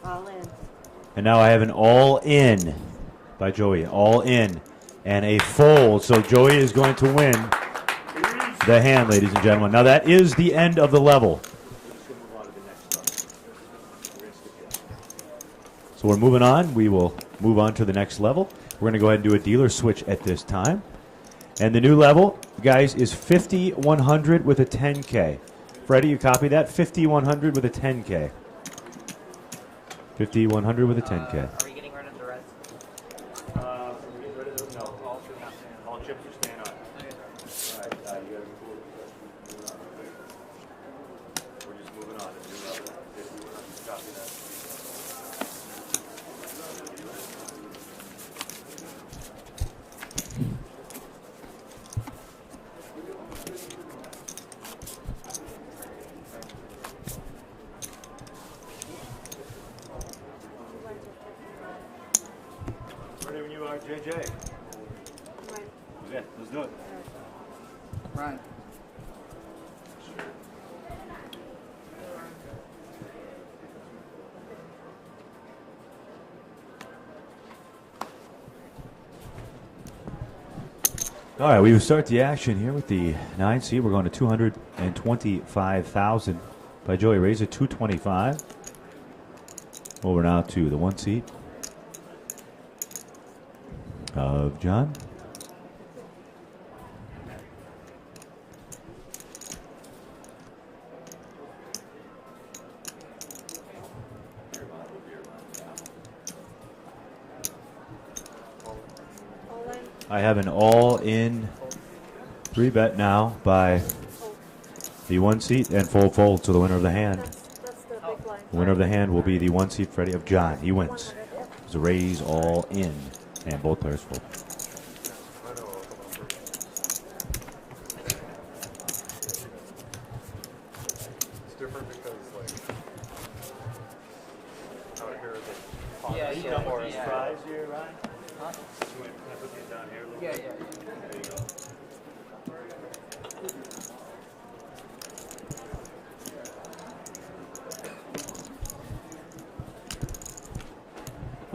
All in. And now I have an all-in by Joey. All-in and a fold. So Joey is going to win the hand, ladies and gentlemen. Now that is the end of the level. So we're moving on. We will move on to the next level. We're going to go ahead and do a dealer switch at this time. And the new level, guys, is 5,100 with a 10K. Freddie, you copy that? 5,100 with a 10K. 5,100 with a 10K. Are we getting rid of the reds? We're getting rid of those? No. All chips are staying on. Okay. All right, you guys are cool. We're just moving on to the new level. 5,100, copy that. Ready when you are, JJ. Yeah, let's do it. Ryan. All right, we will start the action here with the 9 seat. We're going to 225,000 by Joey. Raise it 225. Over now to the 1 seat of John. I have an all-in 3-bet now by the 1 seat and fold to the winner of the hand. The winner of the hand will be the 1 seat Freddie of John. He wins. It's a raise all in, and both players fold. It's different because, like, out here, the Yeah, you done with these fries here, Ryan? Huh? Can I put these down here a little Yeah, bit? yeah. There you go.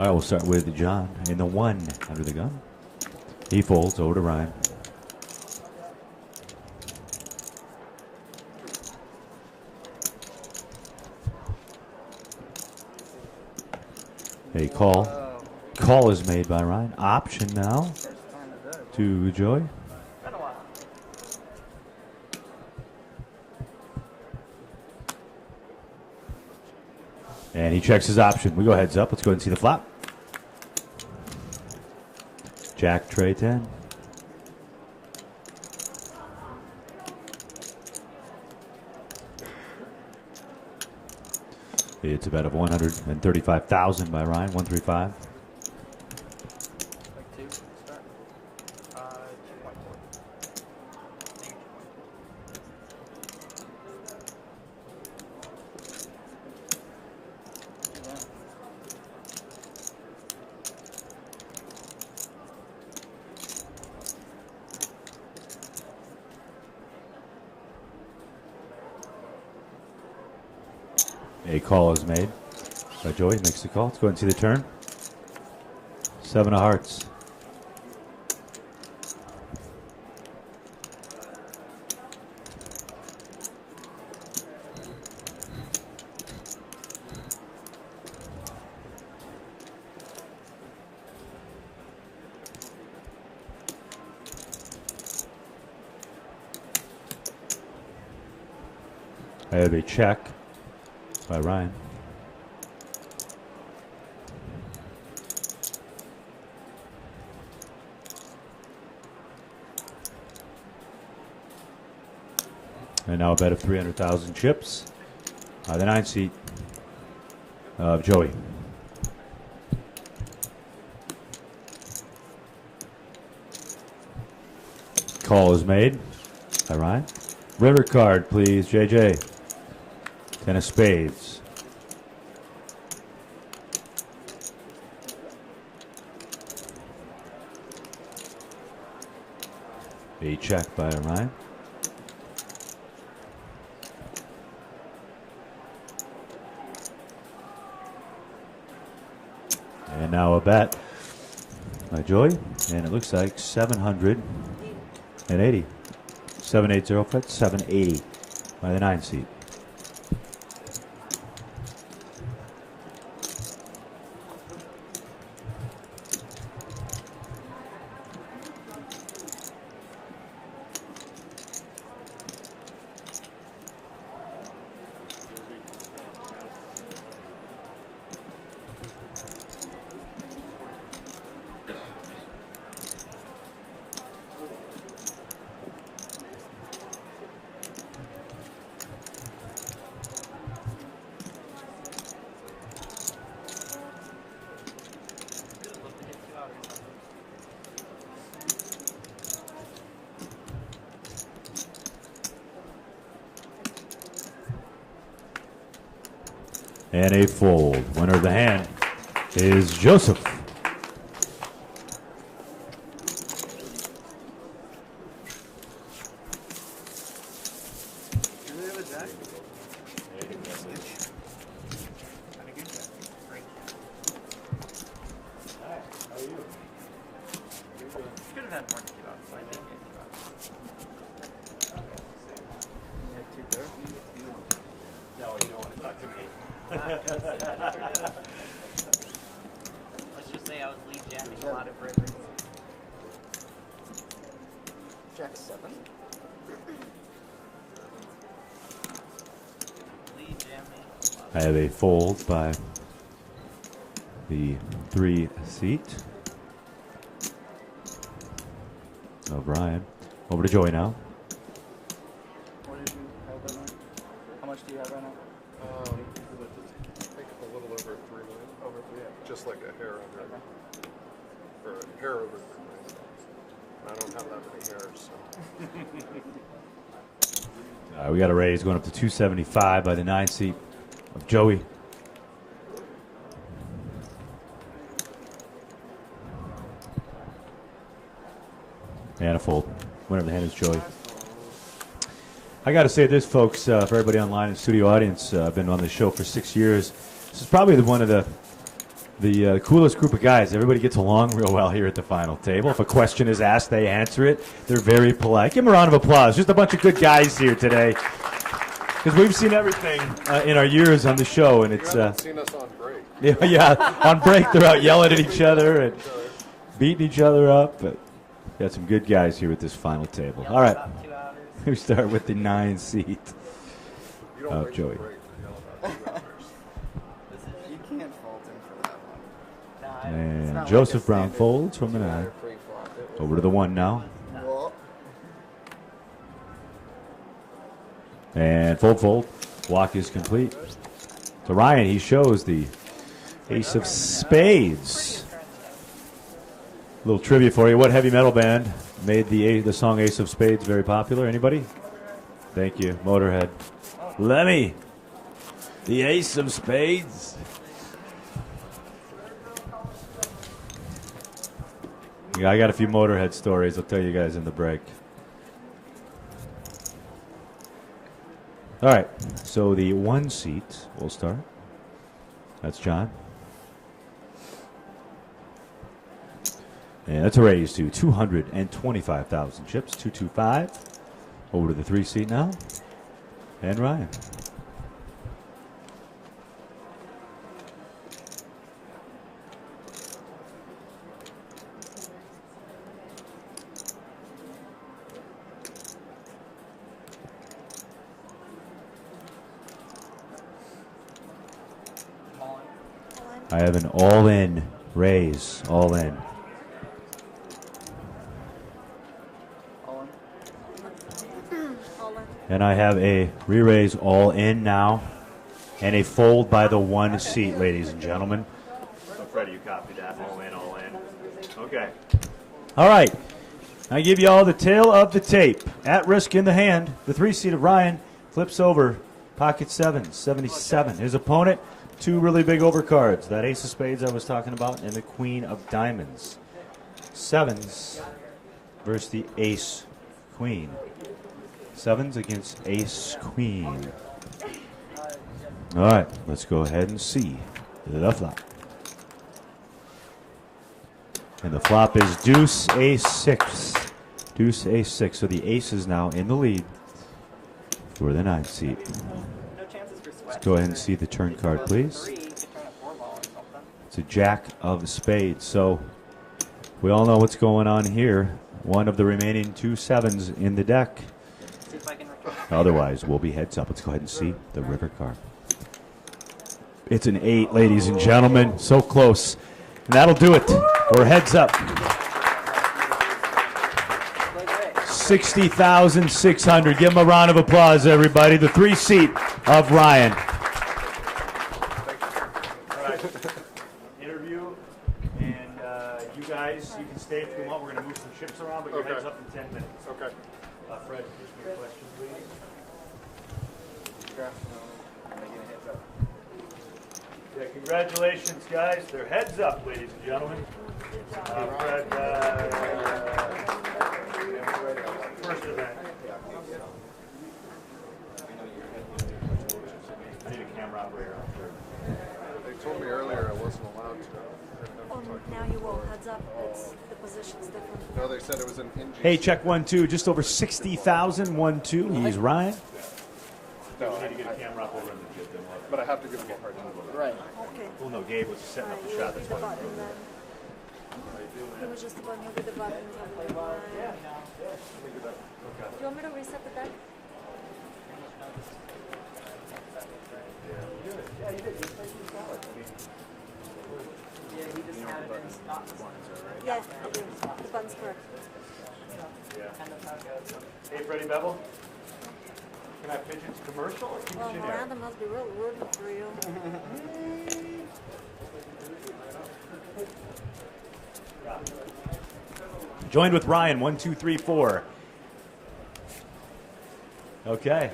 All right, we'll start with John in the 1 under the gun. He folds over to Ryan. A call. Call is made by Ryan. Option now to Joey. And he checks his option. We go heads up. Let's go ahead and see the flop. Jack, tray 10. It's a bet of 135,000 by Ryan. 135. A call is made by Joey. Makes the call. Let's go ahead and see the turn. 7 of hearts. I have a check by Ryan. And now a bet of 300,000 chips. The 9 seat of Joey. Call is made by Ryan. River card, please, JJ. 10 of spades. A check by Ryan. And now a bet by Joey. And it looks like 780. 780 foot, 780 by the 9 seat. And a fold. Winner of the hand is Joseph. Let's just say I was lead jamming a lot of rivers. Jack 7. Lead jamming. I have a fold by the 3 seat of Ryan. Over to Joey now. What did you have right now? How much do you have right now? I think a little over 3 million. Over 3, yeah. Just like a hair under. Or a hair over 3 million. I don't have that many hairs, so. We got a raise going up to 275 by the 9 seat of Joey. And a fold. Winner of the hand is Joey. I got to say this, folks, for everybody online and studio audience, I've been on this show for 6 years. This is probably one of the the coolest group of guys. Everybody gets along real well here at the final table. If a question is asked, they answer it. They're very polite. Give them a round of applause. Just a bunch of good guys here today. Because we've seen everything in our years on the show, and it's. You haven't seen us on break. Yeah, on break they're out yelling at each other and beating each other up. But got some good guys here at this final table. All right, we start with the 9 seat. Oh, Joey. You can't fault him for that one. And Joseph Brown folds from the 9. Over to the 1 now. And fold. Block is complete. So Ryan, he shows the ace of spades. A little trivia for you. What heavy metal band made the song Ace of Spades very popular? Anybody? Thank you. Motorhead. Lemmy. The Ace of Spades. Yeah, I got a few Motorhead stories I'll tell you guys in the break. All right, so the 1 seat will start. That's John. And that's a raise to 225,000 chips, 225. Over to the 3 seat now. And Ryan. I have an all-in raise, all in. And I have a re-raise all in now, and a fold by the 1 seat, ladies and gentlemen. So Freddie, you copied that, all in, all in. Okay. All right. I give you all the tail of the tape. At risk in the hand, the 3 seat of Ryan flips over, pocket 7, 77. His opponent, 2 really big overcards. That ace of spades I was talking about and the queen of diamonds. 7s versus the ace queen. 7s against ace queen. All right, let's go ahead and see the flop. And the flop is deuce ace 6. Deuce ace 6. So the ace is now in the lead for the 9th seat. Let's go ahead and see the turn card, please. It's a jack of spades. So we all know what's going on here. One of the remaining 2 7s in the deck. Otherwise, we'll be heads up. Let's go ahead and see the river card. It's an 8, ladies and gentlemen. So close. And that'll do it. We're heads up. 60,600. Give him a round of applause, everybody. The 3 seat of Ryan. All right. Interview. And you guys, you can stay if you want. We're going to move some chips around, but your heads up in 10 minutes. Okay. Fred, just your question, please. Yeah, congratulations, guys. They're heads up, ladies and gentlemen. Fred, first event. I need a camera operator out there. They told me earlier I wasn't allowed to. Now you will. Heads up. It's the position's different. No, they said it was an NG. Hey, check 1-2. Just over 60,000. 1-2. He's Ryan. No, I need to get a camera up over in the kid. But I have to give him a hard time. Right. Okay. Well, no, Gabe was setting up the shot. That's why. It was just about moving the buttons. Do you want me to reset the deck? Yeah, you did. You played pretty solid. Yeah, he just had it in not the buttons, right? Yeah, I do. The button's correct. Hey, Freddie Bevel. Can I pitch it to commercial or keep Well, it generic? Miranda must be real rooting for you. Joined with Ryan, 1, 2, 3, 4. Okay.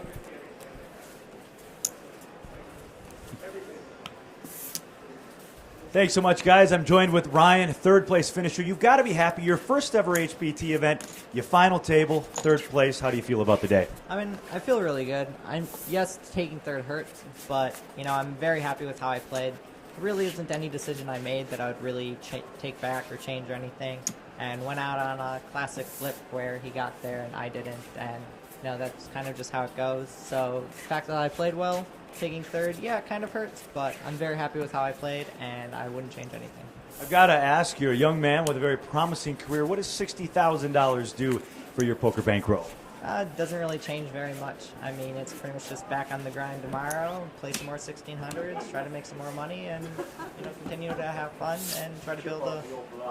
Thanks so much, guys. I'm joined with Ryan, 3rd place finisher. You've got to be happy. Your first ever HBT event, your final table, 3rd place. How do you feel about the day? I mean, I feel really good. Yes, taking 3rd hurts, but, I'm very happy with how I played. really isn't any decision I made that I would really take back or change or anything. And went out on a classic flip where he got there and I didn't. And that's kind of just how it goes. So the fact that I played well, taking third, yeah, it kind of hurts, but I'm very happy with how I played, and I wouldn't change anything. I've got to ask, you're a young man with a very promising career. What does $60,000 do for your poker bankroll? It doesn't really change very much. I mean, it's pretty much just back on the grind tomorrow, play some more 1600s, try to make some more money, and continue to have fun and try to build a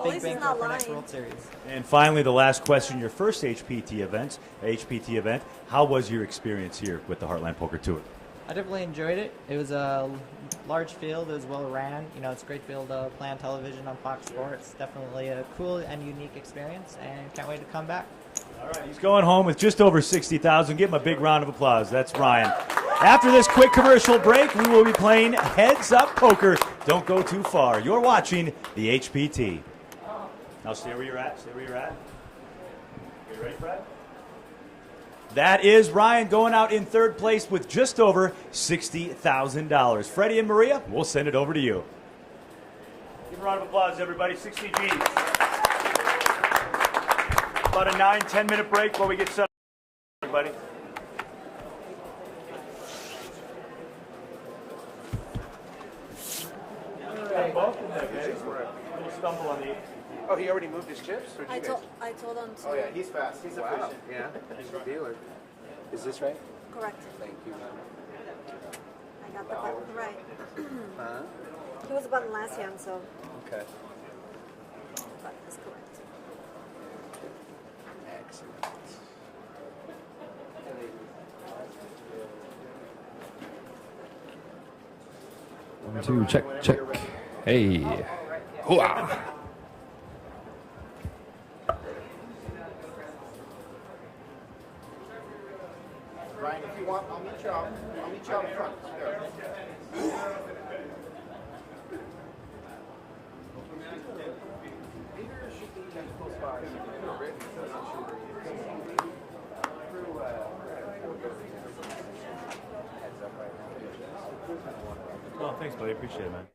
big bankroll for next World Series. And finally, the last question: your first HPT event. How was your experience here with the Heartland Poker Tour? I definitely enjoyed it. It was a large field. It was well ran. It's great to be able to play on television on Fox Sports. Definitely a cool and unique experience, and can't wait to come back. All right, he's going home with just over $60,000. Give him a big round of applause. That's Ryan. After this quick commercial break, we will be playing Heads Up Poker. Don't go too far. You're watching the HPT. Now stay where you're at. You ready, Fred? That is Ryan going out in third place with just over $60,000. Freddie and Maria, we'll send it over to you. Give a round of applause, everybody. 60 G's. About a 9-10 minute break while we get set up, everybody. Both of them, okay? We'll stumble on the. Oh, he already moved his chips? I told him to. Oh yeah, he's fast. He's efficient. Yeah, he's a dealer. Is this right? Correct. Thank you, man. I got the button right. Huh? He was a button last hand, so Okay. button is correct. Excellent. One, two, check. Hey. Hooah. Ryan, if you want, I'll meet you out. I'll meet you out front. There. Oh, thanks, buddy. Appreciate it, man.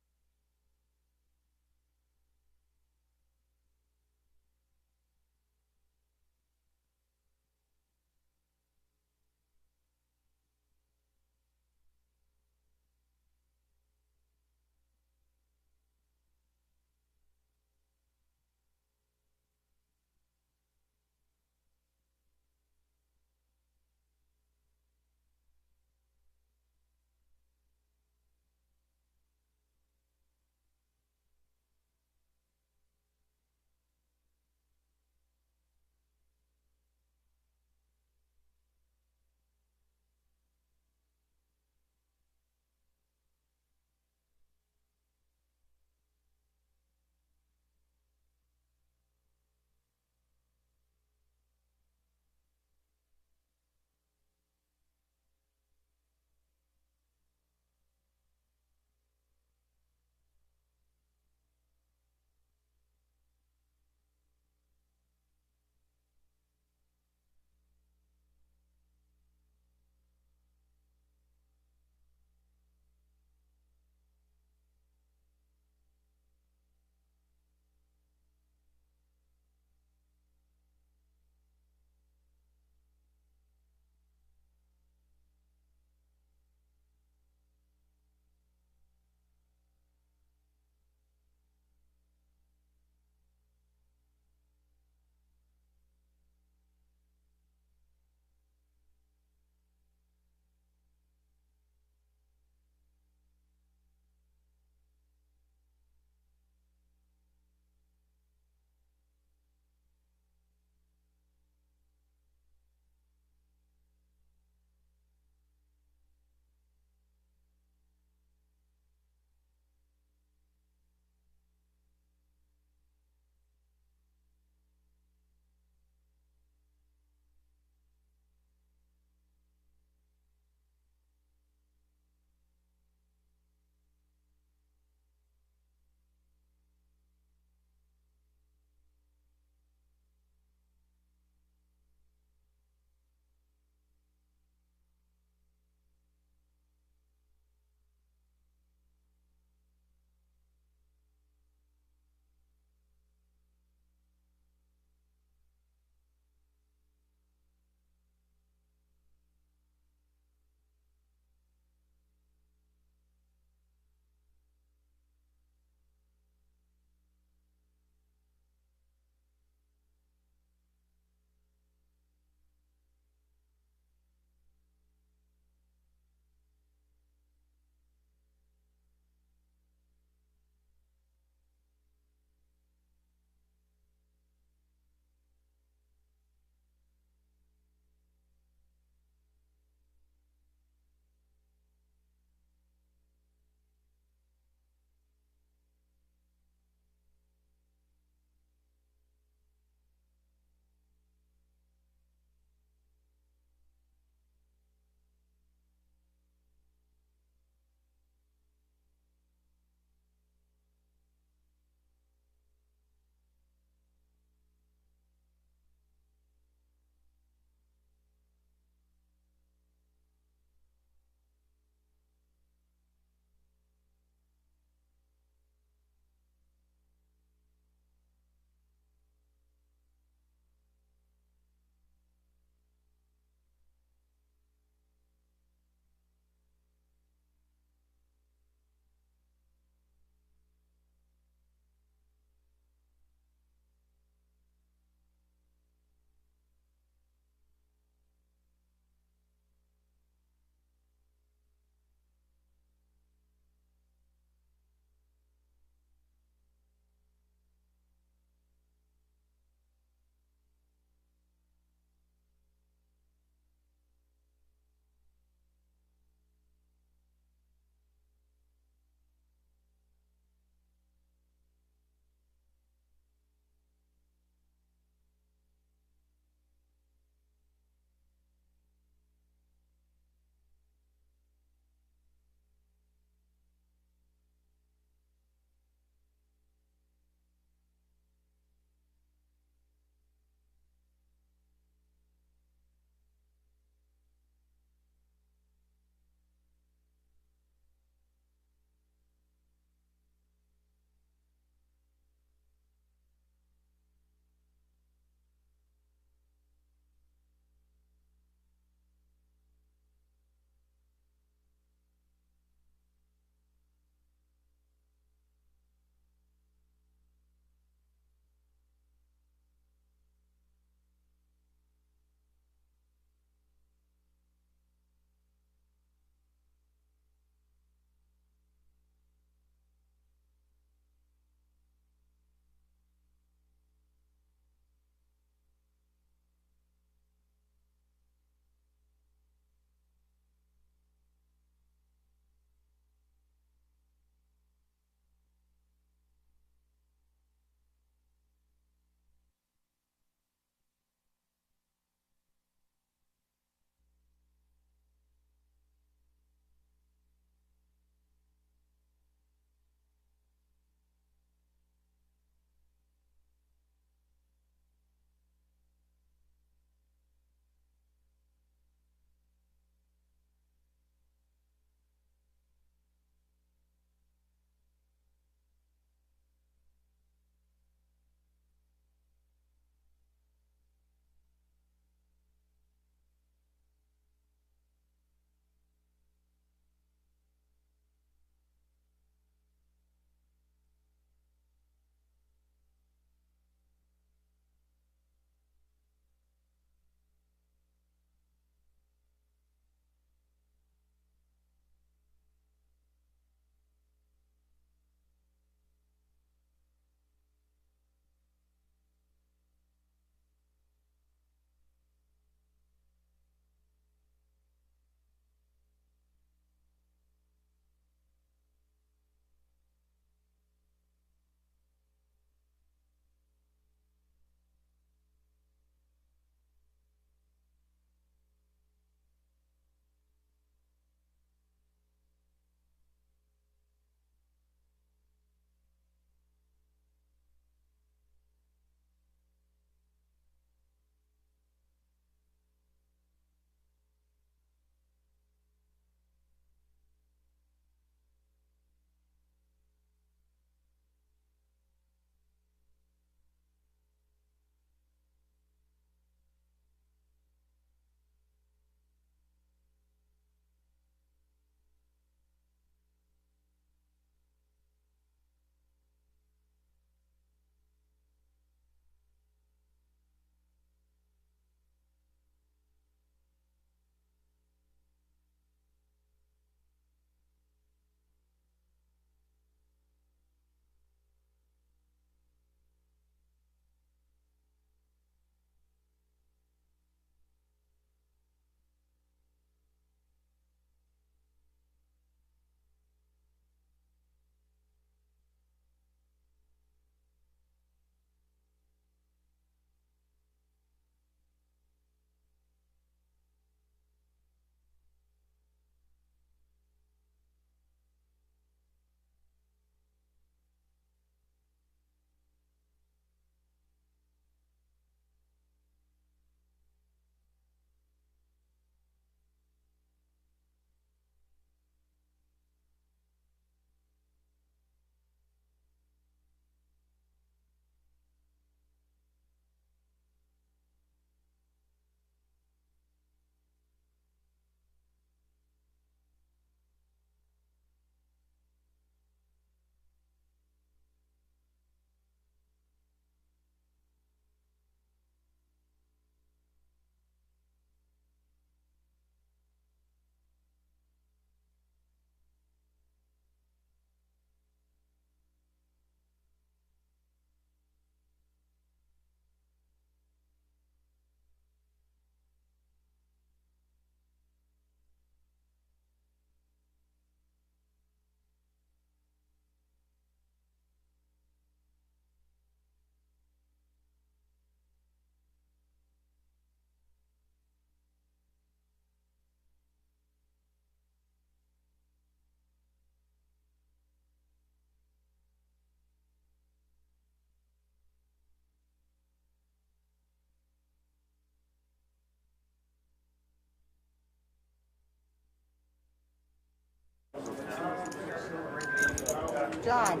John.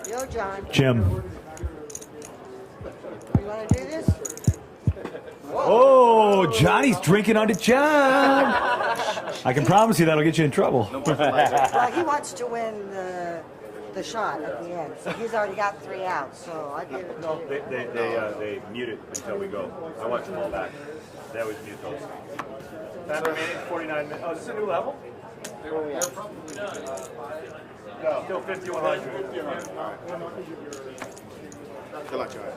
Yo, John. Jim. You want to do this? Oh, Johnny's drinking under John. I can promise you that'll get you in trouble. Well, he wants to win the shot at the end. So he's already got 3 out. So I give it to you. They mute it until we go. I watch them all back. They always mute those. Time remaining 49 minutes. Oh, is this a new level? Still 5100. Good luck, Joey.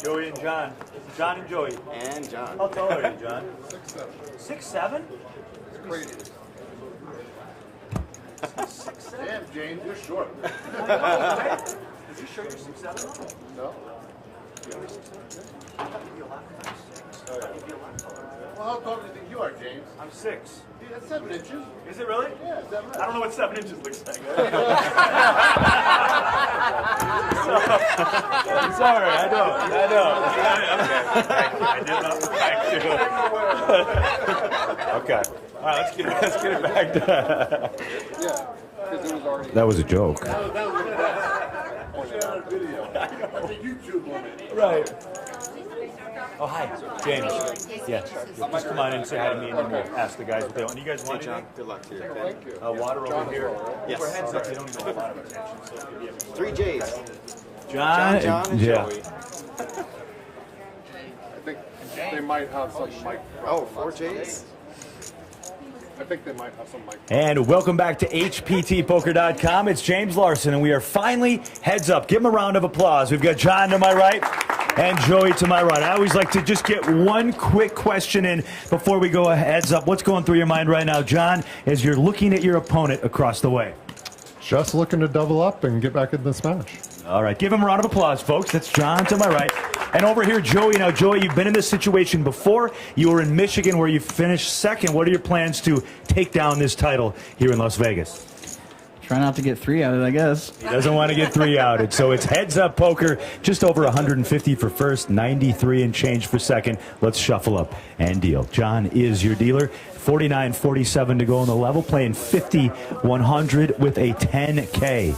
Joey and John. John and Joey. And John. How tall are you, John? 6'7"? It's crazy. 6'7"? Damn, James, you're short. Is you sure you're 6'7"? No. Well, how tall do you think you are, James? I'm 6. Yeah, that's 7 inches. Is it really? Yeah, 7 inches. I don't know what 7 inches looks like. Sorry, I don't. Okay. I did not Okay. All right, let's get it back to... Yeah, because it was already... That was a joke. That was on a video. That's a YouTube moment. Right. Oh, hi, James. Yeah, just come on in and say hi to me, and then we'll ask the guys what they want. You guys want anything? Good luck to you. Thank you. Water over here. Yes. For heads up, you don't need a lot of attention. So 3 J's. John, and yeah. Joey. I think they might have some mic. Oh, 4 J's? I think they might have some mic. And welcome back to HPTpoker.com. It's James Larson, and we are finally heads up. Give him a round of applause. We've got John to my right and Joey to my right. I always like to just get one quick question in before we go heads up. What's going through your mind right now, John, as you're looking at your opponent across the way? Just looking to double up and get back in this match. All right, give him a round of applause, folks. That's John to my right. And over here, Joey. Now, Joey, you've been in this situation before. You were in Michigan where you finished second. What are your plans to take down this title here in Las Vegas? Try not to get 3 out of it, I guess. He doesn't want to get 3 outed. So it's heads up poker, just over 150 for first, 93 and change for second. Let's shuffle up and deal. John is your dealer. 49-47 to go on the level, playing 50-100 with a 10K.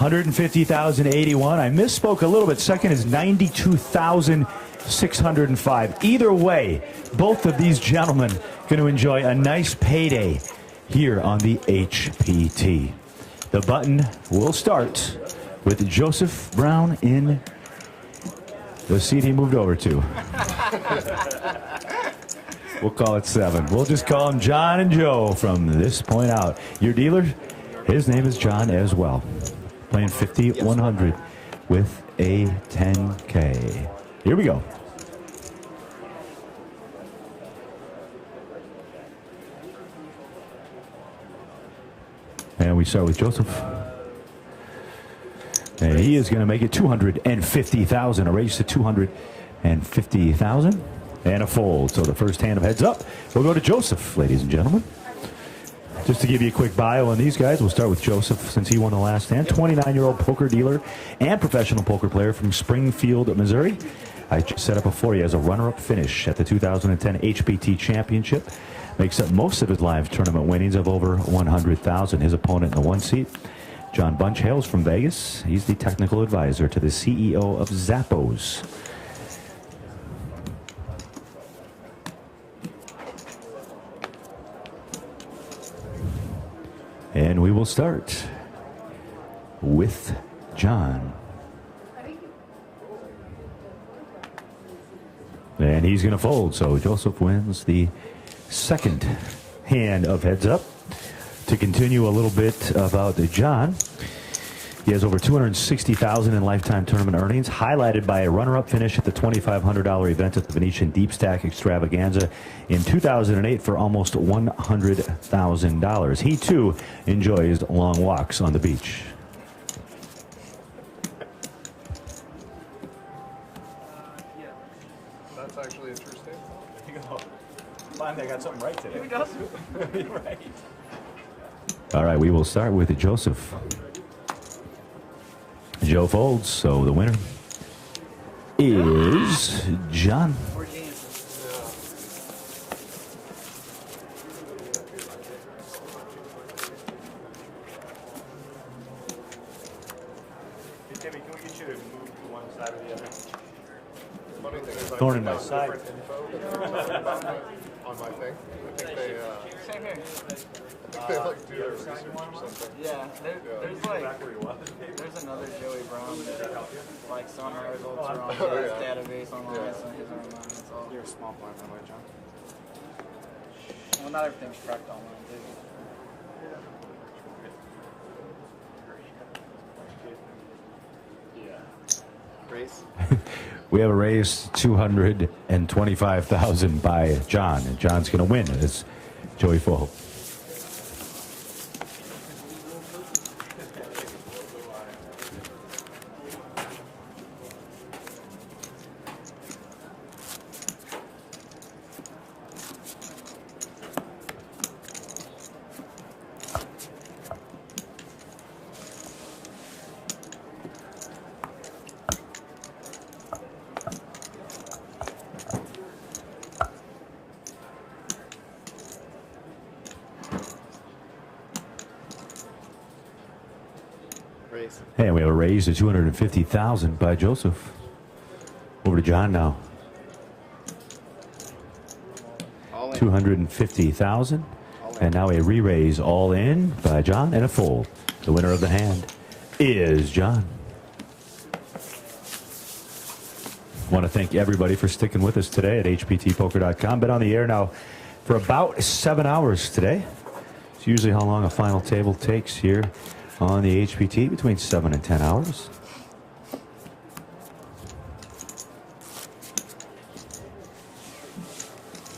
150,081. I misspoke a little bit. Second is 92,605. Either way, both of these gentlemen going to enjoy a nice payday here on the HPT. The button will start with Joseph Brown in the seat he moved over to. We'll call it 7. We'll just call him John and Joe from this point out. Your dealer, his name is John as well. Playing 50-100 with a 10K. Here we go. And we start with Joseph. And he is going to make it 250,000. A raise to 250,000. And a fold. So the first hand of heads up will go to Joseph, ladies and gentlemen. Just to give you a quick bio on these guys, we'll start with Joseph since he won the last hand. 29-year-old poker dealer and professional poker player from Springfield, Missouri. I just set up before he has a runner-up finish at the 2010 HPT Championship. Makes up most of his live tournament winnings of over 100,000. His opponent in the 1 seat, John Bunch, hails from Vegas. He's the technical advisor to the CEO of Zappos. And we will start with John. And he's going to fold, so Joseph wins the second hand of heads up. To continue a little bit about John, he has over 260,000 in lifetime tournament earnings, highlighted by a runner-up finish at the $2,500 event at the Venetian Deep Stack Extravaganza in 2008 for almost $100,000. He, too, enjoys long walks on the beach. That's actually interesting. Finally, I got something right today. Who does? Right. All right, we will start with Joseph. Joe folds, so the winner is John. Funny thing is, Thorn in my I found side. different info on my thing. I think they, Same here. they like do their research or something. Yeah, there's like, there's another Joey Brown that like some of our results are on his database online, so his are online. That's all. You're a small blind, by the way, John. Well, not everything's tracked online, too. Race. We have a raise 225,000 by John, and John's going to win. It's Joey Full. And we have a raise to 250,000 by Joseph. Over to John now. 250,000. And now a re-raise all in by John and a fold. The winner of the hand is John. Want to thank everybody for sticking with us today at hptpoker.com. Been on the air now for about 7 hours today. It's usually how long a final table takes here on the HPT, between 7 and 10 hours.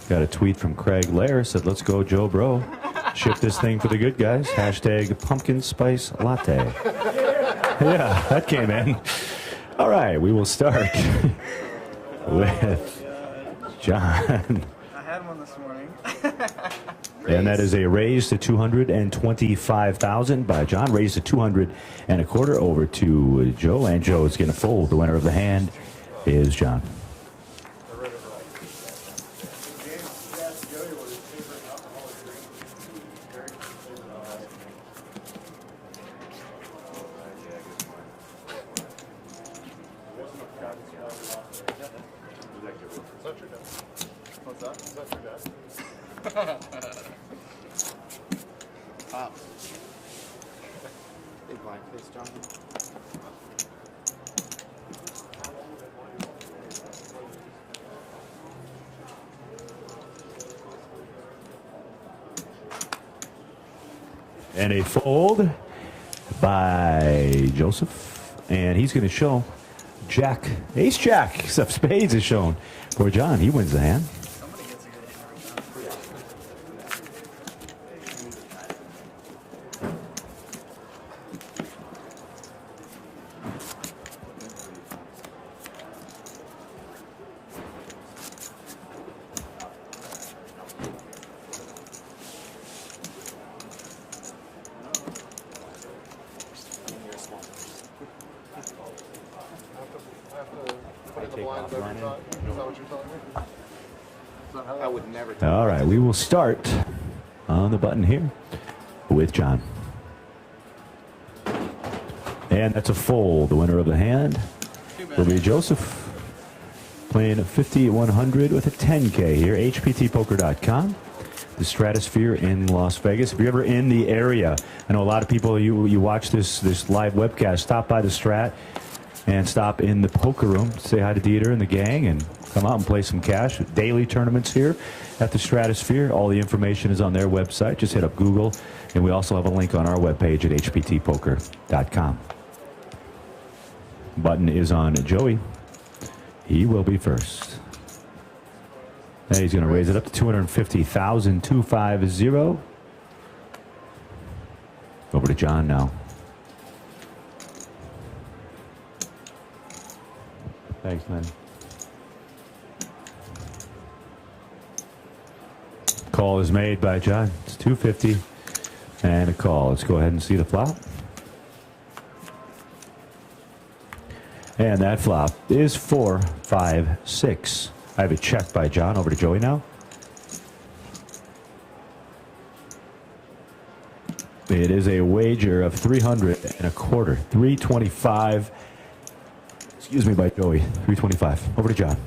Got a tweet from Craig Lair, said, "Let's go, Joe Bro. Ship this thing for the good guys. Hashtag pumpkin spice latte." Yeah, that came in. All right, we will start with John. I had one this morning. And that is a raise to 225,000 by John. Raise to 225 over to Joe, and Joe is going to fold. The winner of the hand is John. What's that? Is that your dad? Wow. Big blind face, John. And a fold by Joseph. And he's going to show Jack, Ace Jack, except Spades is shown for John. He wins the hand. I would never. All right, we will start on the button here with John. And that's a fold. The winner of the hand will be Joseph. Playing 5,100 with a 10K here. HPTpoker.com. The Stratosphere in Las Vegas. If you're ever in the area, I know a lot of people, you watch this live webcast, stop by the Strat and stop in the poker room. Say hi to Dieter and the gang and come out and play some cash. Daily tournaments here at the Stratosphere. All the information is on their website. Just hit up Google. And we also have a link on our webpage at hptpoker.com. Button is on Joey. He will be first. And he's going to raise it up to 250,000, 250. Over to John now. Thanks, man. Call is made by John. It's 250 and a call. Let's go ahead and see the flop. And that flop is 4, 5, 6. I have a check by John. Over to Joey now. It is a wager of 325. Excuse me, by Joey. 325. Over to John.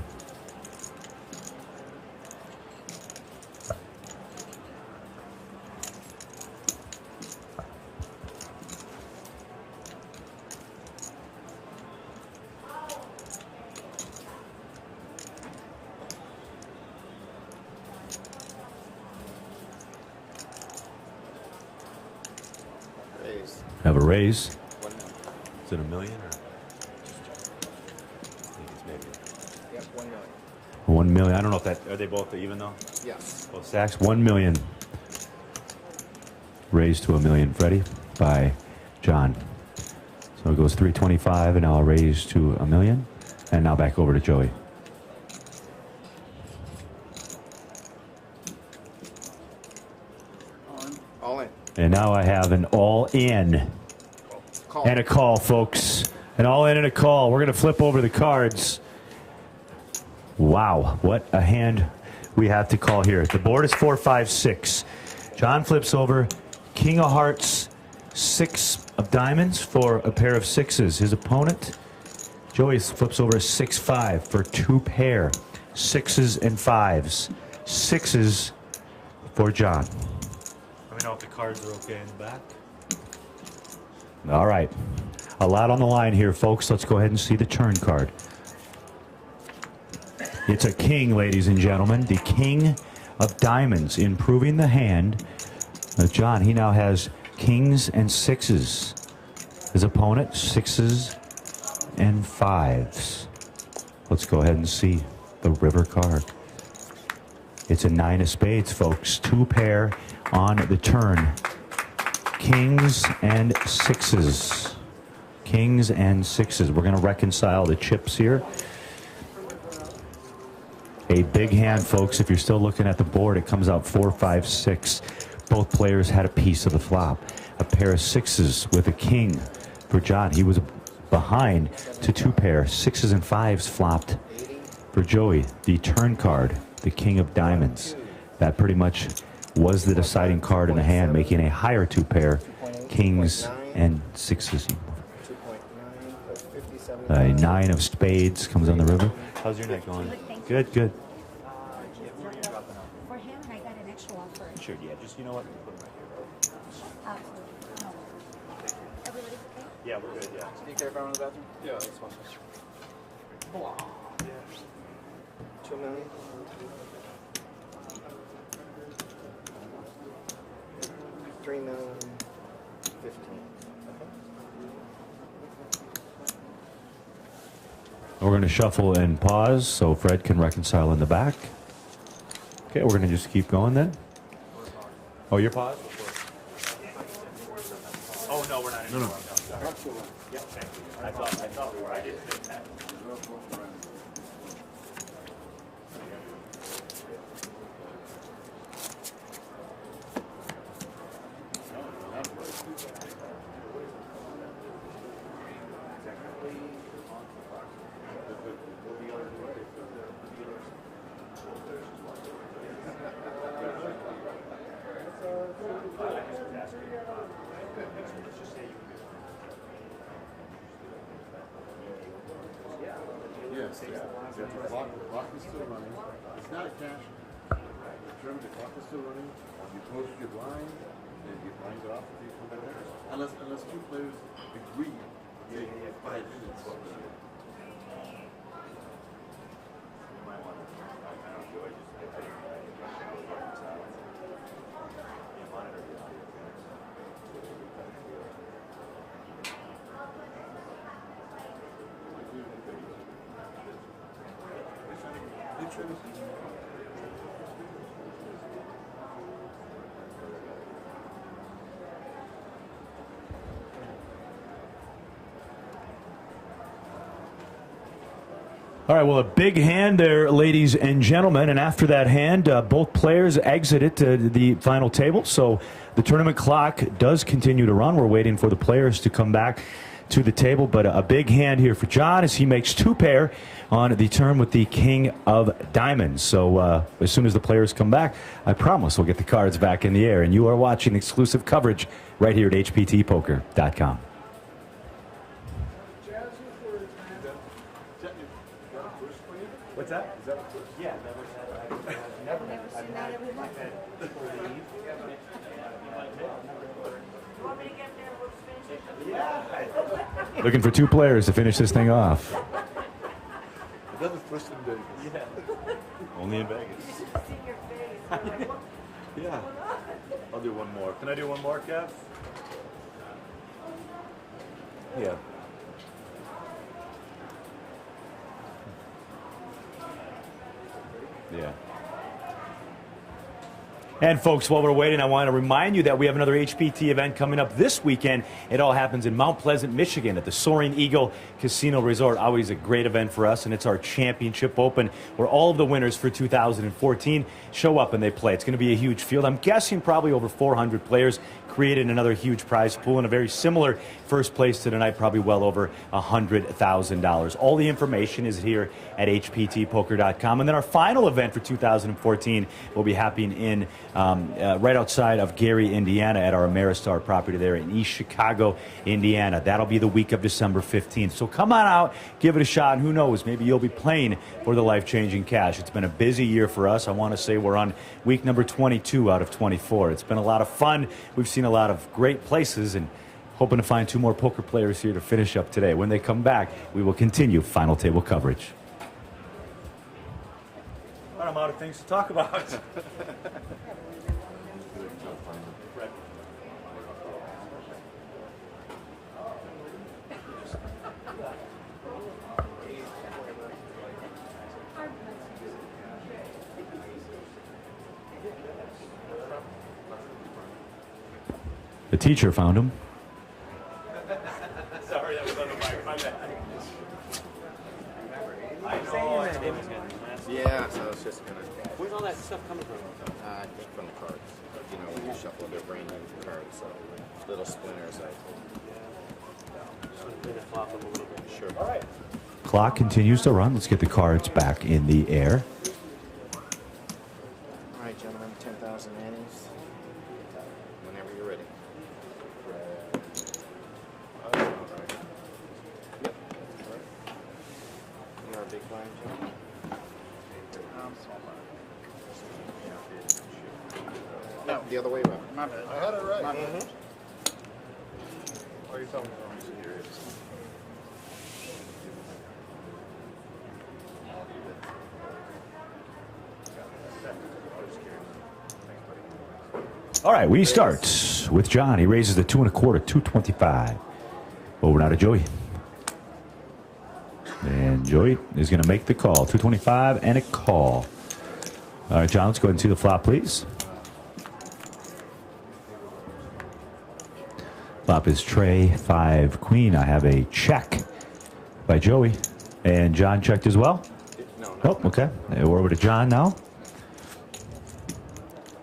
Raise. Have a raise. Is it $1 million or? Yep, 1 million. 1 million. I don't know if that, are they both even though? Yes. Both stacks. 1 million. Raised to $1 million, Freddie, by John. So it goes 325 and now raised to $1 million. And now back over to Joey. All in. And now I have an all in and a call, folks. An all in and a call. We're going to flip over the cards. Wow, what a hand we have to call here. The board is 4, 5, 6. John flips over King of Hearts, 6 of diamonds for a pair of sixes. His opponent, Joey, flips over a 6, 5 for 2 pair, 6s and 5s. 6s for John. Let me know if the cards are okay in the back. All right. A lot on the line here, folks. Let's go ahead and see the turn card. It's a king, ladies and gentlemen. The king of diamonds, improving the hand. John, he now has kings and 6s. His opponent, 6s and 5s. Let's go ahead and see the river card. It's a 9 of spades, folks. 2 pair on the turn. Kings and 6s. Kings and 6s. We're going to reconcile the chips here. A big hand, folks. If you're still looking at the board, it comes out 4, 5, 6. Both players had a piece of the flop. A pair of 6s with a king for John. He was behind to 2 pair. 6s and 5s flopped for Joey. The turn card, the king of diamonds. That pretty much was the deciding card in the hand, making a higher 2 pair. Kings and 6s. A 9 of spades comes on the river. How's your night going? Good, good. For him, I got an extra offer. Sure, yeah. Just, you know what? Put them right here. No. Everybody's okay? Yeah, we're good, yeah. Do you care if I run to the bathroom? Yeah, that's fine. 2 million. 3 million. 15. We're going to shuffle and pause so Fred can reconcile in the back. Okay, we're going to just keep going then. Oh, you're paused? Oh, no, we're not. No. Yeah, thank you. I thought we were. I didn't think that. Yes, the clock is still running. It's not a cash. Determine the clock is still running. You post your blind, and your blind off if you come back there. Unless 2 players agree, you have 5 minutes. All right, well, a big hand there, ladies and gentlemen. And after that hand, both players exited the final table. So the tournament clock does continue to run. We're waiting for the players to come back to the table. But a big hand here for John as he makes 2 pair on the turn with the king of diamonds. So as soon as the players come back, I promise we'll get the cards back in the air. And you are watching exclusive coverage right here at HPTpoker.com. What's that? Is that a first? Yeah, never seen that every month. Looking for 2 players to finish this thing off. Another first in Vegas. Yeah. Only in Vegas. Yeah. I'll do one more. Can I do one more, Kev? Yeah. Yeah. And folks, while we're waiting, I want to remind you that we have another HPT event coming up this weekend. It all happens in Mount Pleasant, Michigan at the Soaring Eagle Casino Resort. Always a great event for us, and it's our Championship Open where all of the winners for 2014 show up and they play. It's going to be a huge field. I'm guessing probably over 400 players, created another huge prize pool and a very similar first place to tonight, probably well over $100,000. All the information is here at hptpoker.com. And then our final event for 2014 will be happening in right outside of Gary, Indiana at our Ameristar property there in East Chicago, Indiana. That'll be the week of December 15th. So come on out, give it a shot, and who knows, maybe you'll be playing for the life-changing cash. It's been a busy year for us. I want to say we're on week number 22 out of 24. It's been a lot of fun. We've seen a lot of great places and hoping to find 2 more poker players here to finish up today. When they come back, we will continue final table coverage. I'm out of things to talk about. The teacher found him. Sorry, that was on the mic. My bad. I know. I did. Yeah, so it's just gonna. Where's all that stuff coming from? I think from the cards. You know, when you shuffle, they're bringing in the cards, so little splinters. Just want to clean the flop up a little bit. Sure. All right. Clock continues to run. Let's get the cards back in the air. All right, gentlemen, 10,000 annies. Whenever you're ready. You're a big blind, Joe. Small blind. No, the other way around. My bad. I had it right. My bad. Are you telling me? All right, we start with John. He raises the 2 1/4, 225. Over now to Joey. And Joey is going to make the call. 225 and a call. All right, John, let's go ahead and see the flop, please. Flop is Trey, 5, Queen. I have a check by Joey. And John checked as well? No. Oh, okay. We're over to John now.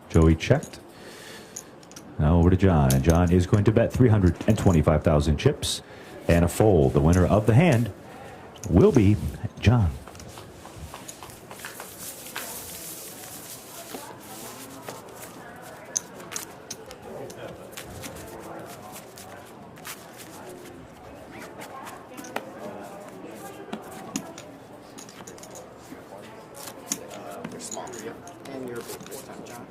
Joey checked. Now over to John. And John is going to bet 325,000 chips and a fold. The winner of the hand will be John. They're small. Yep. And you're big this time, John.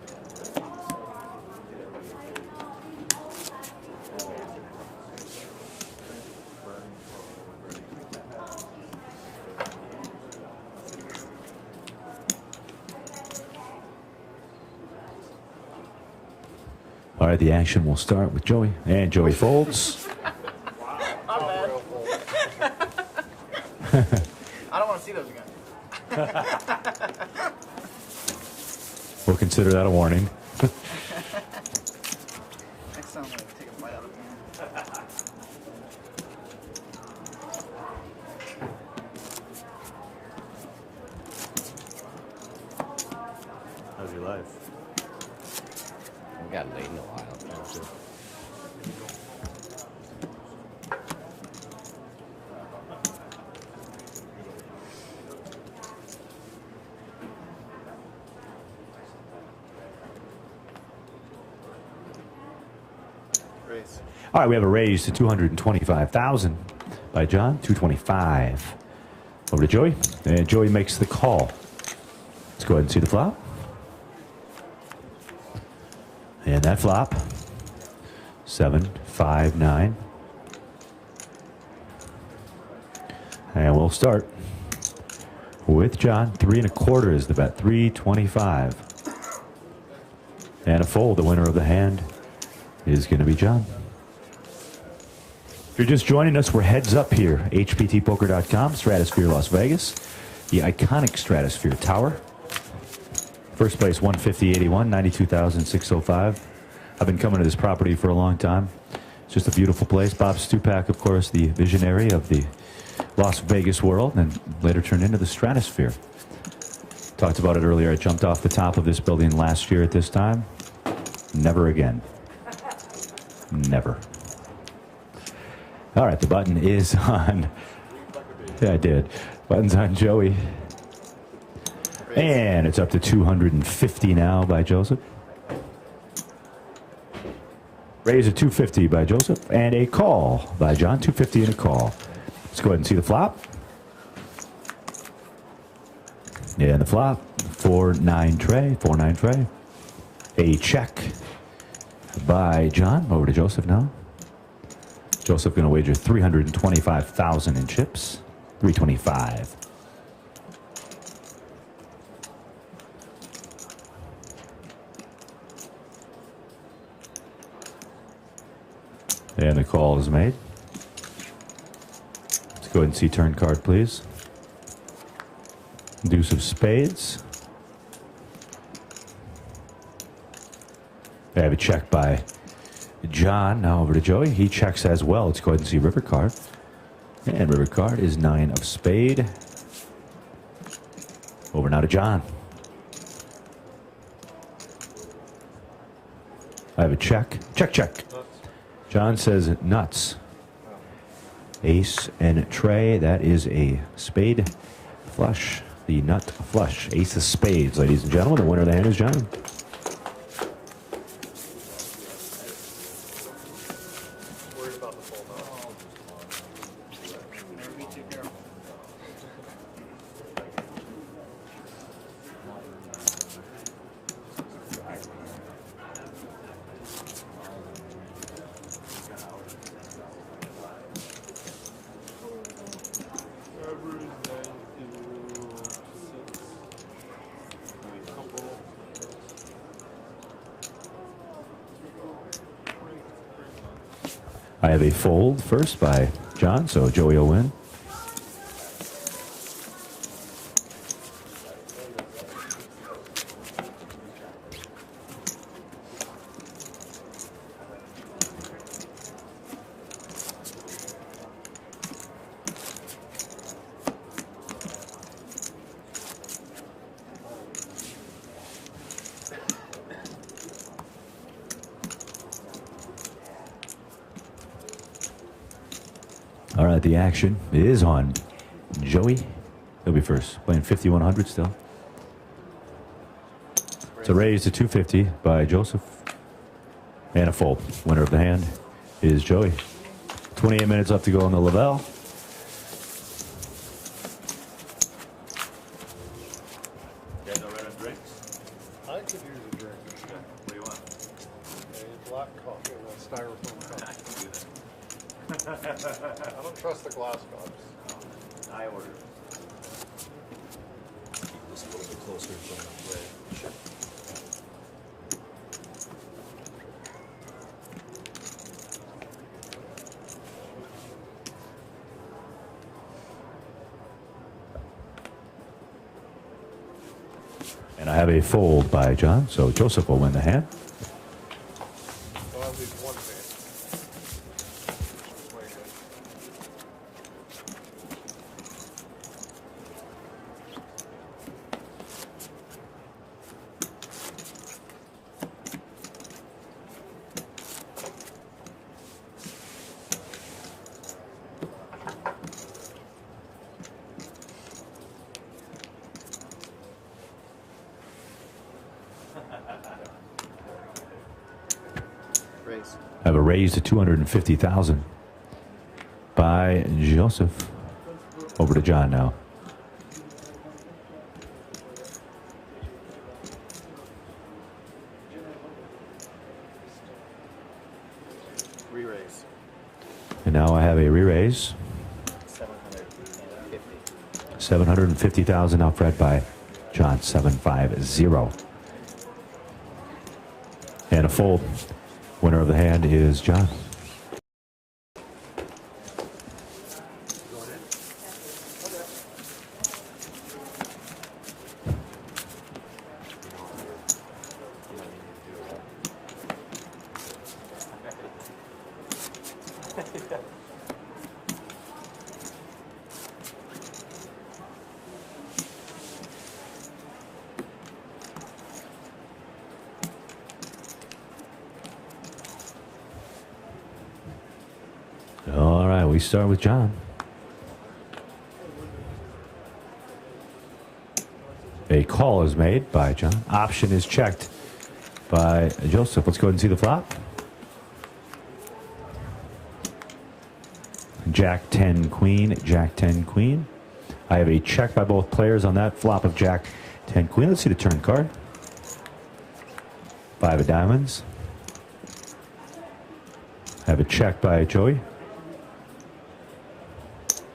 All right, the action will start with Joey. And Joey folds. My bad. I don't want to see those again. We'll consider that a warning. Next time, like, take a bite out of the How's your life? We got late in a while. Raise. All right, we have a raise to 225,000 by John. 225. Over to Joey. And Joey makes the call. Let's go ahead and see the flop. And that flop. 7, 5, 9. And we'll start with John. 3 1/4 is the bet. 325. And a fold. The winner of the hand is going to be John. If you're just joining us, we're heads up here. HPTpoker.com, Stratosphere, Las Vegas. The iconic Stratosphere Tower. First place, 150.81, 92,605. I've been coming to this property for a long time. It's just a beautiful place. Bob Stupak, of course, the visionary of the Las Vegas world, and later turned into the Stratosphere. Talked about it earlier. I jumped off the top of this building last year at this time. Never again. Never. All right, the button is on. Yeah, I did. Button's on Joey. And it's up to 250 now by Joseph. Raise at 250 by Joseph. And a call by John. 250 and a call. Let's go ahead and see the flop. Yeah, and the flop. 4-9 tray. 4-9 tray. A check by John. Over to Joseph now. Joseph going to wager 325,000 in chips. 325. And the call is made. Let's go ahead and see turn card, please. Deuce of spades. I have a check by John. Now over to Joey. He checks as well. Let's go ahead and see river card. And river card is 9 of spade. Over now to John. I have a check. Check, check. John says nuts. Ace and tray. That is a spade flush. The nut flush. Ace of spades, ladies and gentlemen. The winner of the hand is John. I have a fold first by John, so Joey will win. All right, the action is on Joey. He'll be first, playing 5,100 still. It's a raise to 250 by Joseph. And a fold. Winner of the hand is Joey. 28 minutes left to go on the Lavelle. You guys all right on drinks? I could use a drink. What do you want? A black coffee and a styrofoam cup. I can do that. I don't trust the glass cups. I ordered. Keep this a little bit closer from the way. Sure. And I have a fold by John, so Joseph will win the hand. Well, at least one thing. I have a raise to 250,000 by Joseph. Over to John now. And now I have a re-raise. 750,000 outbred by John, 750. And a fold. Winner of the hand is John. All right, we start with John. A call is made by John. Option is checked by Joseph. Let's go ahead and see the flop. Jack 10 Queen, Jack 10 Queen. I have a check by both players on that flop of Jack 10 Queen. Let's see the turn card. 5 of diamonds. I have a check by Joey.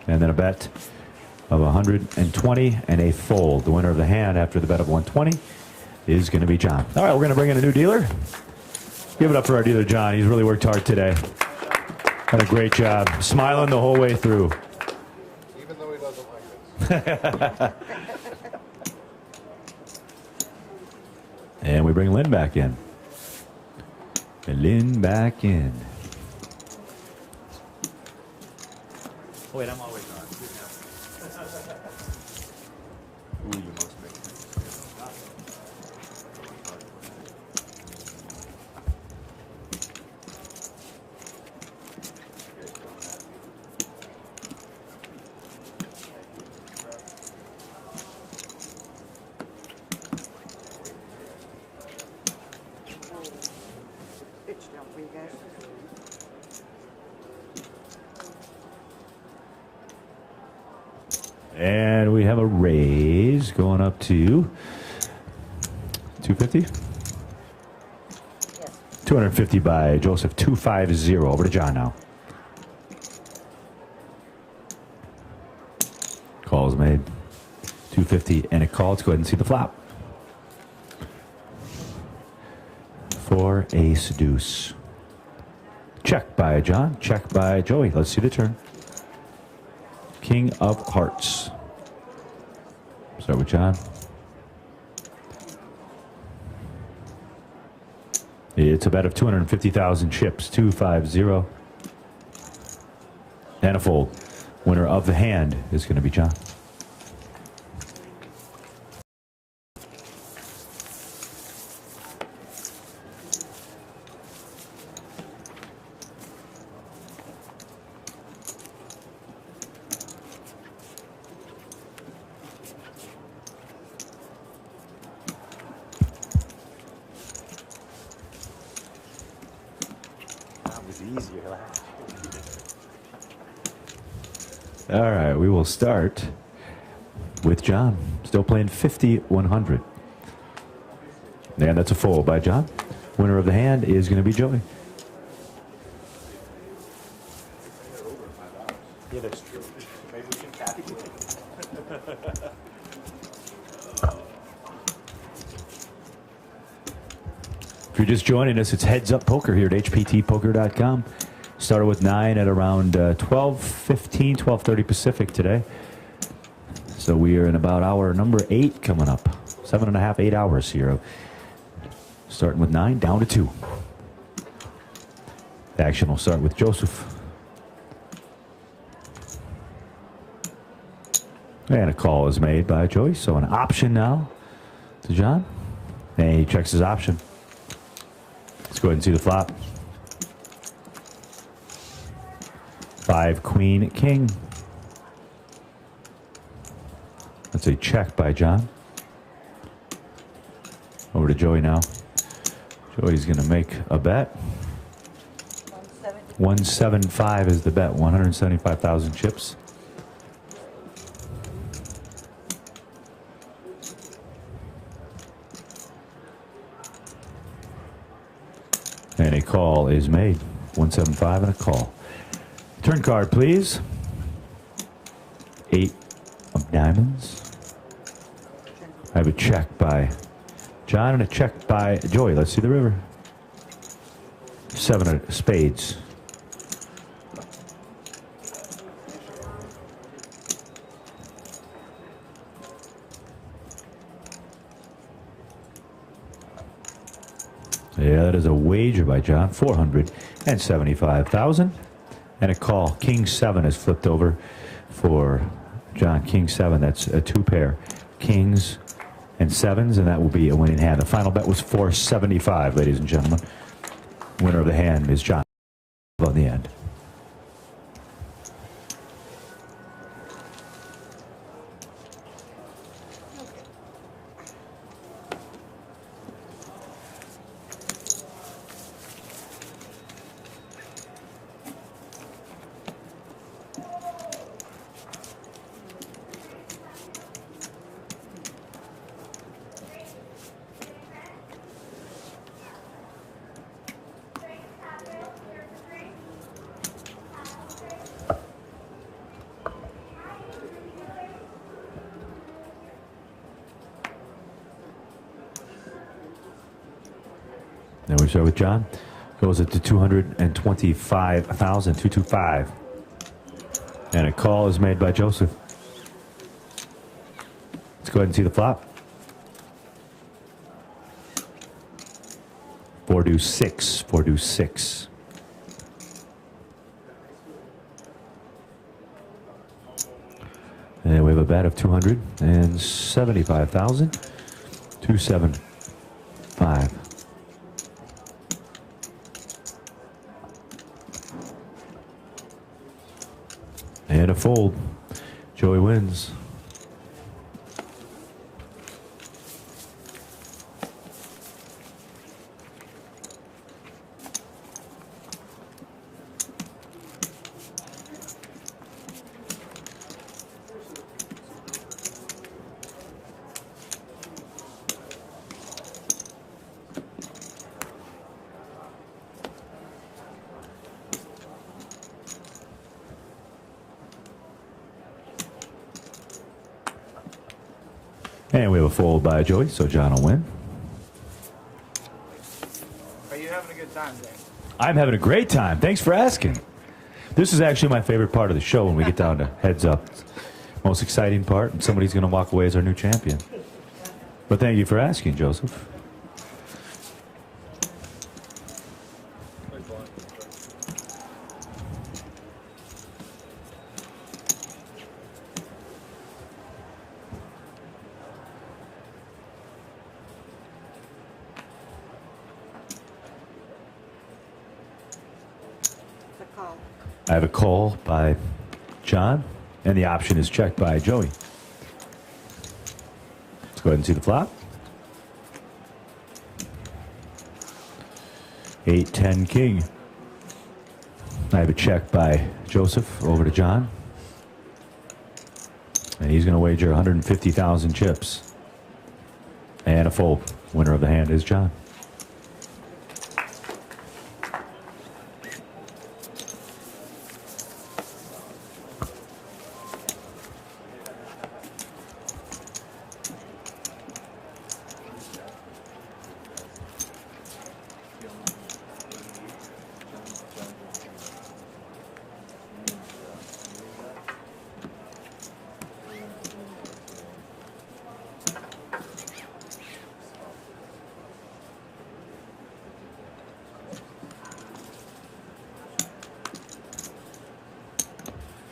And then a bet of 120 and a fold. The winner of the hand after the bet of 120 is going to be John. All right, we're going to bring in a new dealer. Give it up for our dealer, John. He's really worked hard today. Had a great job. Smiling the whole way through. Even though he doesn't like it. And we bring Lynn back in. And Lynn back in. Wait, I'm always on. Ooh, you must make Pitch down for you guys. And we have a raise going up to 250. Yes. 250 by Joseph. 250. Over to John now. Call is made. 250 and a call. Let's go ahead and see the flop. 4 ace deuce. Check by John. Check by Joey. Let's see the turn. King of hearts. Start with John. It's a bet of 250,000 chips. 250. And a fold. Winner of the hand is going to be John. easier last year. All right, we will start with John. Still playing 50-100. And that's a fold by John. Winner of the hand is going to be Joey. Yeah, that's true. Maybe we can calculate. If you're just joining us, it's Heads Up Poker here at hptpoker.com. Started with 9 at around 12:15, 12:30 Pacific today. So we are in about hour number 8 coming up. 7.5, 8 hours here. Starting with 9, down to 2. The action will start with Joseph. And a call is made by Joey. So an option now to John. And he checks his option. Let's go ahead and see the flop. 5 queen king. That's a check by John. Over to Joey now. Joey's going to make a bet. 175 is the bet. 175,000 chips. And a call is made. 175 and a call. Turn card, please. 8 of diamonds. I have a check by John and a check by Joey. Let's see the river. 7 of spades. Yeah, that is a wager by John. 475,000. And a call. King 7 is flipped over for John. King 7, that's a 2 pair. Kings and 7s, and that will be a winning hand. The final bet was 475, ladies and gentlemen. Winner of the hand is John on the end. Now we start with John. Goes up to 225,000, 225. And a call is made by Joseph. Let's go ahead and see the flop. 4 deuce 6, 4 deuce 6. And we have a bet of 275,000, 275. And a fold. Joey wins. And we have a fold by Joey, so John will win. Are you having a good time, Dave? I'm having a great time. Thanks for asking. This is actually my favorite part of the show when we get down to heads up. Most exciting part, and somebody's going to walk away as our new champion. But thank you for asking, Joseph. I have a call by John, and the option is checked by Joey. Let's go ahead and see the flop. 8-10 king. I have a check by Joseph over to John. And he's going to wager 150,000 chips. And a fold. Winner of the hand is John.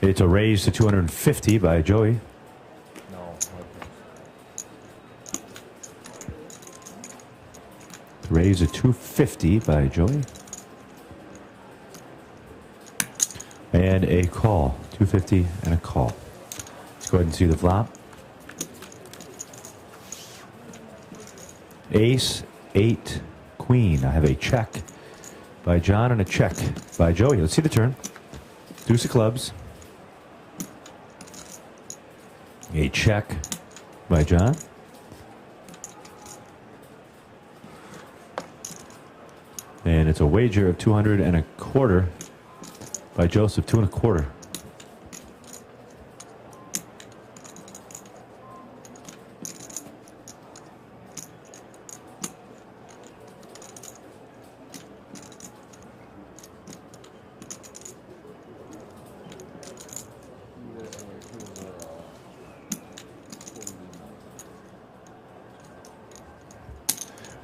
It's a raise to 250 by Joey. No. Raise to 250 by Joey. And a call. 250 and a call. Let's go ahead and see the flop. Ace, 8, queen. I have a check by John and a check by Joey. Let's see the turn. Deuce of clubs. A check by John. And it's a wager of 200 and a quarter by Joseph, 2 1/4.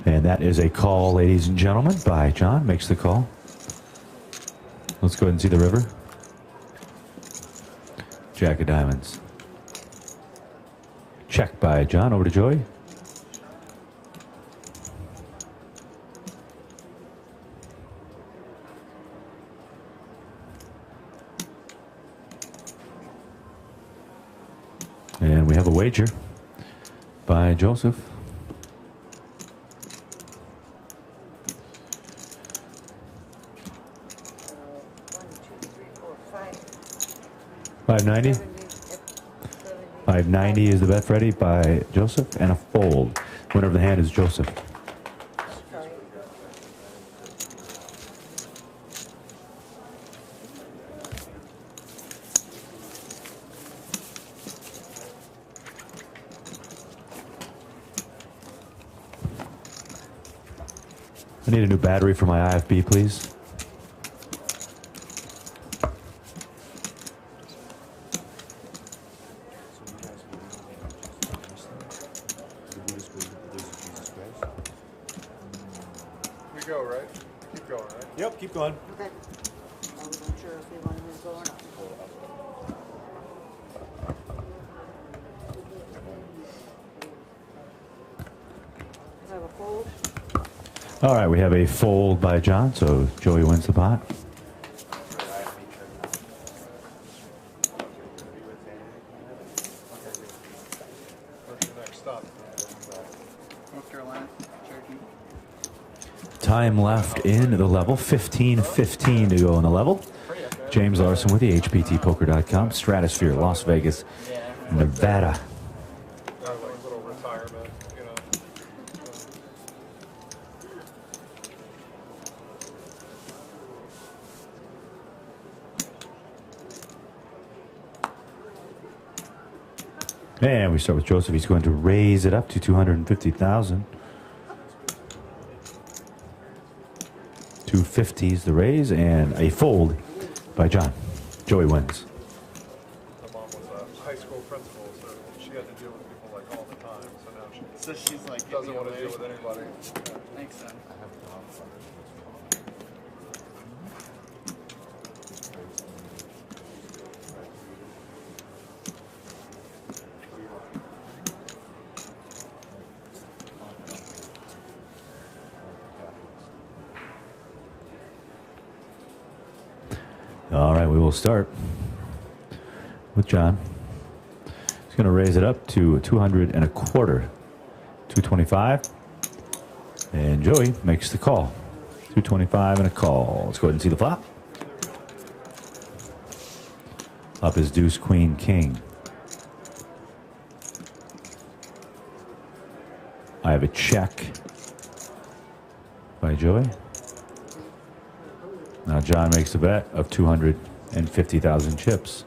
And that is a call, ladies and gentlemen, by John. Makes the call. Let's go ahead and see the river. Jack of diamonds. Check by John. Over to Joey. And we have a wager by Joseph. $5.90. $5.90 is the bet, Freddie, by Joseph, and a fold. Winner of the hand is Joseph. I need a new battery for my IFB, please. We go, right? Keep going, right? Yep, keep going. Okay. I wasn't sure if we wanted to go or not. I have a fold. All right, we have a fold by John, so Joey wins the pot. Where's your next stop? North Carolina, Cherokee. Time left in the level, 15:15 to go in the level. James Larson with the HPTpoker.com, Stratosphere, Las Vegas, Nevada. Like a little retirement, you know. And we start with Joseph. He's going to raise it up to 250,000. 250 is the raise, and a fold by John. Joey wins. My mom was a high school principal, so she had to deal with people like all the time. So now she's like doesn't want to deal with anybody. Makes sense. All right, we will start with John. He's going to raise it up to 200 and a quarter, 225. And Joey makes the call. 225 and a call. Let's go ahead and see the flop. Up is deuce, queen, king. I have a check by Joey. Now John makes a bet of 250,000 chips.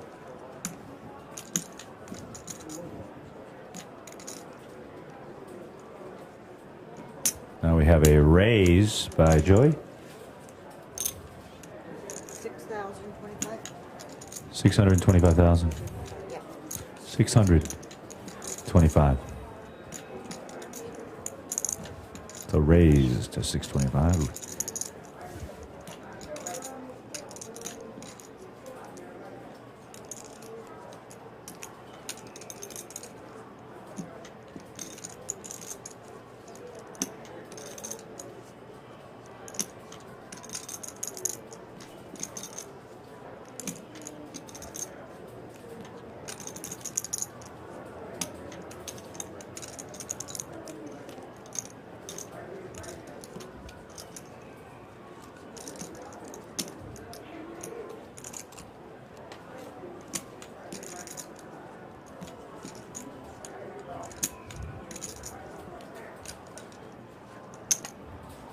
Now we have a raise by Joey. 625,000. Yeah. 625. So raise to 625.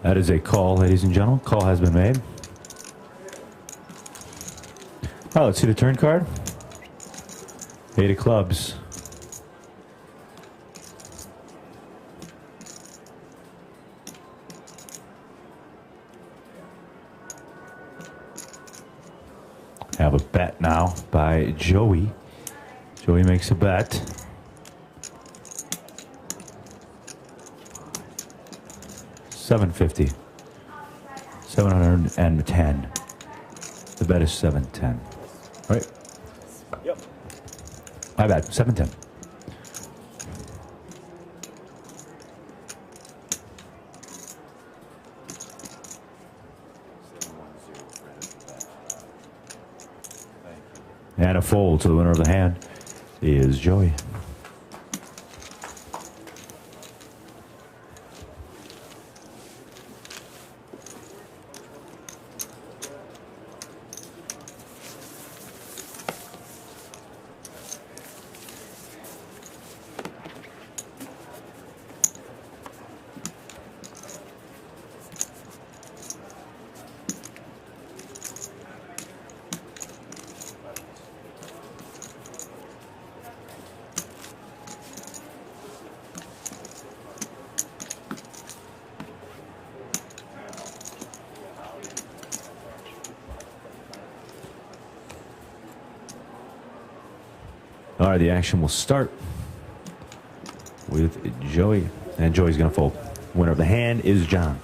That is a call, ladies and gentlemen. Call has been made. Oh, let's see the turn card. 8 of clubs. Have a bet now by Joey. Joey makes a bet. $750. 710. The bet is 710. Right? Yep. My bad. 710. And a fold, so the winner of the hand is Joey. All right, the action will start with Joey. And Joey's going to fold. Winner of the hand is John.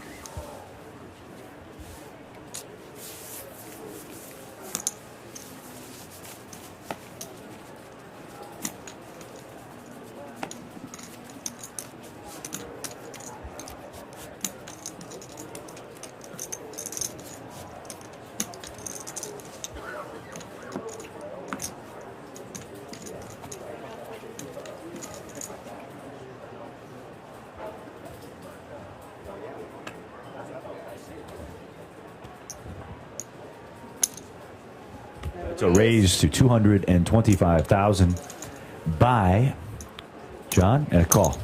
It's a raise to 225,000 by John and a call.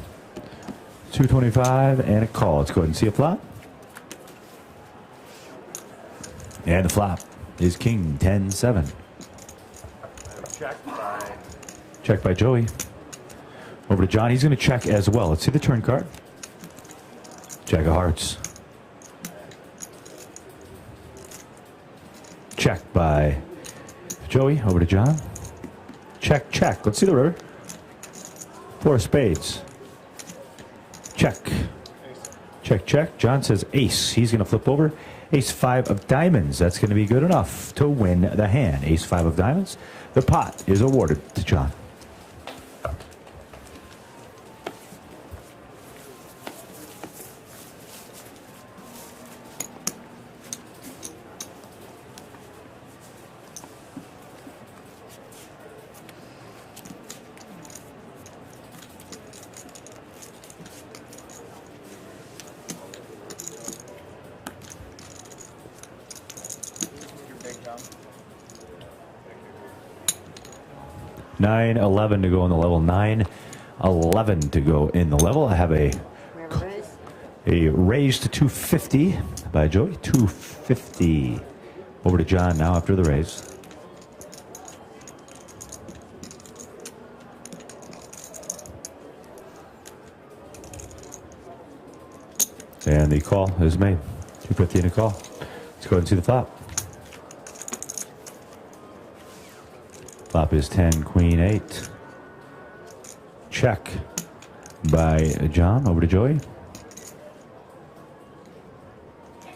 225 and a call. Let's go ahead and see a flop. And the flop is King 10-7. Check by Joey. Over to John. He's going to check as well. Let's see the turn card. Jack of hearts. Check by Joey. Over to John. Check, check. Let's see the river. 4 of spades. Check. Check, check. John says ace. He's going to flip over. Ace 5 of diamonds. That's going to be good enough to win the hand. Ace 5 of diamonds. The pot is awarded to John. Nine, 11 to go in the level. 9, 11 to go in the level. I have a raise to 250 by Joey. 250. Over to John now after the raise. And the call is made. 250 and a call. Let's go ahead and see the flop. Flop is 10, Queen 8. Check by John. Over to Joey.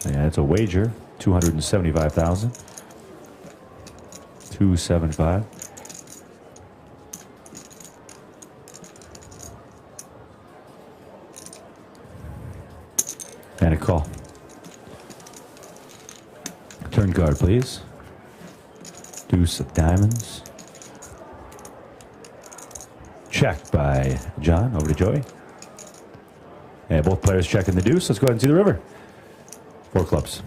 Yeah, it's a wager. 275,000. 275. And a call. Turn card, please. Deuce of diamonds. Check by John. Over to Joey. And both players checking the deuce. Let's go ahead and see the river. 4 clubs.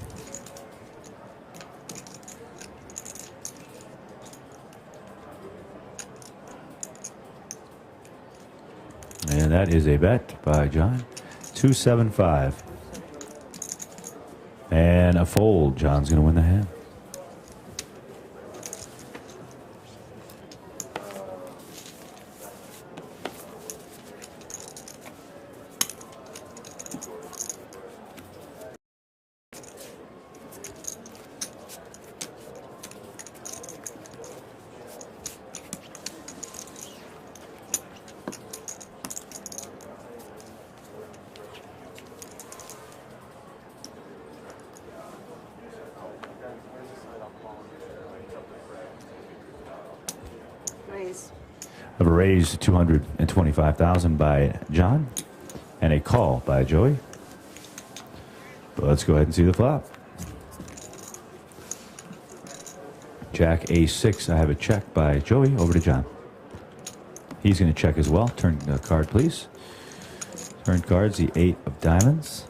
And that is a bet by John. 275. And a fold. John's going to win the hand. Have a raise to 225,000 by John, and a call by Joey. But let's go ahead and see the flop. Jack A6. I have a check by Joey. Over to John. He's going to check as well. Turn the card, please. Turn cards, the 8 of diamonds.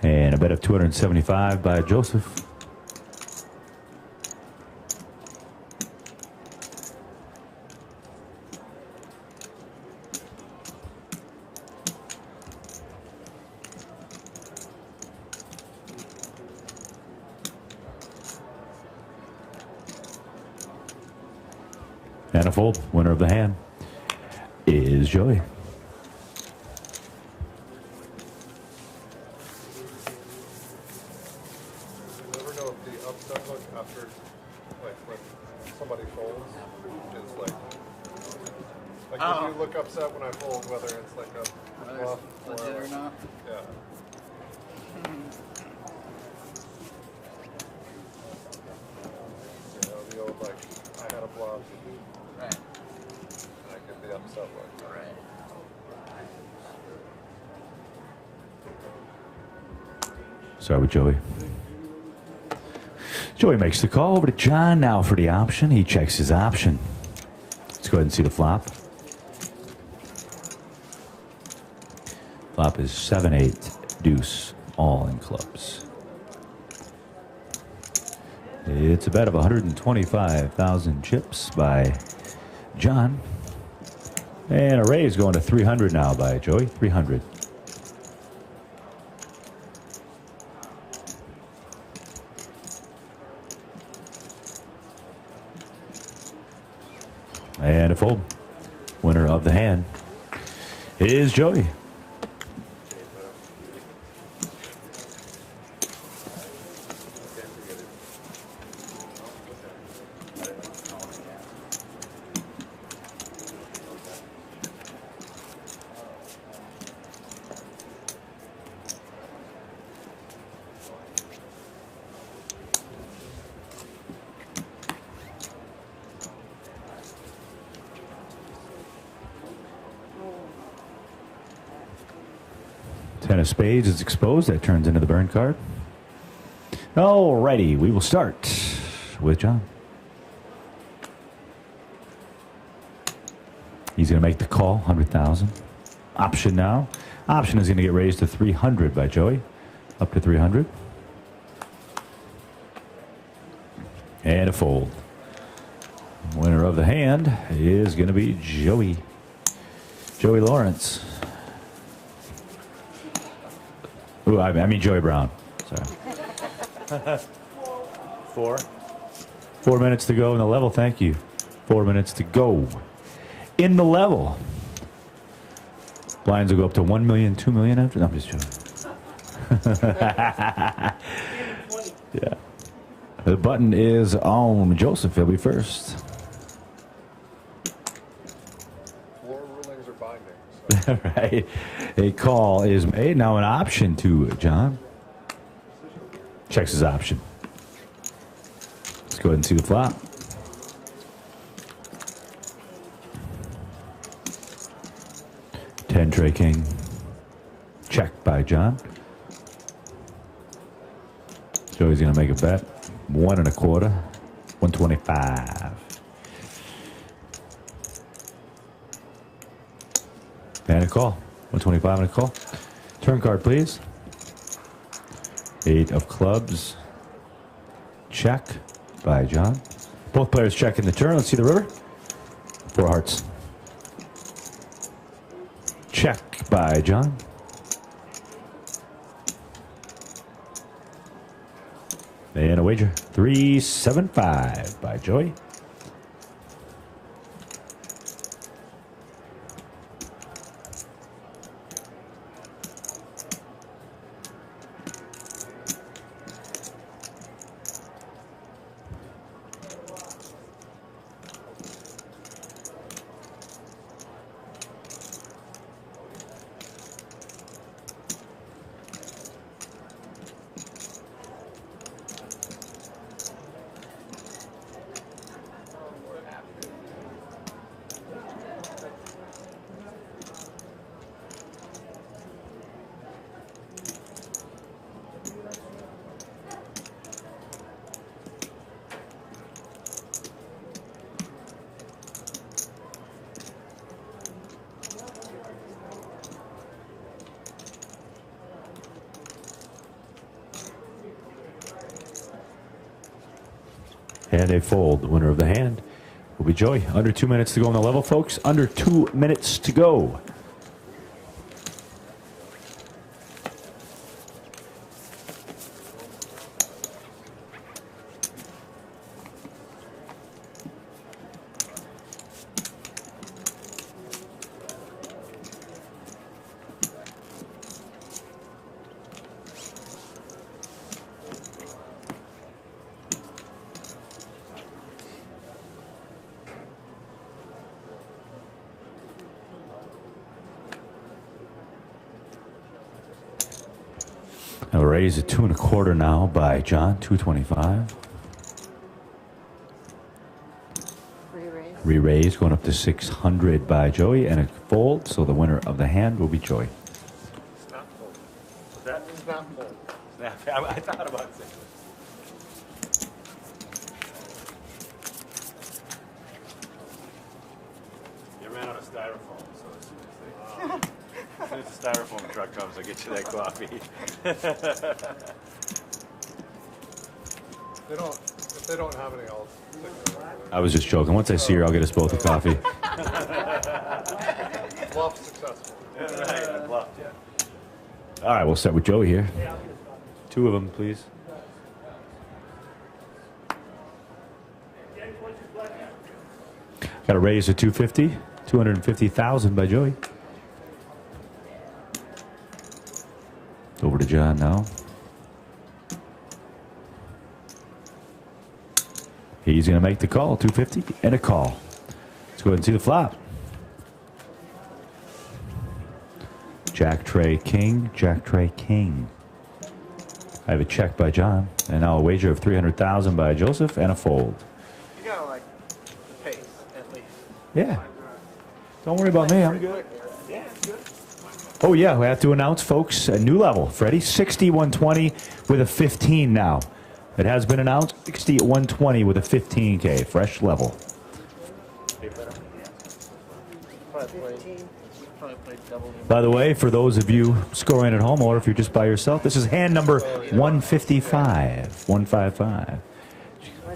And a bet of 275 by Joseph. And a fold. Winner of the hand is Joey. You never know if the upset look after, like when somebody folds, is like if you look upset when I fold, whether it's like a bluff legit or not. Yeah. You know, the old like, I had a bluff. Right. And I get the upset look. Right. Start with Joey. Joey makes the call. Over to John now for the option. He checks his option. Let's go ahead and see the flop. Flop is 7-8 deuce, all in clubs. It's a bet of 125,000 chips by John. And a raise going to 300 now by Joey. 300. And a fold. Winner of the hand is Joey. Ten of spades is exposed. That turns into the burn card. Alrighty, we will start with John. He's going to make the call, 100,000. Option now. Option is going to get raised to 300 by Joey. Up to 300. And a fold. Winner of the hand is going to be Joey. Joey Lawrence. Ooh, I mean Joey Brown. Sorry. 4 minutes to go in the level. Thank you. 4 minutes to go in the level. Blinds will go up to 1 million, 2 million after. No, I'm just joking. Yeah. The button is on Joseph. He'll be first. 4 rulings are binding. So. Right. A call is made. Now an option to John. Checks his option. Let's go ahead and see the flop. Ten tray king. Check by John. Joey's going to make a bet. 1 1/4. 125. And a call. 125 and a call. Turn card, please. 8 of clubs. Check by John. Both players check in the turn. Let's see the river. 4 hearts. Check by John. And a wager. 375 by Joey. and a fold. The winner of the hand will be Joey. Under 2 minutes to go on the level, folks. Under 2 minutes to go. A raise at 2 1/4 now by John, 225. Re-raise going up to 600 by Joey and a fold. So the winner of the hand will be Joey. Snap fold. That is snap fold. Snap. I thought about it. You ran out of styrofoam, so as soon as the styrofoam truck comes, I'll get you that coffee. If they don't have any, I'll stick them. I was just joking. Once I see her, I'll get us both a coffee. Bluff successful. Right, bluffed, yeah. All right, we'll start with Joey here. 2 of them, please. Got a raise at 250. 250,000 by Joey. Over to John now. He's going to make the call. 250 and a call. Let's go ahead and see the flop. Jack, Trey, King. Jack, Trey, King. I have a check by John. And now a wager of 300,000 by Joseph and a fold. You gotta like the pace at least. Yeah. Don't worry about me. I'm good. Oh, yeah. We have to announce, folks, a new level. Freddie, 60-120 with a 15 now. It has been announced, 60-120 with a 15K. Fresh level. By the way, for those of you scoring at home, or if you're just by yourself, this is hand number 155. 155.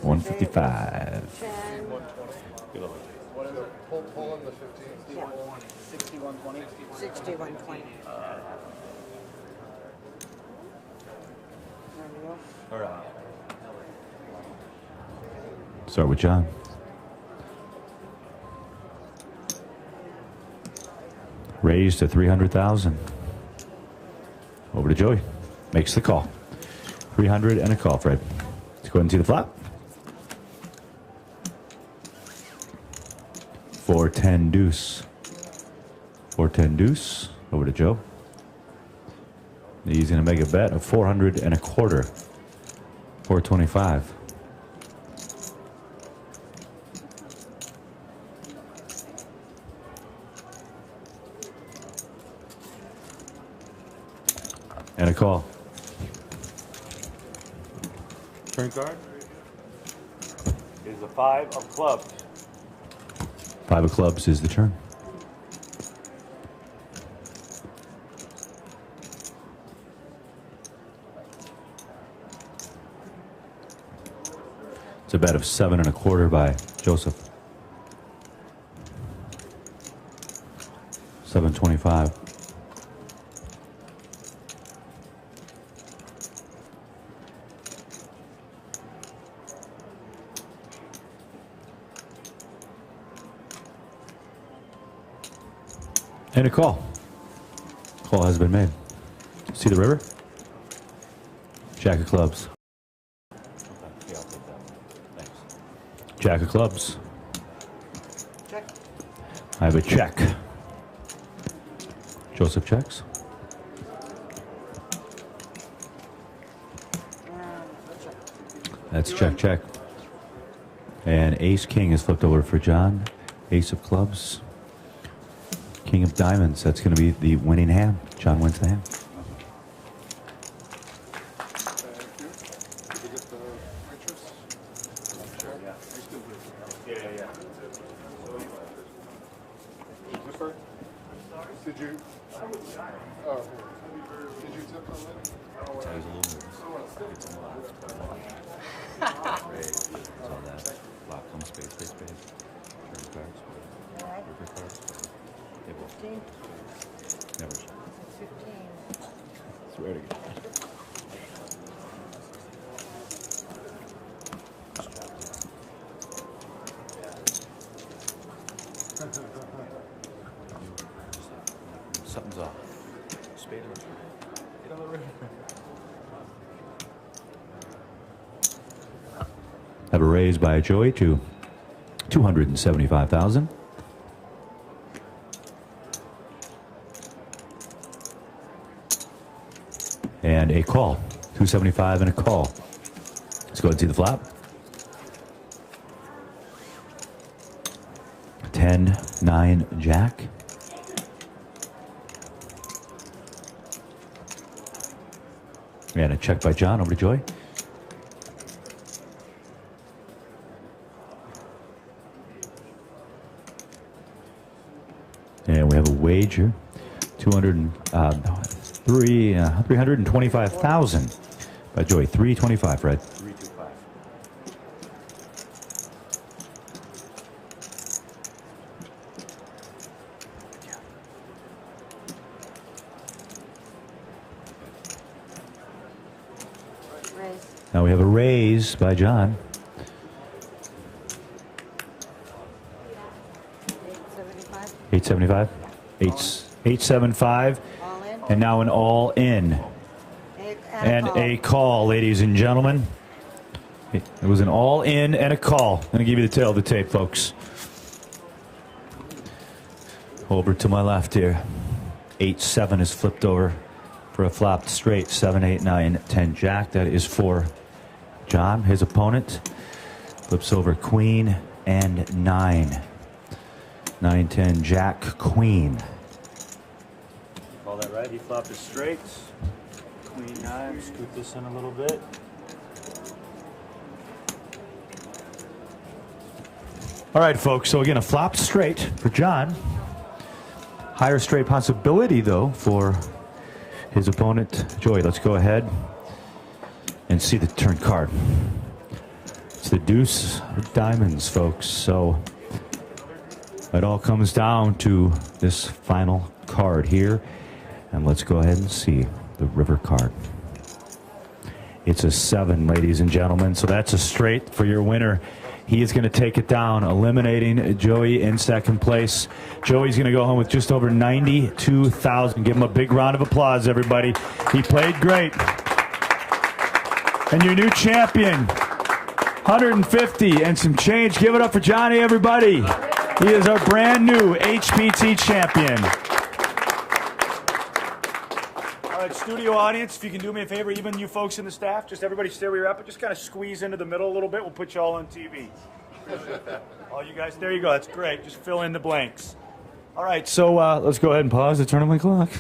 155. Pull in the 15. Yeah. 6120. 6120. All right. Start with John. Raised to 300,000. Over to Joey. Makes the call. 300 and a call, Fred. Let's go ahead and see the flop. 410 deuce. 410 deuce. Over to Joe. He's going to make a bet of 400 and a quarter. 425. And a call. Turn card is the 5 of clubs. 5 of clubs is the turn. It's a bet of 7 1/4 by Joseph. 725. And a call. Call has been made. See the river? Jack of clubs. Jack of clubs. Check. I have a check. Joseph checks. That's check, check. And ace king is flipped over for John. Ace of clubs. King of diamonds. That's going to be the winning hand. John wins the hand. Did you? Oh, did you tip on that? So he's a little nervous. Gets him a lot. Raise. Saw that. Block, come space, space, space. Turn cards. River cards. Table. 15. Never. 15. Swear to God. Something's off. Spade or get on the river. Have a raise by Joey to 275,000. And a call. 275 and a call. Let's go ahead and see the flop. 10, 9, Jack. And a check by John over to Joy. And we have a wager, 325,000 by Joy. 325, Fred. 325. Raise. Now we have a raise by John. 875. 875. All in. And now an all in. And a call, ladies and gentlemen. It was an all in and a call. I'm going to give you the tail of the tape, folks. Over to my left here. 8-7 is flipped over for a flopped straight. 7, 8, 9, 10 Jack. That is for John, his opponent. Flips over Queen and 9. 9, 10 Jack, Queen. Call that right. He flopped his straights. Queen 9. Scoot this in a little bit. All right, folks. So again, a flop straight for John. Higher straight possibility, though, for his opponent, Joey. Let's go ahead and see the turn card. It's the deuce of diamonds, folks. So it all comes down to this final card here. And let's go ahead and see the river card. It's a 7, ladies and gentlemen. So that's a straight for your winner. He is going to take it down, eliminating Joey in second place. Joey's going to go home with just over 92,000. Give him a big round of applause, everybody. He played great. And your new champion, 150 and some change. Give it up for Johnny, everybody. He is our brand new HPT champion. All right, studio audience, if you can do me a favor, even you folks in the staff, just everybody stay where you're at, but just kind of squeeze into the middle a little bit. We'll put you all on TV. All you guys, there you go. That's great. Just fill in the blanks. All right, so let's go ahead and pause the tournament clock.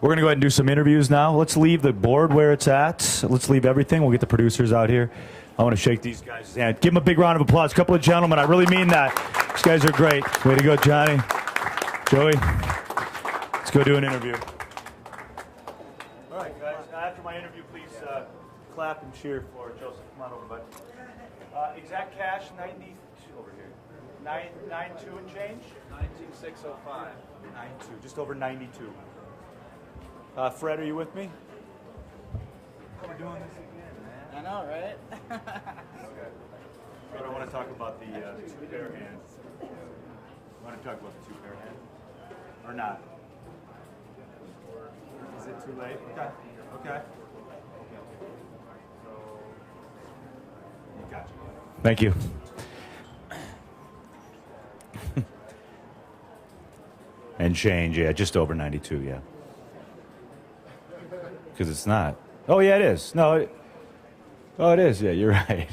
We're going to go ahead and do some interviews now. Let's leave the board where it's at. Let's leave everything. We'll get the producers out here. I want to shake these guys' hand. Give them a big round of applause. A couple of gentlemen. I really mean that. These guys are great. Way to go, Johnny. Joey. Let's go do an interview. All right, guys. After my interview, please clap and cheer for Joseph. Come on over, bud. Exact cash, 92 over here. 92 and change? 19605. 92, just over 92. Fred, are you with me? We're doing this again, man. I know, right? Okay. Fred, I want to talk about the two pair hands. You want to talk about the two pair hands? Or not? Is it too late? Okay. Okay. So, you got you. Thank you. And change, yeah, just over 92, yeah. Because it's not. Oh, yeah, it is. No, oh, it is. Yeah, you're right.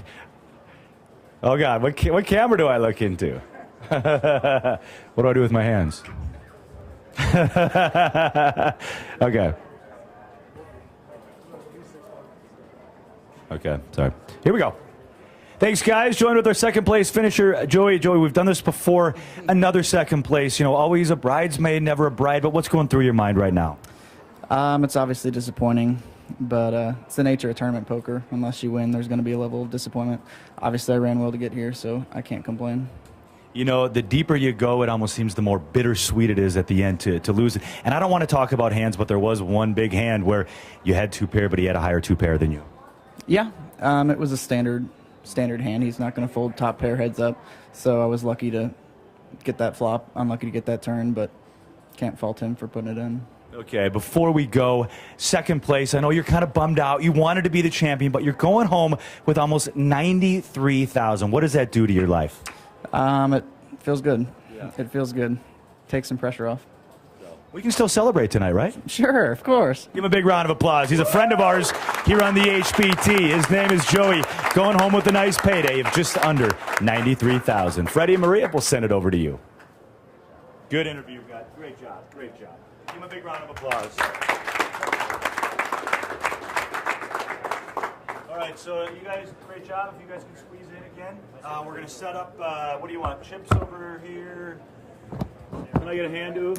Oh, God, what camera do I look into? What do I do with my hands? Okay. Okay, sorry. Here we go. Thanks, guys. Joined with our second place finisher, Joey. Joey, we've done this before. Another second place. You know, always a bridesmaid, never a bride. But what's going through your mind right now? It's obviously disappointing. but it's the nature of tournament poker. Unless you win, there's going to be a level of disappointment. Obviously, I ran well to get here, so I can't complain. You know, the deeper you go, it almost seems the more bittersweet it is at the end to lose it. And I don't want to talk about hands, but there was one big hand where you had 2 pair, but he had a higher 2 pair than you. Yeah, it was a standard hand. He's not going to fold top pair heads up, so I was lucky to get that flop. Unlucky to get that turn, but can't fault him for putting it in. Okay, before we go, second place. I know you're kind of bummed out. You wanted to be the champion, but you're going home with almost $93,000. What does that do to your life? It feels good. Yeah. It feels good. Take some pressure off. We can still celebrate tonight, right? Sure, of course. Give him a big round of applause. He's a friend of ours here on the HPT. His name is Joey, going home with a nice payday of just under $93,000. Freddie and Maria, we'll send it over to you. Good interview, guys. Great job. Great job. Give him a big round of applause. All right, so you guys, great job. If you guys can squeeze in again, we're going to set up, what do you want, chips over here? Can I get a hand to?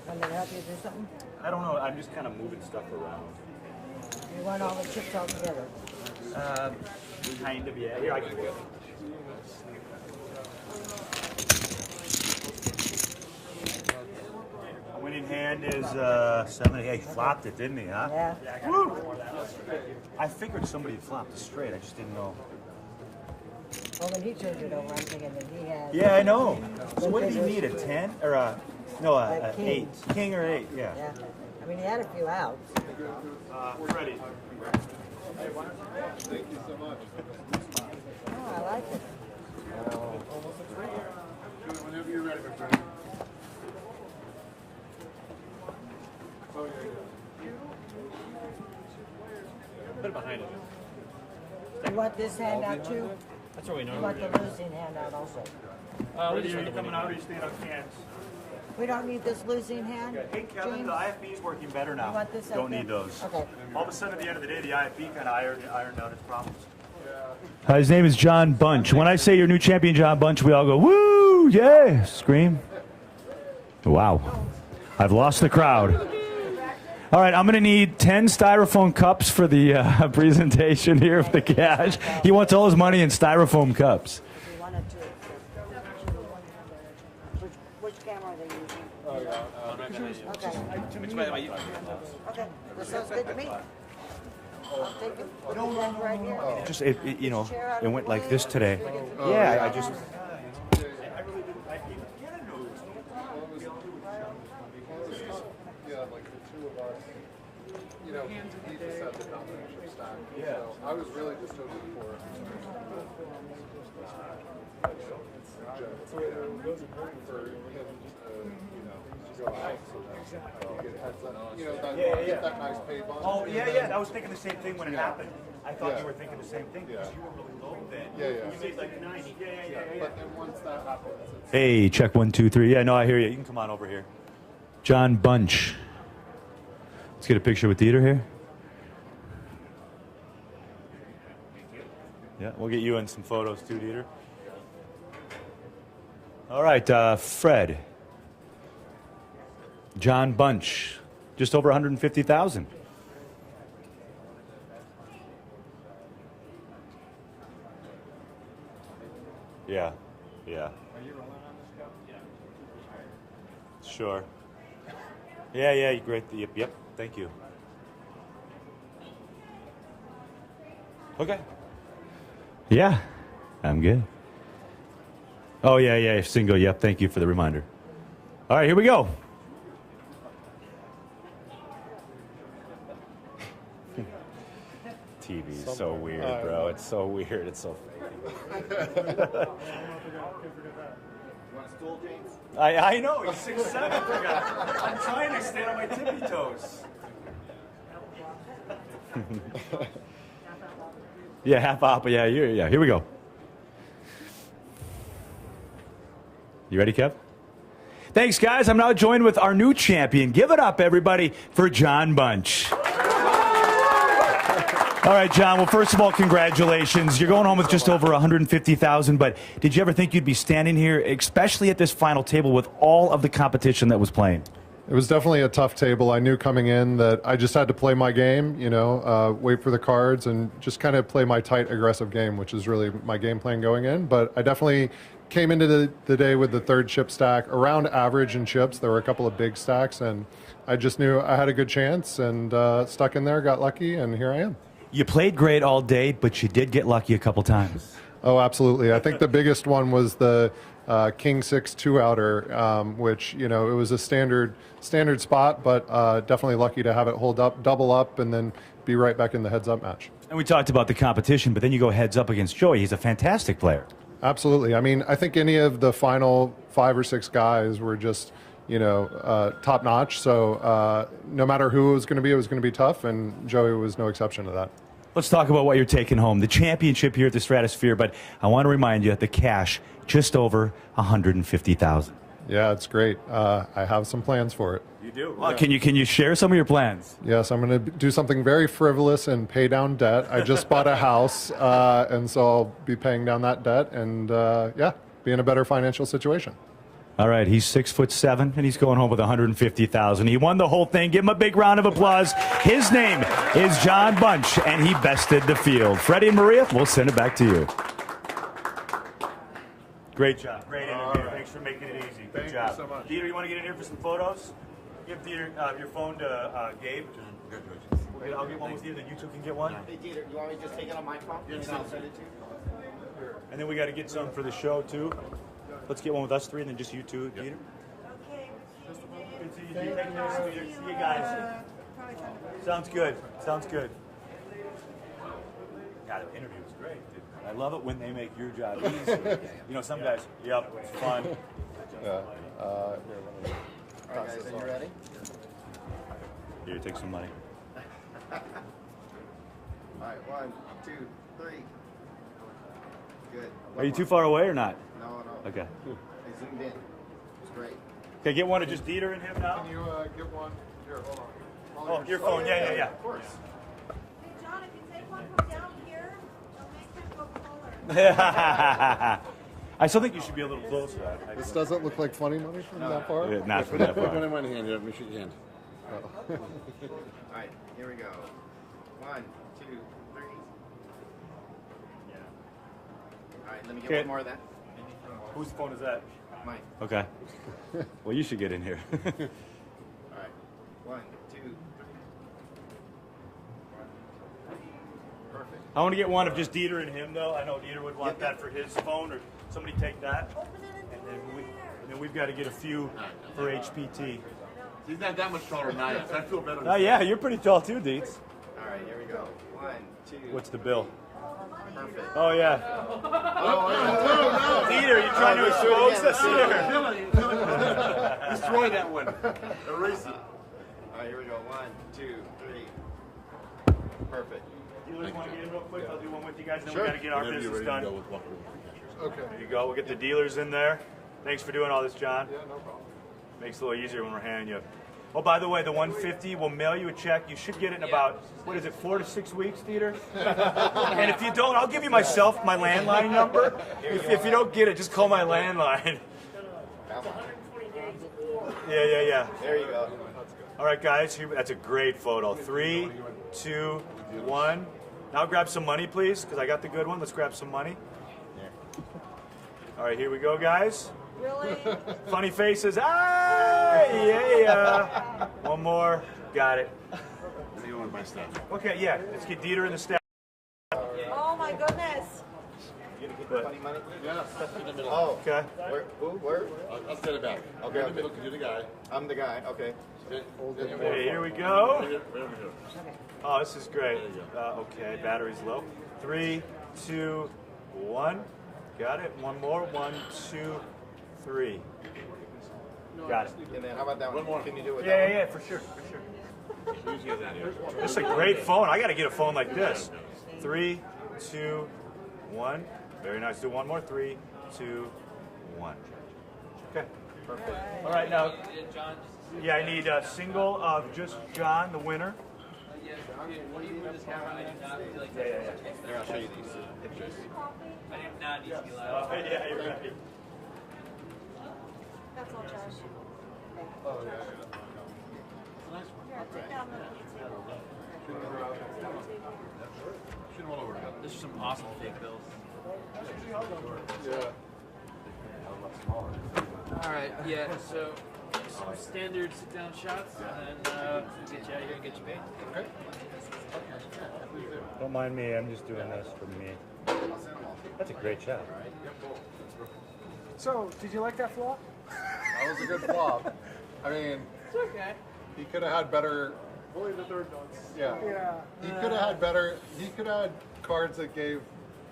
Want me to help you do something? I don't know. I'm just kind of moving stuff around. You want all the chips all together? Kind of, yeah. Here, I can do it. Winning hand is 7. He flopped it, didn't he, huh? Yeah. Woo! I figured somebody had flopped it straight. I just didn't know. Well, when he turned it over, I'm thinking that he had... Yeah, I know. So what did he need, a 10? Or a... No, a 8. King or 8, yeah. Yeah. I mean, he had a few outs. Freddie. Thank you so much. Oh, I like it. Almost a 3. Whenever you're ready, my friend. Oh, yeah. Put it behind it. You want this hand out too? That's what we know. You want the losing hand out also? Are you coming out or are you staying on cans? We don't need this losing hand, Hey, Kevin, James? the IFB is working better now. You want this Don't out need there? those. Okay. All of a sudden, at the end of the day, the IFB kind of ironed out its problems. His name is John Bunch. When I say your new champion, John Bunch, we all go, woo, yeah, scream. Wow. I've lost the crowd. All right, I'm going to need 10 styrofoam cups for the presentation here for the cash. He wants all his money in styrofoam cups. Which camera are they using? Oh, yeah. Okay. Okay, that sounds good to me. I'll take it. Put it down right here. Just, you know, it went like this today. Yeah, I just... Yeah, like the two of us, you know, he just had the domination stack. Yeah. So I was really just hoping for for him to go out so that I can get heads up. You know, get that nice pay bump. Oh, yeah. I was thinking the same thing when it happened. I thought you were thinking the same thing because you were really low then. Yeah. You made like 90. Yeah. But then once that happens, it's... Hey, check 1, 2, 3. Yeah, no, I hear you. You can come on over here. John Bunch. Let's get a picture with Dieter here. Yeah, we'll get you in some photos too, Dieter. All right, Fred. John Bunch. Just over 150,000. Yeah. Are you rolling on this cup? Yeah. Sure. Yeah, great. Yep, thank you. Okay. Yeah, I'm good. Oh, yeah, single. Yep, thank you for the reminder. All right, here we go. TV's so weird, bro. It's so weird. It's so fake. You want a stool, James? I know. He's 6'7". I'm trying to stand on my tippy toes. Yeah, half up. Yeah, here we go. You ready, Kev? Thanks, guys. I'm now joined with our new champion. Give it up, everybody, for John Bunch. All right, John. Well, first of all, congratulations. You're going home with just over $150,000. But did you ever think you'd be standing here, especially at this final table, with all of the competition that was playing? It was definitely a tough table. I knew coming in that I just had to play my game, wait for the cards and just kind of play my tight, aggressive game, which is really my game plan going in. But I definitely came into the day with the third chip stack around average in chips. There were a couple of big stacks, and I just knew I had a good chance and stuck in there, got lucky, and here I am. You played great all day, but you did get lucky a couple times. Oh, absolutely. I think the biggest one was the King 6 2-outer, which, it was a standard spot, but definitely lucky to have it hold up, double up, and then be right back in the heads-up match. And we talked about the competition, but then you go heads up against Joey. He's a fantastic player. Absolutely. I mean, I think any of the final 5 or 6 guys were just, top-notch. So no matter who it was going to be tough, and Joey was no exception to that. Let's talk about what you're taking home. The championship here at the Stratosphere, but I want to remind you, the cash, just over $150,000. Yeah, it's great. I have some plans for it. You do? Well, can you share some of your plans? Yes, I'm going to do something very frivolous and pay down debt. I just bought a house, and so I'll be paying down that debt and, be in a better financial situation. All right, he's 6'7", and he's going home with $150,000. He won the whole thing. Give him a big round of applause. His name is John Bunch, and he bested the field. Freddie and Maria, we'll send it back to you. Great job. Great interview. Thanks for making it easy. Good job. Thank you so much. Dieter, you want to get in here for some photos? Give Dieter your phone to Gabe. I'll get one with you, then you two can get one. Hey, Dieter, you want me to just take it on my phone? Yes, I'll send it to you. And then we got to get some for the show, too. Let's get one with us three, and then just you two, Dieter. Okay. Good to see you. Take care. See you guys. Sounds good. Sounds good. God, the interview was great, dude. I love it when they make your job easy. Some guys, yep, it's fun. Yeah. All right, guys, are you ready? Here, take some money. All right, 1, 2, 3. Good. Are you too far away or not? No. Okay. I zoomed in. It's great. Okay, get one of just Dieter and him now. Can you get one? Here, hold on. Oh, your phone. Yeah. Of course. Hey, John, if you take one from down here, it'll make him go taller. I still think you should be a little closer. This doesn't look like funny money from that far? Yeah, not from that Put far. one in one hand. Let me shake your hand. All right, here we go. 1, 2, 3. Yeah. All right, let me get one more of that. Whose phone is that? Mine. Okay. Well, you should get in here. All right. 1, 2, 3. Perfect. I want to get one of just Dieter and him, though. I know Dieter would want that for his phone, or somebody take that. And then we've got to get a few for HPT. He's not that much taller than I am, so I feel better. Oh, yeah, you're pretty tall, too, Dietz. All right, here we go. 1, 2. What's the bill? Perfect. Oh, yeah. No. Dieter, you trying to expose us here? Destroy that one. Erase it. All right, here we go. 1, 2, 3. Perfect. Dealers want to get in real quick? I'll do one with you guys, then Sure. we got to get our Whenever you're business ready to done. go with one for Okay. There you go. We'll get the dealers in there. Thanks for doing all this, John. Yeah, no problem. Makes it a little easier when we're handing you. Oh, by the way, the 150, we'll mail you a check. You should get it in about, 4 to 6 weeks, Dieter? And if you don't, I'll give you my landline number. If you don't get it, just call my landline. Yeah. There you go. All right, guys, that's a great photo. 3, 2, 1. Now grab some money, please, because I got the good one. Let's grab some money. All right, here we go, guys. Really? Funny faces. Ah, yeah. One more. Got it. You want my stuff? Okay, yeah. Let's get Dieter in the staff. Oh my goodness. Funny money? Yeah, in the middle. Oh, Okay. Where? I'll set it back. Okay, In the middle, because you're the guy. I'm the guy. Okay. Hey, here we go. Right over here. Oh, this is great. Okay, battery's low. 3, 2, 1. Got it. One more. 1, 2, 3. Got it. And then how about that one? more. Can you do it? Yeah, for sure. This is a great phone. I got to get a phone like this. 3, 2, 1. Very nice. Do one more. 3, 2, 1. Okay. Perfect. All right, now. Yeah, I need a single of just John, the winner. What do you with this camera? I do not feel like Here, I'll show you these pictures. I do not need to be loud. Yeah, you're right. That's all, Josh. Oh, yeah. Here, take down the table. Shoot them all over together. This is some awesome fake bills. Yeah. Alright, yeah, so some standard sit down shots, and then we'll get you out of here and get you paid. Okay. Don't mind me, I'm just doing this for me. That's a great shot. So, did you like that flop? That was a good flop. I mean, It's okay. he could have had better. Only the third notes. Yeah. Yeah. He could have had better. He could have had cards that gave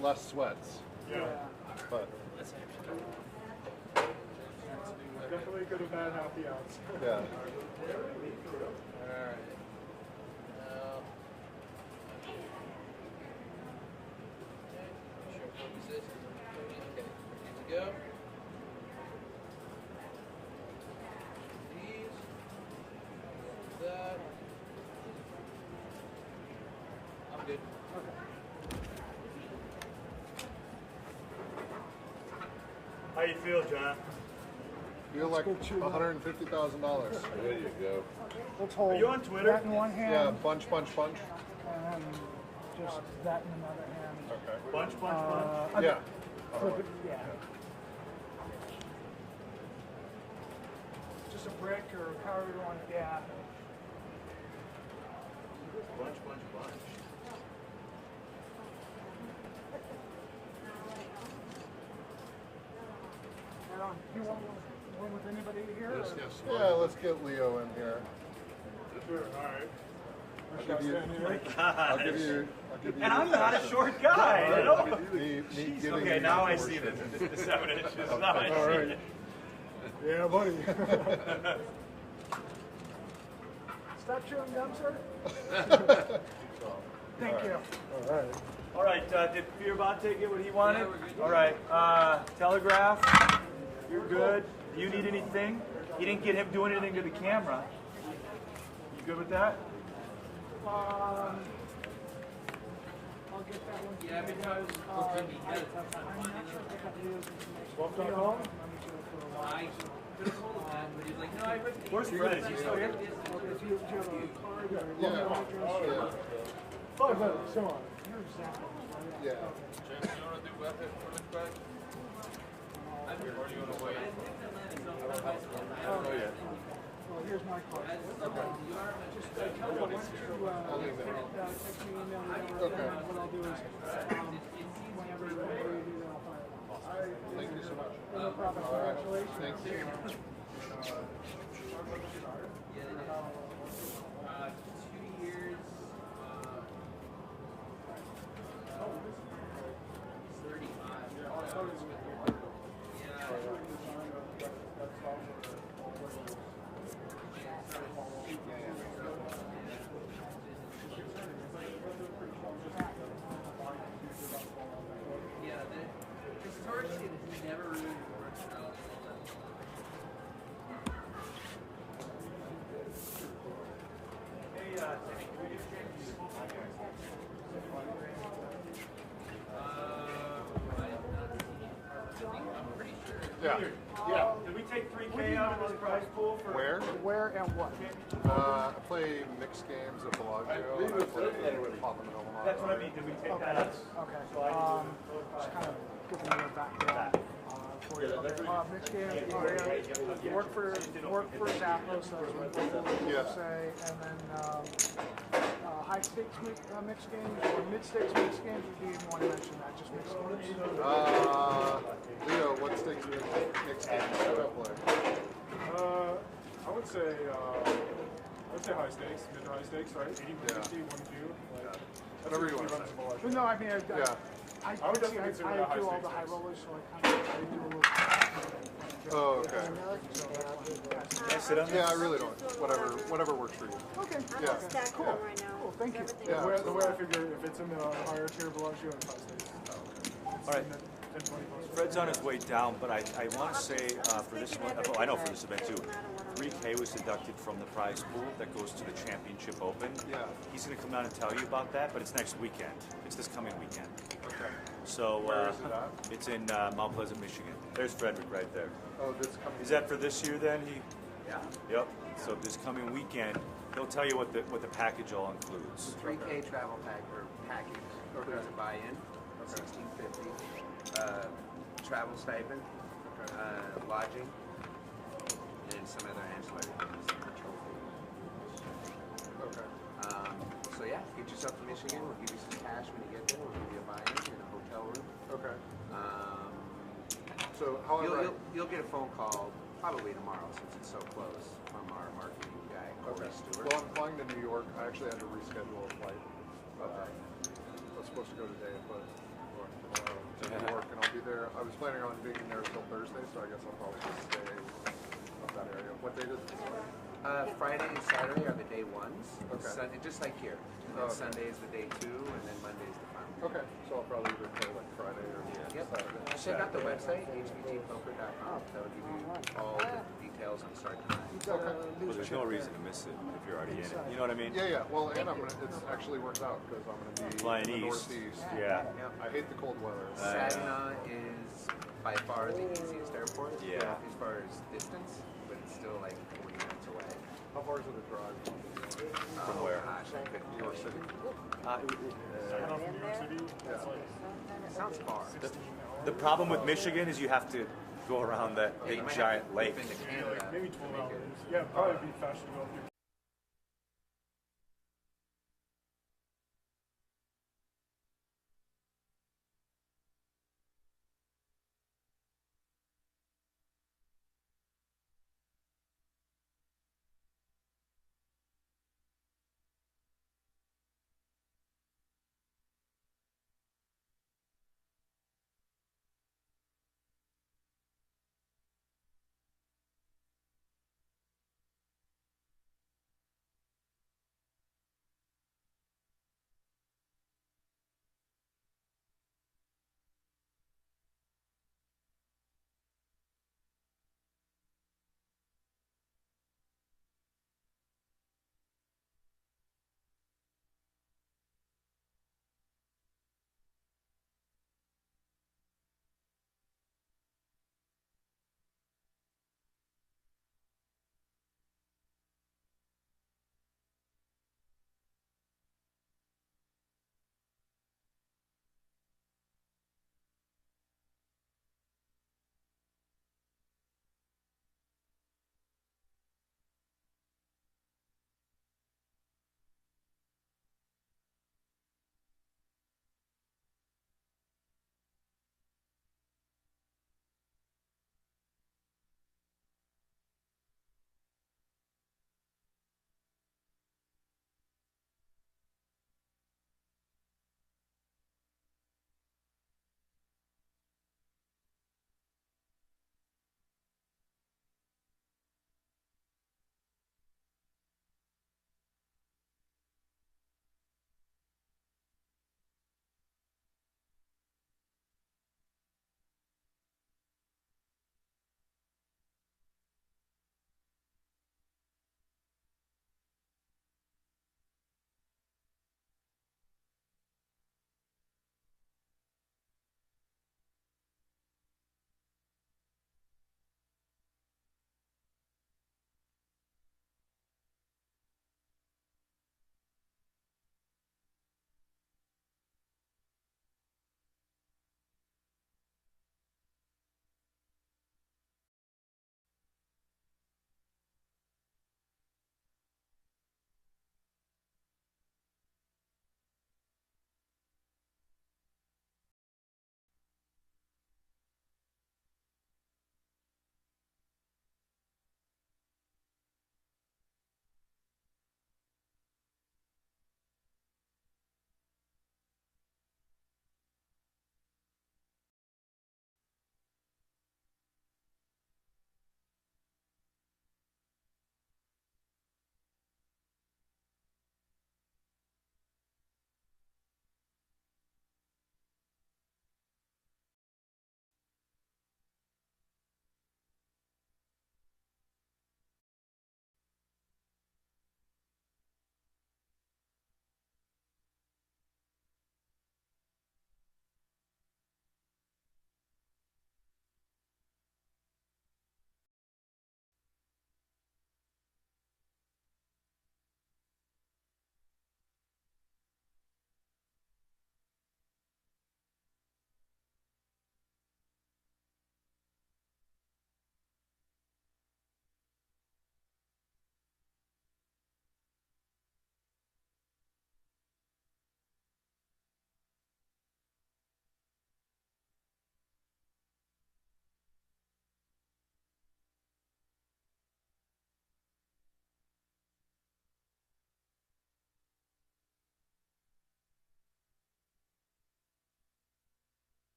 less sweats. Yeah. But Definitely could have had half the outs. yeah. Alright. Sure, focus this. Okay, here we go. These. That. I'm good. How you feel, John? Feel like $150,000. There you go. Let's hold Are you on Twitter? that in one hand Yeah, bunch, bunch, bunch. and just that in another hand. Okay. Bunch, bunch, bunch. Yeah. Flip it, yeah. Just a brick or however you want it, yeah. Bunch, bunch, bunch. You want one with anybody here? Yes, or- yes. Yeah, let's get Leo in here. All right. I'll give you. I'll give you. And I'm not a short guy, you know? Me giving Okay, you now the I see portion. the 7 inches. Now I All see right. it. Yeah, buddy. Stop chewing gum, sir. Thank you. All right. All right, did Fierbante get what he wanted? All right, Telegraph, you're good. Do you need anything? You didn't get him doing anything to the camera. You good with that? I'll get that one. Yeah, because I'm not sure if I can use information. I could have told him that, but he's like, no, I ripped it. Where's Fred? Is he still here? If you have a card or Yeah. email address. Yeah. Oh, but so on. You're exactly. Yeah. James, you want to do weapon for the crack? Or do you want to wait? Oh, yeah. Well, here's my card. Okay. Just tell me when to text me, email me. Okay. What I'll do is, whenever you do that, I'll fire it off. Thank you so much. No problem. All right. Congratulations. Thank you. 2 years, 35. Yeah, historically, it's never really worked out. Hey, Timmy, can we get James? I'm pretty sure. Yeah. Yeah. Did we take 3K out of this prize pool for? Where? Where and what? I play mixed games at Bellagio. And I play Pop and Omaha. That's what I mean. Did we take that out? Okay. So I Just kind of giving you a background for you. Mixed game, work for Zappos, so that's what people say, and then high stakes mixed games or mid stakes mixed games. Or do you even want to mention that? Just mixed games. Leo, what stakes mixed games should I play? I would say high stakes, mid to high stakes, right? 80, 150, 1, 2. Whatever you want. But no, I mean, I would definitely consider that high do all stakes the high games. rollers, so I kind of do a little. Oh, okay. Can I sit on this? Yeah, I really don't. Whatever works for you. Okay. Yeah. Stack Cool. them right now. Cool. Thank you. Yeah. The way I figure if it's in the higher tier Bellagio, it's high stakes. All right. Fred's on his way down, but I want to say for this one, I know for this event too, 3K was deducted from the prize pool that goes to the Championship Open. Yeah. He's going to come down and tell you about that, but it's next weekend. It's this coming weekend. Okay. So Where is it at? it's in Mount Pleasant, Michigan. There's Frederick right there. Oh, this coming. Is that for this year then? Yeah. Yep. So this coming weekend, he'll tell you what the package all includes. 3K travel package includes a buy-in, $16.50, travel stipend, lodging, and some other ancillary things. Okay. So yeah, get yourself to Michigan. We'll give you some cash when you get there. We'll give you a buy-in and a hotel room. Okay. So however, you'll get a phone call probably tomorrow since it's so close from our marketing guy, Corey Stewart. well, I'm flying to New York. I actually had to reschedule a flight. I was supposed to go today, but tomorrow to New York, and I'll be there. I was planning on being there until Thursday, so I guess I'll probably just stay up that area. What day does it start? Friday and Saturday are the day ones. Okay. Sunday, just like here. And then Sunday is the day two, and then Monday is the final. Okay, so I'll probably either play like Friday or Saturday. Check out the website, hbtpoker.com. That'll give you all the details on start time. Okay. Well, there's no reason to miss it if you're already in it. You know what I mean? Yeah. Well, and it's actually worked out because I'm going to be Flying in the east. Northeast. Yeah. I hate the cold weather. Saginaw is by far the easiest airport. Yeah. As far as distance, but it's still like 40 minutes away. How far is it to drive? From where? Gosh, I couldn't New York City. Sounds far. The problem with Michigan is you have to go around that big giant lake. Been to Canada. Maybe 12 hours. Yeah, probably be faster to go up here.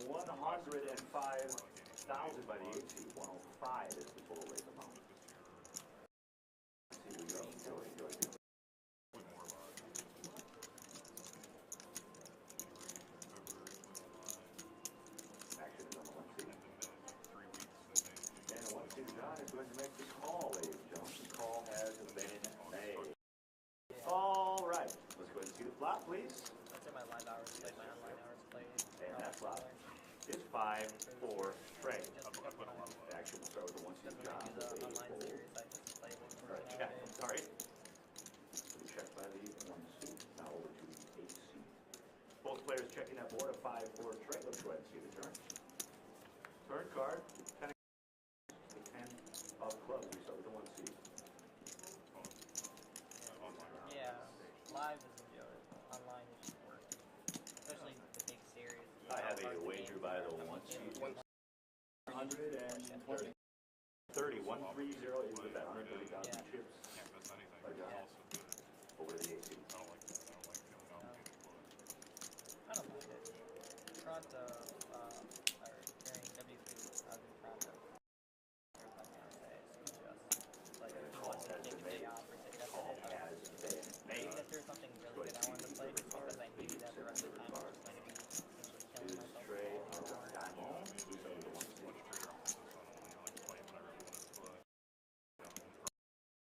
105,000 by the 8 seed. 105 is the total raise amount. Here we go. Action is on the 1 seed. And the 1 seed John is going to make the call, ladies and gentlemen. The call has been made. All right. Let's go ahead and see the flop, please. That's in my live hours played, my online hours played. And that flop is 5-4 straight. The action will start with the 1 seed John. Online series, I just play it over and Check. over. I'm sorry. So we check by the 1 seed. Now over to the 8 seed. Both players checking that board, a 5-4 straight. Let's go ahead and see the turn. Turn card. 10 of clubs. We start with the 1 seed. Yeah, live is enjoyable. Online is just work. Especially the big series. I have a wager by the 1 seed. 130. 130 is the bet. 130,000 chips. Over to the 8 seed. I don't mind it. Toronto, or during WP, I've been Toronto. Like, if you want to take a day off or take that day off. Maybe if there's something really good I wanted to play before, because I knew that the rest of the time I was going to be killing myself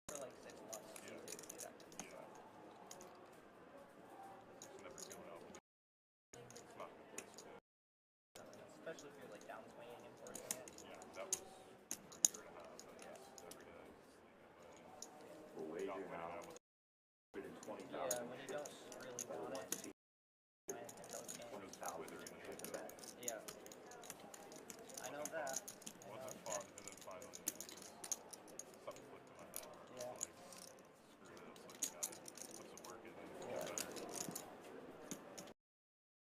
for like 6 months. It's easy to do that. Especially if you're like down swinging and forcing it. Yeah, that was for a year and a half. Every day. We'll wager now. Yeah, when you don't really want it, and those games. Yeah. I know that. Wasn't fun, and then finally, something clicked in my head. Yeah. Like, screw this, like, you gotta put some work in there.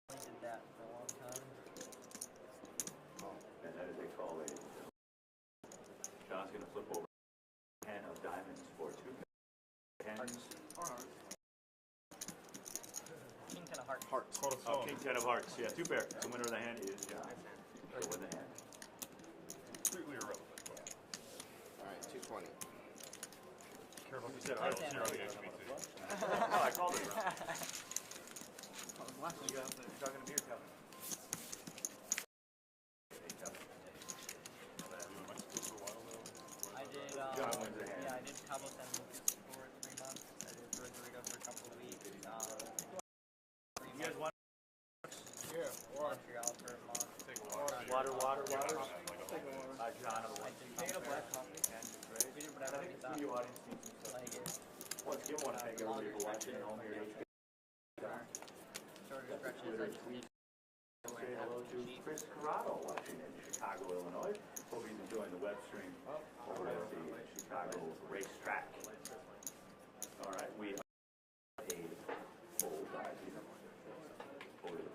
I did that for a long time. And that is a call, ladies and gentlemen. John's going to flip over 10 of diamonds for 2 tens. King 10 of hearts. Oh, King 10 of hearts. Yeah, 2 pair. The winner of the hand is John. So win the hand. Completely irrelevant. Alright, 220. Careful, you said I don't zero the HBT. Oh, I called it wrong. I was watching you out there talking to me or Kevin. I did, yeah, I did Cabo San Lucas for 3 months. I did Puerto Rico for a couple of weeks. 3 You guys want? Yeah, Montreal for a month. Water. John, I did take a black coffee. We did whatever we thought. Like it. Let's give one thank everybody for watching at home here. Shorter stretches, like Say hello to Chris Corrado watching in Chicago, Illinois. Hope he's enjoying the web stream over at the Chicago racetrack. All right, we are a full dive over to the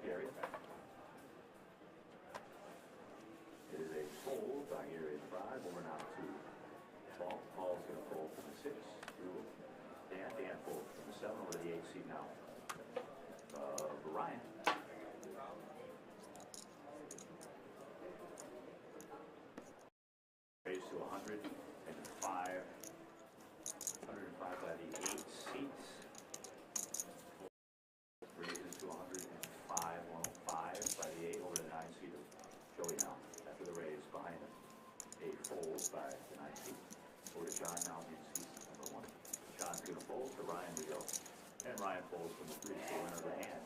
Gary. It is a fold by Gary in 5. Over now to Paul. Paul's going to fold from the 6 to Dan. Dan folds from the 7 over to the 8 seed now. Ryan. Raised to 105 by the 8 seats. Raises to 105 by the 8 over the 9 seat of Joey now. After the raise behind him. 8 folds by the 9 seat. Over to John now in seat number 1. John's going to fold to Ryan we go. And Ryan folds from the 3 to the winner of the hand.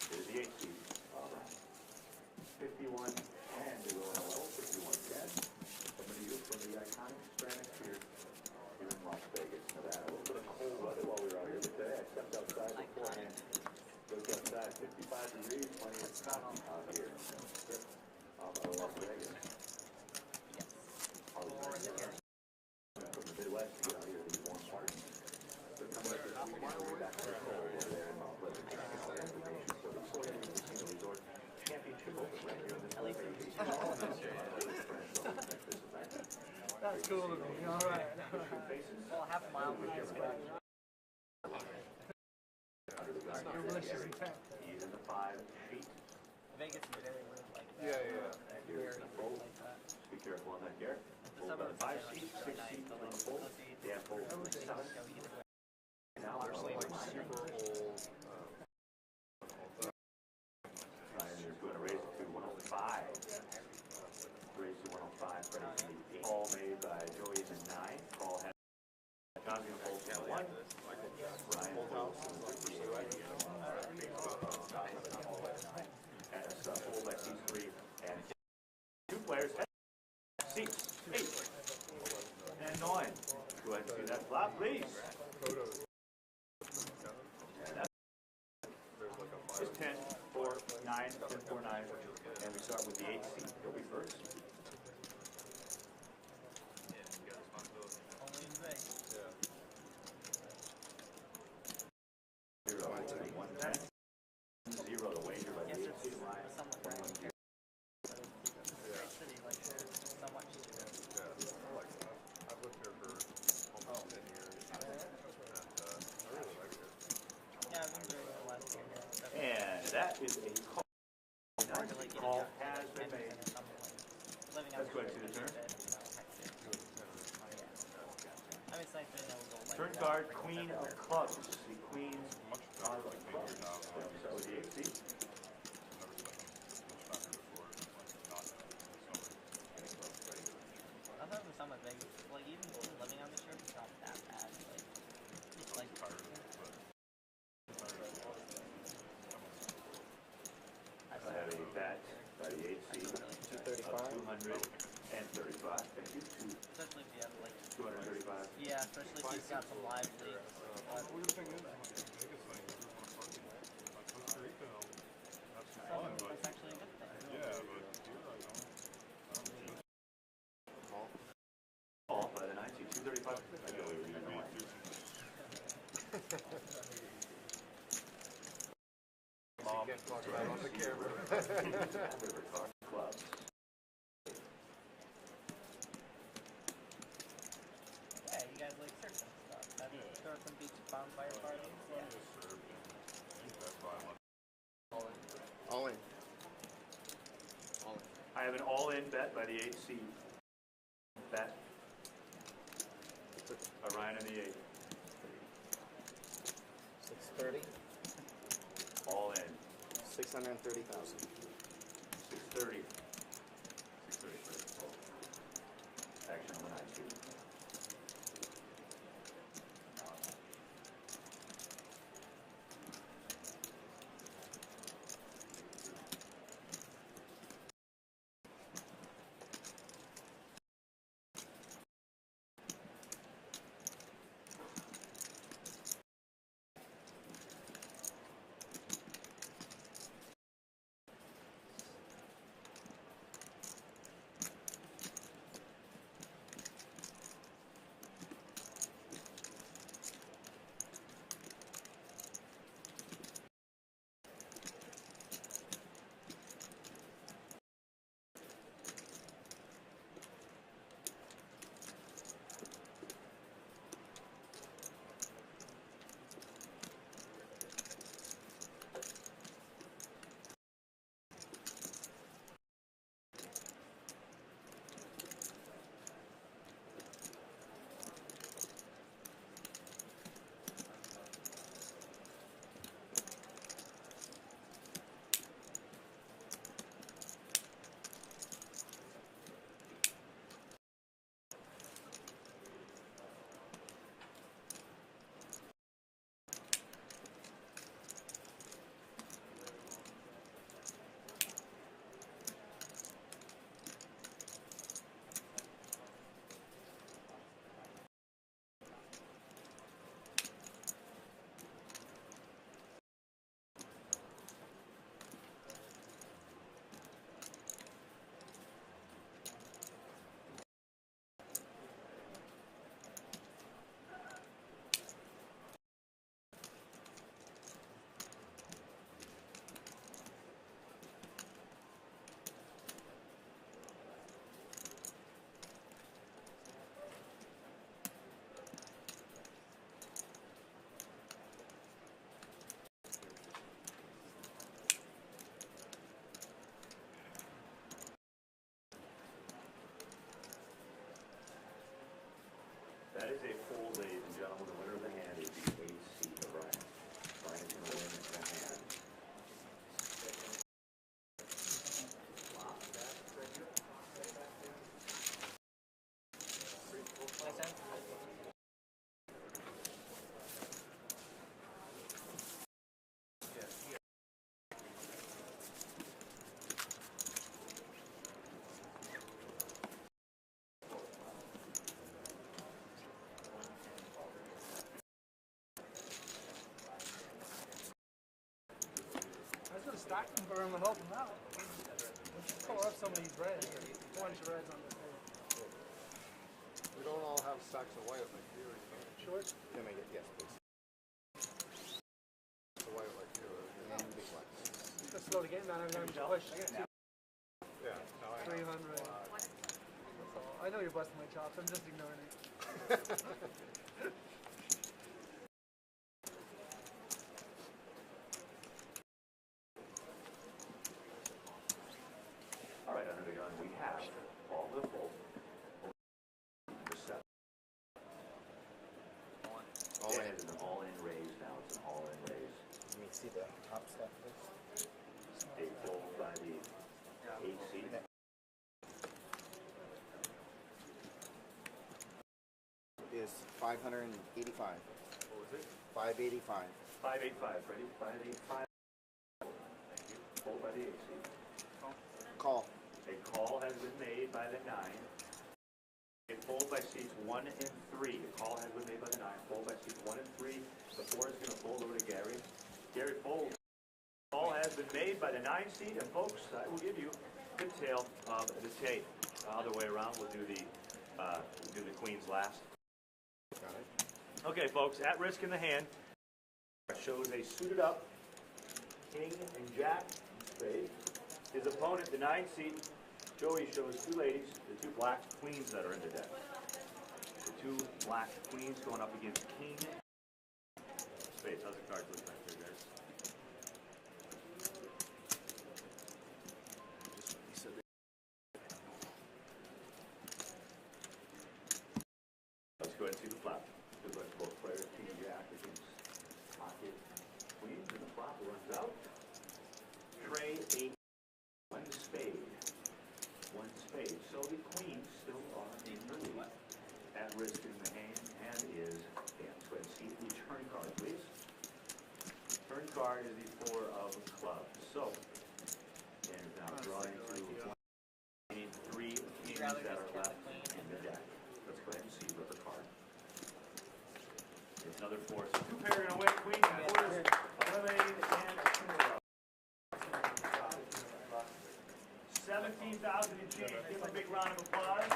There's the 8 seed. All right. 51 and to go in a level. 51 10. Coming to you from the iconic Stratosphere here in Las Vegas, Nevada. A little bit of cold weather while we were out here today. I stepped outside beforehand. Looked outside, 55 degrees, plenty of cotton out here. Out of Las Vegas. Yes. From the Midwest to get out here to these warm parts. So coming up this weekend, we'll be back to the cold over there in Mount Pleasant. Resort Championship Open right here in this That's cool of me. All right. Well, half a mile from this guy. your wish is intent. He's in the 5 sheet. Vegas is very weird like that. And here's the fold. Like that. Be careful on that, Garrett. The Fold on suburbs the 5 are like sheet, 6 really nice, sheet but on like the fold. pussy. Yeah, fold on the 7. Now There's we're like super old. Ryan, you're going to raise it to 105. Raise to 105. Freddie from the 8. Call made by Joey in the 9. Call has John's going to fold to the 1. Ryan folds to the 3. And a fold by C3. And 2 players. Seats 8 and 9. Go ahead and do that flop, please. It's 10, 4, 9, 10, 4, 9. And we start with the 8 seat. He'll be first. Zero, 110. 0 the wager by the 8 seat. I've lived here for almost 10 years, and I really like it. Yeah, I've been doing it last year. And that is a call. Nice call has been made. Let's go ahead to the turn. I mean, it's nice being able to go like Turn card, Queen of Clubs. The Queens are the clubs. So the 8 seat. I thought it was somewhat big. Like, even living on the strip, it's not that bad. Like, it's like. I have a bet by the 8 seat of 235. Thank you. Especially if you have like 235. Yeah, especially if you've got some live leagues. Weird thing is, Vegas thing, Costa Rica, that's fun, but That's actually a good thing. yeah, but here I don't. All by the 9 seat, 235. I go over you. Mom, talk about it on the camera. Clubs. Yeah, you guys like surfing stuff. Have you throw some beach bonfire parties? Yeah. All in. I have an all-in bet by the 8 seat. Bet. Orion in the 8. 630. All in. 630,000. 630. 630. Action on the 9 seat. stacking for him and help him out. Let's color up some of these reds. A bunch of reds on the table. We don't all have stacks of white like you. Short? Can I get, yes, please. The white like you. And big black. Let's slow the game down. I'm going to push. Yeah, no, I 300. That's all. I know you're busting my chops. I'm just ignoring it. All right, under the gun, we have all the full. All in. It's an all-in raise now. It's an all-in raise. Let me see the top stuff first. A full by the AC. Is 585. What was it? 585. 585, ready? 585. Thank you. Full by the AC. Call. A call has been made by the 9. A fold by seats 1 and 3. A call has been made by the 9. Fold by seats 1 and 3. The 4 is going to fold over to Gary. Gary folds. Call has been made by the 9 seat, and folks, I will give you the tail of the tape. Other way around, we'll do the queens last. Got it. Okay, folks, at risk in the hand. Shows a suited up king and jack spade. His opponent, the 9 seat, Joey, shows 2 ladies, the 2 black queens that are in the deck. The 2 black queens going up against king spades. How's the card look like there, guys? Let's go ahead and see the flop. Good luck to both players. King and jack against pocket queens, and the flop runs out. Tray 8. 1 spade. 1 spade. So the queens still are in the lead. At risk in the hand is Dan. Go ahead and see the turn card, please. Turn card is the 4 of clubs. So, Dan is now drawing through 3 kings that are left in the deck. Let's go ahead and see river card. There's another 4. So 2 pair are going to win. Queen and 4 is eliminated and Kamera. 17,000 and change. Give him a big round of applause.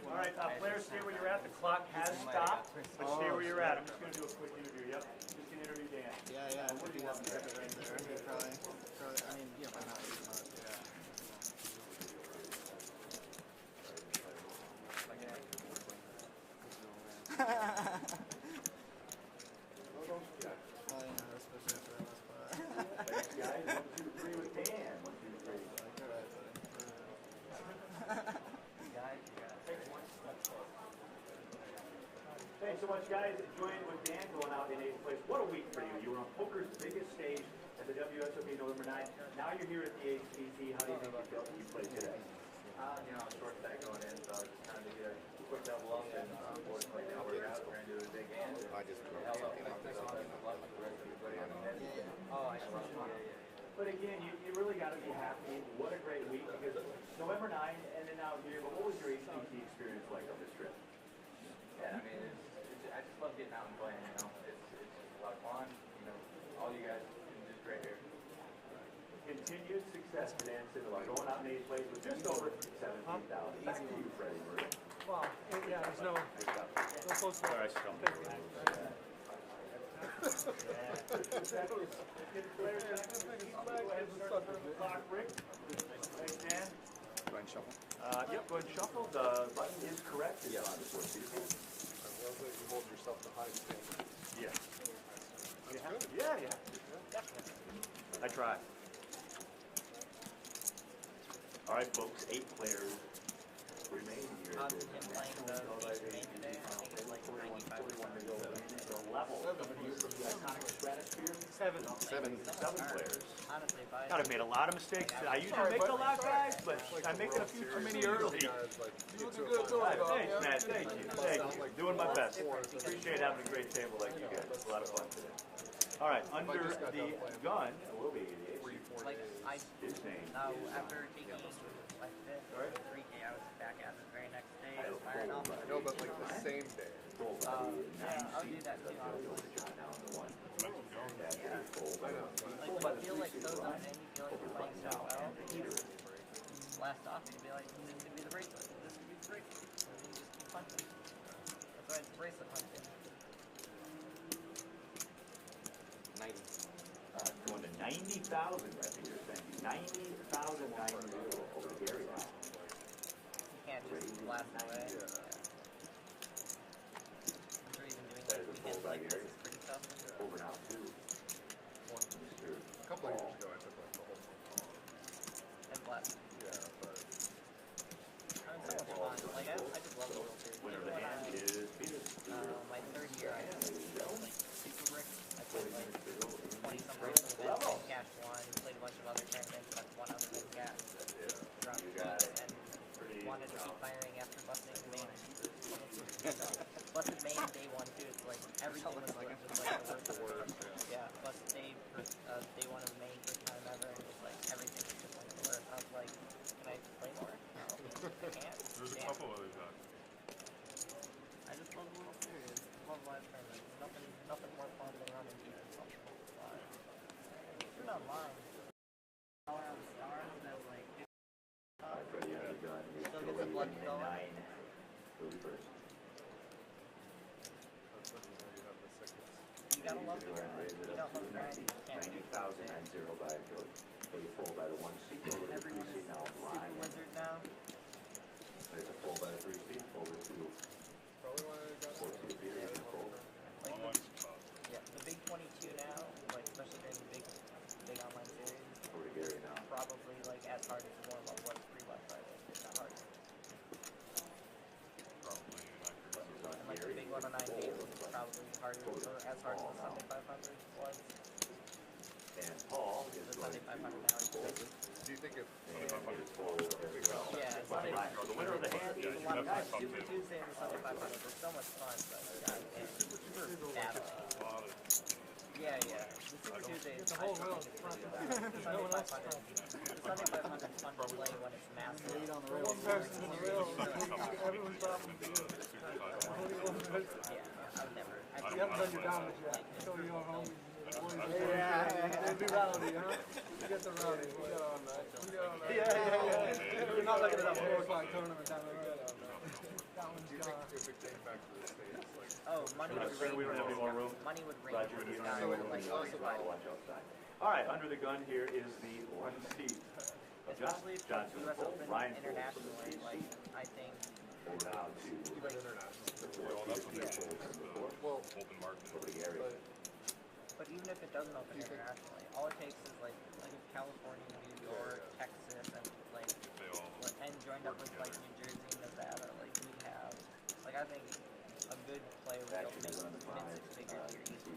All right, players, stay where you're at. The clock has stopped, but stay where you're at. I'm just going to do a quick interview. Yep, just an interview, Dan. Yeah. What do you want to right there? Probably. I mean, yeah, why not? Thanks, guys. 1, 2, 3 with Dan. 1, 2, 3. Thanks so much, guys. Joined with Dan going out in 8th place. What a week for you. You were on poker's biggest stage at the WSOP November 9th. Now you're here at the HTC. How do you think you felt when you played today? Short stack going in, so just kind of to get a quick double up, and unfortunately now we're out. We're going to do a big hand. I just But again, you really got to be happy. What a great week, because November 9 and then now here, but what was your HTC experience like on this trip? Yeah, I mean, I just love getting out and playing, It's a lot of fun. All you guys are just great here. Continued success for Dan Sindelar, going out in 8th place with just over 17,000. Back to you, Freddie. Wow. Yeah, there's no close one. All right, come Thanks, Dan. Go ahead and shuffle. Yep, go ahead and shuffle. The button is correct. It's on the 4 seat. I love that you hold yourself to high standards. Yeah. That's good. Yeah. Definitely. I try. All right, folks, 8 players remain here. Him playing the main today, I think it's like 95% to go in the level coming to you from the iconic Stratosphere. 7 players. Honestly, if I God, I've made a lot of mistakes. I usually make a lot, guys, but I'm making a few too many early. You looking good, too. Thanks, man. Thank you. Doing my best. Appreciate having a great table like you guys. It's a lot of fun today. All right, under the gun will be like his name. after taking like 3K, I was back at the very next day, firing off. No, but like the same day. Yeah, I'll do that too. blast off, you'd be like, this could be the bracelet, this could be the bracelet. And then you just keep punching. That's why it's bracelet punching. 90. Going to 90,000 right here. Thank you. 90,090 over to Gary now. You can't just blast away. Yeah. I'm sure even doing That like is a weekends fold by like Gary. this is pretty tough. Over now too. A couple of years ago, I took like the whole thing. And blast. Yeah, but I mean, so much fun. Like, I just love the World Series. Winner of the hand is Peter. My third year, I built like super bricks. I played like 20-some bricks in the event, and cash one, played a bunch of other tournaments, but one other than cash. Dropped and wanted to keep firing after busting main. Busted main day one too. It's like everything was like just like the worst. Yeah, busted day one of the main first time ever, and just like everything was just like the worst. I was like, can I play more? No, I can't. There's a couple others that. I just love the World Series. Love live tournaments. Nothing more fun than running games live. Even online. All around the stars, that like. Still gets the blood going. You gotta love the grind. You don't love the grind, you can't. 90,090 by George. They fold by the 1 seat over the 3 seat now. Super wizard now. There's a fold by the 3 seat over to 4 seat Peter. Yeah, the big 22 now, like especially during the big online series. Over to Gary now. Probably like as hard as the warm up was pre-Black Friday, if not harder. And like the big 109 days was probably harder or as hard as the Sunday 500 was. And Paul is the Sunday 500 now is crazy. do you think if Yeah, Sunday 500. The winner of the hand is a lot of fun. Super Tuesday and the Sunday 500 were so much fun, but super battle. Yeah. The Super Tuesday is The whole world. The Sunday 500. The Sunday 500 is fun to play when it's massive. Lead on the rail. One person in the rail. Everyone's dropping the deal. Yeah, I've never. You haven't done your damage yet. Show your homies. Yeah. It'll be rowdy, huh? You get the rowdy. We got all night. Yeah. We're not looking at that 4 o'clock tournament down the road. That one's gone. if it came back to the States, like... Oh, money would rain. We don't have any more room. Money would rain. Roger, you don't have any more room. Watch outside. All right, under the gun here is the 1 seat. Especially for Johnson US fold. Open Ryan internationally, like, I think... Over now to like, Well, open market. over to Gary. But even if it doesn't open internationally, all it takes is like if California, New York, Texas, and like and joined up with like New Jersey, Nevada, like we have, like I think a good player would make mid-6 figures here easy.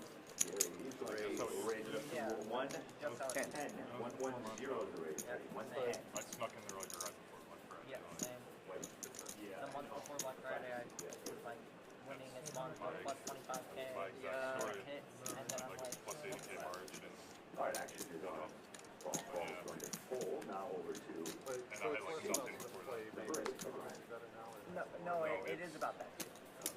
Yeah, just how it's 10. 1-1-0 is the raise. 1-10. I snuck in there like right before Black Friday. Yeah, same. The month before Black Friday, I was like winning at month plus 25K hits, and then I'm like, plus 80K margin. All right, action is on. Ball is going to fold now over to. And I had like something before that. No, it is about that too.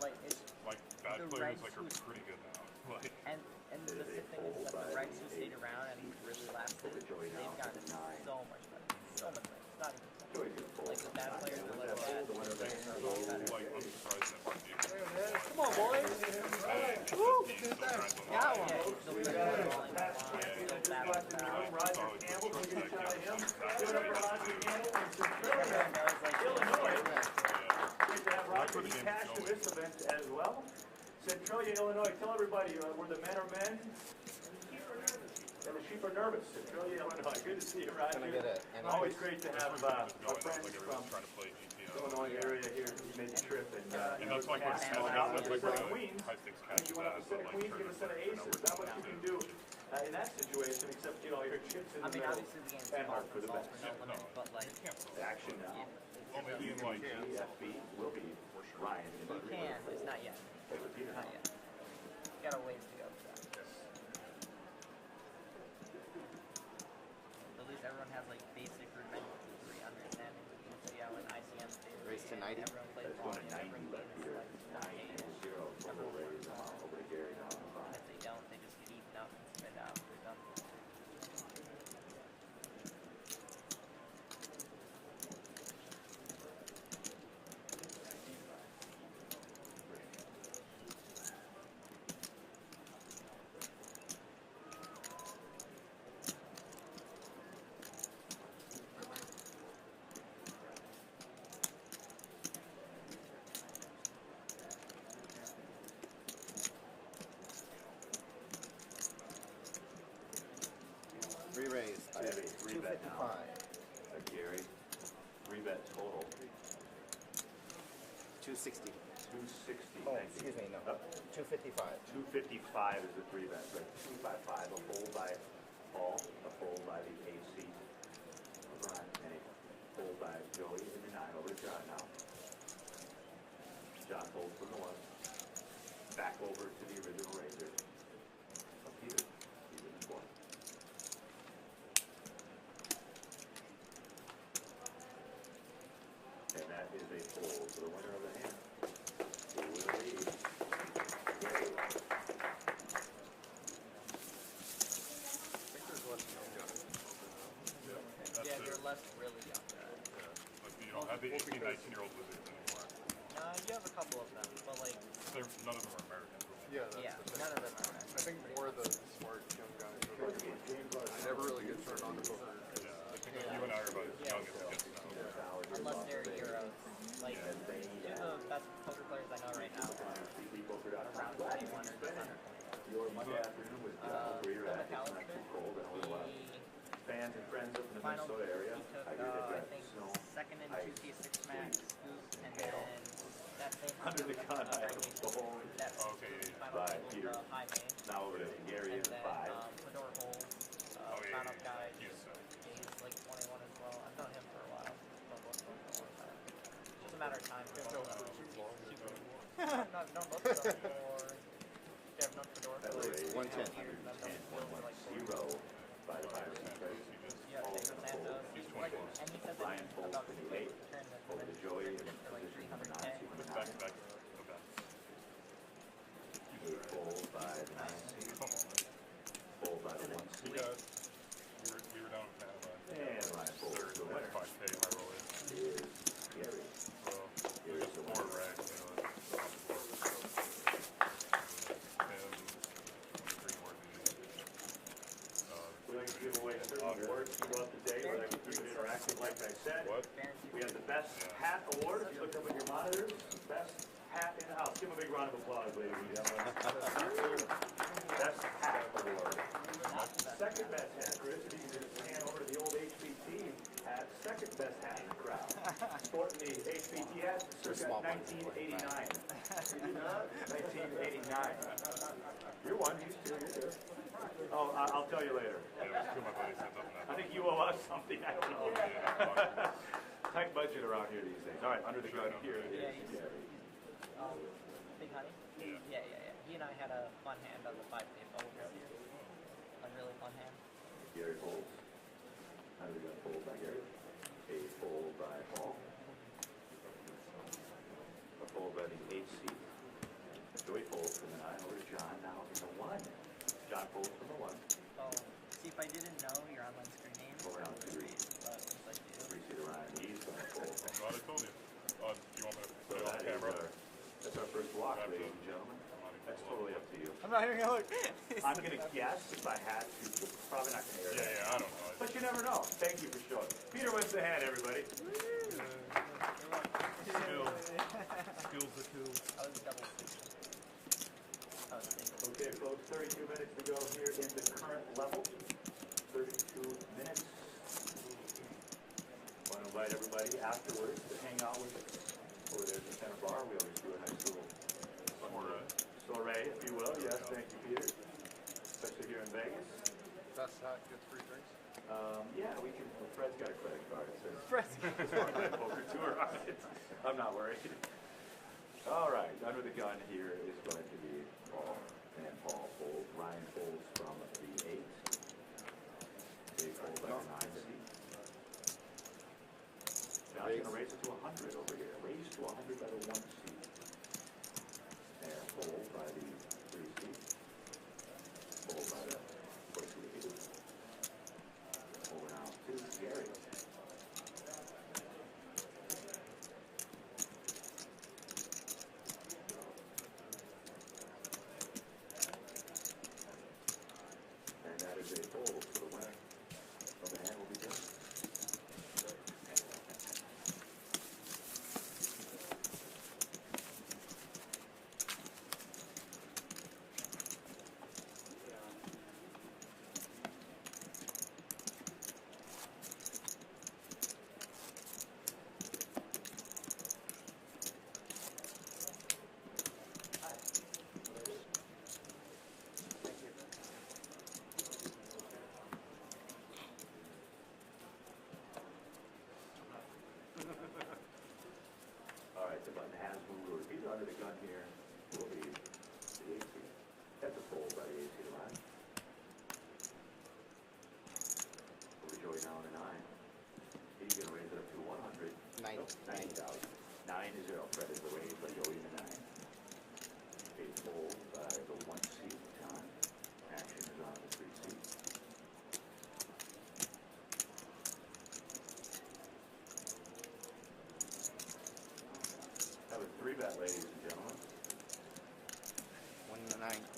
Like it's Like bad players like are pretty good now. Like and the thing is that the Reds who stayed around and really lasted, they've gotten so much better. So much better. It's not even like the bad players are like that. like I'm surprised that part Come on, boys. Woo! Got one. Roger, he cashed in this event as well. Centralia, Illinois. Tell everybody where the men are men and the sheep are nervous. Centralia, Illinois. Good to see you, Roger. Always great to have our friends from Illinois area here who made the trip. And that's like what's Queens. You want to set a queens, get a set of aces. Not much you can do in that situation except get all your chips in the middle. Obviously the game's And hope for the best. no limit, but like Action now. Well, maybe in like FB will be Ryan. you can, but it's not yet. Not yet. Got a ways to go for that. At least everyone has like basic rudimentary understanding. So yeah, when ICM stays, Race to 90? everyone plays volume, everyone games like 1K-ish. Everyone plays over to Gary now. and if they don't, they just get eaten up and spit out. They're done. three bet now. Gary, three bet total. 260. 260. Oh, Thank you. excuse me, no. 255. 255 is the three bet. Right. 255. A fold by Paul. A fold by the AC. LeBron. And a fold by Joey in the 9 over to John now. John folds from the 1. Back over to the original raiser. Of Peter. Peter in 4. And that is a fold for the winner of the hand. Who will it be? Yeah, they're less really young guys. But you don't have the 18, 19-year-old wizards anymore. You have a couple of them, but like... None of them are American. Yeah, that's none of them are American. I think more the smart young guys. I never really get turned on to poker. Yeah, I think you and I are about as young as it gets now. Unless they're Euros. Like, two of the best poker players I know right now are around 21 or just under 21. Your Monday afternoon was where you're at. It's not too cold. I know a lot of fans and friends up in the Minnesota area. He took, I think, second in 2K6 max scoop, and then that same under the gun, I have the whole by Peter. high main. Now over to Gary in 5. Fedor Hole, found out guy. He's like 21 as well. I've known him for a while. It's just a matter of time. No, most of them for. They have known Fedor for 110. years. I've known Phil for like 0 by the Pirates. Yeah, Pedro Santos. Like, and he said that Ryan he's folds about for to the 8. Over to Joey in for like position number 9. 300K. Back. Fold by the 9 seed. Fold by the 1 seed. We were down in Panama. And Ryan folds the winner. 5K my roll is Gary. Well, Gary's the winner. racks, We like to give away certain awards throughout the day. We like to keep it interactive, like I said. We have the best hat award. If you look up at your monitors, best hat in the house. Give them a big round of applause, ladies and gentlemen. Best hat award. Second best hat, Chris. If you can just hand over to the old HBT hat. Second best hat in the crowd. Sporting the HBT hat, circa 1989. 1989. You're one, he's two, you're two. Oh, I'll tell you later. I think you owe us something, I don't know. Tight budget around here these days. All right, under the gun here it is. Big Honey? Yeah. He and I had a fun hand on the 5K bubble this year. A really fun hand. Gary folds. Under the gun fold by Gary. A fold by Paul. A fold by the 8 seed. Joey folds from the 9 over to John, now in the 1. John folds from the 1. Oh, see, if I didn't know your online screen name, Over down to 3. but since I do. 3 seed around, he's going to fold. Well, I told you. Do you want me to So put it on that is camera? that's our first block, ladies and gentlemen. That's totally up to you. I'm not even gonna look. I'm going to guess if I had to, but probably not going to air that. Yeah, I don't know. But you never know. Thank you for showing. Peter wins the hand, everybody. Skills the tools. I was double switching. Okay, folks, 32 minutes to go here in the current level. 32 minutes. Want to invite everybody afterwards to hang out with us. Over there at the center bar, we always do a nice little soiree, if you will. Yes, thank you, Peter. Especially here in Vegas. Best hat gets free drinks. Yeah, we can. Well, Fred's got a credit card. It says Fred's poker tour on it. I'm not worried. All right, under the gun here is going to be Paul. And Paul folds. Ryan folds from the 8. They fold by the 9 seed. John's going to raise it to 100 over here. Raise to 100 by the 1 seed. And fold by the 3 seed. Fold by the 4 seed. Over now to Gary. And that is a fold for the winner of the hand will be done.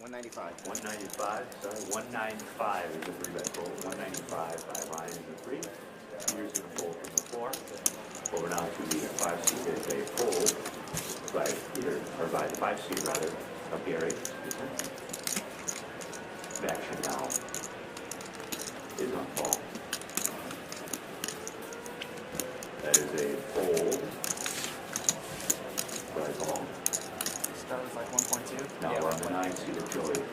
195. 195, sorry, 195 is a 3-bet fold. 195 by Ryan in the 3. Peter's going to fold from the 4. Over now to the 5 seed is a fold by Peter, or by the 5 seed rather, of Gary. The action now is on fall. That is a fold by Paul. Start with like 1.2. Now we're on the 9 seed of Joey.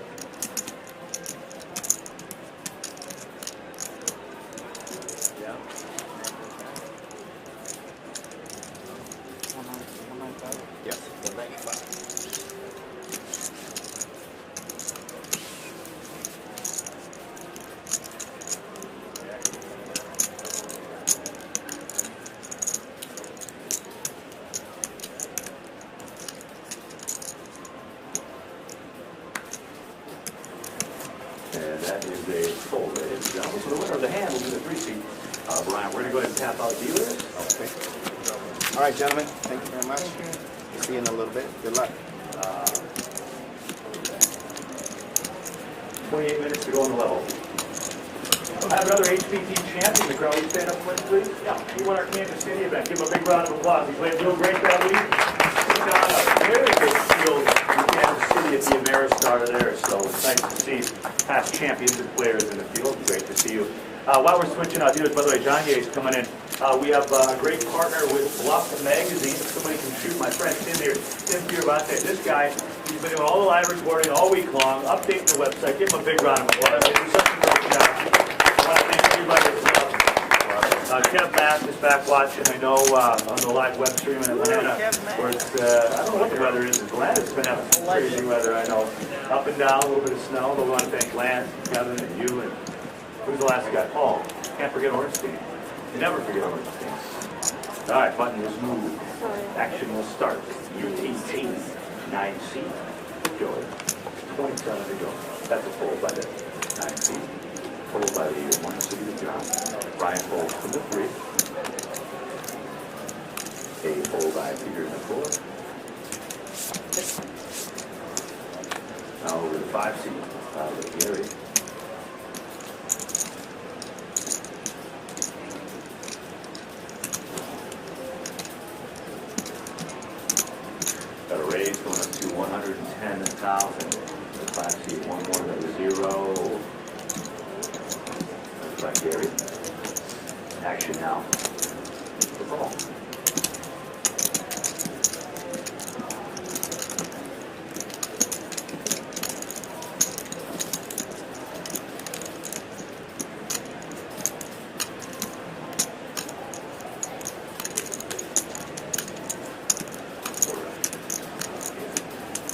Yeah. 195. Yes, 195. And that is a fold, ladies and gentlemen. So the winner of the hand will be the 3 seed. Brian, we're going to go ahead and tap out dealers. Okay. All right, gentlemen. Thank you very much. See you in a little bit. Good luck. 28 minutes to go on the level. I have another HPT champion. The crowd, will you stand up for me, please? Yeah. He won our Kansas City event. Give him a big round of applause. He played real great that week. He's got a very big field in Kansas City at the Ameristar there. So nice to see past champions and players in the field. Great to see you. While we're switching out dealers, by the way, John Gay is coming in. We have a great partner with Bluff Magazine. If somebody can shoot my friend Tim here, Tim Fioravante. This guy, he's been doing all the live reporting all week long, updating the website. Give him a big round of applause. They do such a great job. I want to thank everybody as well. Kev Bass is back watching, I know, on the live web stream in Atlanta, where it's, I don't know what the weather is. Atlanta's been having some crazy weather, I know. Up and down, a little bit of snow, but we want to thank Lance, Kevin, and you, and who's the last guy? Paul. Can't forget Ornstein. You never forget Ornstein. All right, button is moved. Action will start. UTT, 9C. Joey. 27 to go. That's a fold by the 9C. Fold by the 1C to John. Brian folds from the 3. A fold by Peter in the 4. Now over the 5 seat with Gary. Got a raise going up to 110,000. The 5 seat, one more than a 0. That's by Gary. Action now. The ball.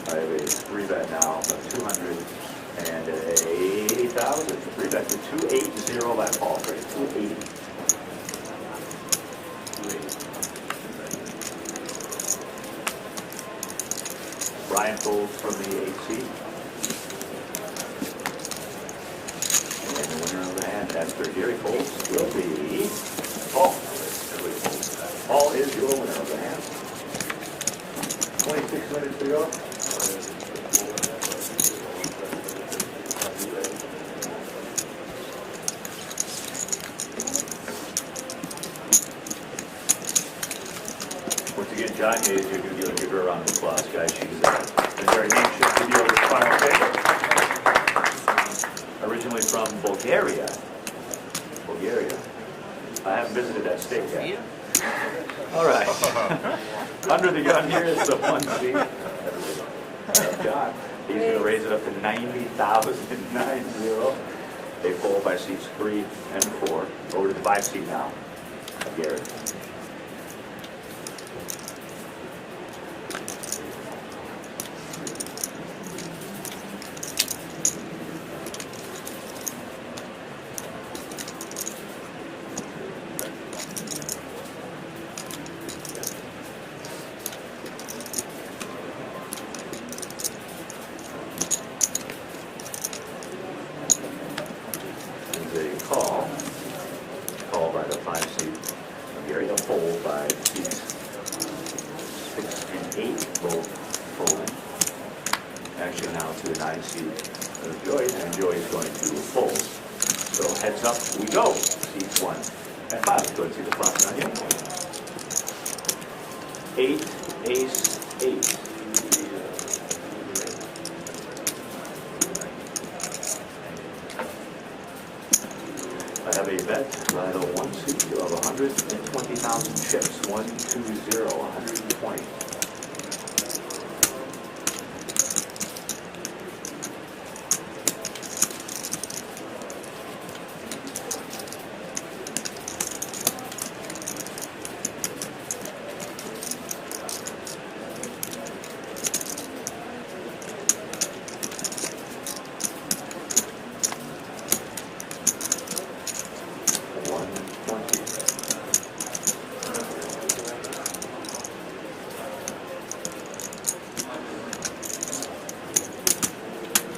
I have a 3-bet now of 280,000. 3-bet to 280 by Paul. Great. 280. Brian folds from the 8 seat. And the winner of the hand, after Gary folds, will be Paul. Everybody folds. Paul is your winner of the hand. 26 minutes to go. Once again, John Hayes, your new dealer. Give her a round of applause, guys. She's been very anxious to deal with final table. Originally from Bulgaria. I haven't visited that state yet. All right. Under the gun here is the 1 seat. John. He's going to raise it up to 90,090. They fold by seats 3 and 4. Over to the 5 seat now. Gary. Call by the 5 seat. Gary, a action now to the 9 seat of Joey, and Joey is going to fold. So heads up we go. Seats 1 and 5. Let's go and see the front on you. 8, ace, 8. I have a bet, right on 1 seat of 120,000 chips. 1, 2, 0, 120.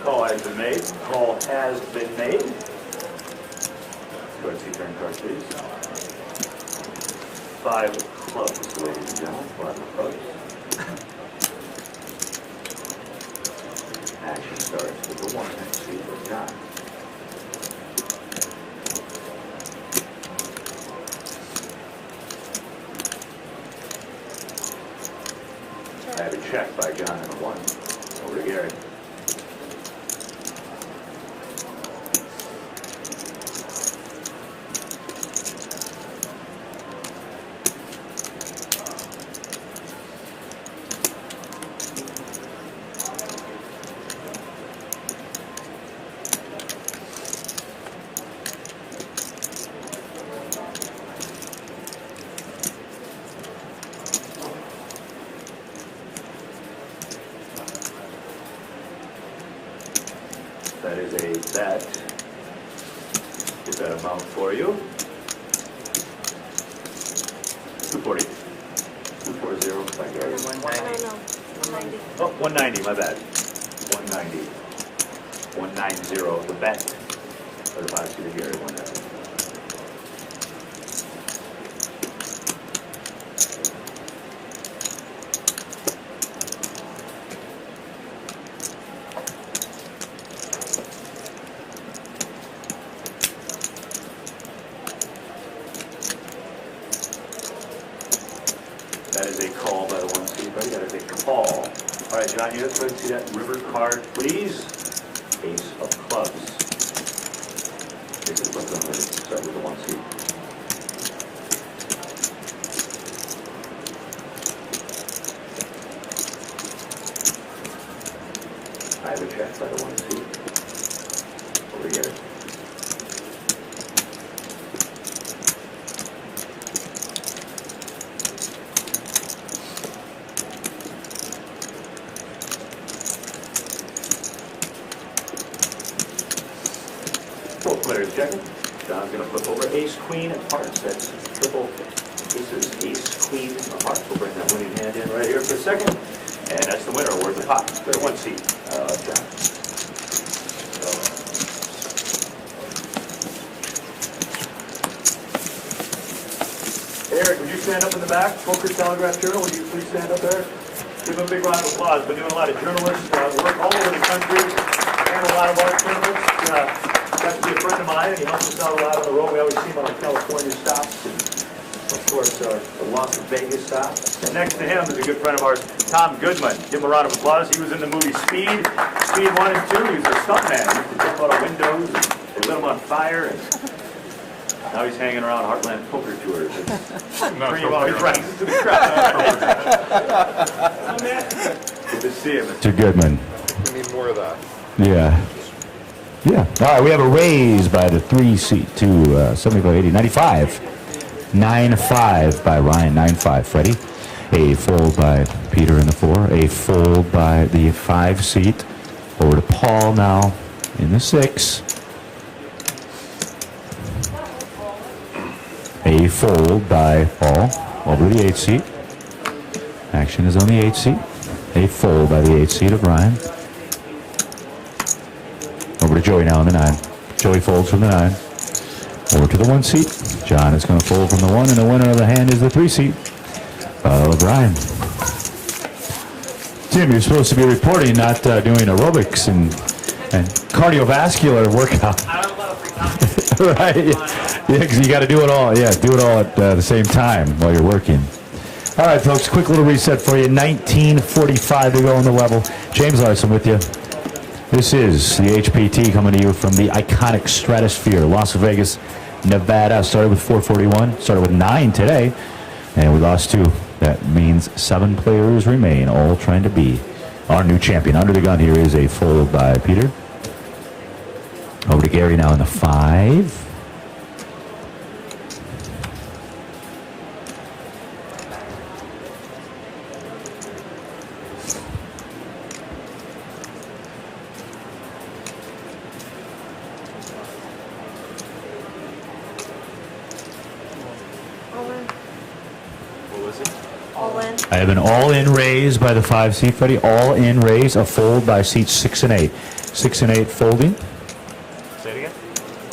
Call has been made. Call has been made. Go ahead and see turn card, please. 5 of clubs, ladies and gentlemen. 5 of clubs. Action starts with the 1 next seat with John. I have a check by John and a 1. Over to Gary. That is a bet. Get that amount for you. 240. 240 by Gary. 190. Oh, 190, my bad. 190. 190, the bet. For the 5 seat of Gary, 190. That is a call by the 1 seat, buddy. That is a call. All right, John, you have to see that river card, please. Ace of clubs. Ace of clubs. I'm going to start with the 1 seat. I have a check by the 1 seat. Over here. Both players checking. John's going to flip over ace, queen, and hearts. That's triple aces, ace, queen, and hearts. We'll bring that winning hand in right here for a second. And that's the winner. Worth the pot. Their 1 seat, John. So. Eric, would you stand up in the back? Poker Telegraph Journal, would you please stand up there? Give him a big round of applause. Been doing a lot of journalist work all over the country. And a lot of art tournaments. Got to be a friend of mine, and he helps us out a lot on the road. We always see him on our California stops, and of course, the Las Vegas stop. And next to him is a good friend of ours, Tom Goodman. Give him a round of applause. He was in the movie Speed 1 and 2. He was a stuntman. He used to jump out of windows, and they lit him on fire, and now he's hanging around Heartland Poker Tours. Pretty well, he's right to the crowd. Good to see him. Mr. Goodman. We need more of that. Yeah. Yeah. All right, we have a raise by the 3 seat to 75, 80, 95. 9-5 by Ryan, 9-5. Freddie. A fold by Peter in the 4. A fold by the 5 seat. Over to Paul now in the 6. A fold by Paul over the 8 seat. Action is on the 8 seat. A fold by the 8 seat of Ryan. Over to Joey now in the 9. Joey folds from the 9. Over to the 1 seat. John is going to fold from the 1, and the winner of the hand is the 3 seat of Ryan. Tim, you're supposed to be reporting, not doing aerobics and cardiovascular workout. I don't let free time. Right? Yeah, because you got to do it all. Yeah, do it all at the same time while you're working. All right, folks, quick little reset for you. 19:45 to go on the level. James Larson with you. This is the HPT coming to you from the iconic Stratosphere, Las Vegas, Nevada. Started with 441, started with 9 today, and we lost 2. That means 7 players remain, all trying to be our new champion. Under the gun here is a fold by Peter. Over to Gary now in the 5. I have an all-in raise by the 5 seat, Freddie. All-in raise, a fold by seats 6 and 8. 6 and 8 folding. Say it again?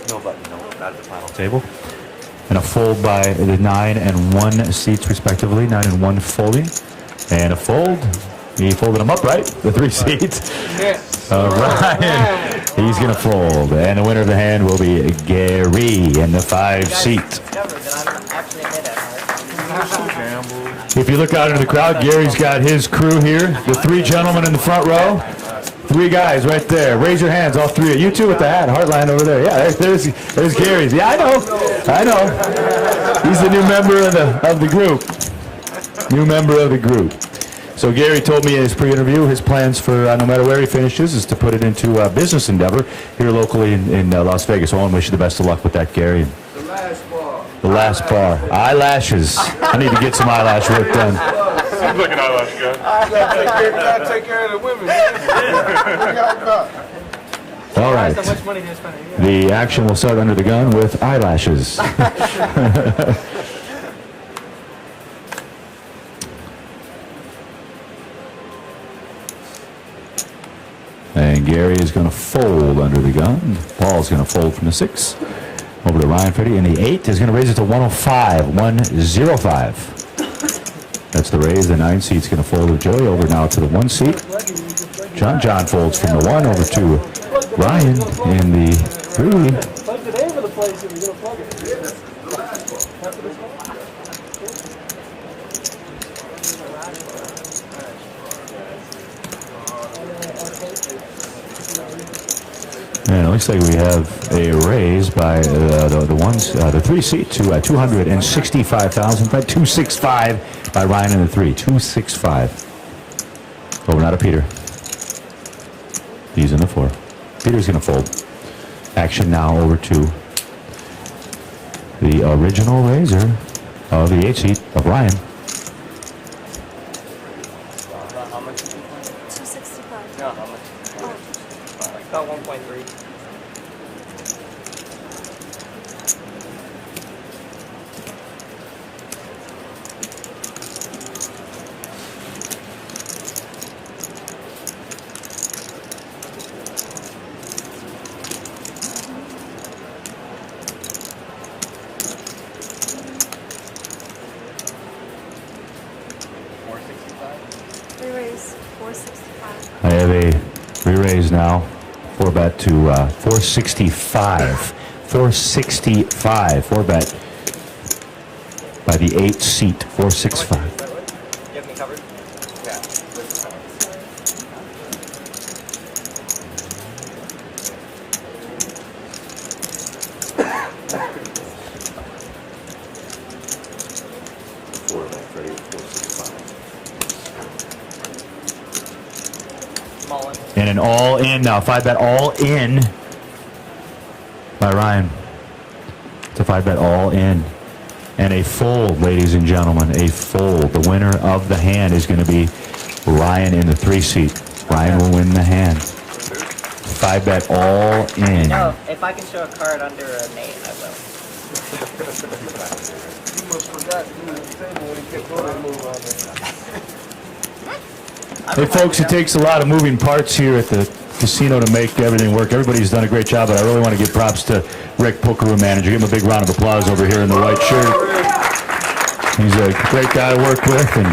No button, no, not at the final Table. And a fold by the 9 and 1 seats respectively. 9 and 1 folding. And a fold. He folded them up, right? The 3 seats. Yes. Ryan. He's going to fold. And the winner of the hand will be Gary in the 5 seat. If you look out into the crowd, Gary's got his crew here. The 3 gentlemen in the front row. 3 guys right there. Raise your hands, all 3. You two with the hat, Heartline over there. Yeah, there's Gary's. Yeah, I know. He's the new member of the group. New member of the group. So Gary told me in his pre-interview his plans for no matter where he finishes is to put it into a business endeavor here locally in Las Vegas. So I want to wish you the best of luck with that, Gary. The last bar. The last bar. Eyelashes. I need to get some eyelash work done. Seems like an eyelash guy. Gotta take care of the women. All right. How much money do you spend a year? The action will start under the gun with eyelashes. And Gary is going to fold under the gun. Paul's going to fold from the 6. Over to Ryan Freddie. And the 8 is going to raise it to 105. 105. That's the raise. The 9 seat's going to fold with Joey. Over now to the 1 seat. John folds from the 1 over to Ryan in the 3. Plug the name of the place if you're going to plug it. And it looks like we have a raise by the 3 seat to 265,000. 265 by Ryan in the 3. 265. Over now to Peter. He's in the 4. Peter's going to fold. Action now over to the original raiser of the 8 seat of Ryan. 265. No, how much? About 1.3. Re-raise 465. I have a re-raise now. 4-bet to 465. 465. 4-bet by the 8 seat. 465. You have me covered? Yeah. And an all-in now. 5-bet all-in by Ryan. It's a 5-bet all-in. And a fold, ladies and gentlemen. A fold. The winner of the hand is going to be Ryan in the 3 seat. Ryan will win the hand. 5-bet all-in. No, if I can show a card under a name, I will. You must forgot to do the table when he kept going that move on there. Hey folks, it takes a lot of moving parts here at the casino to make everything work. Everybody's done a great job, but I really want to give props to Rick, poker room manager. Give him a big round of applause over here in the white shirt. He's a great guy to work with, and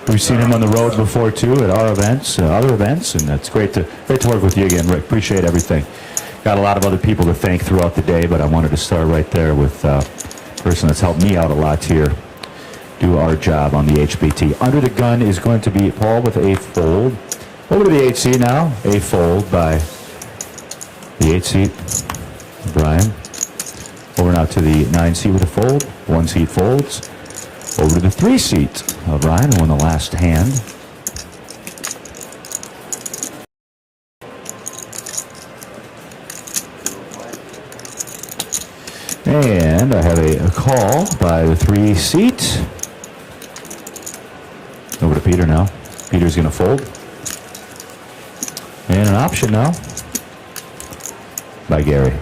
We've seen him on the road before too, at our events, other events, and it's great to work with you again, Rick. Appreciate everything. Got a lot of other people to thank throughout the day, but I wanted to start right there with a person that's helped me out a lot here. Do our job on the HBT. Under the gun is going to be Paul with a fold. Over to the 8 seat now. A fold by the 8 seat, Brian. Over now to the 9 seat with a fold. 1 seat folds. Over to the 3 seat of Ryan, who won the last hand. And I have a call by the 3 seat. Over to Peter now. Peter's going to fold. And an option now by Gary.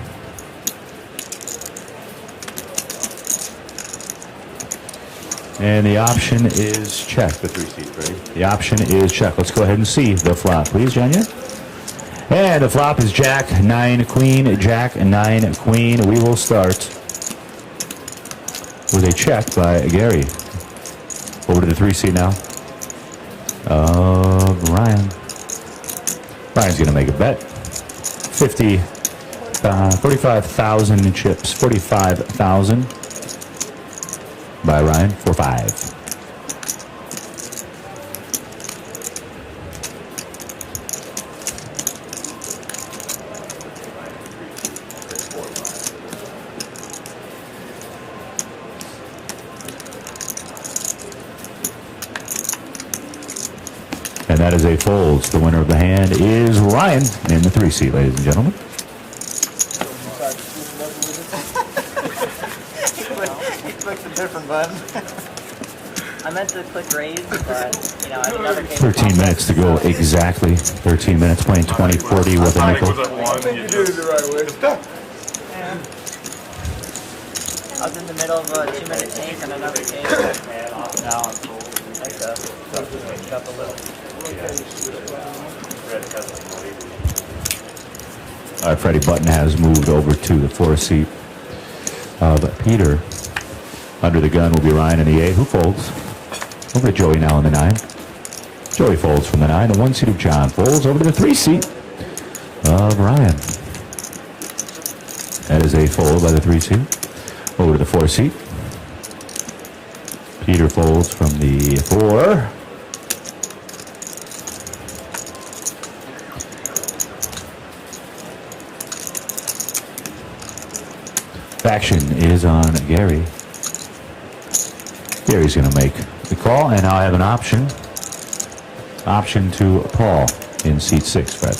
And the option is check, the 3 seat, ready? The option is check. Let's go ahead and see the flop, please, Janya. And the flop is Jack, 9, Queen, Jack, 9, Queen. We will start with a check by Gary. Over to the 3 seat now. Ryan. Ryan's going to make a bet. 45,000 chips. 45,000 by Ryan for 5. And that is a folds. The winner of the hand is Ryan in the 3 seat, ladies and gentlemen. He clicked a different button. I meant to click raise, but, you know, I have another game. 13 minutes to go exactly. 13 minutes playing 20-40 with a nickel. I think you did it the right way. I was in the middle of a 2-minute change and another game. Now I'm cool. Like to switch up a little. All right, Freddie Button has moved over to the 4 seat. But Peter, under the gun will be Ryan in the 8. Who folds? Over to Joey now in the 9. Joey folds from the 9. The 1 seat of John folds over to the 3 seat of Ryan. That is a fold by the 3 seat. Over to the 4 seat. Peter folds from the 4. Action is on Gary. Gary's going to make the call, and I have an option. Option to Paul in seat 6, Fred.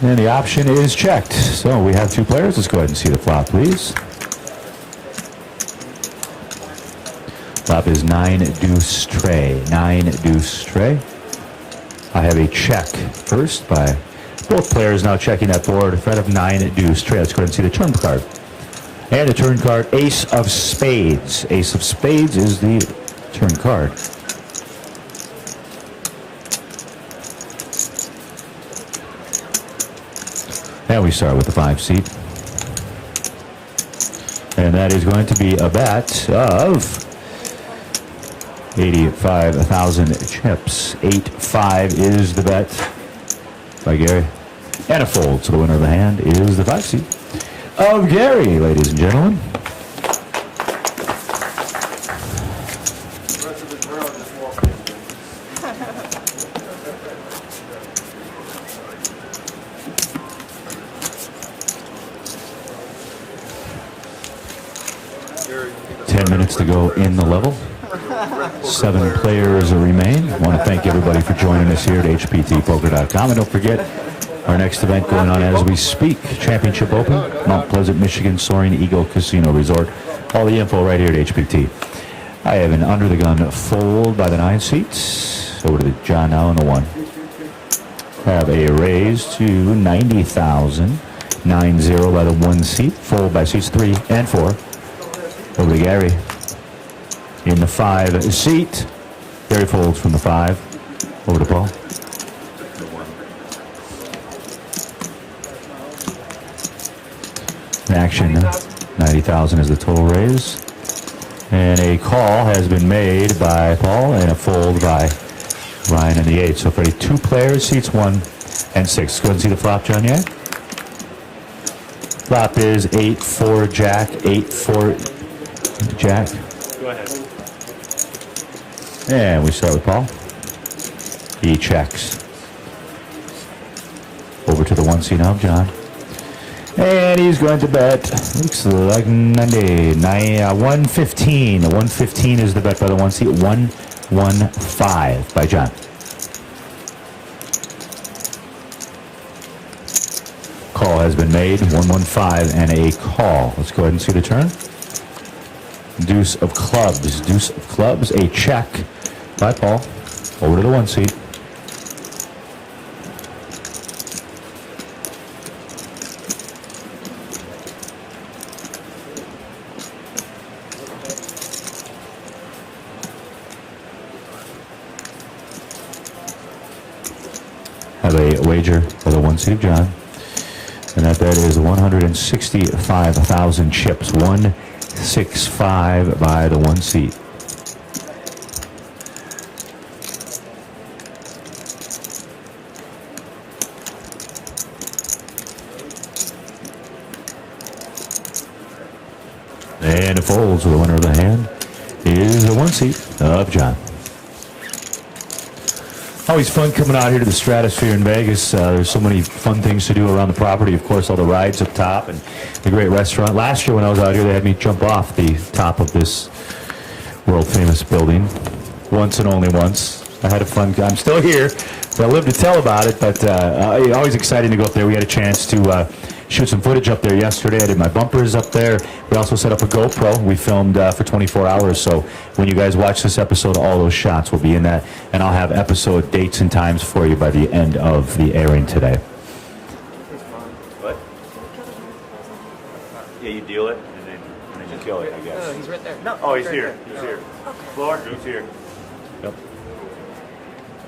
And the option is checked. So we have 2 players. Let's go ahead and see the flop, please. Flop is 9 deuce tray. 9 deuce tray. I have a check first by both players now checking that board. Fred of 9 deuce tray. Let's go ahead and see the turn card. And the turn card, ace of spades. Ace of spades is the turn card. And we start with the 5 seat. And that is going to be a bet of 85,000 chips. 8-5 is the bet by Gary. And a fold. So the winner of the hand is the 5 seat of Gary, ladies and gentlemen. The rest of the crowd just walked in. 10 minutes to go in the level. 7 players remain. I want to thank everybody for joining us here at hptpoker.com. And don't forget, our next event going on as we speak, Championship Open, Mount Pleasant, Michigan, Soaring Eagle Casino Resort. All the info right here at HPT. I have an under the gun fold by the 9 seats. Over to John now on the 1. Have a raise to 90,000. 9-0 by the 1 seat. Fold by seats 3 and 4. Over to Gary in the 5 seat. Gary folds from the 5. Over to Paul. Action. 90,000 is the total raise. And a call has been made by Paul and a fold by Ryan in the 8. So Freddie, 2 players, seats 1 and 6. Go ahead and see the flop, John, yeah? Flop is 8-4 Jack, 8-4 Jack. Go ahead. And we start with Paul. He checks. Over to the 1 seat now, John. And he's going to bet, looks like 115. 115 is the bet by the 1 seat. 115 by John. Call has been made. 115 and a call. Let's go ahead and see the turn. Deuce of clubs. Deuce of clubs. A check by Paul. Over to the 1 seat. Have a wager for the 1 seat of John. And that bet is 165,000 chips. 165 by the 1 seat. And it folds. The winner of the hand is the 1 seat of John. Always fun coming out here to the Stratosphere in Vegas. There's so many fun things to do around the property. Of course, all the rides up top and the great restaurant. Last year when I was out here, they had me jump off the top of this world-famous building. Once and only once. I had a fun. I'm still here, so I live to tell about it, but always exciting to go up there. We had a chance to shoot some footage up there yesterday. I did my bumpers up there. We also set up a GoPro. We filmed for 24 hours, so when you guys watch this episode, all those shots will be in that, and I'll have episode dates and times for you by the end of the airing today. What? Yeah, you deal it, and then you kill it, I guess. Oh, he's right there. No. Oh, he's right here. there. He's here. Floor, he's here. Yep.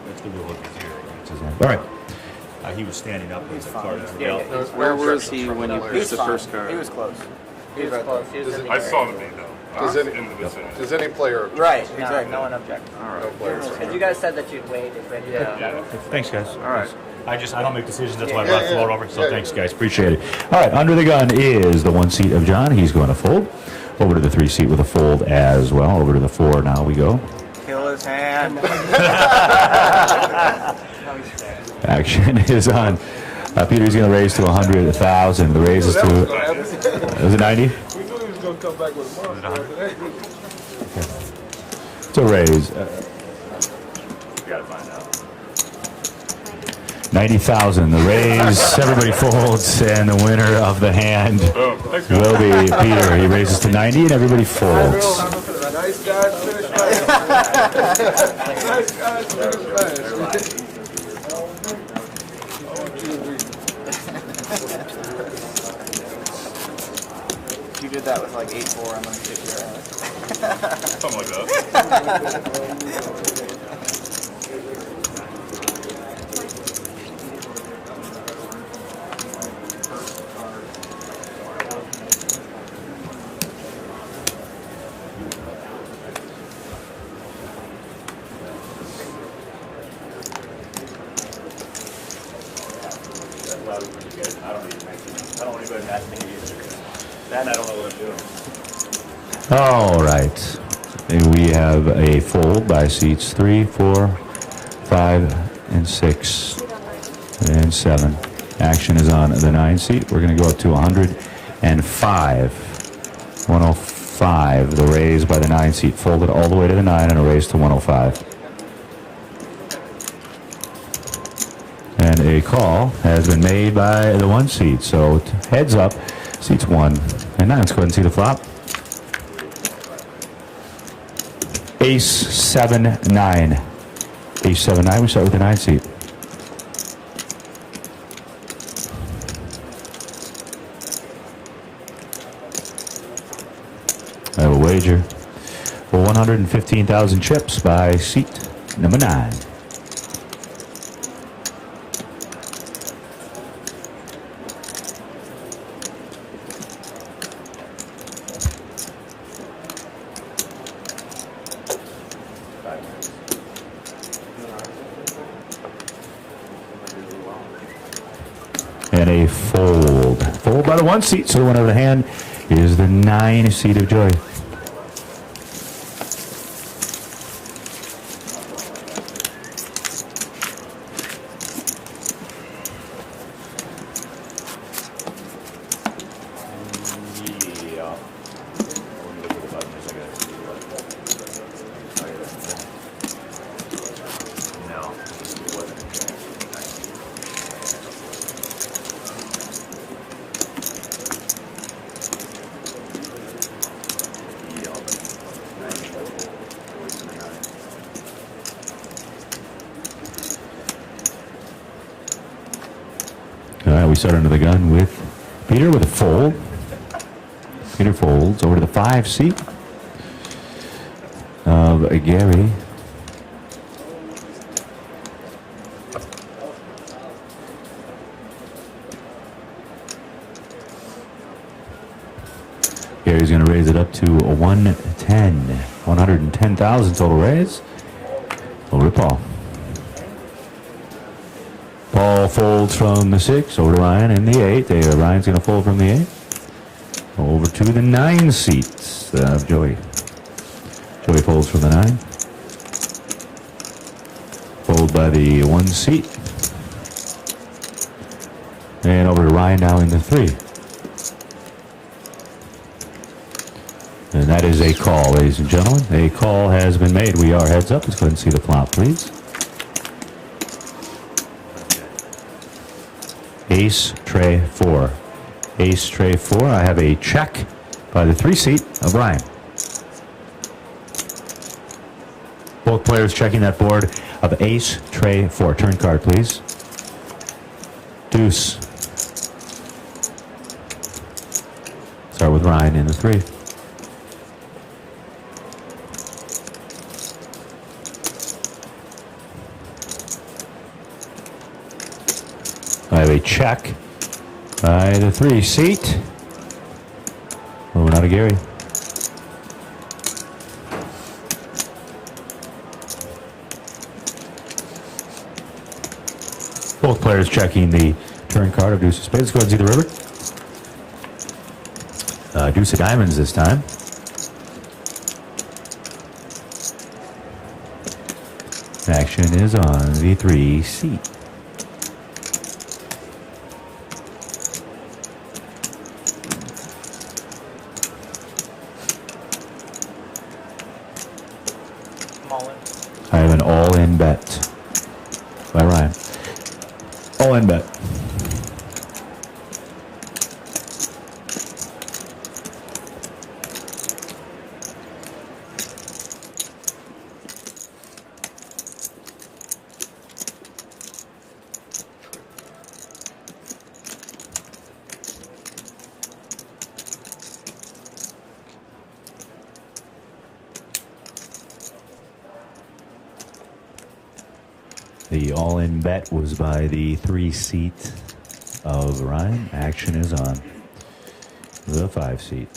That's the rule. He's here. All right. He was standing up with the cards. Where was he when you pushed the first card? He was close. He was close. He was in the I area. saw him though. Does any player object? Right, to exactly. No one objected. All right. No players. Because you guys said that you'd wait if they Thanks, guys. All right. I don't make decisions. That's why I Yeah, brought the yeah. floor over. So Yeah, thanks, yeah. guys. Appreciate it. All right, under the gun is the 1 seat of John. He's going to fold. Over to the 3 seat with a fold as well. Over to the 4 now we go. Kill his hand. Action is on. Peter's going to raise to 100,000. The raise is to, was it 90? We knew he was going to come back with a monster. It's a raise. You gotta find out. 90,000. The raise. Everybody folds, and the winner of the hand will be Peter. He raises to 90, and everybody folds. Nice guys finish last. Nice guys finish last. You did that with like 8-4. I'm gonna kick your ass. Something like that. I don't want anybody asking me either. That I don't know what I'm doing. All right. And we have a fold by seats 3, 4, 5, and 6, and 7. Action is on the 9 seat. We're going to go up to 105. 105. The raise by the 9 seat. Folded all the way to the 9 and a raise to 105. And a call has been made by the 1 seat. So heads up, seats 1 and 9. Let's go ahead and see the flop. Ace 7 9. Ace 7 9. We start with the 9 seat. I have a wager for 115,000 chips by seat number 9. a fold. Fold by the 1 seat, so the one over the hand is the 9 seat of Joey. We start under the gun with Peter with a fold. Peter folds over to the 5 seat of Gary. Gary's going to raise it up to a 110. 110,000 total raise. Over to Paul. Paul folds from the 6 over to Ryan in the 8. Ryan's going to fold from the 8 over to the 9 seats of Joey. Joey folds from the 9. Fold by the 1 seat. And over to Ryan now in the 3. And that is a call, ladies and gentlemen. A call has been made. We are heads up. Let's go ahead and see the flop, please. Ace, tray, 4. Ace, tray, 4. I have a check by the 3 seat of Ryan. Both players checking that board of ace, tray, 4. Turn card, please. Deuce. Start with Ryan in the 3. I have a check by the 3 seat. Moving out of Gary. Both players checking the turn card of deuce of spades. Let's go ahead and see the river. Deuce of diamonds this time. Action is on the 3 seat. I have an all-in bet by Ryan. All-in bet. The all-in bet was by the 3 seat of Ryan. Action is on the 5 seat.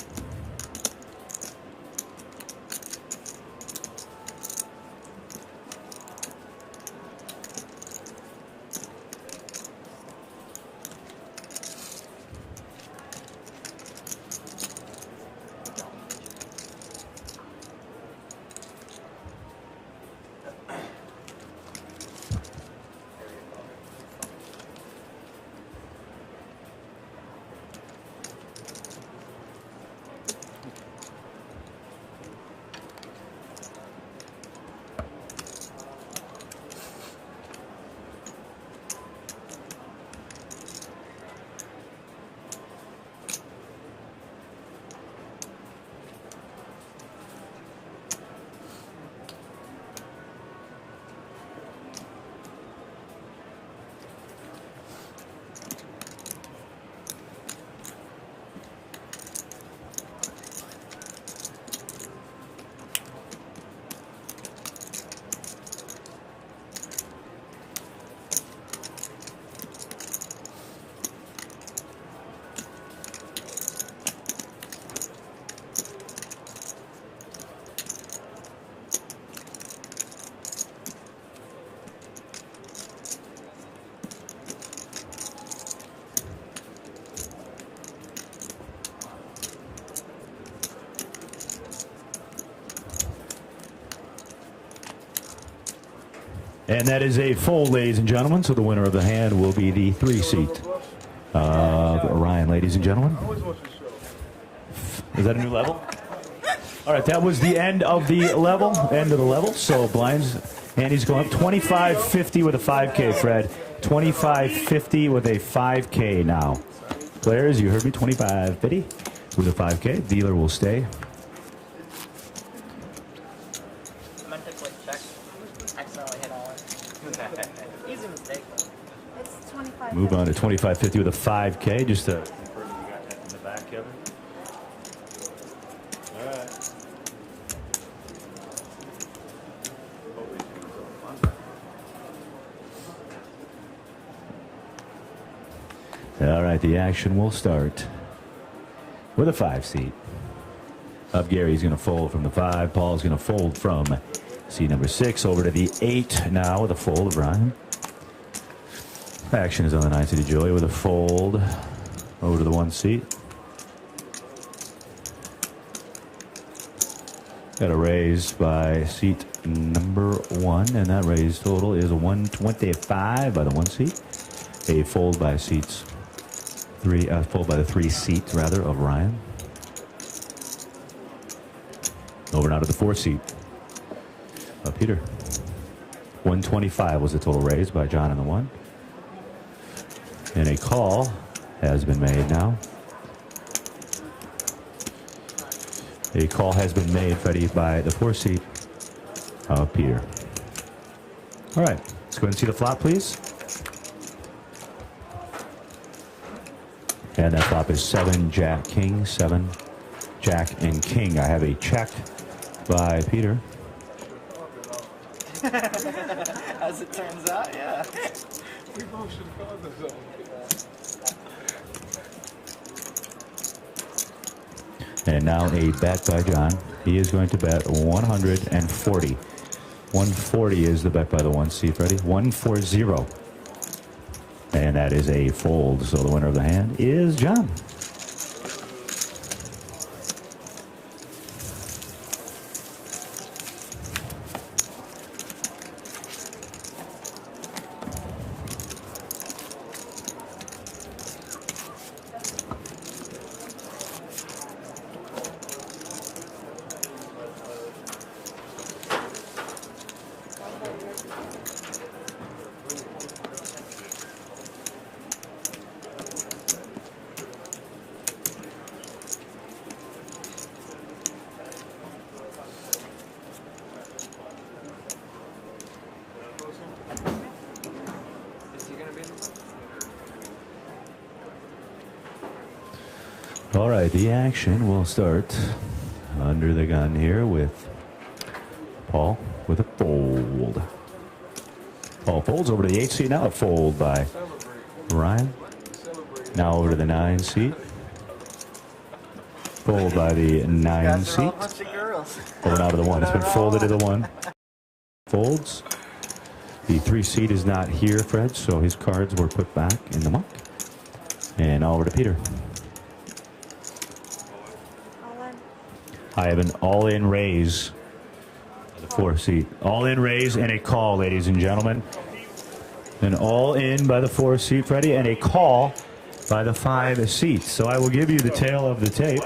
And that is a fold, ladies and gentlemen. So the winner of the hand will be the 3 seat of Ryan, ladies and gentlemen. Is that a new level? All right, that was the end of the level. So blinds, and he's going up 25.50 with a 5K, Fred. 25.50 with a 5K now. Players, you heard me, 25.50 with a 5K. Dealer will stay. I meant to click check. Accidentally hit all in. Easy mistake. It's 25. Move on to 25.50 with a 5K. Just to confirm you got that in the back, Kevin. All right. All right, the action will start with a 5 seat. Up Gary's going to fold from the 5. Paul's going to fold from seat number 6 over to the 8 now with a fold of Ryan. Action is on the 9 seat of Joey with a fold over to the 1 seat. Got a raise by seat number 1, and that raise total is a 125 by the 1 seat. A fold by seats 3, fold by the 3 seat rather of Ryan. Over now to the 4 seat of Peter. 125 was the total raise by John in the 1. And a call has been made now. A call has been made, Freddie, by the 4 seat of Peter. All right, let's go ahead and see the flop, please. And that flop is 7, Jack, King, 7, Jack, and King. I have a check by Peter. As it turns out, yeah. We both should have called this over. And now a bet by John. He is going to bet 140. 140 is the bet by the 1 seat. Ready? 140. And that is a fold. So the winner of the hand is John. All right, the action will start under the gun here with Paul with a fold. Paul folds over to the 8 seat. Now a fold by Ryan. Now over to the 9 seat. Fold by the 9 seat. Over now to the 1. It's been folded to the 1. Folds. The 3 seat is not here, Fred, so his cards were put back in the muck. And now over to Peter. I have an all-in raise. The 4 seat. All-in raise and a call, ladies and gentlemen. An all-in by the 4 seat, Freddie, and a call by the 5 seat. So I will give you the tail of the tape.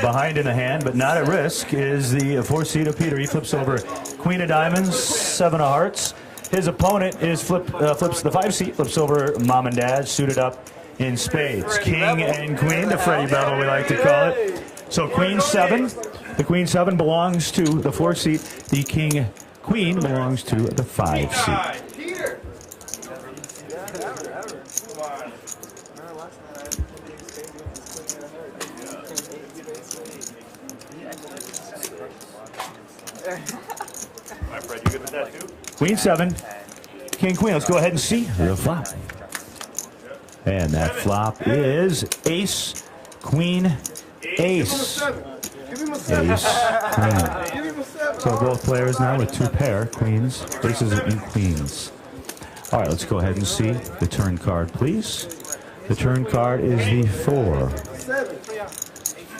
Behind in the hand, but not at risk, is the 4 seat of Peter. He flips over Queen of Diamonds, 7 of Hearts. His opponent is flips the 5 seat, flips over Mom and Dad, suited up in spades. King and Queen, the Freddie Bevel we like to call it. So Queen 7, the Queen 7 belongs to the 4 seat. The King Queen belongs to the 5 seat. Alright, Fred, you good with that too? Queen 7, King Queen. Let's go ahead and see the flop. And that flop is Ace, Queen, Ace. Ace, Queen. So both players now with 2 pair, Queens, Aces, and Queens. All right, let's go ahead and see the turn card, please. The turn card is the 4.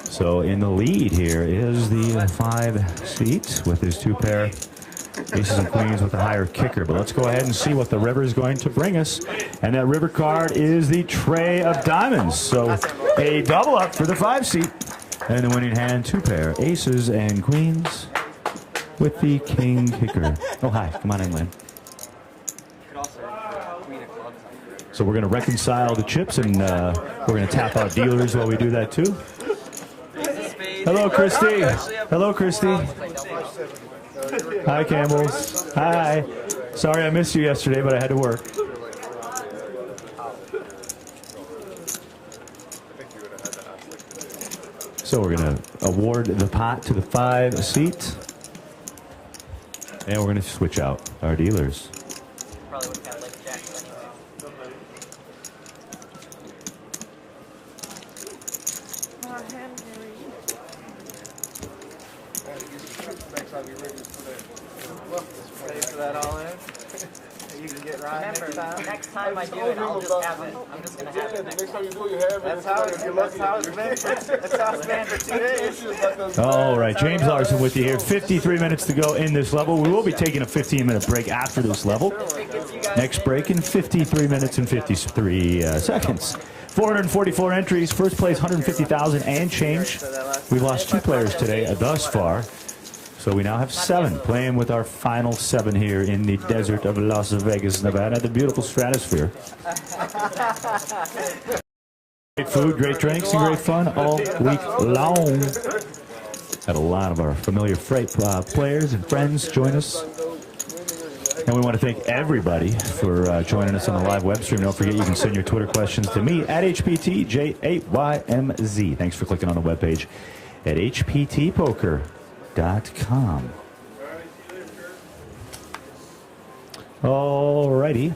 So in the lead here is the 5 seat with his 2 pair Aces and queens with the higher kicker. But let's go ahead and see what the river is going to bring us. And that river card is the tray of diamonds. So a double up for the 5 seat. And the winning hand, 2 pair, aces and queens with the king kicker. Oh, hi. Come on in, Lynn. So we're going to reconcile the chips, and we're going to tap out dealers while we do that, too. Hello, Christy. Hello, Christy. Hi, Campbells. Hi. Sorry I missed you yesterday, but I had to work. So we're going to award the pot to the 5 seat. And we're going to switch out our dealers. Probably would have got like jacks anyway. Ready for that all in? You can get Ryan. Remember, next time I do it, I'll just have it. I'm just going to have it next time. That's how it's been for 2 days. All right, James Larson with you here. 53 minutes to go in this level. We will be taking a 15-minute break after this level. Next break in 53 minutes and 53 seconds. 444 entries. First place, 150,000 and change. We've lost 2 players today thus far. So we now have 7 playing with our final 7 here in the desert of Las Vegas, Nevada, at the beautiful Stratosphere. Great food, great drinks, and great fun all week long. Had a lot of our familiar players and friends join us. And we want to thank everybody for joining us on the live web stream. Don't forget you can send your Twitter questions to me at HPTJ8YMZ. Thanks for clicking on the webpage at HPTpoker.com. Alrighty.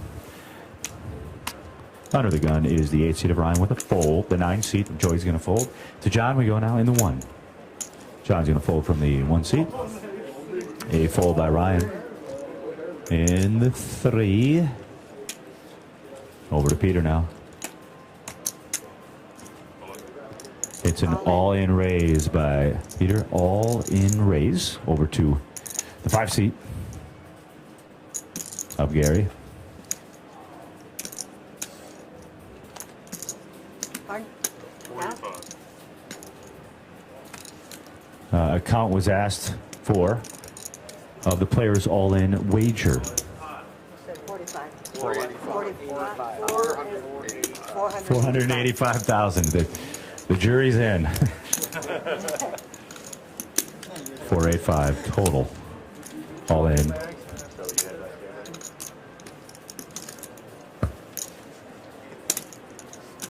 Under the gun is the 8 seat of Ryan with a fold. The 9 seat of Joey's going to fold. To John, we go now in the 1. John's going to fold from the 1 seat. A fold by Ryan. In the 3. Over to Peter now. It's an all-in raise by Peter. All-in raise over to the 5 seat of Gary. Account was asked for of the player's all-in wager. 485,000. The jury's in. 485 total. All in.